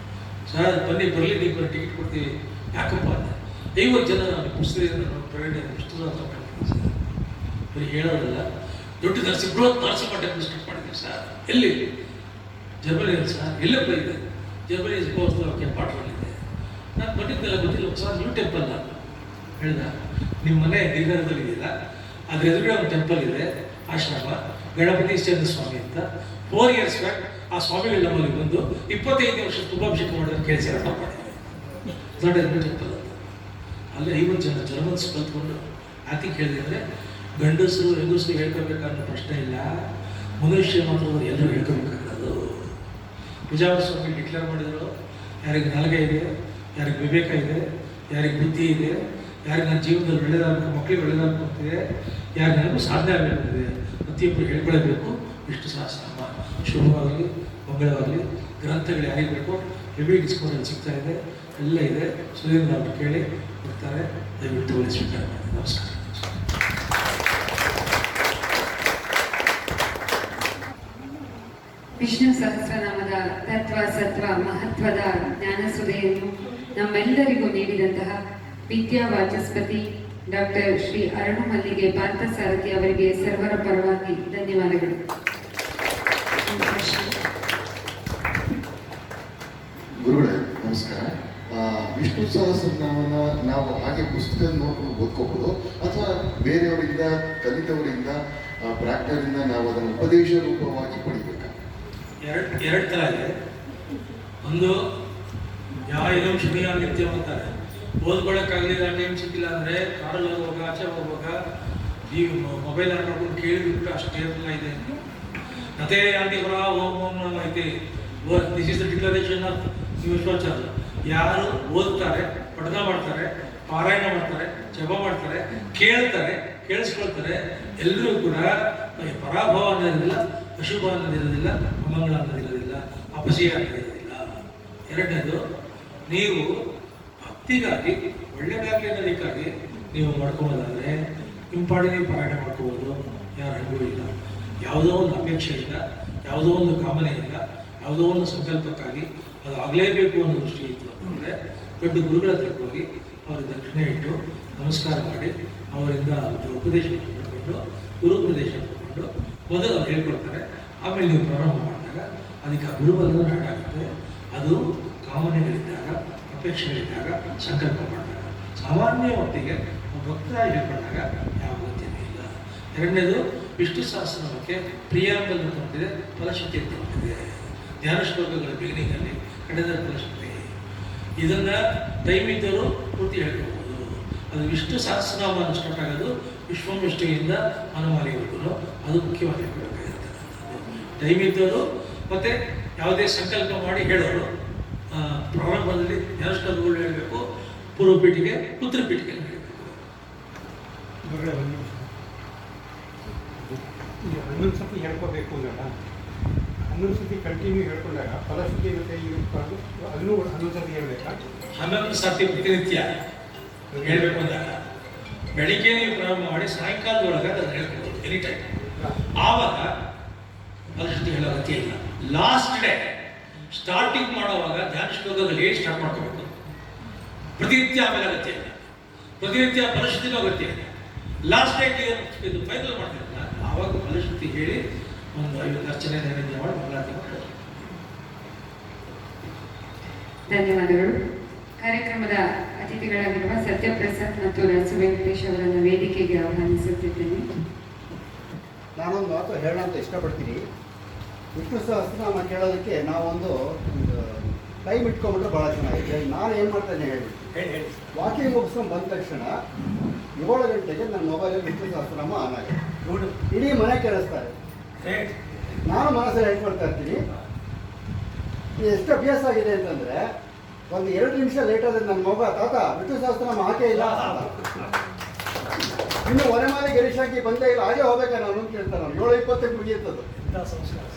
ಸರ್ ಬನ್ನಿ ಬರಲಿ, ನೀವು ಬರೀ ಟಿಕೆಟ್ ಕೊಡ್ತೀವಿ. ಯಾಕಪ್ಪ ಅಂದರೆ 50 ಜನ ನಾನು ಪುಸ್ತಕದಿಂದ ಪ್ರೈವೇಟ್ ವಿಷ್ಣು ಸಹಸ್ರ ಮಾಡ್ತೀನಿ ಸರ್. ಬರೀ ಹೇಳೋದಲ್ಲ, ದೊಡ್ಡ ಬೃಹತ್ ನರಸಿಂಹ ಟೆಂಪಲ್ ಸ್ಟಾರ್ಟ್ ಮಾಡಿದ್ದೀವಿ ಸರ್. ಎಲ್ಲಿ? ಜರ್ಮನಿಯಲ್ಲಿ ಸರ್. ಎಲ್ಲಪ್ಪ ಇದೆ? ಜರ್ಮನಿ ಪಾಠ ಮಾಡಿದ್ದೆ. ನಾನು ಬಂದಿದ್ದೆಲ್ಲ ಗೊತ್ತಿಲ್ಲ ಸರ್. ನ್ಯೂ ಟೆಂಪಲ್ ನಾನು ಹೇಳ್ದ, ನಿಮ್ಮ ಮನೆ ದಿಗಂತದಲ್ಲಿ ಇದೆಯಲ್ಲ, ಅದ್ರ ಎದುರುಗಡೆ ಒಂದು ಟೆಂಪಲ್ ಇದೆ, ಆಶ್ರಮ, ಗಣಪತಿ ಚಂದ್ರ ಸ್ವಾಮಿ ಅಂತ. 4 years ಬ್ಯಾಕ್ ಆ ಸ್ವಾಮಿಗಳು ನಮ್ಮಲ್ಲಿ ಬಂದು 25 ವರ್ಷ ತುಂಗಾಭಿಷೇಕ ಮಾಡೋದನ್ನು ಕೇಳಿಸಿ ಆಟ ಮಾಡಿದ್ವಿ. ದೊಡ್ಡ ಟೆಂಪಲ್ ಅಂತ. ಅಲ್ಲೇ 50 ಜನ ಜರ್ಮನ್ಸ್ ಕಲ್ತ್ಕೊಂಡು ಯಾತಿಗೆ ಹೇಳಿದೆ ಅಂದರೆ, ಗಂಡಸರು ಹೆಂಗಸರು ಹೇಳ್ಕೋಬೇಕನ್ನೋ ಪ್ರಶ್ನೆ ಇಲ್ಲ, ಮನುಷ್ಯ ಮಾತ್ರ ಎಲ್ಲರೂ ಹೇಳ್ಕೋಬೇಕಾಗಿರೋದು. ಪೂಜಾವರ ಸ್ವಾಮಿ ಡಿಕ್ಲೇರ್ ಮಾಡಿದರು, ಯಾರಿಗೆ ನಾಲ್ಗೆ ಇದೆ, ಯಾರಿಗೆ ವಿವೇಕ ಇದೆ, ಯಾರಿಗೆ ಬುದ್ಧಿ ಇದೆ, ಯಾರಿಗೆ ನನ್ನ ಜೀವನದಲ್ಲಿ ಒಳ್ಳೆಯದಾಗಬೇಕು, ಮಕ್ಕಳಿಗೆ ಒಳ್ಳೆಯದಾಗ್ತಿದೆ, ಯಾರು ನನಗೂ ಸಾಧನೆ ಆಗಬೇಕಿದೆ, ಪ್ರತಿಯೊಬ್ಬರು ಹೇಳ್ಕೊಳ್ಬೇಕು. ವಿಷ್ಣು ಸಹಸ್ರನಾಮ ಶುಭವಾಗಲಿ, ಮಂಗಳವಾಗಲಿ. ಗ್ರಂಥಗಳು ಯಾರಿಗೆ ಬೇಕು ಹೆವಿ ಡಿಸ್ಕೌಂಟಲ್ಲಿ ಸಿಗ್ತಾ ಇದೆ, ಎಲ್ಲ ಇದೆ. ಸುಧೀಂದ್ರ ಅವರು ಕೇಳಿ ಬರ್ತಾರೆ, ದಯವಿಟ್ಟು ಒಳ್ಳೆ ಸ್ವೀಕಾರ ಮಾಡಿ. ನಮಸ್ಕಾರ. ವಿಷ್ಣು ಸಹಸ್ರನಾಮದ ತತ್ವ, ಸತ್ವ, ಮಹತ್ವದ ಜ್ಞಾನಸುಧೆಯನ್ನು ನಮ್ಮೆಲ್ಲರಿಗೂ ನೀಡಿದಂತಹ ವಿದ್ಯಾ ವಾಚಸ್ಪತಿ ಡಾಕ್ಟರ್ ಶ್ರೀ ಅರುಣು ಮಲ್ಲಿಗೆ ಪಾರ್ಥಸಾರಥಿ ಅವರಿಗೆ ಸರ್ವರ ಪರವಾಗಿ ಧನ್ಯವಾದಗಳು. ಗುರುಗಳೇ ನಮಸ್ಕಾರ. ವಿಷ್ಣು ಸಹಸ್ರನಾಮನ ನಾವು ಹಾಗೆ ಪುಸ್ತಕ ನೋಡ್ಕೊಂಡು ಓದ್ಕೋಬೋದು, ಅಥವಾ ಬೇರೆಯವರಿಂದ ಕಲಿತವರಿಂದ ಪ್ರಾಕ್ಟರಿಂದ ನಾವು ಅದನ್ನು ಉಪದೇಶ ರೂಪವಾಗಿ ಪಡಿಬೇಕಾ? ಎರಡು ಥರ ಇದೆ. ಒಂದು ಯಾವ ಏನೋ ಶನಿಯ ನಿತ್ಯ ಅಂತಾರೆ, ಓದ್ಕೊಳ್ಳೋಕ್ಕಾಗಲಿಲ್ಲ, ಟೈಮ್ ಸಿಕ್ಕಿಲ್ಲ ಅಂದರೆ ಕಾರಲ್ಲಿ ಹೋಗುವಾಗ, ಆಚೆ ಹೋಗುವಾಗ ಈ ಮೊಬೈಲ್ ಹಾಕೊಂಡು ಕೇಳಿಬಿಟ್ಟು ಅಷ್ಟೇ ಇದೆ. ನತೇ ಯಾಂತಿಪುರ ಓಂ ಓಂ ನಮ ಐತಿ. This is the declaration of Vishwacharya. ಯಾರು ಓದ್ತಾರೆ, ಪಠಣ ಮಾಡ್ತಾರೆ, ಪಾರಾಯಣ ಮಾಡ್ತಾರೆ, ಜಪ ಮಾಡ್ತಾರೆ, ಕೇಳ್ತಾರೆ, ಕೇಳಿಸ್ಕೊಳ್ತಾರೆ, ಎಲ್ಲರೂ ಕೂಡ ಪರಾಭವ ಅನ್ನೋದಿಲ್ಲ, ಅಶುಭ ಅನ್ನೋದಿರೋದಿಲ್ಲ, ಅಮಂಗಳ ಅನ್ನೋದಿರೋದಿಲ್ಲ, ಅಪಶಯ ಅನ್ನೋದಿರೋದಿಲ್ಲ. ಎರಡನೇದು, ನೀವು ಭಕ್ತಿಗಾಗಿ ಒಳ್ಳೆಯದಾಗಲಿ ಅನ್ನೋದಕ್ಕಾಗಿ ನೀವು ಮಾಡ್ಕೊಳ್ಳೋದಾದರೆ ಇಂಪಾಡಿ ನೀವು ಪಾರಾಯಣ ಮಾಡ್ಕೋಬೋದು, ಯಾರು ಹಂಗೂ ಇಲ್ಲ. ಯಾವುದೋ ಒಂದು ಅಪೇಕ್ಷೆ ಇಲ್ಲ, ಯಾವುದೋ ಒಂದು ಕಾಮನೆ ಇಲ್ಲ, ಯಾವುದೋ ಒಂದು ಸಂಕಲ್ಪಕ್ಕಾಗಿ ಅದು ಆಗಲೇಬೇಕು ಅನ್ನೋ ದೃಷ್ಟಿ ಇತ್ತು ಅಂದರೆ ದೊಡ್ಡ ಗುರುಗಳ ಹತ್ರ ಹೋಗಿ ಅವ್ರಿಗೆ ದಕ್ಷಿಣೆ ಇಟ್ಟು ನಮಸ್ಕಾರ ಮಾಡಿ ಅವರಿಂದ ಉಪದೇಶ ಪಡ್ಕೊಂಡು, ಗುರು ಉಪದೇಶ ಪಡ್ಕೊಂಡು ಮೊದಲು ಅವ್ರು ಹೇಳ್ಕೊಡ್ತಾರೆ. ಆಮೇಲೆ ನೀವು ಪ್ರಾರಂಭ ಮಾಡಿದಾಗ ಅದಕ್ಕೆ ಗುರುಬಲದ ನಾಡಾಗುತ್ತೆ. ಅದು ಕಾಮನೆಗಳಿದ್ದಾಗ, ಅಪೇಕ್ಷೆಗಳಿದ್ದಾಗ, ಸಂಕಲ್ಪ ಮಾಡಿದಾಗ, ಸಾಮಾನ್ಯ ಹೊತ್ತಿಗೆ ಭಕ್ತರಾಗಿ ಹೇಳ್ಕೊಂಡಾಗ ಯಾವ ಅಗತ್ಯತೆ ಇಲ್ಲ. ಎರಡನೇದು, ವಿಷ್ಣು ಸಹಸ್ರನಾಮಕ್ಕೆ ಪ್ರಿಯಾಂಬಲ್ ಅಂತ ಹೊಂದಿದೆ, ಫಲಶಕ್ತಿ ಅಂತ ಹೊಂದಿದೆ. ಧ್ಯಾನ ಶ್ಲೋಕಗಳ ಬಿಗಿನಿಂಗಲ್ಲಿ ಕಡೆದ ಫಲಶಕ್ತಿ. ಇದನ್ನು ದೈವಿದ್ದರು ಪೂರ್ತಿ ಹೇಳ್ಕೊಳ್ಬೋದು. ಅದು ವಿಷ್ಣು ಸಹಸ್ರನಾಮ ಸ್ಟಾರ್ಟ್ ಆಗೋದು ವಿಶ್ವಮಿಷ್ಟಿಯಿಂದ ಹನುಮಾನಿವರೆಗೂ, ಅದು ಮುಖ್ಯವಾಗಿ ಹೇಳ್ಕೊಳ್ಬೇಕಾಗಿರ್ತಕ್ಕಂಥದ್ದು. ದೈವಿದ್ದರು ಮತ್ತು ಯಾವುದೇ ಸಂಕಲ್ಪ ಮಾಡಿ ಹೇಳೋರು ಪ್ರಾರಂಭದಲ್ಲಿ ಧ್ಯಾನ ಶ್ಲೋಕಗಳು ಹೇಳಬೇಕು, ಪೂರ್ವ ಪೀಠಿಗೆ, ಉತ್ತರ ಪೀಠಿಗೆ ಹೇಳಬೇಕು. ಇನ್ನೊಂದು ಸತಿ ಹೇಳ್ಕೋಬೇಕು ಅಂದಾಗ ಹನ್ನೊಂದು ಸತಿ ಕಂಟಿನ್ಯೂ ಹೇಳ್ಕೊಂಡಾಗ ಫಲಶ್ರುತಿ ಮತ್ತು ಇಟ್ಕೊಂಡು ಅದನ್ನು ಹನ್ನೊಂದು ಸತಿ ಹೇಳ್ಬೇಕಾ? 11 ಸರ್ತಿ ಪ್ರತಿನಿತ್ಯ ಹೇಳಬೇಕು ಅಂದಾಗ ಬೆಳಿಗ್ಗೆ ನೀವು ಪ್ರಾರಂಭ ಮಾಡಿ ಸಾಯಂಕಾಲದೊಳಗೆ ಅದನ್ನು ಹೇಳ್ಕೊಡ್ಬೋದು ಎನಿ ಟೈಮ್. ಆವಾಗ ಫಲಶ್ರುತಿ ಹೇಳೋ ಅಗತ್ಯ ಇಲ್ಲ. ಲಾಸ್ಟ್ ಡೇ ಸ್ಟಾರ್ಟಿಂಗ್ ಮಾಡುವಾಗ ಧ್ಯಾನ ಶ್ಲೋಕದಲ್ಲಿ ಏನು ಸ್ಟಾರ್ಟ್ ಮಾಡ್ಕೋಬೇಕು. ಪ್ರತಿನಿತ್ಯ ಆಮೇಲೆ ಅಗತ್ಯ ಇಲ್ಲ, ಪ್ರತಿನಿತ್ಯ ಫಲಶ್ರುತಿನೂ ಅಗತ್ಯ ಇಲ್ಲ. ಲಾಸ್ಟ್ ಡೇ ಇದು ಫೈನಲ್ ಮಾಡ್ತಿರಲ್ಲ, ಆವಾಗ ಫಲಶ್ರುತಿ ಹೇಳಿ ಒಂದು 50 ಅರ್ಚನೆ ನೈವೇದ್ಯ ಮಾಡಿ ಮಂಗಳಾರತಿ ಮಾಡ್ತಾರೆ. ಧನ್ಯವಾದಗಳು. ಕಾರ್ಯಕ್ರಮದ ಅತಿಥಿಗಳಾಗಿರುವ ಸತ್ಯಪ್ರಸಾದ್ ಮತ್ತು ರಾಸು ವೆಂಕಟೇಶ್ ಅವರನ್ನು ವೇದಿಕೆಗೆ ಆಹ್ವಾನಿಸುತ್ತಿದ್ದೇನೆ. ನಾನೊಂದು ಮಾತು ಹೇಳೋಣ ಅಂತ ಇಷ್ಟಪಡ್ತೀನಿ. ವಿಷ್ಣು ಸಹಸ್ರನಾಮ ಕೇಳೋದಕ್ಕೆ ನಾವೊಂದು ಟೈಮ್ ಇಟ್ಕೊಂಡ್ಬಿಟ್ರೆ ಭಾಳ ಚೆನ್ನಾಗಿದೆ. ನಾನು ಏನು ಮಾಡ್ತೇನೆ ಹೇಳಿ, ವಾಕಿಂಗ್ ಮುಗಿಸ್ಕೊಂಡು ಬಂದ ತಕ್ಷಣ 7 ಗಂಟೆಗೆ ನನ್ನ ಮೊಬೈಲಲ್ಲಿ ವಿಷ್ಣು ಸಹಸ್ರನಾಮ ಆನ್ ಆಗಿದೆ. ಇಡೀ ಮನೆ ಕೇಳಿಸ್ತಾರೆ. ನಾನು ಮನಸ್ಸಲ್ಲಿ ಹೇಳ್ಕೊಳ್ತಾ ಇರ್ತೀನಿ. ಎಷ್ಟು ಅಭ್ಯಾಸ ಆಗಿದೆ ಅಂತಂದರೆ, ಒಂದು 2 ನಿಮಿಷ ಲೇಟ್ ಆದರೆ ನನ್ನ ಮಗ ತಾತ ವಿಷ್ಣು ಸಹಸ್ರನಾಮ ಹಾಕೇ ಇಲ್ಲ, ಇನ್ನು ಹೊರಮಾಲೆ ಗಿರೀಶಾಕಿ ಬಂದೇ ಇಲ್ಲ, ಹಾಗೆ ಹೋಗ್ಬೇಕಾ ನಾನು ಅಂತ ಕೇಳ್ತಾರೆ. ನಾನು 7:20 ಮುಗಿಯುತ್ತದು.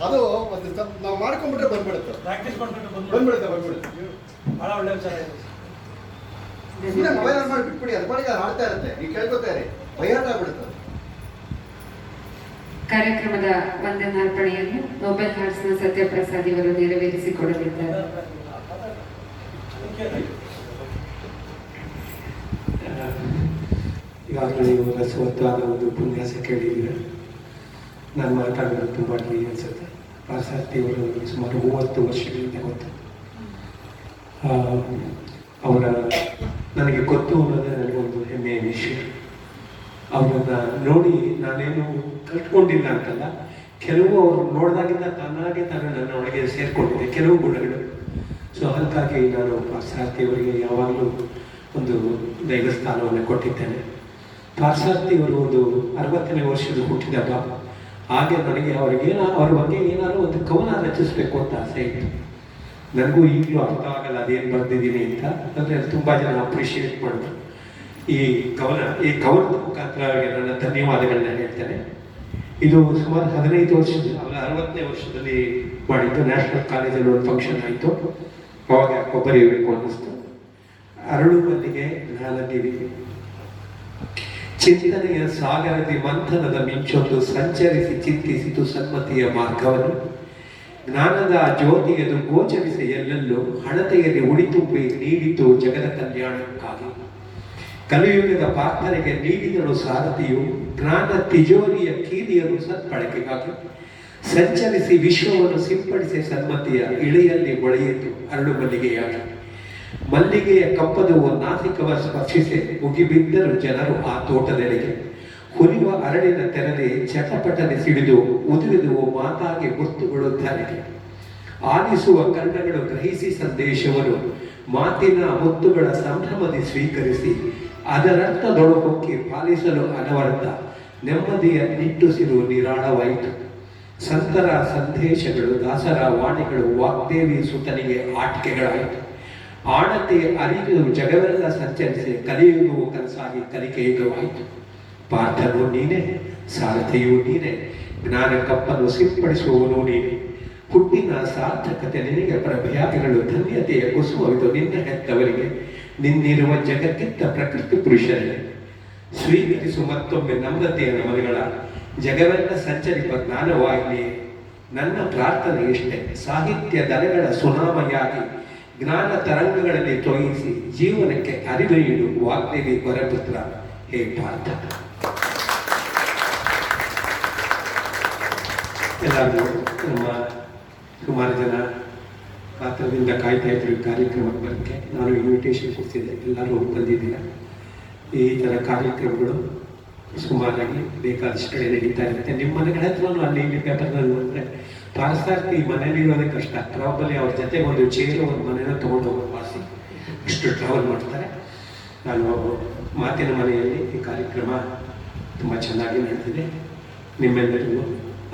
ಅದು ಒಂದು ನಾವು ಮಾಡ್ಕೊಂಡ್ಬಿಟ್ರೆ ಬಂದ್ಬಿಡುತ್ತೆ, ಬಂದ್ಬಿಡುತ್ತೆ. ಭಾಳ ಒಳ್ಳೆ ವಿಚಾರ ಇದೆ. ಸುಮ್ಮನೆ ಮೊಬೈಲ್ ಆನ್ ಮಾಡಿ ಬಿಟ್ಬಿಡಿ, ಅದು ಪಾಡಿಗೆ ಹಾಡ್ತಾ ಇರುತ್ತೆ, ನೀವು ಕೇಳ್ಕೊತಾರೆ, ಭಯಾಟ ಆಗ್ಬಿಡುತ್ತೆ. ಕಾರ್ಯಕ್ರಮದ ವಂದನಾರ್ಪಣೆಯನ್ನು ನೋಬೆಲ್ ಹಾರ್ಟ್ಸ್ನ ಸತ್ಯಪ್ರಸಾದ್ ಇವರು ನೆರವೇರಿಸಿಕೊಡಲಿದ್ದಾರೆ. ಈಗಾಗಲೇ ನೀವು ರಸವತ್ತಾದ ಒಂದು ಉಪನ್ಯಾಸ ಕೇಳಿದ್ದೀರ. ನಾನು ಮಾತಾಡೋದು ತುಂಬ ಅನಿಸುತ್ತೆ. ಪಾರ್ಸಾರ್ಥಿಯವರು ಸುಮಾರು 30 ವರ್ಷಗಳಿಂದ ಗೊತ್ತು. ಅವರ ನನಗೆ ಗೊತ್ತು ಅನ್ನೋದೇ ನನಗೊಂದು ಹೆಮ್ಮೆಯ ವಿಷಯ. ಅವರನ್ನು ನೋಡಿ ನಾನೇನು ಕಲ್ತ್ಕೊಂಡಿಲ್ಲ ಅಂತಲ್ಲ, ಕೆಲವು ಅವರು ನೋಡಿದಾಗಿಂದ ತಾನಾಗೆ ನನ್ನ ಒಳಗೆ ಸೇರಿಕೊಂಡಿದೆ ಕೆಲವು ಗುಣಗಳು. ಸೊ ಹಾಗಾಗಿ ನಾನು ಪಾರ್ಸಾರ್ಥಿಯವರಿಗೆ ಯಾವಾಗಲೂ ಒಂದು ದೈವ ಸ್ಥಾನವನ್ನು ಕೊಟ್ಟಿದ್ದೇನೆ. ಪಾರ್ಸಾರ್ಥಿಯವರು ಒಂದು 60ನೇ ವರ್ಷದ ಹುಟ್ಟಿದಾಗ ಹಾಗೆ ನನಗೆ ಅವ್ರ ಬಗ್ಗೆ ಏನಾದರೂ ಒಂದು ಕವನ ರಚಿಸಬೇಕು ಅಂತ ಆಸೆ ಇತ್ತು. ನನಗೂ ಈಗಲೂ ಅರ್ಥ ಆಗಲ್ಲ ಅದೇನು ಬರೆದಿದ್ದೀನಿ ಅಂತ. ಅಂದರೆ ತುಂಬ ಜನ ಅಪ್ರಿಷಿಯೇಟ್ ಮಾಡಿದ್ರು ಈ ಕವನದ ಮುಖಾಂತರ ನನ್ನ ಧನ್ಯವಾದಗಳನ್ನ ಹೇಳ್ತೇನೆ. ಇದು ಸುಮಾರು 15 ವರ್ಷದ, ಅವರ 60ನೇ ವರ್ಷದಲ್ಲಿ ಮಾಡಿದ್ದು. ನ್ಯಾಷನಲ್ ಕಾಲೇಜಲ್ಲಿ ಒಂದು ಫಂಕ್ಷನ್ ಆಯಿತು. ಅವಾಗ ಬರೆಯಬೇಕು ಅನ್ನಿಸ್ತು. ಅರಳು ಮಲ್ಲಿಗೆ ಜ್ಞಾನದೇವಿ ಚಿಂತನೆಯ ಸಾಗರದಿ ಮಂಥನದ ಮಿಂಚೊಂದು ಸಂಚರಿಸಿ ಚಿಂತಿಸಿತು ಸನ್ಮತಿಯ ಮಾರ್ಗವನ್ನು. ಜ್ಞಾನದ ಜ್ಯೋತಿಯದು ಗೋಚರಿಸಿ ಎಲ್ಲೆಲ್ಲೂ ಹಣತೆಯಲ್ಲಿ ಉಳಿತುಂಬಿ ನೀಡಿತು ಜಗದ ಕಲ್ಯಾಣಕ್ಕಾಗಿ. ಕಲಿಯುಗದ ಪಾರ್ಥನೆಗೆ ನೀಡಿದಳು ಸಾರಥಿಯು ಜ್ಞಾನ ತಿಜೋರಿಯ ಕೀಲಿಯರು ಸತ್ಬಳಕೆಗಾಗಿ. ಸಂಚರಿಸಿ ವಿಶ್ವವನ್ನು ಸಿಂಪಡಿಸಿ ಸನ್ಮತಿಯ ಇಳೆಯಲ್ಲಿ ಮೊಳೆಯಿತು ಅರಳು ಮಲ್ಲಿಗೆಯಾಗಿ. ಮಲ್ಲಿಗೆಯ ಕಪ್ಪದವು ನಾಸಿಕವ ಸ್ಪರ್ಶಿಸಿ ಮುಗಿಬಿದ್ದರು ಜನರು ಆ ತೋಟದೆಡೆಗೆ. ಹುರಿಯುವ ಅರಳಿನ ತೆರಲೆ ಚಟಪಟನೆ ಸಿಡಿದು ಉದುರಿದುವು ಮಾತಾಗಿ ಗುರ್ತುಗಳು ಧರೆಗೆ. ಆಲಿಸುವ ಕರ್ಣಗಳು ಗ್ರಹಿಸಿ ಸಂದೇಶವನ್ನು ಮಾತಿನ ಮುತ್ತುಗಳ ಸಂಭ್ರಮದಿ ಸ್ವೀಕರಿಸಿ ಅದರರ್ಥದೊಳಗೊಕ್ಕಿ ಪಾಲಿಸಲು ಅನವರ್ತ ನೆಮ್ಮದಿಯ ನಿಟ್ಟುಸಿರು ನಿರಾಳವಾಯಿತು. ಸಂತರ ಸಂದೇಶಗಳು ದಾಸರ ವಾಣಿಗಳು ವಾಗ್ದೇವಿ ಸುತನಿಗೆ ಆಟಿಕೆಗಳಾಯಿತು. ಆಣತೆ ಅರಿದು ಜಗವೆಲ್ಲ ಸಂಚರಿಸಿ ಕಲಿಯುಗವು ಕನಸಾಗಿ ಕಲಿಕೆಯುಗವಾಯಿತು. ಪಾರ್ಥನು ನೀನೇ, ಸಾರಥಿಯೂ ನೀನೇ, ಜ್ಞಾನ ಕಪ್ಪನ್ನು ಸಿಂಪಡಿಸುವವನು ನೀನೇ. ಹುಟ್ಟಿನ ಸಾರ್ಥಕತೆ ನಿನಗೆ ಪ್ರಭೆಯಾಗಿಗಳು ಧನ್ಯತೆಯ ಕುಸುಮವಿದು ನಿನ್ನ ಹೆತ್ತವರಿಗೆ. ನಿನ್ನಿರುವ ಜಗಕ್ಕಿಂತ ಪ್ರಕೃತಿ ಪುರುಷರಿಗೆ ಸ್ವೀಕರಿಸು ಮತ್ತೊಮ್ಮೆ ನಮ್ರತೆಯ ನಮನಗಳ. ಜಗವೆಲ್ಲ ಸಂಚರಿಪ ಜ್ಞಾನವಾಗಲಿ ನನ್ನ ಪ್ರಾರ್ಥನೆ ಇಷ್ಟೇ. ಸಾಹಿತ್ಯ ದನಗಳ ಸುನಾಮಯಾಗಿ ಜ್ಞಾನ ತರಂಗಗಳಲ್ಲಿ ತೊಯಿಸಿ ಜೀವನಕ್ಕೆ ಅರಿವು ನೀಡು ವಾಗ್ದೇವಿ ವರಪುತ್ರ ಹೇ ಪಾರ್ಥ. ಎಲ್ಲರೂ ನಮ್ಮ ಸುಮಾರು ಜನ ಪಾತ್ರದಿಂದ ಕಾಯ್ತಾ ಇದ್ರು ಕಾರ್ಯಕ್ರಮಕ್ಕೆ ಬರೋಕ್ಕೆ. ನಾನು ಇನ್ವಿಟೇಷನ್ ಕೊಡ್ತಿದ್ದೆ, ಎಲ್ಲರೂ ಬಂದಿದ್ದೀರ. ಈ ಥರ ಕಾರ್ಯಕ್ರಮಗಳು ಸುಮಾರಾಗಿ ಬೇಕಾದಷ್ಟು ಕಡೆ ನಡೀತಾ ಇರುತ್ತೆ. ನಿಮ್ಮ ಮನೆಗಳ ಹತ್ರನೂ ಅಲ್ಲಿ ಇಲ್ಲಿ ಪೇಪರ್ನಲ್ಲಿ ಅಂದರೆ ಪಾರ್ಸಾರ್ಥಿ ಮನೇಲಿರೋದೇ ಕಷ್ಟ. ಟ್ರಾವಲ್ಲಿ ಅವ್ರ ಜೊತೆ ಒಂದು ಚೇರು ಒಂದು ಮನೇನ ತೊಗೊಂಡು ಹೋಗೋ ವಾಸಿ ಇಷ್ಟು ಟ್ರಾವೆಲ್ ಮಾಡ್ತಾರೆ. ನಾನು ಮಾತಿನ ಮನೆಯಲ್ಲಿ ಈ ಕಾರ್ಯಕ್ರಮ ತುಂಬ ಚೆನ್ನಾಗಿ ನಡೆದಿದೆ. ನಿಮ್ಮೆಲ್ಲರಿಗೂ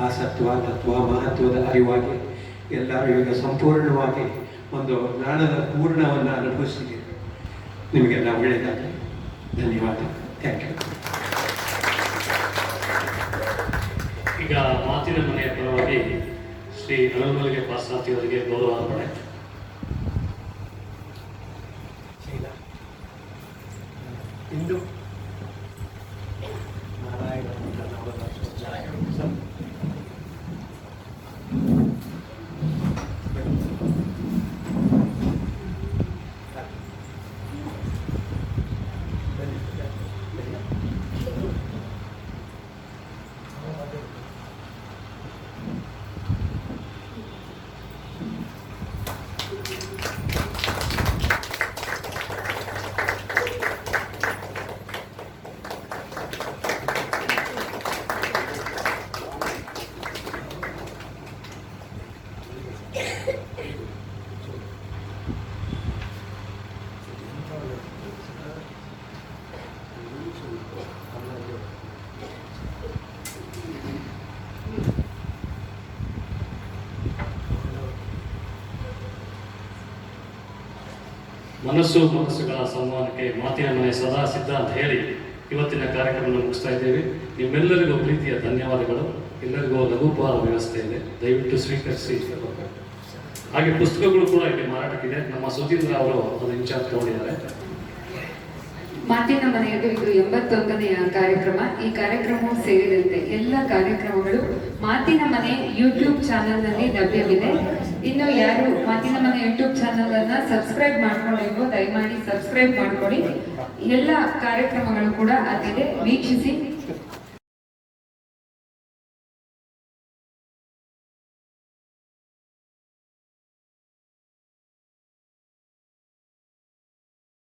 ಆಸತ್ವ ತತ್ವ ಮಹತ್ವದ ಅರಿವಾಗಿ ಎಲ್ಲರೂ ಈಗ ಸಂಪೂರ್ಣವಾಗಿ ಒಂದು ಜ್ಞಾನದ ಪೂರ್ಣವನ್ನು ಅನುಭವಿಸಿದ್ದೀರಿ. ನಿಮಗೆಲ್ಲ ಒಳ್ಳೆಯದಾಗಲಿ. ಧನ್ಯವಾದ. Thank you. ಈಗ ಮಾತಿನ ಮನೆಯ ಪರವಾಗಿ ಶ್ರೀ ಅರುಮಲ್ಲಿಗೆ ಪಾರ್ಥಸಾರಥಿ ಅವರಿಗೆ ಗೌರವಾರ್ಪಣೆ. ಇಂದು ಮನಸ್ಸುಗಳ ಸಂವಹನಕ್ಕೆ ಮಾತಿನ ಮನೆ ಸದಾ ಸಿದ್ಧ ಅಂತ ಹೇಳಿ ಇವತ್ತಿನ ಕಾರ್ಯಕ್ರಮವನ್ನು ಮುಗಿಸ್ತಾ ಇದ್ದೇವೆ. ನಿಮ್ಮೆಲ್ಲರಿಗೂ ಪ್ರೀತಿಯ ಧನ್ಯವಾದಗಳು. ಎಲ್ಲರಿಗೂ ಲಘುಪಹಾರ ವ್ಯವಸ್ಥೆ ಇದೆ, ದಯವಿಟ್ಟು ಸ್ವೀಕರಿಸಿ. ಹಾಗೆ ಪುಸ್ತಕಗಳು ಕೂಡ ಇಲ್ಲಿ ಮಾರಾಟಕ್ಕಿದೆ. ನಮ್ಮ ಸುಧೀಂದ್ರ ಅವರು ಅದು ಇನ್ಚಾರ್ಜ್ ತಗೊಂಡಿದ್ದಾರೆ. ಮಾತಿನ ಮನೆಯದು ಇದು 81ನೆಯ ಕಾರ್ಯಕ್ರಮ. ಈ ಕಾರ್ಯಕ್ರಮವು ಸೇರಿದಂತೆ ಎಲ್ಲ ಕಾರ್ಯಕ್ರಮಗಳು ಮಾತಿನ ಮನೆ ಯೂಟ್ಯೂಬ್ ಚಾನೆಲ್ನಲ್ಲಿ ಲಭ್ಯವಿದೆ. ಇನ್ನು ಯಾರು ಮಾತಿನ ಮನೆ ಯೂಟ್ಯೂಬ್ ಚಾನೆಲ್ ಅನ್ನ ಸಬ್ಸ್ಕ್ರೈಬ್ ಮಾಡ್ಕೊಂಡಿಲ್ವೋ ದಯಮಾಡಿ ಸಬ್ಸ್ಕ್ರೈಬ್ ಮಾಡ್ಕೊಳ್ಳಿ. ಎಲ್ಲ ಕಾರ್ಯಕ್ರಮಗಳು ಕೂಡ ಅಲ್ಲಿದೆ, ವೀಕ್ಷಿಸಿ.